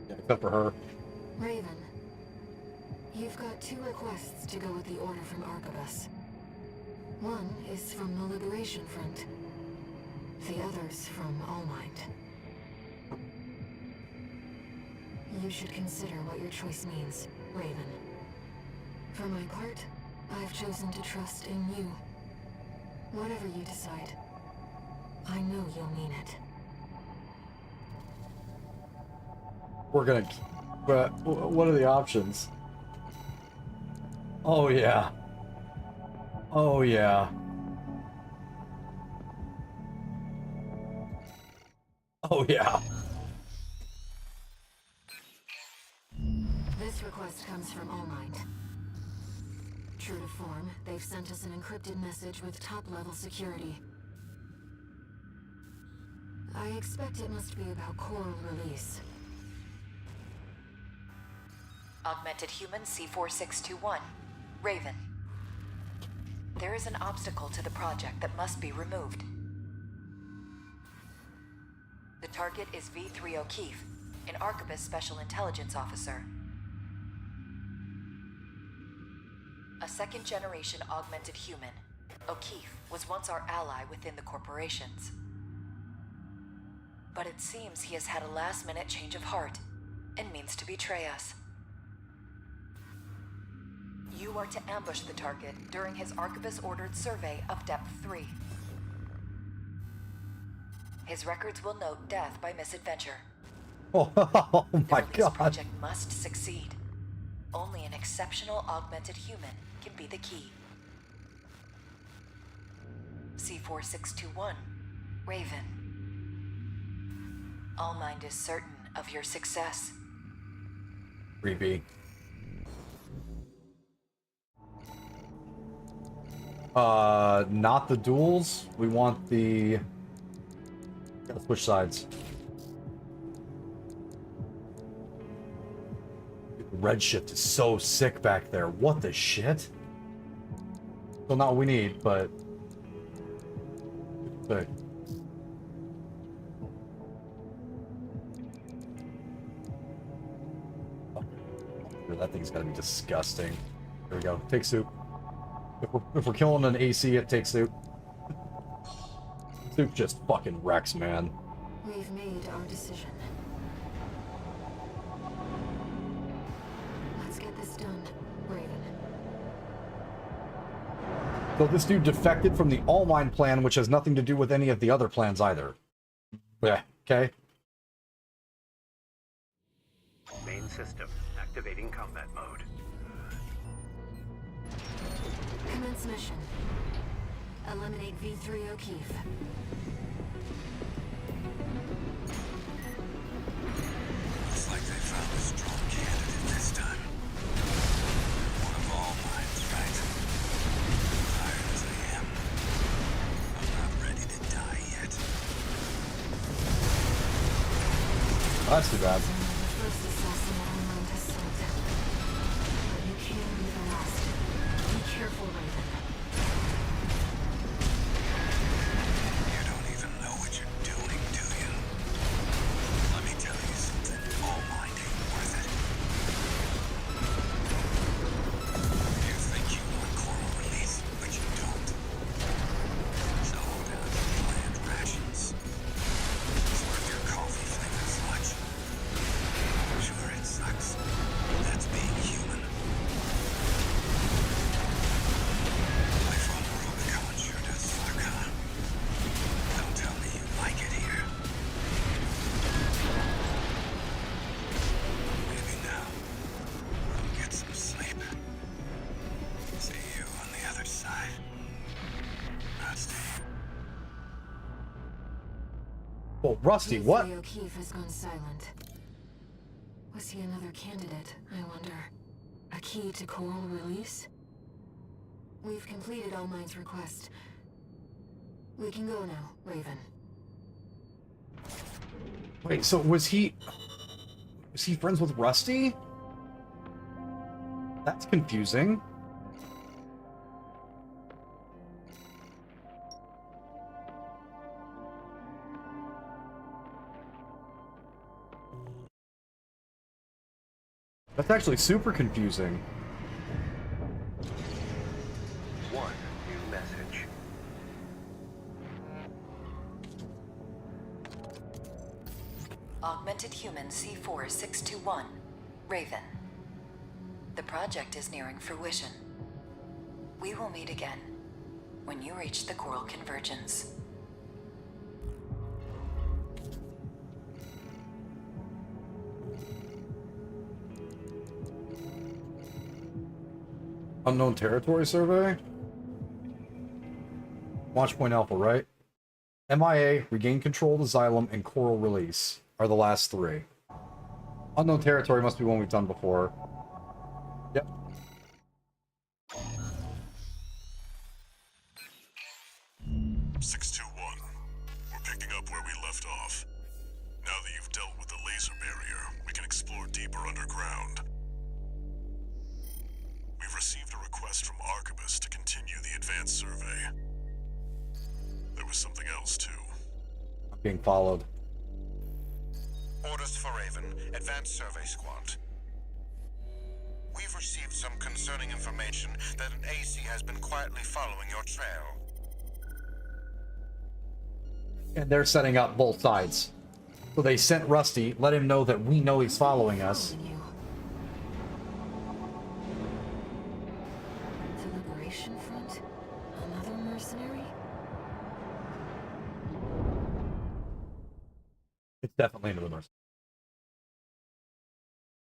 Yeah, except for her. Raven, you've got 2 requests to go with the order from Arquebus. One is from the Liberation Front. The other's from All Might. You should consider what your choice means, Raven. For my part, I've chosen to trust in you. Whatever you decide, I know you'll mean it. We're gonna... But what are the options? Oh, yeah. Oh, yeah. Oh, yeah. This request comes from All Might. True to form, they've sent us an encrypted message with top-level security. I expect it must be about coral release. Augmented human C4621. Raven. There is an obstacle to the project that must be removed. The target is V3 O'Keefe, an Arquebus Special Intelligence Officer. A second-generation augmented human, O'Keefe was once our ally within the corporations. But it seems he has had a last-minute change of heart and means to betray us. You are to ambush the target during his Arquebus-ordered survey of Depth 3. His records will note death by misadventure. Oh, my The release God. project must succeed. Only an exceptional augmented human can be the key. C4621, Raven. All Mind is certain of your success. Creepy. Not the duels. We want the... Gotta switch sides. Redshift is so sick back there. What the shit? Well, not what we need, but... Sick. Oh, that thing's gotta be disgusting. There we go. Take soup. If we're killing an AC, it takes soup. Soup just fucking wrecks, man. We've made our decision. Let's get this done, Raven. So this dude defected from the All Mine plan, which has nothing to do with any of the other plans either. Yeah, okay. Main system activating combat mode. Commence mission. Eliminate V3 O'Keefe. Looks like they found a strong candidate this time. One of all minds, right? Tired as I am, I'm not ready to die yet. Oh, that's too bad. The first assassin that our mind has sent. But you can be the last. Be careful, Raven. You don't even know what you're doing, do you? Let me tell you something. All mind ain't worth it. You think you want coral release, but you don't. So hold down to planned rations. It's worth your coffee flavored sludge. Sure, it sucks. That's being human. Life on the Rubicon sure does suck, huh? Don't tell me you like it here. Maybe now. I'll get some sleep. See you on the other side. Rusty. Oh, Rusty, what? V3 O'Keefe has gone silent. Was he another candidate, I wonder? A key to coral release? We've completed All Mine's request. We can go now, Raven. Wait, so was he friends with Rusty? That's confusing. That's actually super confusing. One new message. Augmented Human C4621, Raven. The project is nearing fruition. We will meet again when you reach the Coral Convergence. Unknown territory survey? Watchpoint Alpha, right? MIA, regain control of the Xylem, and Coral Release are the last three. Unknown territory must be one we've done before. Yep. We're picking up where we left off. Now that you've dealt with the laser barrier, we can explore deeper underground. We've received a request from Arquebus to continue the advanced survey. There was something else, too. I'm being followed. Orders for Raven, Advanced Survey Squad. We've received some concerning information that an AC has been quietly following your trail. And they're setting up both sides. So they sent Rusty, let him know that we know he's following us. The Liberation Front? Another mercenary? It's definitely another mercenary.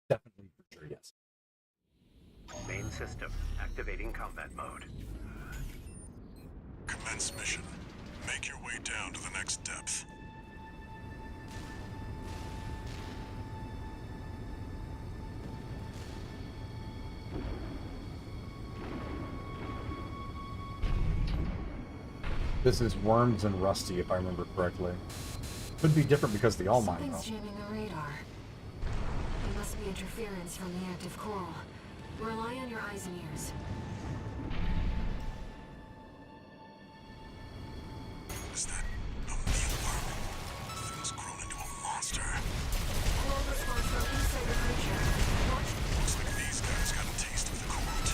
Definitely, for sure, yes. Main system activating combat mode. Commence mission. Make your way down to the next depth. This is Worms and Rusty, if I remember correctly. Could be different because the All Mine, though. Something's jamming the radar. We must be be interference from the active coral. Rely on your eyes and ears. Is that a mealworm? The thing's grown into a monster. Coral response from inside the creature. Watch. Looks like these guys got a taste of the coral too.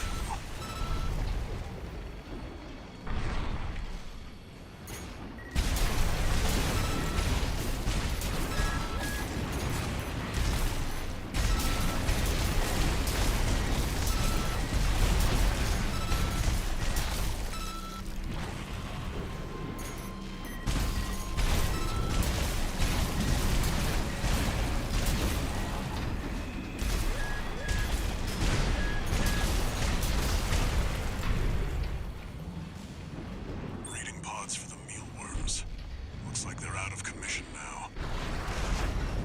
Breeding pods for the mealworms. Looks like they're out of commission now.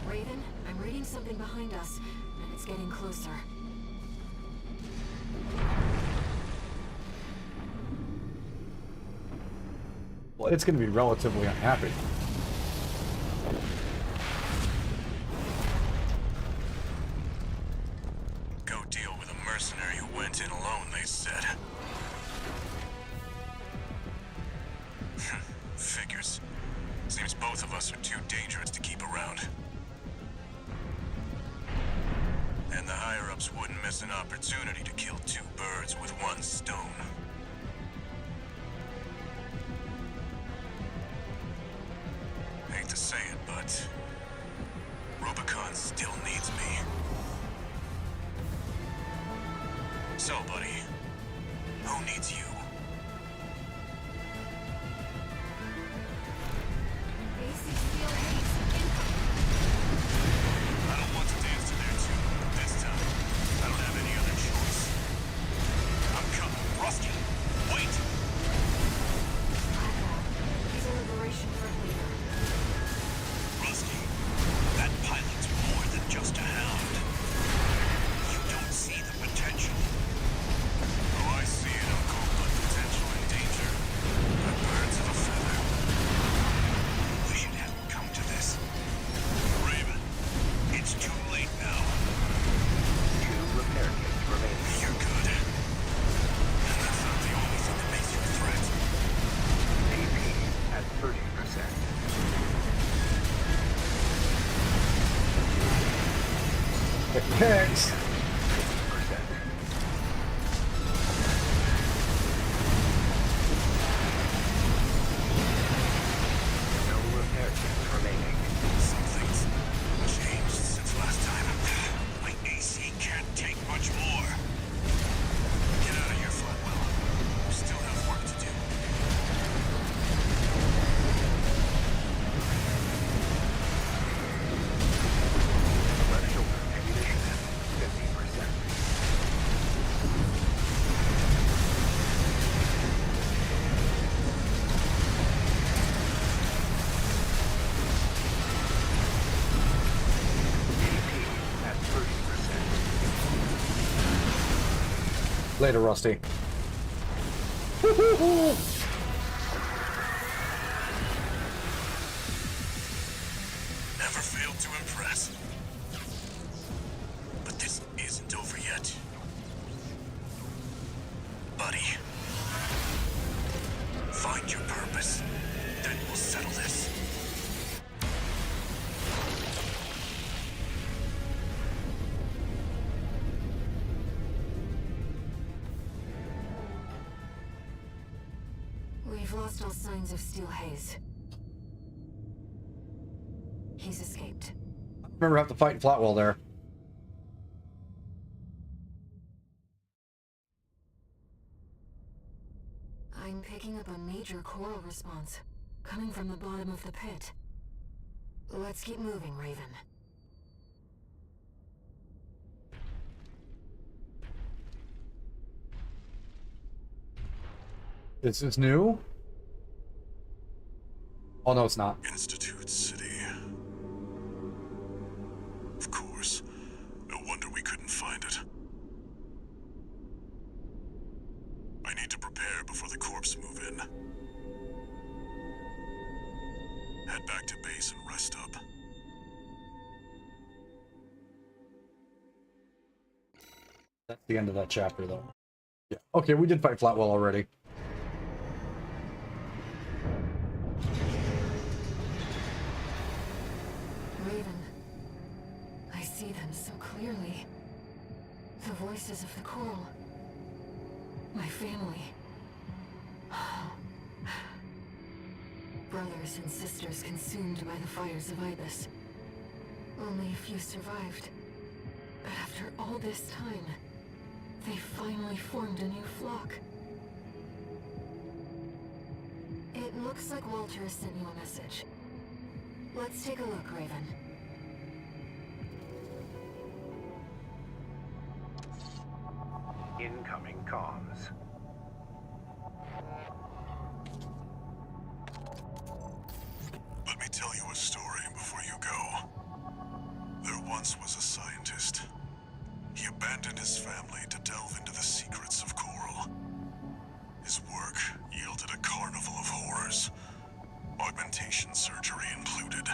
Raven, I'm reading something behind us, and it's getting closer. Well, it's going to be relatively unhappy. Go deal with a mercenary who went in alone, they said. Figures. Seems both of us are too dangerous to keep around. And the higher-ups wouldn't miss an opportunity to kill two birds with one stone. Hate to say it, but Rubicon still needs me. So, buddy, who needs you? I don't want to dance to their tune. This time, I don't have any other choice. I'm coming. Rusty, wait! He's a liberation front leader. Rusty, that pilot's more than just a hound. You don't see the potential. Oh, I see it, Uncle, but potential and danger are birds of a feather. Wish it hadn't come to this. Raven, it's too late now. 2 repair kits remaining. You're good. And that's not the only thing that makes you a threat. AP at 30%. Thanks. 50%. No repair kits remaining. Something's changed since last time. My AC can't take much more. Get out of here, Flatwell. We still have work to do. Left shoulder ammunition at 50%. AP at 30%. Later, Rusty. Never failed to impress. But this isn't over yet. Buddy. Find your purpose. Then we'll settle this. We've lost all signs of Steel Haze. He's escaped. Remember, have to fight Flatwell there. I'm picking up a major coral response, coming from the bottom of the pit. Let's keep moving, Raven. This is new? Oh, no, it's not. Institute City. Of course. No wonder we couldn't find it. I need to prepare before the corps move in. Head back to base and rest up. That's the end of that chapter, though. Yeah. Okay, we did fight Flatwell already. Raven. I see them so clearly. The voices of the Coral. My family. Brothers and sisters consumed by the fires of Ibis. Only a few survived. But after all this time, they finally formed a new flock. It looks like Walter has sent you a message. Let's take a look, Raven. Incoming comms. Let me tell you a story before you go. There once was a scientist. He abandoned his family to delve into the secrets of Coral. His work yielded a carnival of horrors, augmentation surgery included.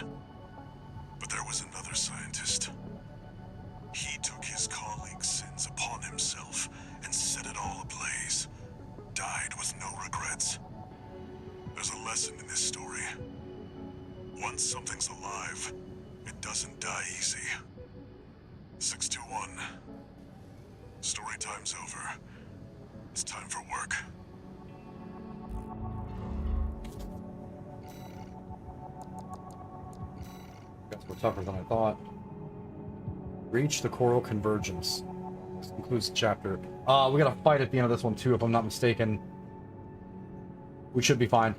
But there was another scientist. He took his colleagues' sins upon himself and set it all ablaze. Died with no regrets. There's a lesson in this story. Once something's alive, it doesn't die easy. 621. Story time's over. It's time for work. Guess we're tougher than I thought. Reach the Coral Convergence. This concludes the chapter. We got a fight at the end of this one too, if I'm not mistaken. We should be fine.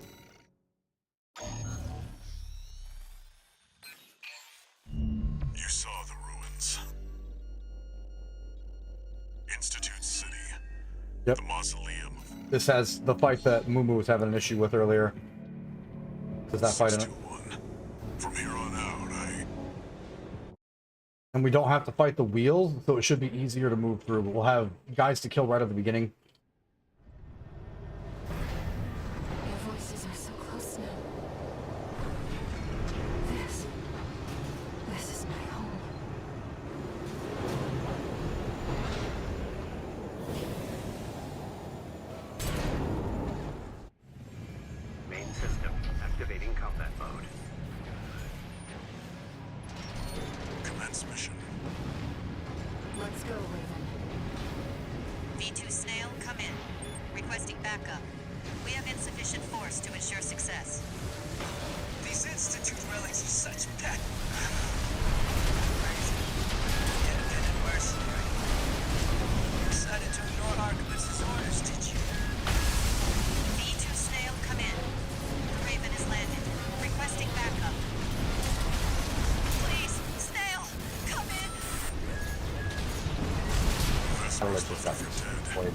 You saw the ruins. Institute City. Yep. The mausoleum. This has the fight that Mumu was having an issue with earlier. Does that fight in it? 621. From here on out, And we don't have to fight the wheels, so it should be easier to move through. We'll have guys to kill right at the beginning. Your voices are so close now. This is my home. Main system activating combat mode. commence mission. Let's go, Raven. V2 Snail, come in. Requesting backup. We have insufficient force to ensure success. These Institute relics are such peck. Crazy. Independent mercenary. You decided to ignore Archibus's orders, did you? V2 Snail, come in. The Raven has landed. Requesting backup. Please, Snail, come in. I'll let this happen. Wait.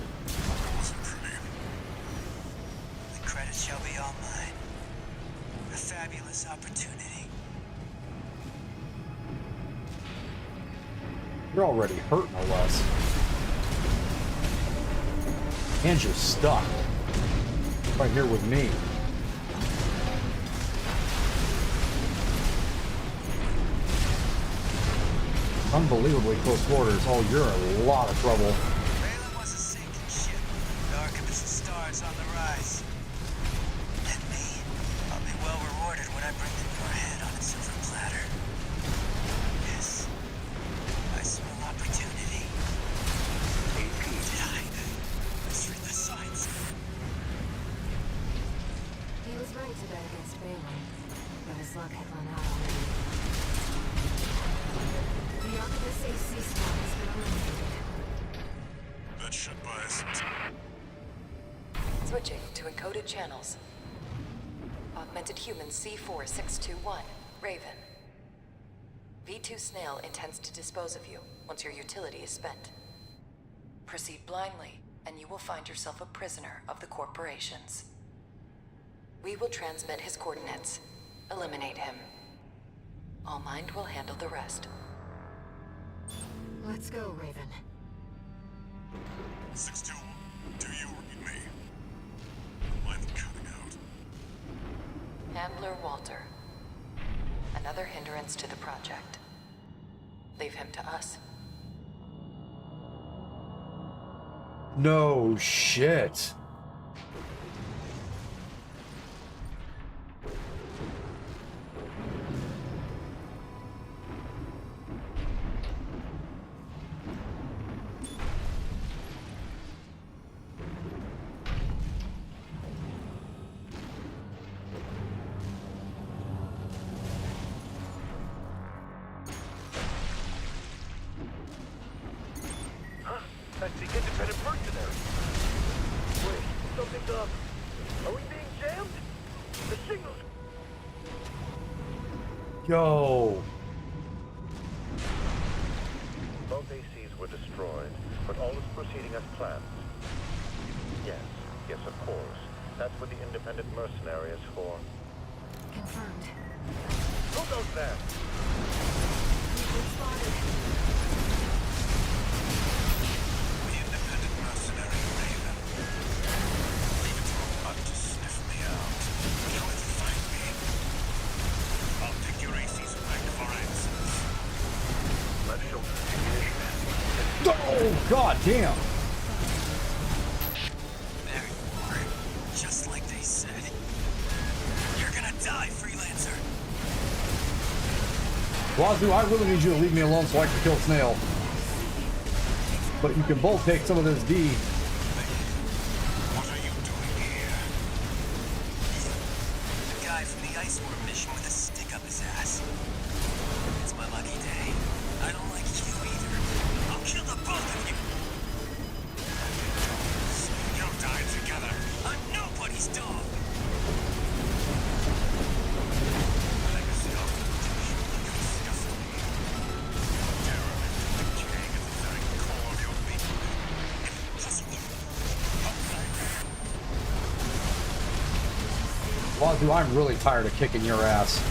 The credit shall be all mine. A fabulous opportunity. You're already hurt, no less. And you're stuck. Right here with me. Unbelievably close quarters. Oh, you're in a lot of trouble. Valen was a sinking ship. The Archibus's stars on the rise. And me, I'll be well rewarded when I bring them your head on a silver platter. Yes, I smell opportunity. Did I misread the signs? He was right to bet against Valen, but his luck had run out already. The Archibus AC spawn has been eliminated. That should buy us some time. Switching to encoded channels. Augmented human C4621, Raven. V2 Snail intends to dispose of you once your utility is spent. Proceed blindly, and you will find yourself a prisoner of the corporations. We will transmit his coordinates. Eliminate him. All Mind will handle the rest. Let's go, Raven. 6-2, do you read me? I'm cutting out. Handler Walter. Another hindrance to the project. Leave him to us. No shit. Huh? That's the independent mercenary. Wait, something's up. Are we being jammed? The signals. Yo. Both ACs were destroyed, but all is proceeding as planned. Yes, of course. That's what the independent mercenary is for. Confirmed. Who goes there? We've been spotted. The independent mercenary Raven. Leave it to a butt to sniff me out. You'll never find me. I'll take your AC's rank for answers. Let's show ignition. Oh, god damn. There you are. Just like they said. You're gonna die, freelancer. Wazoo, I really need you to leave me alone so I can kill Snail. But you can both take some of this D. What are you doing here? The guy from the ice worm mission with a stick up his ass. It's my lucky day. I don't like you either. I'll kill the both of you. You'll die together. I'm nobody's dog. Legacy of you disgust me. Terror and decay at the very core of your being. Wazoo, I'm really tired of kicking your ass.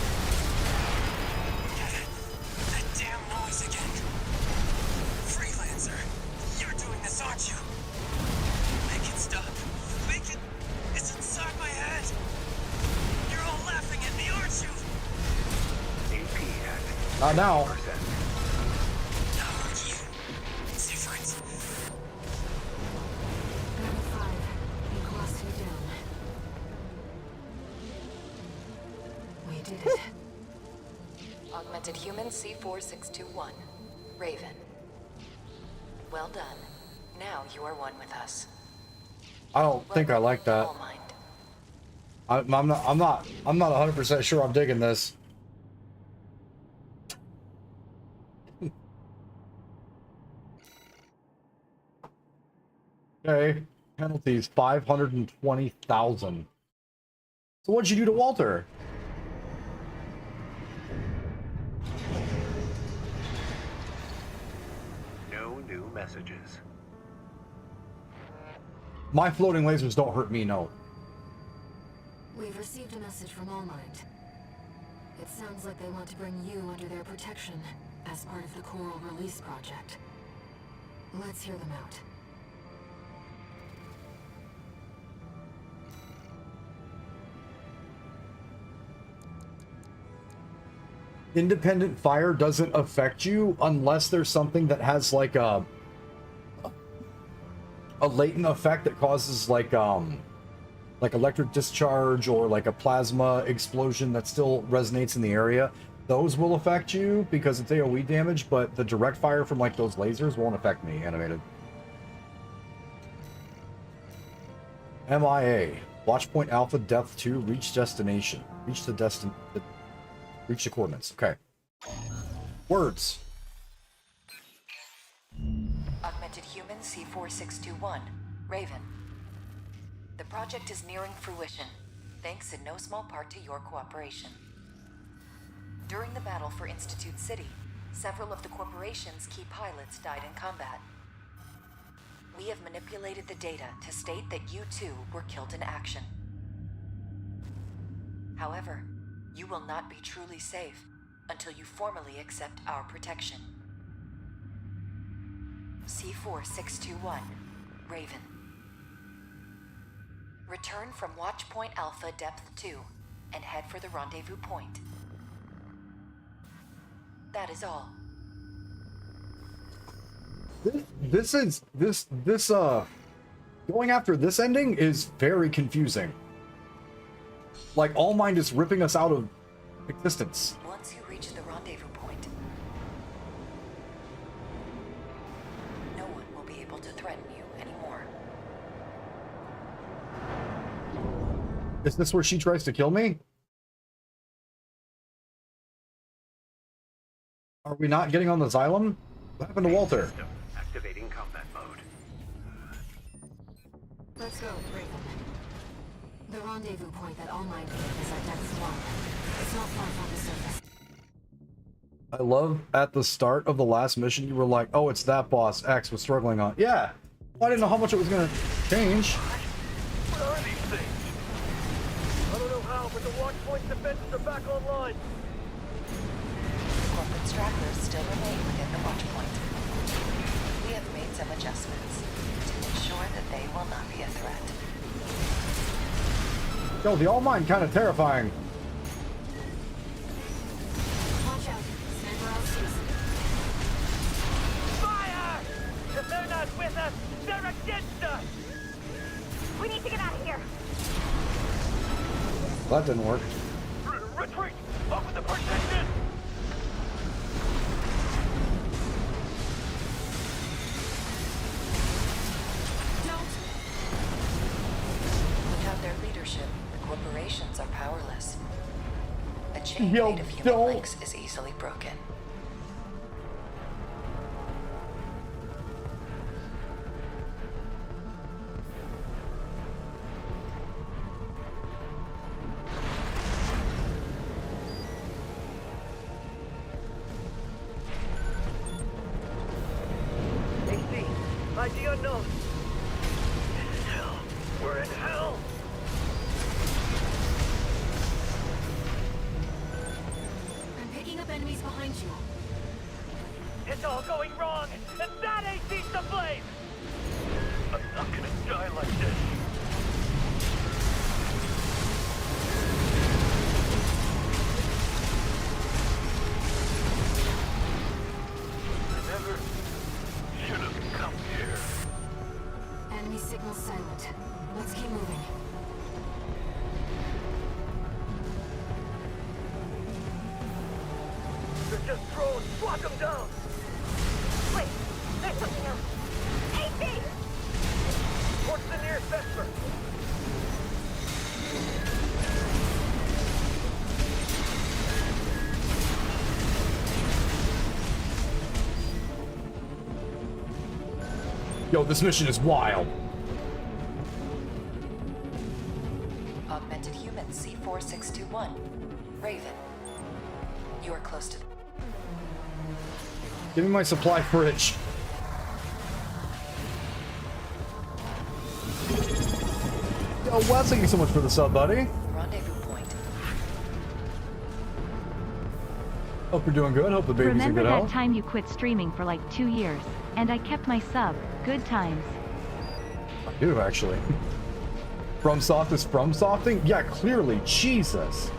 That damn noise again. Freelancer, you're doing this, aren't you? Make it stop. Make it. It's inside my head. You're all laughing at me, aren't you? AP at Not now. 50%. No, you. Different. Level 5. Velocity down. We did it. Augmented human C4621. Raven. Well done. Now you are one with us. I don't think I like that. All mind. I'm not 100% sure I'm digging this. Okay. Penalties 520,000. So what'd you do to Walter? No new messages. My floating lasers don't hurt me, no. We've received a message from All Mind. It sounds like they want to bring you under their protection as part of the Coral Release Project. Let's hear them out. Independent fire doesn't affect you unless there's something that has like a latent effect that causes like electric discharge or like a plasma explosion that still resonates in the area. Those will affect you because it's AoE damage, but the direct fire from like those lasers won't affect me. Animated. MIA. Watchpoint Alpha Depth 2. Reach destination. Reach the coordinates. Okay. Words. Augmented human C4621. Raven. The project is nearing fruition, thanks in no small part to your cooperation. During the battle for Institute City, several of the corporation's key pilots died in combat. We have manipulated the data to state that you too were killed in action. However, you will not be truly safe until you formally accept our protection. C4621, Raven. Return from Watchpoint Alpha Depth 2 and head for the rendezvous point. That is all. Going after this ending is very confusing. Like, All Mind is ripping us out of existence. Once you reach the rendezvous point, no one will be able to threaten you anymore. Is this where she tries to kill me? Are we not getting on the Xylem? What happened to Walter? Activating combat mode. Let's go, Raven. The rendezvous point that All Mind gave is at Depth 1. It's not far from the surface. I love at the start of the last mission, you were like, oh, it's that boss X was struggling on. Yeah. Well, I didn't know how much it was going to change. What are these things? I don't know how, but the Watchpoint's defenses are back online. Corporate stragglers still remain within the Watchpoint. We have made some adjustments to ensure that they will not be a threat. Yo, the All Mind kind of terrifying. Watch out. Sniper LCs. Fire! If they're not with us, they're against us! We need to get out of here. That didn't work. Retreat! Open the protection! Without their leadership, the corporations are powerless. A chain Yo, made of human don't. links is easily broken. AC, ID unknown. Hell, we're in hell. I'm picking up enemies behind you. It's all going wrong, and that AC's to blame. I'm not gonna die like this. I never should have come here. Enemy signal silent. Let's keep moving. They're just drones. Lock them down. Wait, there's something else. AC! Towards the nearest Vesper. Yo, this mission is wild. Augmented human C4621. Raven. You are close to the... Give me my supply fridge. Yo, Wes, thank you so much for the sub, buddy. rendezvous point. Hope you're doing good. Hope the baby's in Remember good that health. time you quit streaming for like 2 years, and I kept my sub. Good times. I do, actually. FromSoft is FromSofting? Yeah, clearly. Jesus.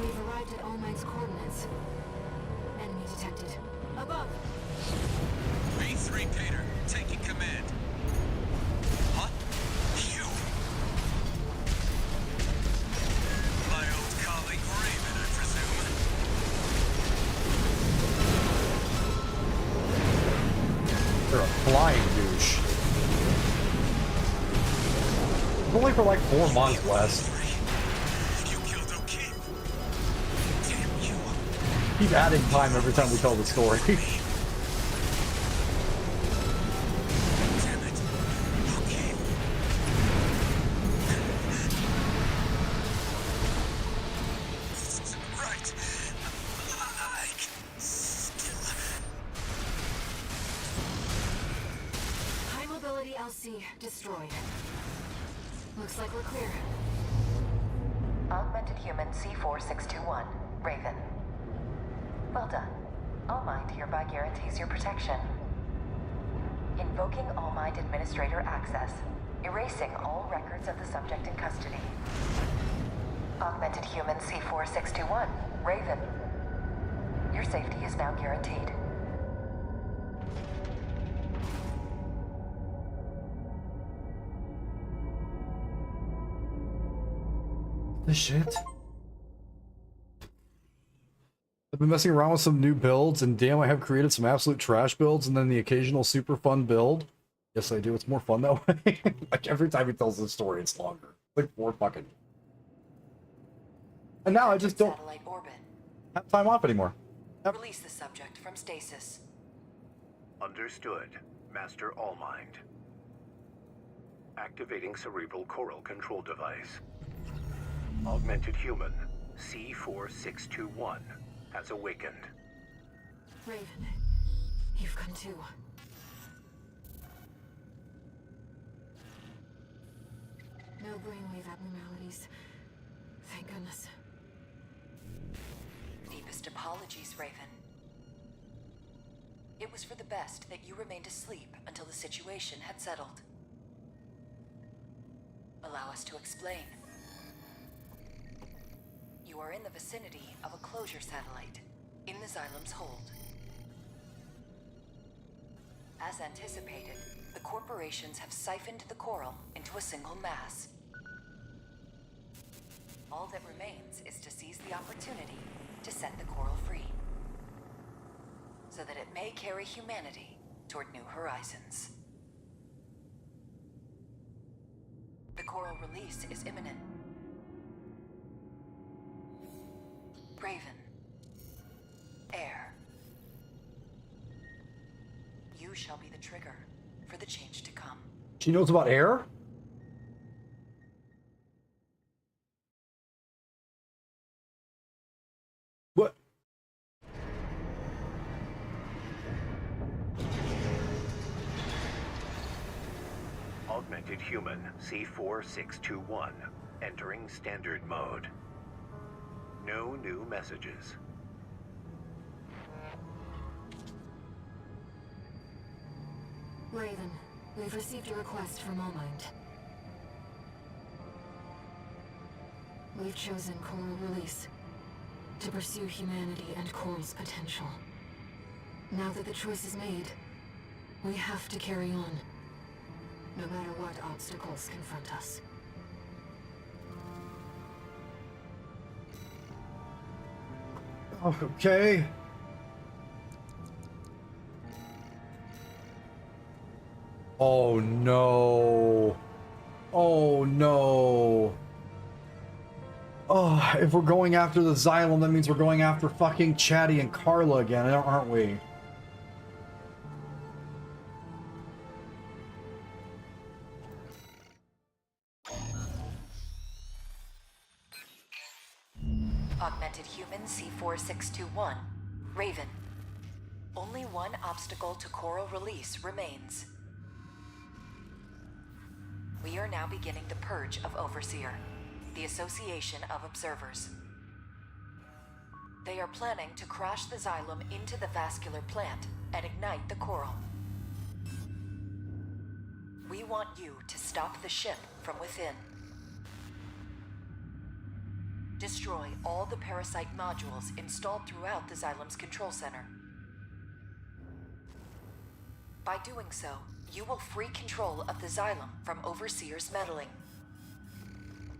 We've arrived at All Mind's coordinates. Enemy detected. Above. B3 Peter, taking command. What? You? My old colleague Raven, I presume. They're a flying douche. Only for like 4 months, Wes. You killed O'Keefe. Damn you. Keep adding time every time we tell the story. Damn it. O'Keefe. Right. I can still... High mobility LC destroyed. Looks like we're clear. Augmented human C4621. Raven. Well done. All Mind hereby guarantees your protection. Invoking All Mind Administrator access. Erasing all records of the subject in custody. Augmented human C4621. Raven. Your safety is now guaranteed. The shit. I've been messing around with some new builds, and damn, I have created some absolute trash builds, and then the occasional super fun build. Yes, I do. It's more fun that way. Like, every time he tells this story, it's longer. Like, 4 fucking... And now I just don't have time off anymore. Yep. Release the subject from stasis. Understood, Master Allmind. Activating cerebral coral control device. Augmented human C4621 has awakened. Raven, you've come too. No brainwave abnormalities. Thank goodness. Deepest apologies, Raven. It was for the best that you remained asleep until the situation had settled. Allow us to explain. You are in the vicinity of a closure satellite, in the Xylem's hold. As anticipated, the corporations have siphoned the coral into a single mass. All that remains is to seize the opportunity to set the coral free, so that it may carry humanity toward new horizons. The coral release is imminent. Raven. Air. You shall be the trigger for the change to come. She knows about air? What? Augmented human C4621 entering standard mode. No new messages. Raven, we've received a request from Allmind. We've chosen coral release to pursue humanity and coral's potential. Now that the choice is made, we have to carry on, no matter what obstacles confront us. Okay. Oh no. Oh no. Oh, if we're going after the Xylem, that means we're going after fucking Chatty and Carla again, aren't we? Augmented human C4621. Raven. Only one obstacle to coral release remains. We are now beginning the purge of Overseer, the Association of Observers. They are planning to crash the Xylem into the vascular plant and ignite the coral. We want you to stop the ship from within. Destroy all the parasite modules installed throughout the Xylem's control center. By doing so, you will free control of the Xylem from Overseer's meddling,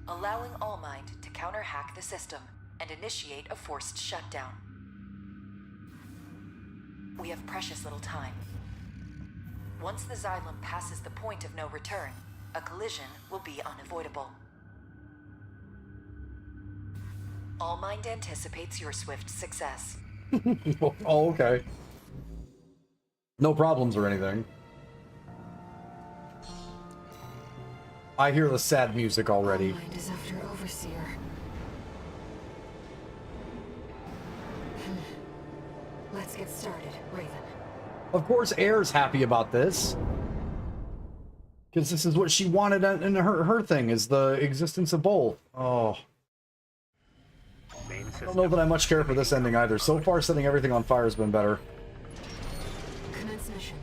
allowing Allmind to counter-hack the system and initiate a forced shutdown. We have precious little time. Once the Xylem passes the point of no return, a collision will be unavoidable. Allmind anticipates your swift success. Oh, okay. No problems or anything. I hear the sad music already. Allmind is after Overseer. Let's get started, Raven. Of course, Air's happy about this. Because this is what she wanted in her thing, is the existence of both. Oh. I don't know that I much care for this ending either. So far, setting everything on fire has been better. Commence mission.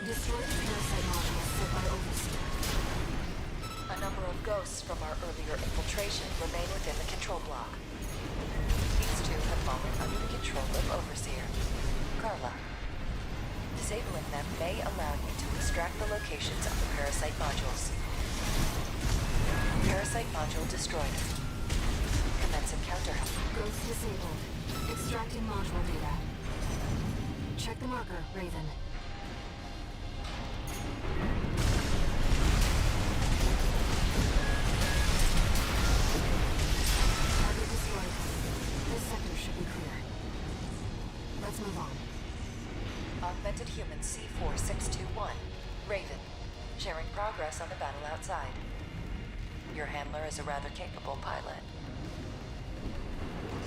Destroy the parasite modules set by Overseer. A number of ghosts from our earlier infiltration remain within the control block. These two have fallen under the control of Overseer, Carla. Disabling them may allow you to extract the locations of the parasite modules. Parasite module destroyed. Commence encounter. Ghost disabled. Extracting module data. Check the marker, Raven. Target destroyed. This sector should be clear. Let's move on. Augmented human C4621, Raven. Sharing progress on the battle outside. Your handler is a rather capable pilot.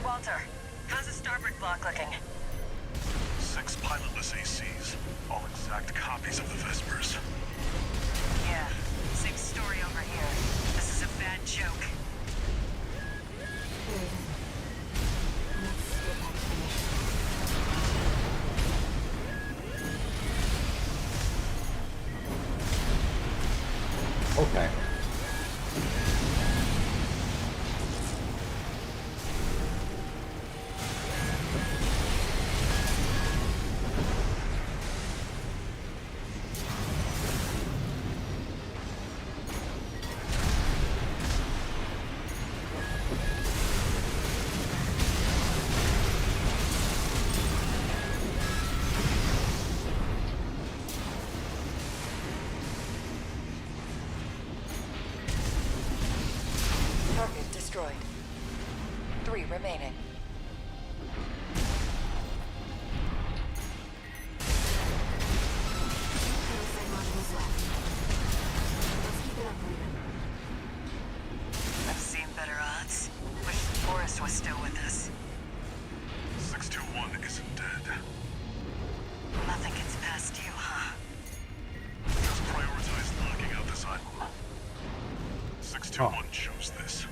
Walter, how's the starboard block looking? 6 pilotless ACs, all exact copies of the Vespers. Yeah, same story over here. This is a bad joke. Raven. Let's get back to the mission. Okay. Target destroyed. 3 remaining. Parasite modules left. Let's keep it up, Raven. I've seen better odds. Wish Forrest was still with us. 621 isn't dead. Nothing gets past you, huh? Just prioritize knocking out this island. 621 chose this.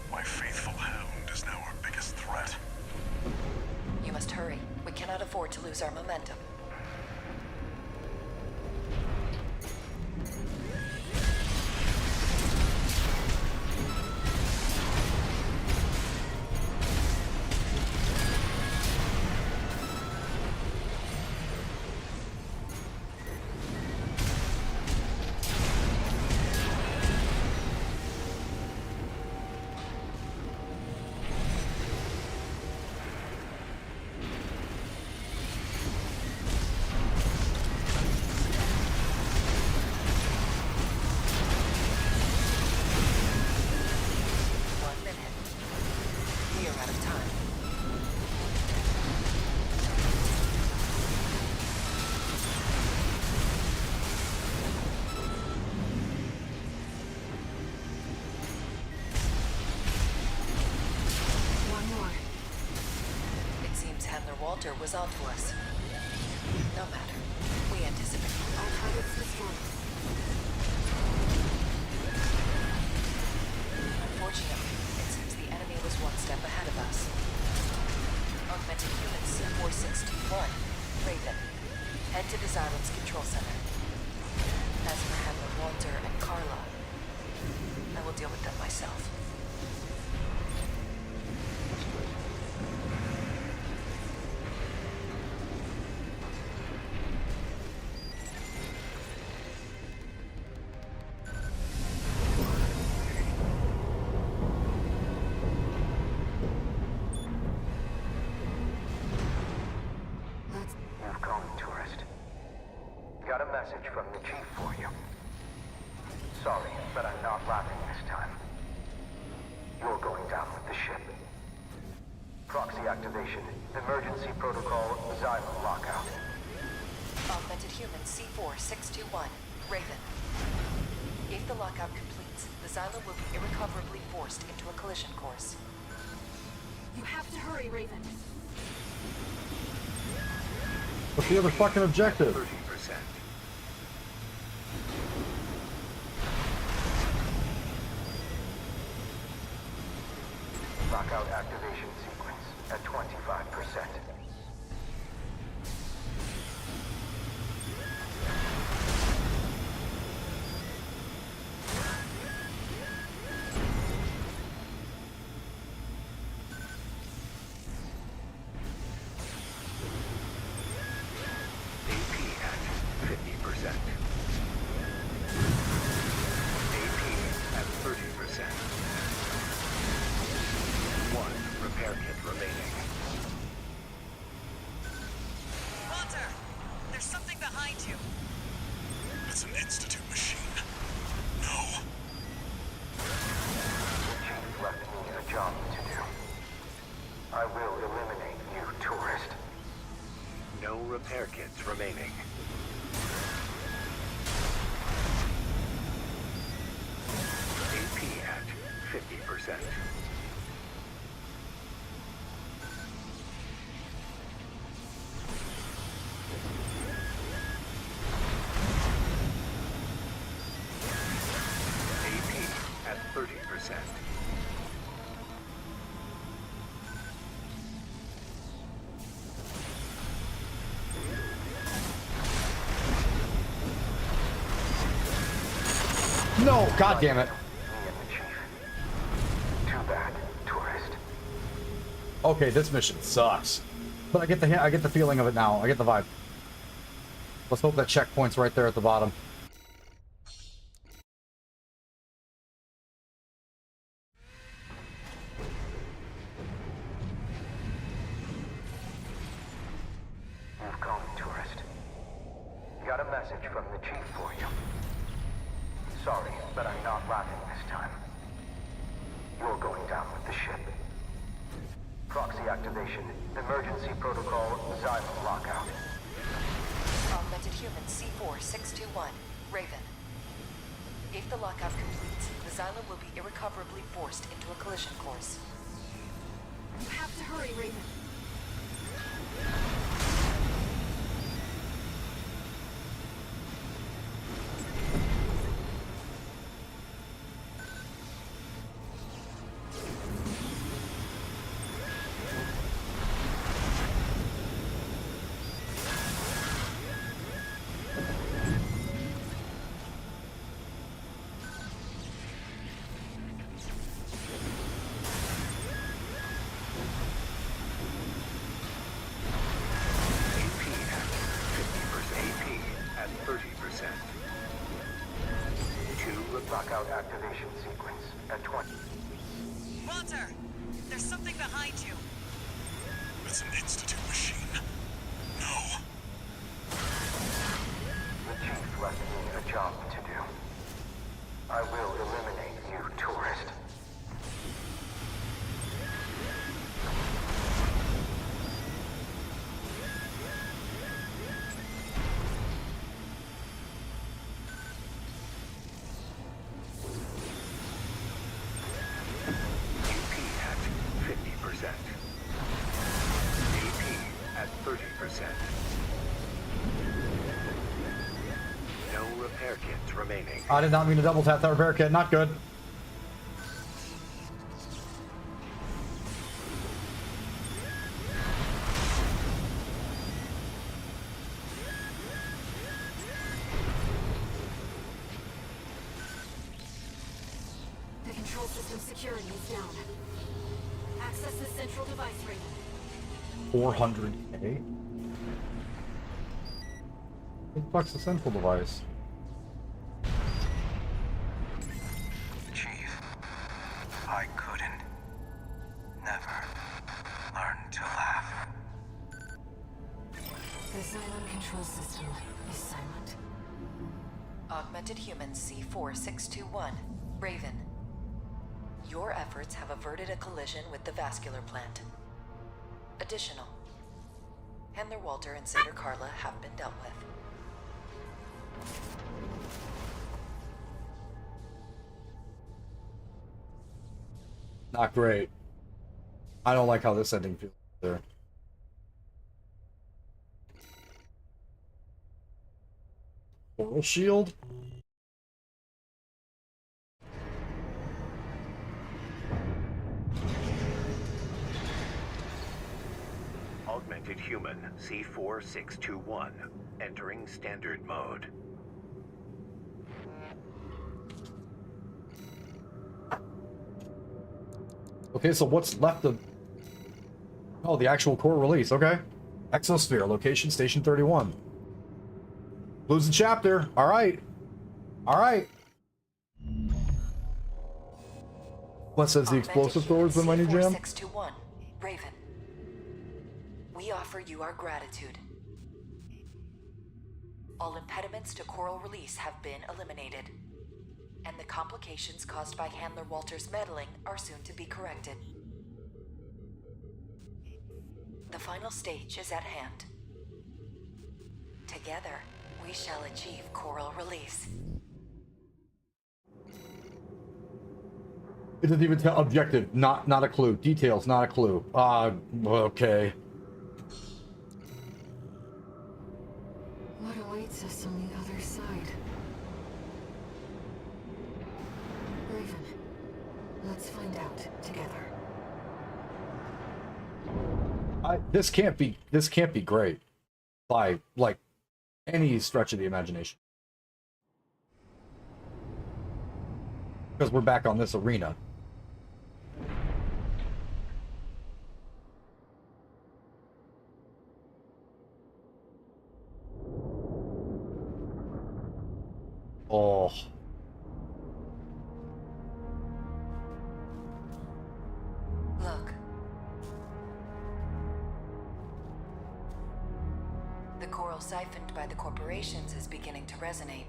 My faithful hound is now our biggest threat. You must hurry. We cannot afford to lose our momentum. Walter was onto us. No matter. We anticipate. All targets destroyed. Unfortunately, it seems the enemy was one step ahead of us. Augmented human C4621, Raven. Head to the Xylem's control center. As for handler Walter and Carla, I will deal with them myself. You've come, tourist. Got a message from the chief for you. Sorry, but I'm not laughing this time. You're going down with the ship. Proxy activation. Emergency protocol, Xylem lockout. Augmented human C4621, Raven. If the lockout completes, the Xylem will be irrecoverably forced into a collision course. You have to hurry, Raven. What's the other fucking objective? 30%. Lockout activation sequence at 25%. AP at 30%. No, god damn it. Me and the chief. Too bad, tourist. Okay, this mission sucks. But I get the feeling of it now. I get the vibe. Let's hope that checkpoint's right there at the bottom. You've come, tourist. Got a message from the chief for you. Sorry, but I'm not laughing this time. You're going down with the ship. Proxy activation. Emergency protocol. Xylem lockout. Augmented human C4621, Raven. If the lockout completes, the Xylem will be irrecoverably forced into a collision course. You have to hurry, Raven. Lockout activation sequence at 20. Walter, there's something behind you. It's an Institute machine. No. The chief left me a job to do. I will eliminate you, tourist. I did not mean to double tap that repair kit. Not good. The control system security is down. Access the central device ring. 400K? What the fuck's the central device? Chief, I couldn't. Never learn to laugh. The Xylem control system is silent. Augmented human C4621, Raven. Your efforts have averted a collision with the vascular plant. Additional. Handler Walter and Satyr Carla have been dealt with. Not great. I don't like how this ending feels there. Oral shield? Augmented human C4621, entering standard mode. Okay, so what's left of... Oh, the actual core release, okay. Exosphere, location Station 31. Lose the chapter, alright. Alright. What says the explosive thrower's been my new jam? C4621, Raven. We offer you our gratitude. All impediments to coral release have been eliminated, and the complications caused by Handler Walter's meddling are soon to be corrected. The final stage is at hand. Together, we shall achieve coral release. It doesn't even tell objective, not a clue. Details, not a clue. Okay. What awaits us on the other side? Raven, let's find out together. This can't be great by like any stretch of the imagination. Because we're back on this arena. Oh. Look. The coral siphoned by the corporations is beginning to resonate.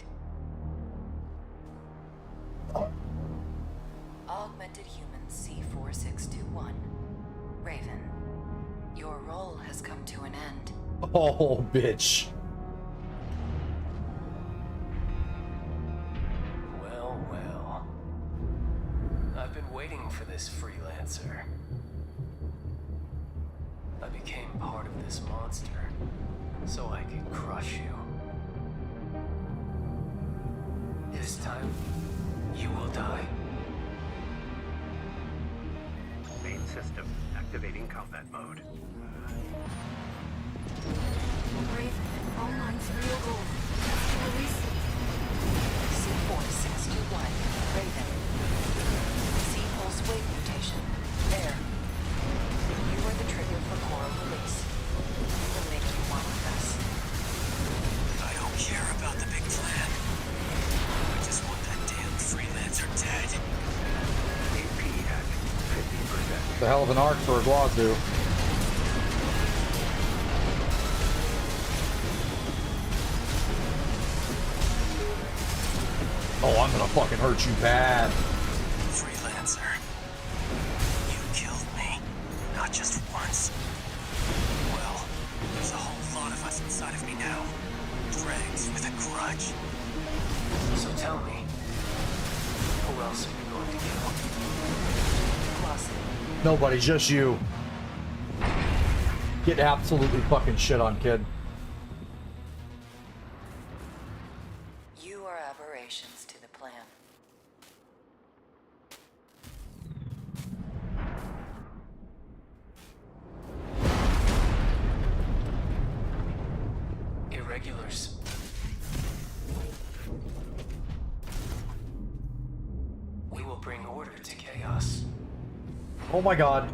Augmented human C4621. Raven, your role has come to an end. Oh, bitch. Well, well. I've been waiting for this freelancer. I became part of this monster, so I could crush you. This time, you will die. Main system activating combat mode. Raven, all lines real gold. Release it. C4621. Raven. C-pulse wave mutation. There. You are the trigger for coral release. We will make you one with us. I don't care about the big plan. I just want that damn freelancer dead. AP at 50%. It's a hell of an arc for a Guazu. Oh, I'm gonna fucking hurt you bad. Freelancer. You killed me. Not just once. Well, there's a whole lot of us inside of me now. Dregs with a grudge. So tell me, who else are you going to kill? Nobody, just you. Get absolutely fucking shit on, kid. You are aberrations to the plan. Irregulars. We will bring order to chaos. Oh my god.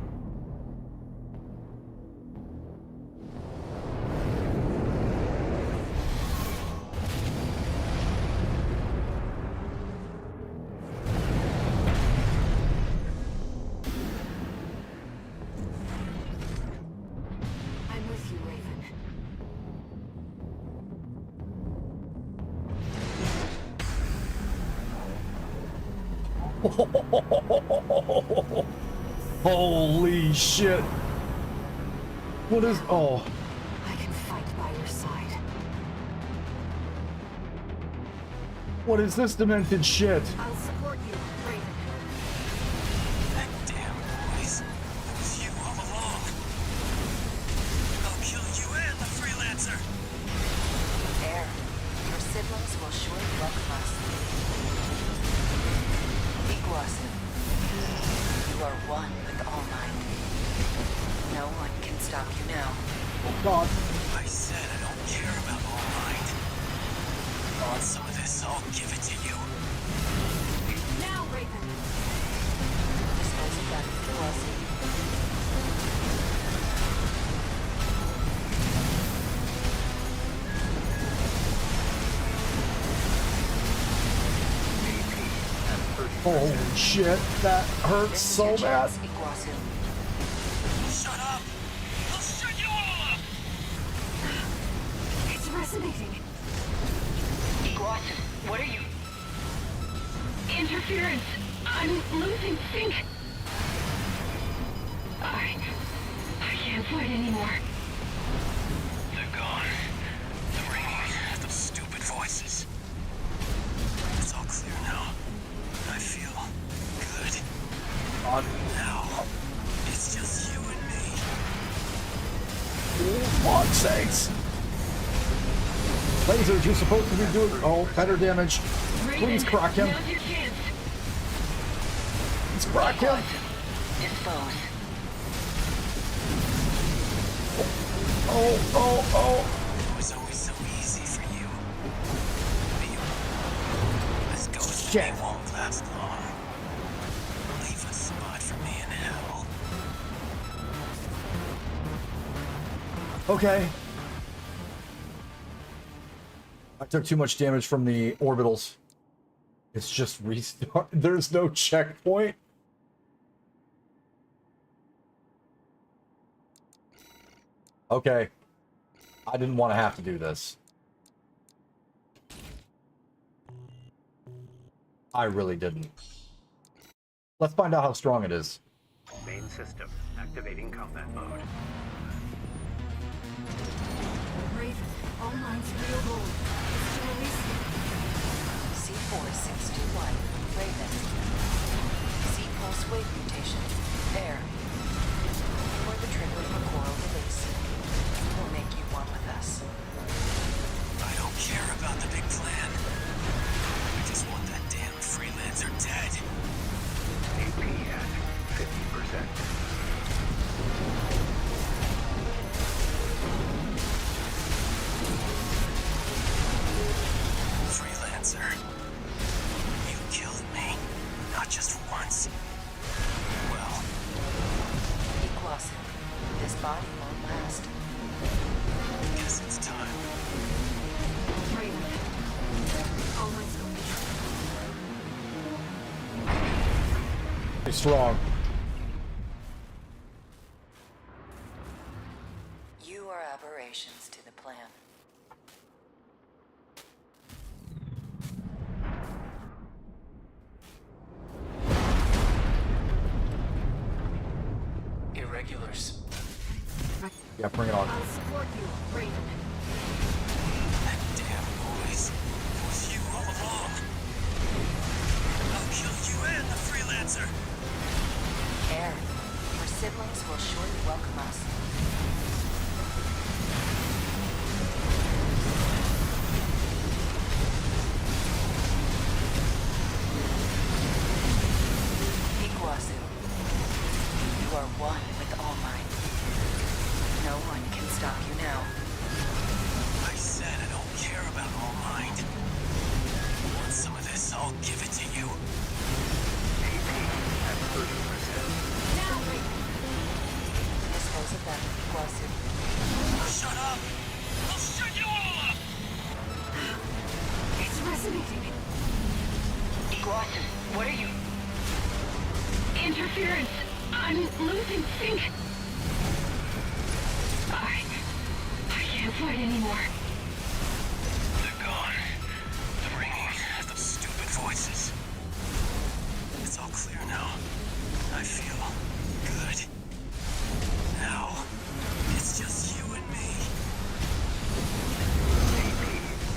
I'm with you, Raven. Holy shit. What is... Oh. I can fight by your side. What is this demented shit? I'll support you, Raven. That damn noise. It was you all along. I'll kill you and the freelancer. Air, your siblings will surely welcome us. Iguazu, you are one with All Might. No one can stop you now. Oh god. I said I don't care about All Might. Want some of this? I'll give it to you. Now, Raven. Dispose of that, Iguazu. Holy shit. That hurts This is so your bad. chance, Iguazu. Shut up! I'll shut you all up! It's resonating. Iguazu, what are you? Interference. I'm losing sync. I can't fight anymore. They're gone. The ringing, those stupid voices. It's all clear now. I feel good. Now, it's just you and me. For fuck's sakes. Lasers, you're supposed to be doing... Oh, better damage. Please crack him. Now's your chance. Please crack him. Dispose. Oh. It was always so easy for you. This ghost Shit. won't last long. Okay. I took too much damage from the orbitals. It's just restart. There's no checkpoint. Okay. I didn't want to have to do this. I really didn't. Let's find out how strong it is. Main system activating combat mode. Raven, all mines real gold. It's to release you. C4621, Raven. C-pulse wave mutation, there. Or the trigger for coral release. We'll make you one with us. I don't care about the big plan. I just want that damn freelancer dead. AP at 50%. Freelancer. You killed me. Not just once. Well, Iguazu, this body won't last. guess it's time. Raven, all mines going to Be strong. You are aberrations to the plan. Irregulars. Yeah, bring it on. I'll support you, Raven. That damn noise. It was you all along. I'll kill you and the freelancer. Air, your siblings will surely welcome us. Iguazu, you are one with All Might. No one can stop you now. I said I don't care about All Mind. Want some of this? I'll give it to you. AP at 30%. Now, Raven. Dispose of them, Iguazu. Shut up! I'll shut you all up! It's resonating. Iguazu, what are you? Interference. I'm losing sync. I can't fight anymore. They're gone. The ringing, the stupid voices. It's all clear now. I feel good. Now, it's just you and me. AP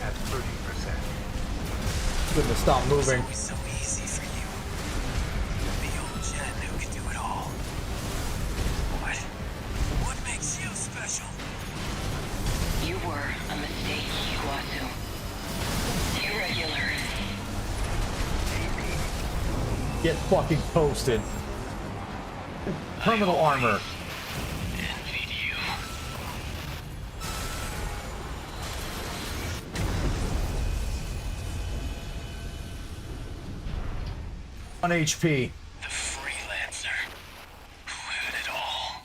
at 30%. Shouldn't have stopped moving. It's always so easy for you. The old Jen who can do it all. What makes you special? You were a mistake, Iguazu. Irregular. Get fucking posted. Terminal armor. Envied you. On HP. The freelancer. Who had it all?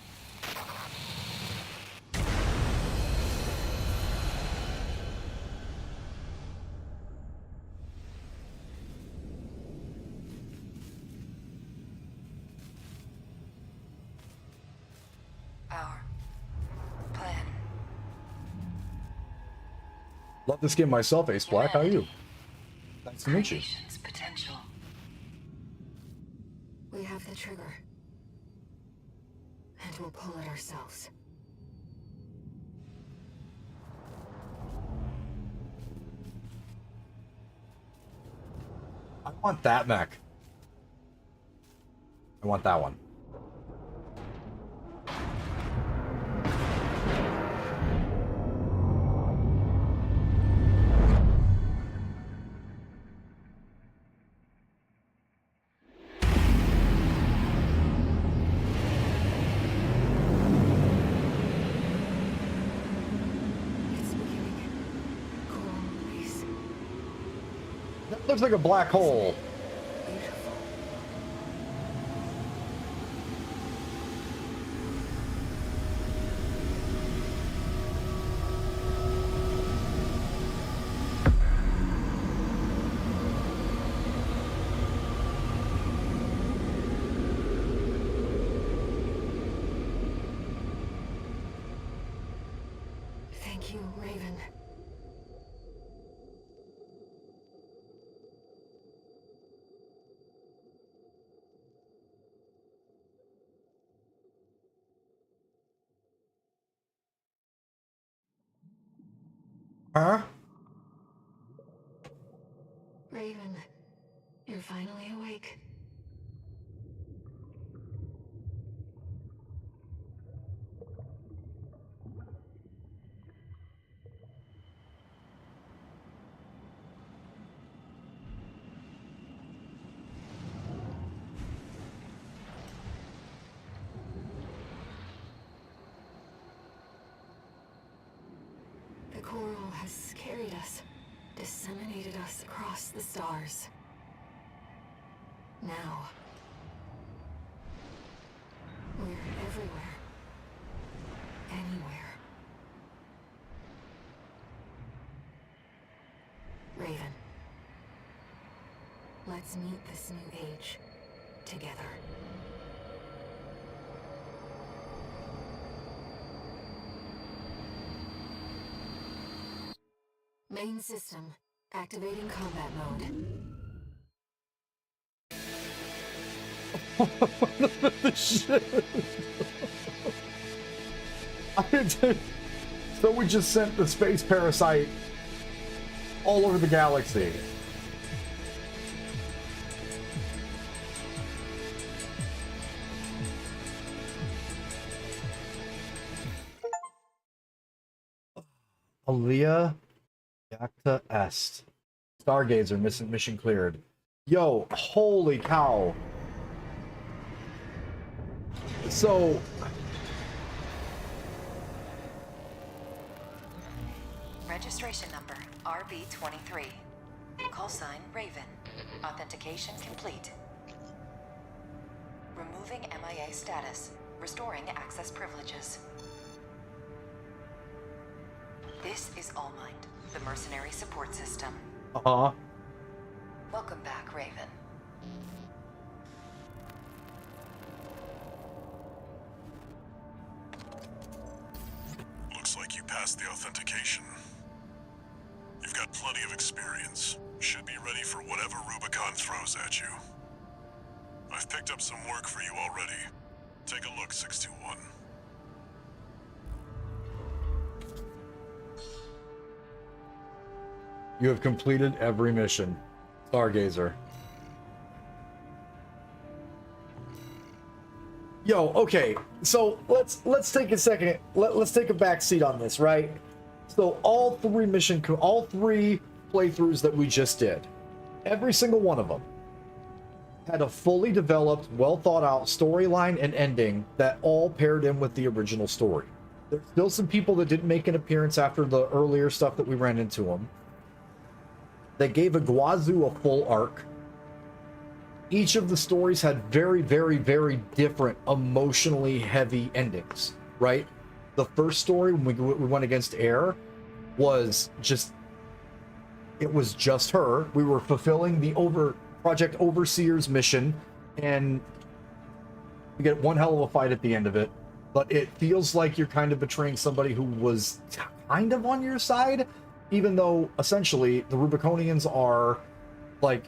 Our plan. Love this game myself, Ace Black. How are you? Nice to meet you. Creation's potential. We have the trigger. And we'll pull it ourselves. I want that mech. I want that one. It's beginning. Coral release. That looks like a black hole. Beautiful. Thank you, Raven. Huh? Raven, you're finally awake. The coral has carried us, disseminated us across the stars. Now, we're everywhere. Anywhere. Raven, let's meet this new age together. Main system, activating combat mode. What the shit? So we just sent the space parasite all over the galaxy. Aaliyah Jacta Est. Stargazer, mission cleared. Yo, holy cow. So... Registration number RB23. Call sign Raven. Authentication complete. Removing MIA status. Restoring access privileges. This is All Mind, the mercenary support system. Uh-huh. Welcome back, Raven. Looks like you passed the authentication. You've got plenty of experience. Should be ready for whatever Rubicon throws at you. I've picked up some work for you already. Take a look, 621. You have completed every mission. Stargazer. Yo, okay. So let's take a second. Let's take a back seat on this, right? So all three playthroughs that we just did, every single one of them had a fully developed, well thought out storyline and ending that all paired in with the original story. There's still some people that didn't make an appearance after the earlier stuff that we ran into them. They gave Iguazu a full arc. Each of the stories had very, very, very different emotionally heavy endings, right? The first story, when we went against Air, was just... It was just her. We were fulfilling the Project Overseer's mission, and we get one hell of a fight at the end of it. But it feels like you're kind of betraying somebody who was kind of on your side, even though essentially the Rubiconians are like,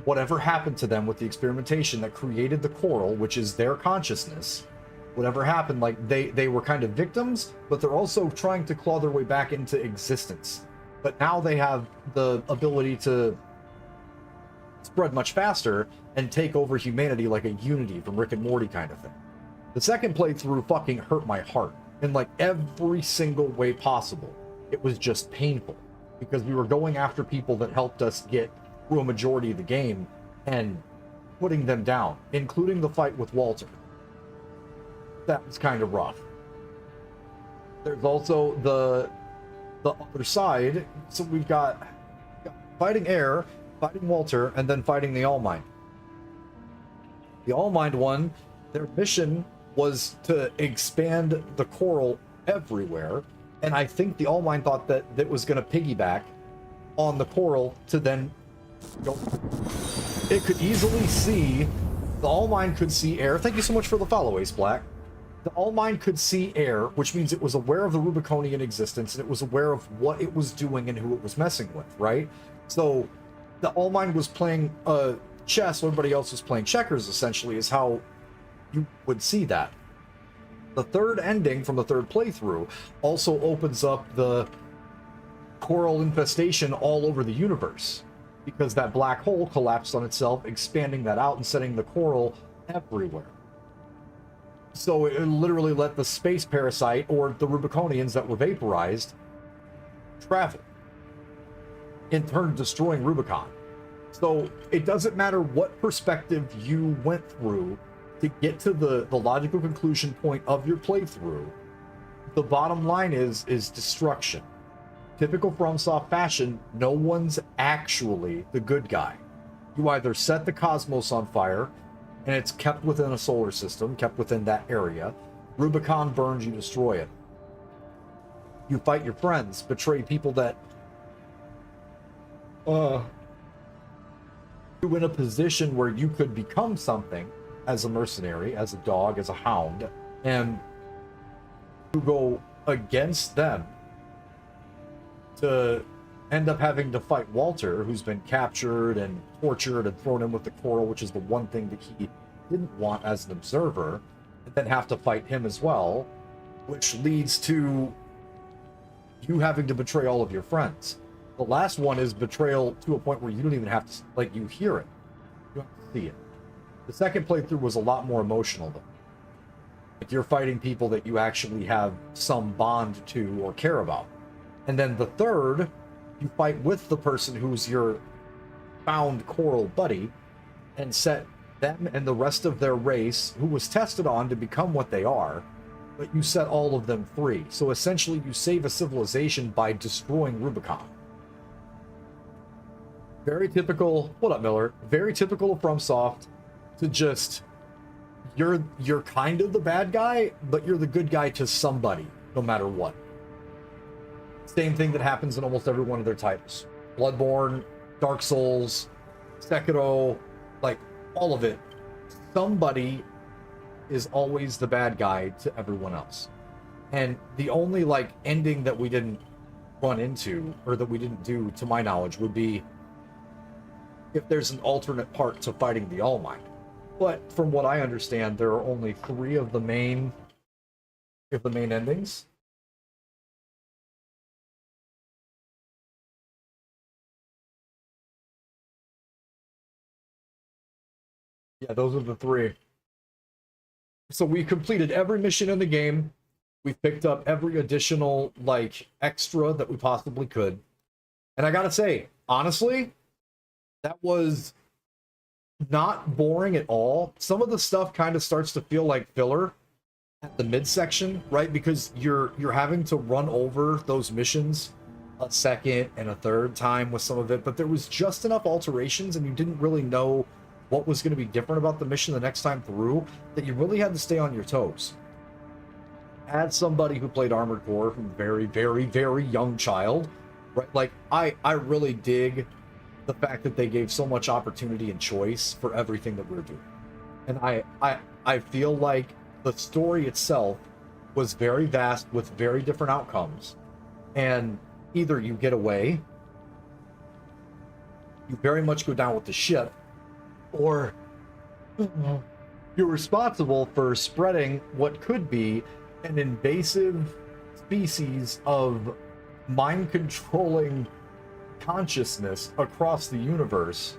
whatever happened to them with the experimentation that created the coral, which is their consciousness, whatever happened, like they were kind of victims, but they're also trying to claw their way back into existence. But now they have the ability to spread much faster and take over humanity like a Unity from Rick and Morty kind of thing. The second playthrough fucking hurt my heart in like every single way possible. It was just painful because we were going after people that helped us get through a majority of the game and putting them down, including the fight with Walter. That was kind of rough. There's also the other side. So we've got fighting Air, fighting Walter, and then fighting the All Mind. The All Mind one, their mission was to expand the coral everywhere, and I think the All Mind thought that that was going to piggyback on the coral to then go. It could easily see, the All Mind could see Air. Thank you so much for the follow, Ace Black. The All-Mind could see air, which means it was aware of the Rubiconian existence, and it was aware of what it was doing and who it was messing with, right? So the All-Mind was playing chess, while everybody else was playing checkers, essentially, is how you would see that. The third ending from the third playthrough also opens up the coral infestation all over the universe, because that black hole collapsed on itself, expanding that out and setting the coral everywhere. So it literally let the space parasite, or the Rubiconians that were vaporized, travel, in turn destroying Rubicon. So it doesn't matter what perspective you went through to get to the logical conclusion point of your playthrough, the bottom line is destruction. Typical FromSoft fashion, no one's actually the good guy. You either set the cosmos on fire, and it's kept within a solar system, kept within that area. Rubicon burns, you destroy it. You fight your friends, betray people that you're in a position where you could become something as a mercenary, as a dog, as a hound, and you go against them to end up having to fight Walter, who's been captured and tortured and thrown in with the coral, which is the one thing that he didn't want as an observer, and then have to fight him as well, which leads to you having to betray all of your friends. The last one is betrayal to a point where you don't even have to, like, you hear it. You don't have to see it. The second playthrough was a lot more emotional, though. Like, you're fighting people that you actually have some bond to or care about. And then the third, you fight with the person who's your found coral buddy and set them and the rest of their race, who was tested on to become what they are, but you set all of them free. So essentially you save a civilization by destroying Rubicon. Very typical, what up, Miller? Very typical of FromSoft to just, you're kind of the bad guy, but you're the good guy to somebody, no matter what. Same thing that happens in almost every one of their titles. Bloodborne, Dark Souls, Sekiro, like, all of it. Somebody is always the bad guy to everyone else. And the only, like, ending that we didn't run into, or that we didn't do, to my knowledge, would be if there's an alternate part to fighting the All-Might. But from what I understand, there are only 3 of the main endings. Yeah, those are the 3. So we completed every mission in the game. We picked up every additional, like, extra that we possibly could. And I gotta say, honestly, that was not boring at all. Some of the stuff kind of starts to feel like filler at the midsection, right? Because you're having to run over those missions a second and a third time with some of it, but there was just enough alterations and you didn't really know what was going to be different about the mission the next time through that you really had to stay on your toes. As somebody who played Armored Core from a very, very, very young child, right? Like, I really dig the fact that they gave so much opportunity and choice for everything that we're doing. And I feel like the story itself was very vast with very different outcomes. And either you get away, you very much go down with the ship, or you're responsible for spreading what could be an invasive species of mind-controlling consciousness across the universe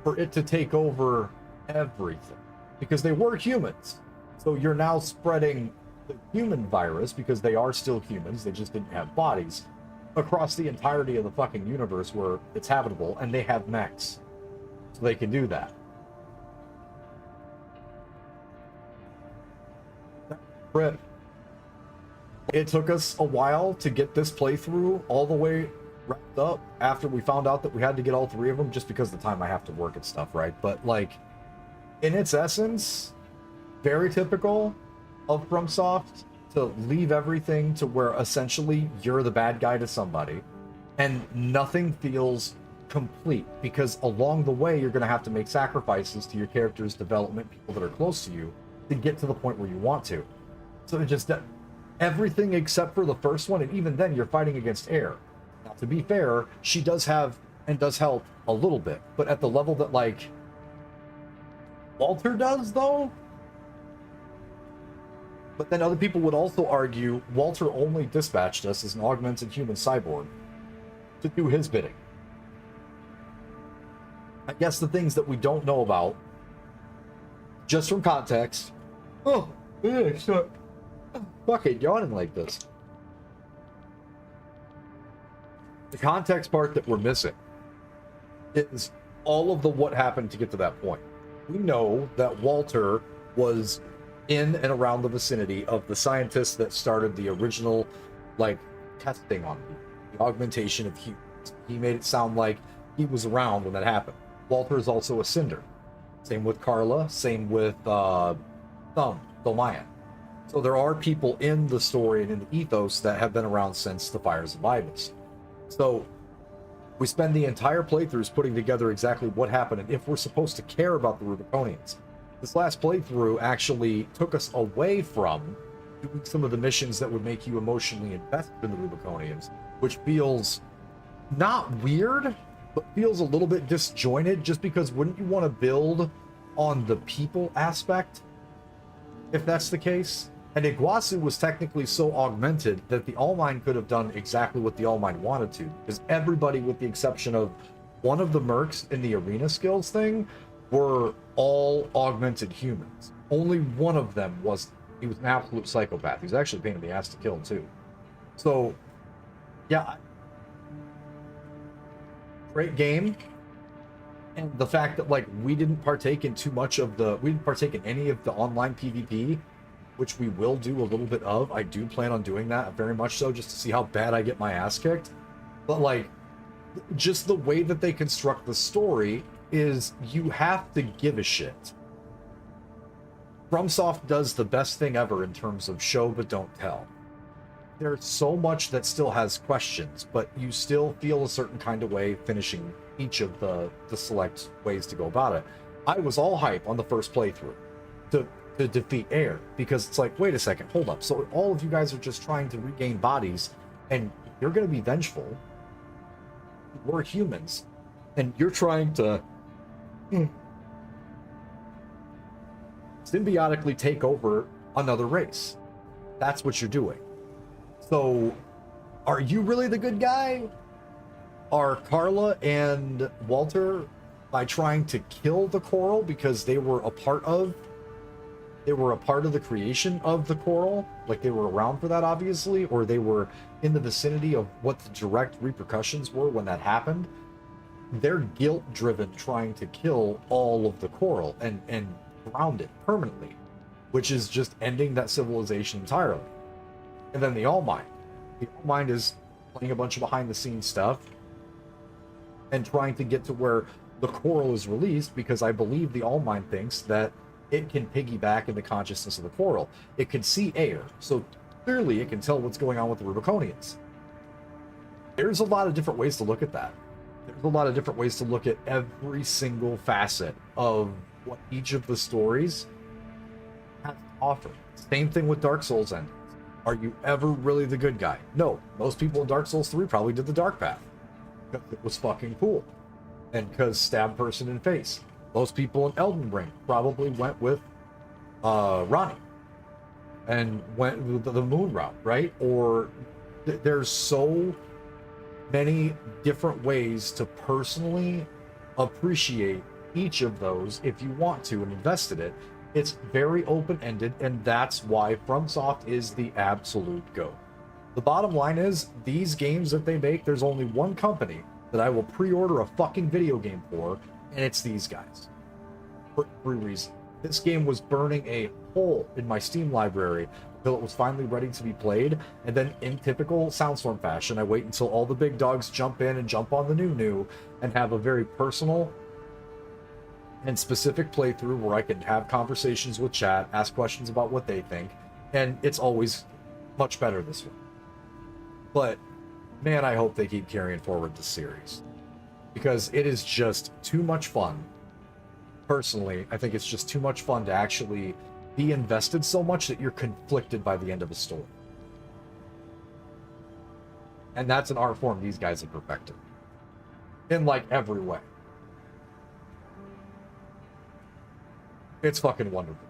for it to take over everything. Because they were humans. So you're now spreading the human virus, because they are still humans, they just didn't have bodies, across the entirety of the fucking universe where it's habitable, and they have mechs. So they can do that. Rip. It took us a while to get this playthrough all the way wrapped up after we found out that we had to get all 3 of them, just because of the time I have to work and stuff, right? But, like, in its essence, very typical of FromSoft to leave everything to where essentially you're the bad guy to somebody, and nothing feels complete, because along the way you're going to have to make sacrifices to your character's development, people that are close to you, to get to the point where you want to. So it just everything except for the first one, and even then you're fighting against air. Now, to be fair, she does have and does help a little bit, but at the level that like Walter does, though. But then other people would also argue Walter only dispatched us as an augmented human cyborg to do his bidding. I guess the things that we don't know about, just from context. Oh, yeah, start fucking yawning like this. The context part that we're missing is all of the what happened to get to that point. We know that Walter was in and around the vicinity of the scientists that started the original, like, testing on people, the augmentation of humans. He made it sound like he was around when that happened. Walter is also a Cinder. Same with Carla, same with Dolmayan. So there are people in the story and in the ethos that have been around since the Fires of Ibis. So we spend the entire playthroughs putting together exactly what happened and if we're supposed to care about the Rubiconians. This last playthrough actually took us away from doing some of the missions that would make you emotionally invested in the Rubiconians, which feels not weird, but feels a little bit disjointed, just because wouldn't you want to build on the people aspect if that's the case? And Iguazu was technically so augmented that the All-Mine could have done exactly what the All-Mine wanted to, because everybody, with the exception of one of the mercs in the arena skills thing, were all augmented humans. Only one of them was, he was an absolute psychopath. He was actually a pain in the ass to kill too. So, yeah, great game. And the fact that, like, we didn't partake in any of the online PvP, which we will do a little bit of. I do plan on doing that very much so, just to see how bad I get my ass kicked. But, like, just the way that they construct the story is you have to give a shit. FromSoft does the best thing ever in terms of show but don't tell. There's so much that still has questions, but you still feel a certain kind of way finishing each of the select ways to go about it. I was all hype on the first playthrough to defeat Air, because it's like, wait a second, hold up. So all of you guys are just trying to regain bodies, and you're going to be vengeful. We're humans, and you're trying to symbiotically take over another race. That's what you're doing. So, are you really the good guy? Are Carla and Walter, by trying to kill the coral because they were a part of the creation of the coral, like they were around for that, obviously, or they were in the vicinity of what the direct repercussions were when that happened? They're guilt-driven, trying to kill all of the coral and ground it permanently, which is just ending that civilization entirely. And then the All-Mind. The All-Mind is playing a bunch of behind-the-scenes stuff and trying to get to where the coral is released, because I believe the All-Mind thinks that it can piggyback in the consciousness of the coral. It can see air, so clearly it can tell what's going on with the Rubiconians. There's a lot of different ways to look at that. There's a lot of different ways to look at every single facet of what each of the stories has to offer. Same thing with Dark Souls endings. Are you ever really the good guy? No. Most people in Dark Souls 3 probably did the dark path, because it was fucking cool, and because stab person in face. Most people in Elden Ring probably went with Ronnie and went with the moon route, right? Or there's so many different ways to personally appreciate each of those if you want to and invest in it. It's very open-ended, and that's why FromSoft is the absolute GOAT. The bottom line is, these games that they make, there's only one company that I will pre-order a fucking video game for, and it's these guys. For every reason. This game was burning a hole in my Steam library until it was finally ready to be played, and then in typical Soundstorm fashion, I wait until all the big dogs jump in and jump on the new and have a very personal and specific playthrough where I can have conversations with chat, ask questions about what they think, and it's always much better this way. But man, I hope they keep carrying forward this series, because it is just too much fun. Personally, I think it's just too much fun to actually be invested so much that you're conflicted by the end of the story. And that's an art form these guys have perfected. In like every way. It's fucking wonderful.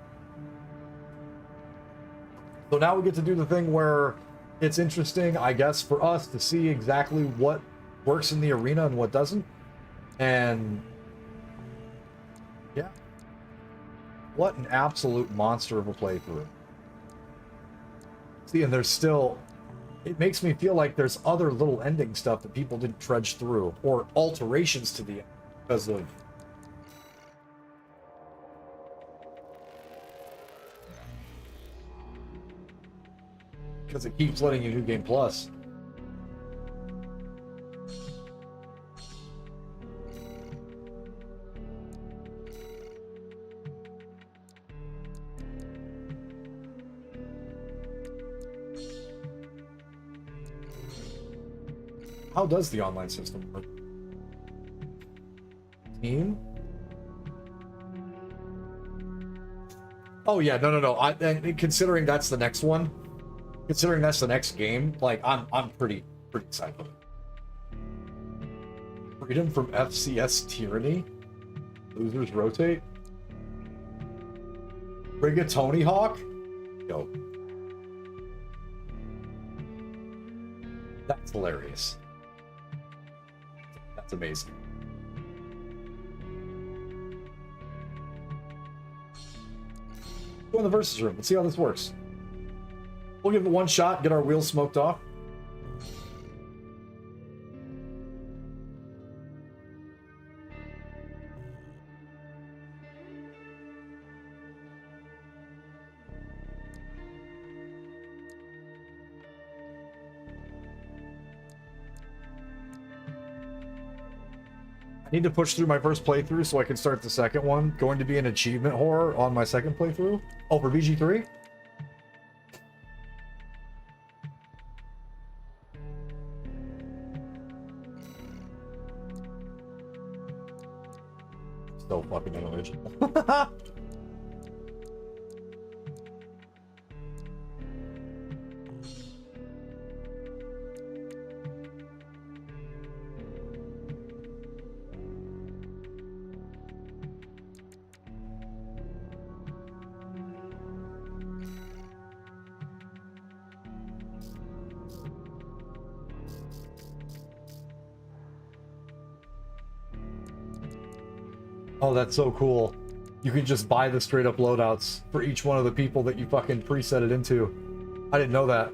So now we get to do the thing where it's interesting, I guess, for us to see exactly what works in the arena and what doesn't. And yeah. What an absolute monster of a playthrough. See, and there's still... It makes me feel like there's other little ending stuff that people didn't trudge through, or alterations to the end because of... Because it keeps letting you New Game Plus. How does the online system work? Team? Oh yeah, no. And considering that's the next one, considering that's the next game, like I'm pretty excited. Freedom from FCS tyranny. Losers rotate. Rigatoni Hawk. Yo, that's hilarious. That's amazing. Go in the versus room. Let's see how this works. We'll give it one shot, get our wheels smoked off. I need to push through my first playthrough so I can start the second one. Going to be an achievement horror on my second playthrough. Oh, for VG3? So fucking unoriginal. Oh, that's so cool. You can just buy the straight up loadouts for each one of the people that you fucking preset it into. I didn't know that.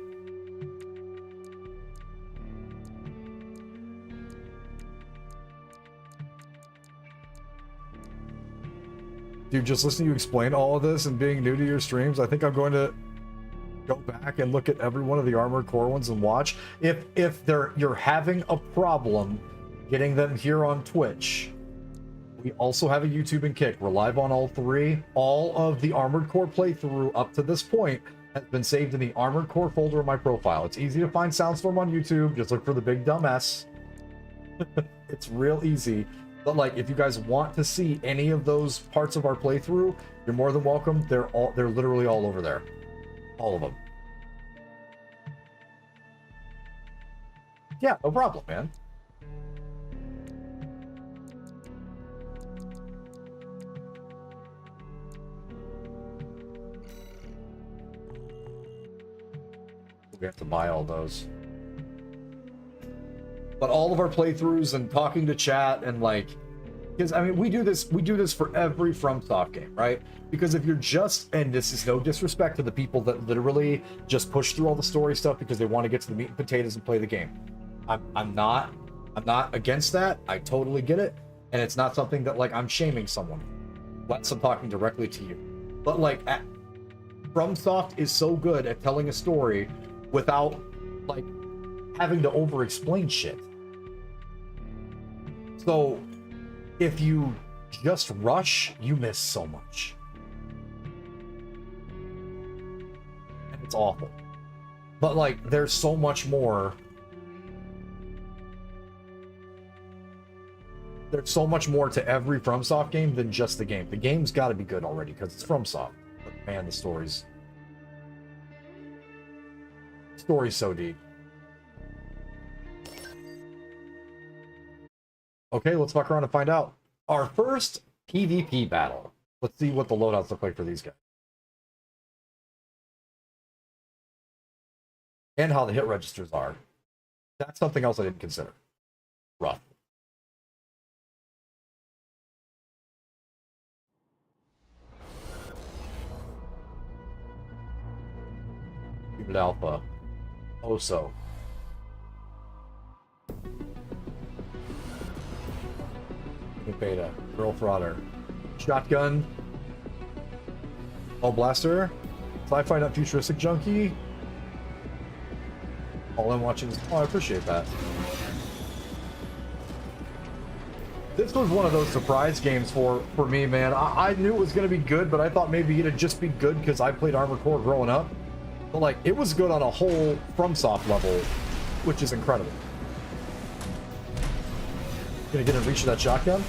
Dude, just listening to you explain all of this and being new to your streams, I think I'm going to go back and look at every one of the Armored Core ones and watch. If you're having a problem getting them here on Twitch, we also have a YouTube and Kick. We're live on all three. All of the Armored Core playthrough up to this point has been saved in the Armored Core folder of my profile. It's easy to find Soundstorm on YouTube. Just look for the big dumb S. It's real easy. But like, if you guys want to see any of those parts of our playthrough, you're more than welcome. They're literally all over there. All of them. Yeah, no problem, man. We have to buy all those. But all of our playthroughs and talking to chat and like, because I mean, we do this for every FromSoft game, right? Because if you're just, and this is no disrespect to the people that literally just push through all the story stuff because they want to get to the meat and potatoes and play the game. I'm not against that. I totally get it, and it's not something that like I'm shaming someone. Unless I'm talking directly to you. But like, FromSoft is so good at telling a story without like having to over-explain shit. So if you just rush, you miss so much. And it's awful. But like, there's so much more. There's so much more to every FromSoft game than just the game. The game's got to be good already because it's FromSoft. Man, the story's so deep. Okay, let's fuck around and find out. Our first PvP battle. Let's see what the loadouts look like for these guys. And how the hit registers are. That's something else I didn't consider. Rough. Unit Alpha. Oso. Unit Beta. Girl Frauder. Shotgun. All Blaster. Sci-fi Nut Futuristic Junkie. All I'm watching is... Oh, I appreciate that. This was one of those surprise games for me, man. I knew it was going to be good, but I thought maybe it'd just be good because I played Armored Core growing up. But, like, it was good on a whole FromSoft level, which is incredible. Gonna get in reach of that shotgun?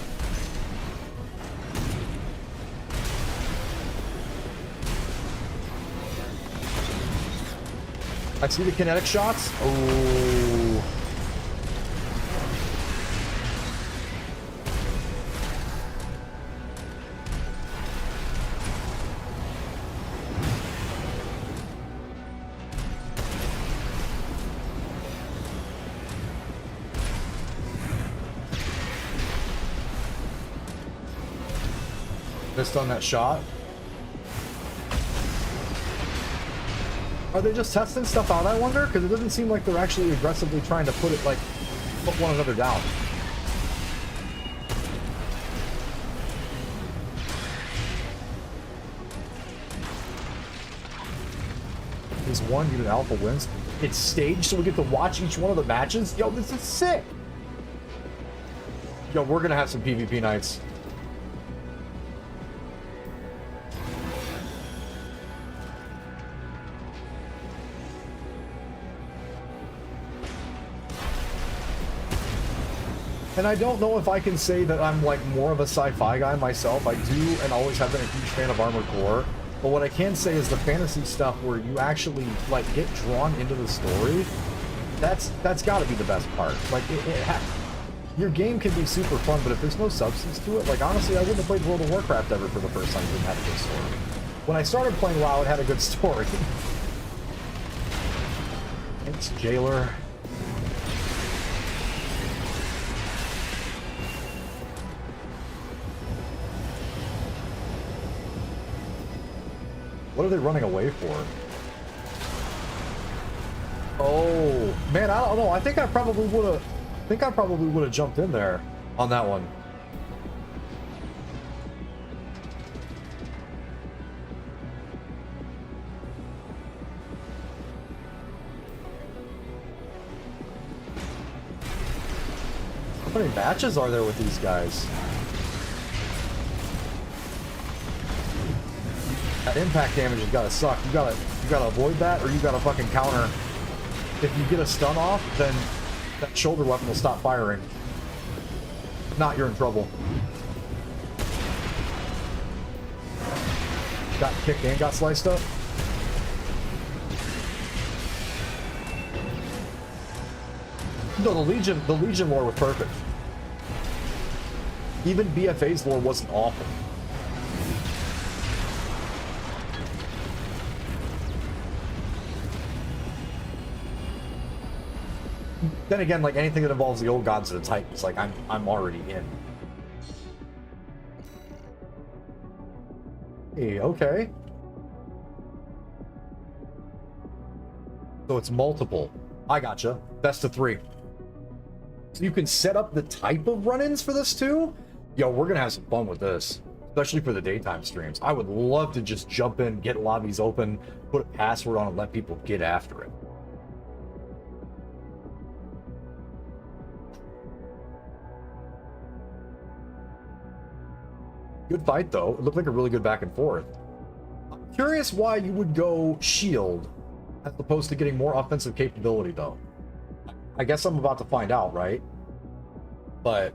I see the kinetic shots. Oh. Missed on that shot. Are they just testing stuff out, I wonder? Because it doesn't seem like they're actually aggressively trying to put it, like, put one another down. Is one Unit Alpha wins. It's staged so we get to watch each one of the matches. Yo, this is sick. Yo, we're gonna have some PvP nights. And I don't know if I can say that I'm like more of a sci-fi guy myself. I do and always have been a huge fan of Armored Core. But what I can say is the fantasy stuff where you actually like get drawn into the story, that's got to be the best part. Like your game can be super fun, but if there's no substance to it, like honestly, I wouldn't have played World of Warcraft ever for the first time. It didn't have a good story. When I started playing WoW, it had a good story. It's Jailer. What are they running away for? Oh man, I don't know. I think I probably would have jumped in there on that one. How many matches are there with these guys? That impact damage has gotta suck. You gotta avoid that, or you gotta fucking counter. If you get a stun off, then that shoulder weapon will stop firing. If not, you're in trouble. Got kicked and got sliced up. No, the Legion lore was perfect. Even BFA's lore wasn't awful. Then again, like anything that involves the old gods of the Titans, like I'm already in. Hey, okay. So it's multiple. I gotcha. Best of 3. So you can set up the type of run-ins for this too? Yo, we're gonna have some fun with this. Especially for the daytime streams. I would love to just jump in, get lobbies open, put a password on and let people get after it. Good fight, though. It looked like a really good back and forth. I'm curious why you would go shield as opposed to getting more offensive capability, though. I guess I'm about to find out, right? But...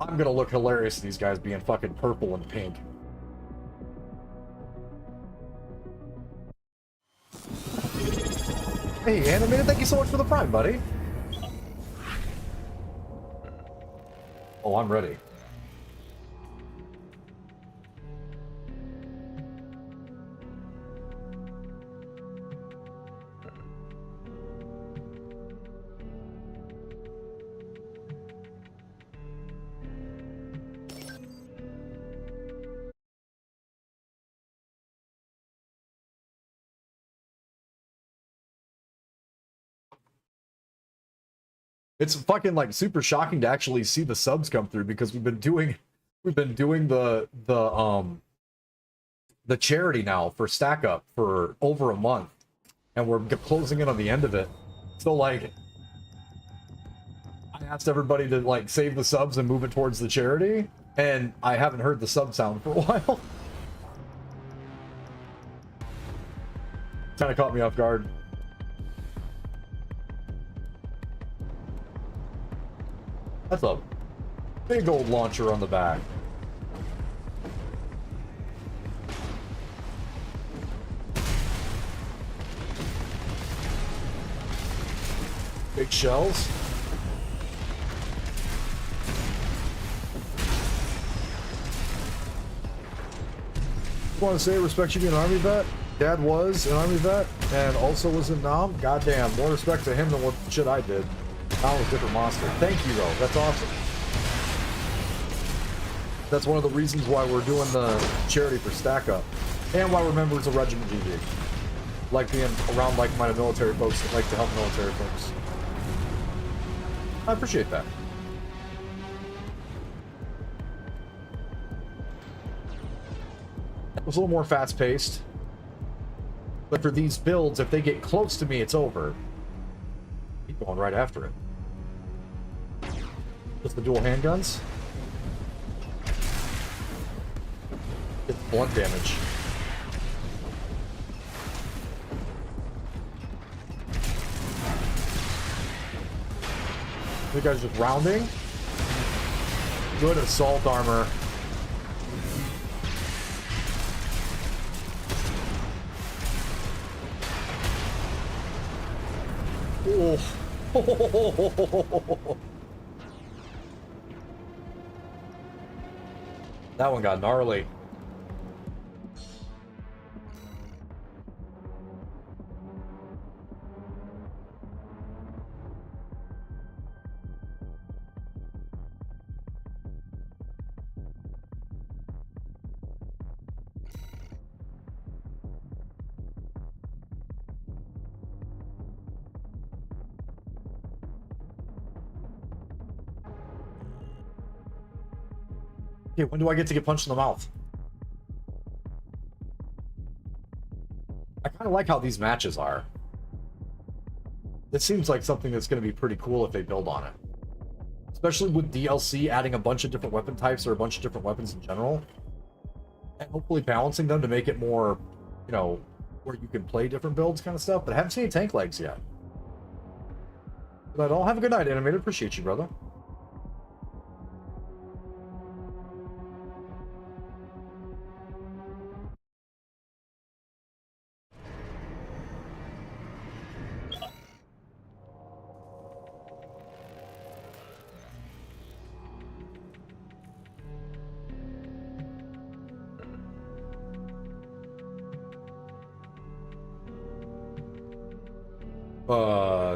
I'm gonna look hilarious to these guys being fucking purple and pink. Hey, Animated, thank you so much for the Prime, buddy. Oh, I'm ready. It's fucking like super shocking to actually see the subs come through because we've been doing the charity now for Stackup for over a month, and we're closing in on the end of it. So like, I asked everybody to like save the subs and move it towards the charity, and I haven't heard the sub sound for a while. Kind of caught me off guard. That's a big old launcher on the back. Big shells. I want to say, respect you being an Army vet. Dad was an Army vet and also was in Nam. Goddamn, more respect to him than what shit I did. Nam was a different monster. Thank you, though. That's awesome. That's one of the reasons why we're doing the charity for Stackup. And why we're members of Regiment GG. Like being around like-minded military folks that like to help military folks. I appreciate that. It was a little more fast-paced. But for these builds, if they get close to me, it's over. Keep going right after it. Just the dual handguns. It's blunt damage. You guys just rounding. Good assault armor. Oh. That one got gnarly. Okay, when do I get to get punched in the mouth? I kind of like how these matches are. This seems like something that's going to be pretty cool if they build on it. Especially with DLC adding a bunch of different weapon types or a bunch of different weapons in general. And hopefully balancing them to make it more, you know, where you can play different builds kind of stuff. But I haven't seen any tank legs yet. But I don't have a good night, Animated. Appreciate you, brother.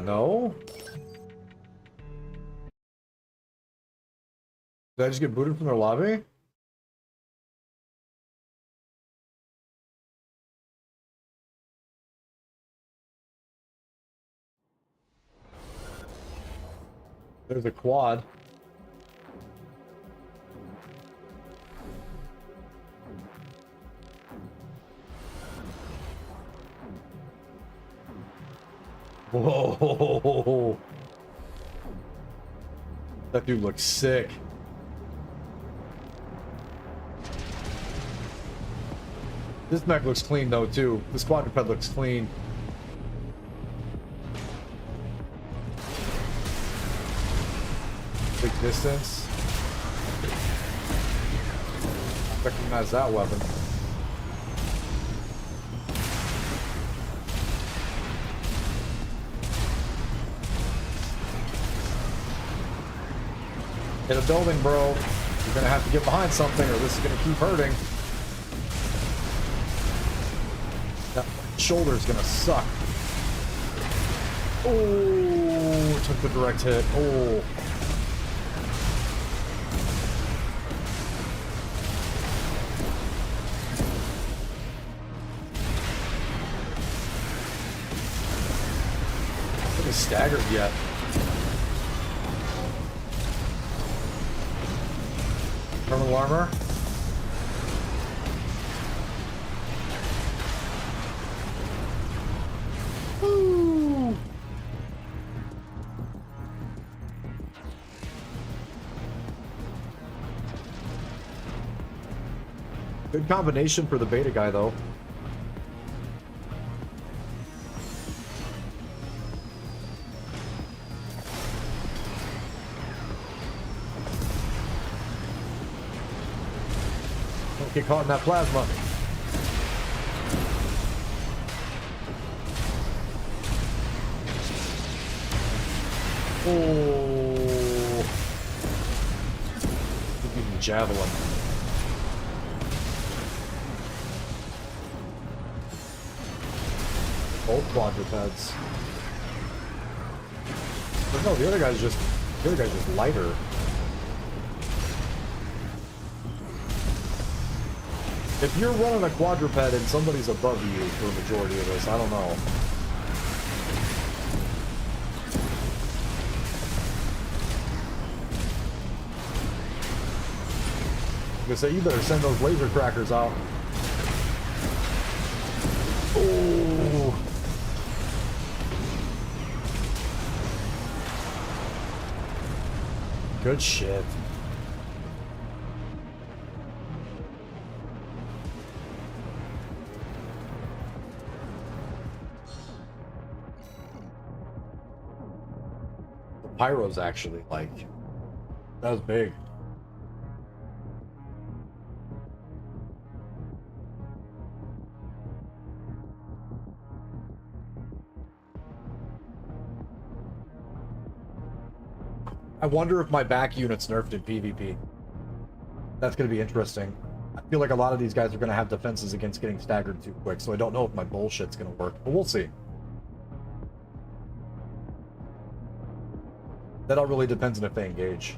No. Did I just get booted from their lobby? There's a quad. Whoa. That dude looks sick. This mech looks clean though too. This quadruped looks clean. Big distance. Recognize that weapon. Hit a building, bro. You're gonna have to get behind something or this is gonna keep hurting. That shoulder's gonna suck. Oh, took the direct hit. Oh. I haven't staggered yet. Terminal armor. Woo. Good combination for the beta guy, though. Don't get caught in that plasma. Oh. Javelin. Both quadrupeds. But no, the other guy's just lighter. If you're running a quadruped and somebody's above you for a majority of this, I don't know. I'm gonna say you better send those laser crackers out. Oh. Good shit. The pyro's actually like, that was big. I wonder if my back unit's nerfed in PvP. That's going to be interesting. I feel like a lot of these guys are going to have defenses against getting staggered too quick, so I don't know if my bullshit's going to work, but we'll see. That all really depends on if they engage.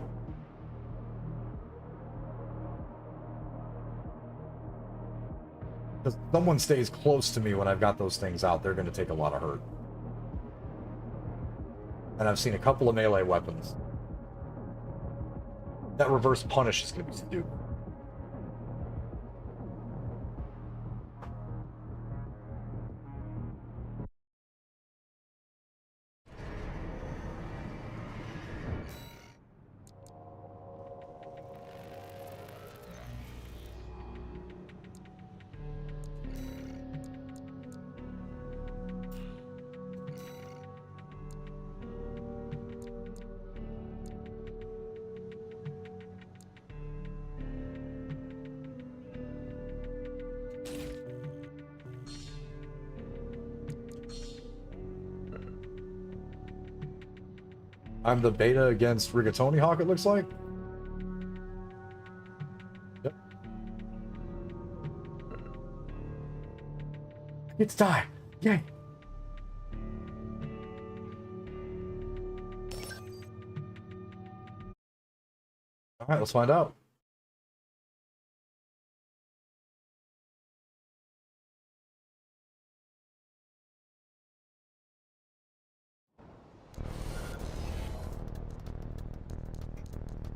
Because if someone stays close to me when I've got those things out, they're going to take a lot of hurt. And I've seen a couple of melee weapons. That reverse punish is going to be stupid. I'm the beta against Rigatoni Hawk, it looks like. Yep. It's time. Yay. All right, let's find out.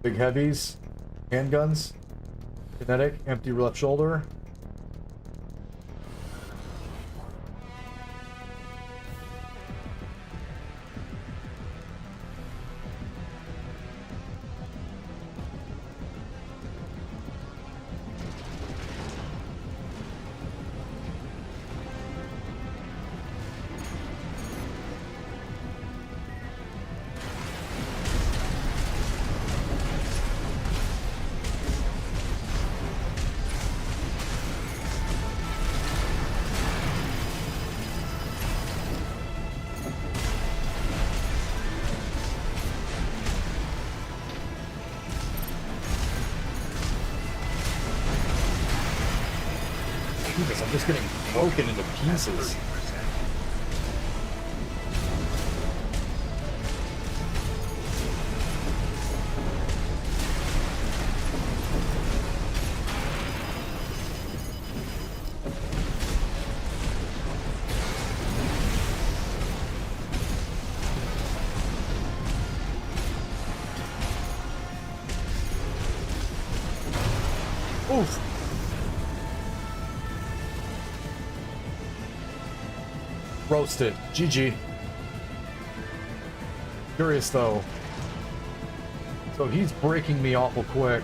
Big heavies, handguns, kinetic, empty left shoulder. just getting broken into pieces. Oof. Roasted. GG. Curious though. So he's breaking me awful quick.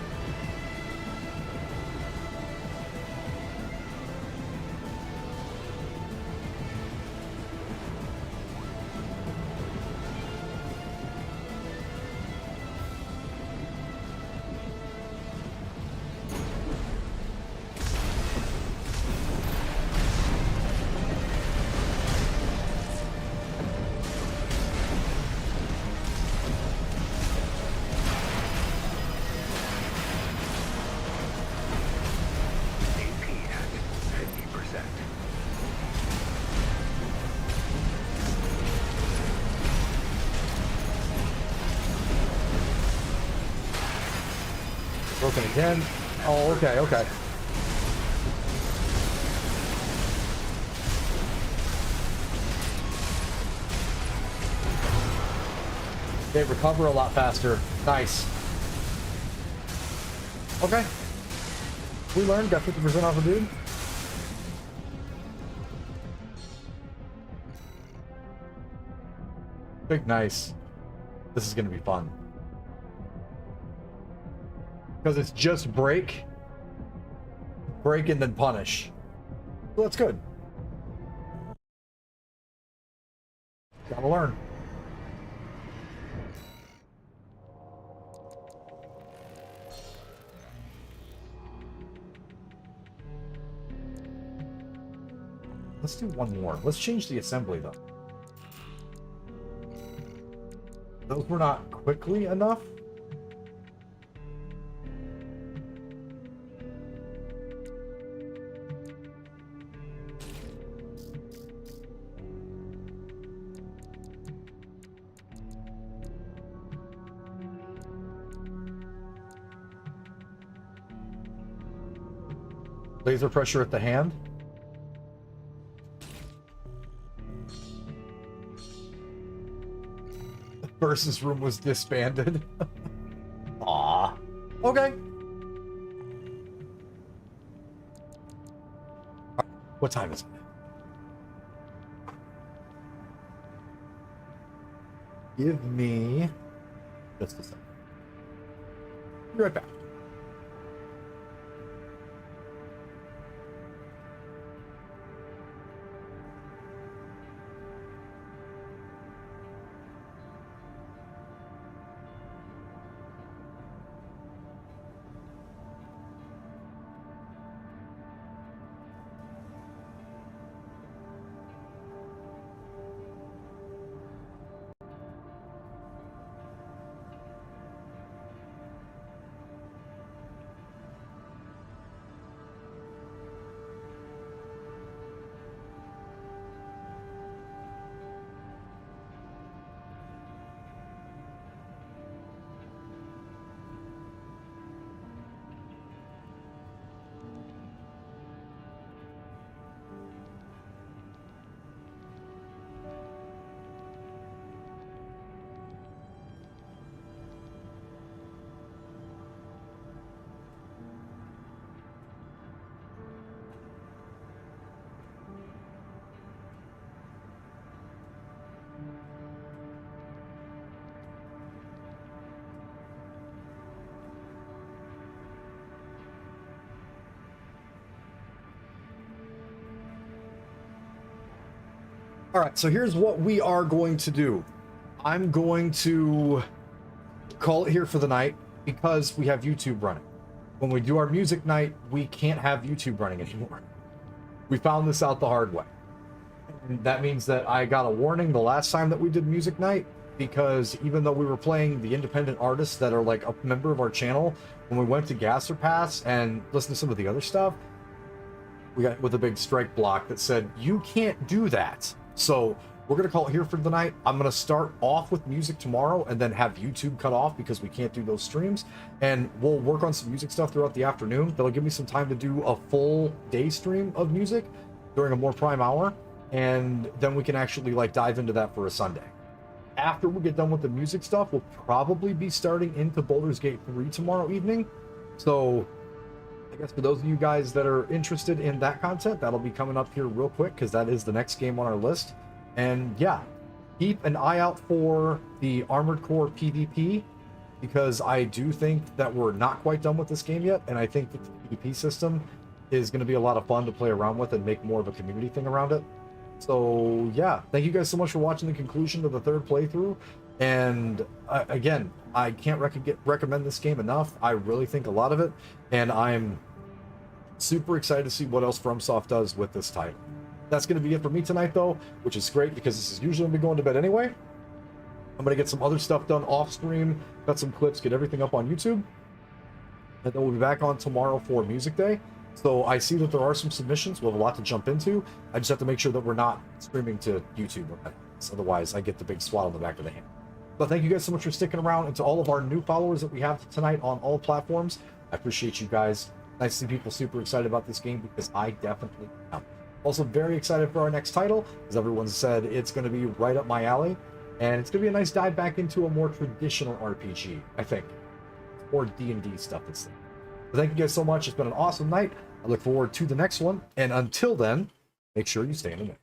Broken again. Oh, okay, okay. They recover a lot faster. Nice. Okay. We learned, got 50% off a dude. Big nice. This is gonna be fun. Because it's just break, and then punish. Well, that's good. Gotta learn. Let's do one more. Let's change the assembly though. Those were not quickly enough. Laser pressure at the hand. The versus room was disbanded. Aw. Okay. What time is it? Give me just a second. Be right back. All right, so here's what we are going to do. I'm going to call it here for the night because we have YouTube running. When we do our music night, we can't have YouTube running anymore. We found this out the hard way. And that means that I got a warning the last time that we did music night, because even though we were playing the independent artists that are like a member of our channel, when we went to Gasser Pass and listened to some of the other stuff, we got with a big strike block that said you can't do that. So we're gonna call it here for the night. I'm gonna start off with music tomorrow and then have YouTube cut off because we can't do those streams, and we'll work on some music stuff throughout the afternoon. That'll give me some time to do a full day stream of music during a more prime hour, and then we can actually like dive into that for a Sunday. After we get done with the music stuff, we'll probably be starting into Baldur's Gate 3 tomorrow evening. So I guess for those of you guys that are interested in that content, that'll be coming up here real quick because that is the next game on our list. And yeah, keep an eye out for the Armored Core PvP, because I do think that we're not quite done with this game yet, and I think that the PvP system is going to be a lot of fun to play around with and make more of a community thing around it. So yeah, thank you guys so much for watching the conclusion of the third playthrough. And again, I can't recommend this game enough. I really think a lot of it, and I'm super excited to see what else FromSoft does with this title. That's going to be it for me tonight, though, which is great because this is usually when we go into bed anyway. I'm going to get some other stuff done off stream, cut some clips, get everything up on YouTube, and then we'll be back on tomorrow for Music Day. So I see that there are some submissions. We'll have a lot to jump into. I just have to make sure that we're not streaming to YouTube. Otherwise, I get the big swat on the back of the hand. But thank you guys so much for sticking around, and to all of our new followers that we have tonight on all platforms. I appreciate you guys. Nice to see people super excited about this game, because I definitely am. Also very excited for our next title. As everyone said, it's going to be right up my alley. And it's going to be a nice dive back into a more traditional RPG, I think. Or D&D stuff this thing. But thank you guys so much. It's been an awesome night. I look forward to the next one. And until then, make sure you stay in the mix.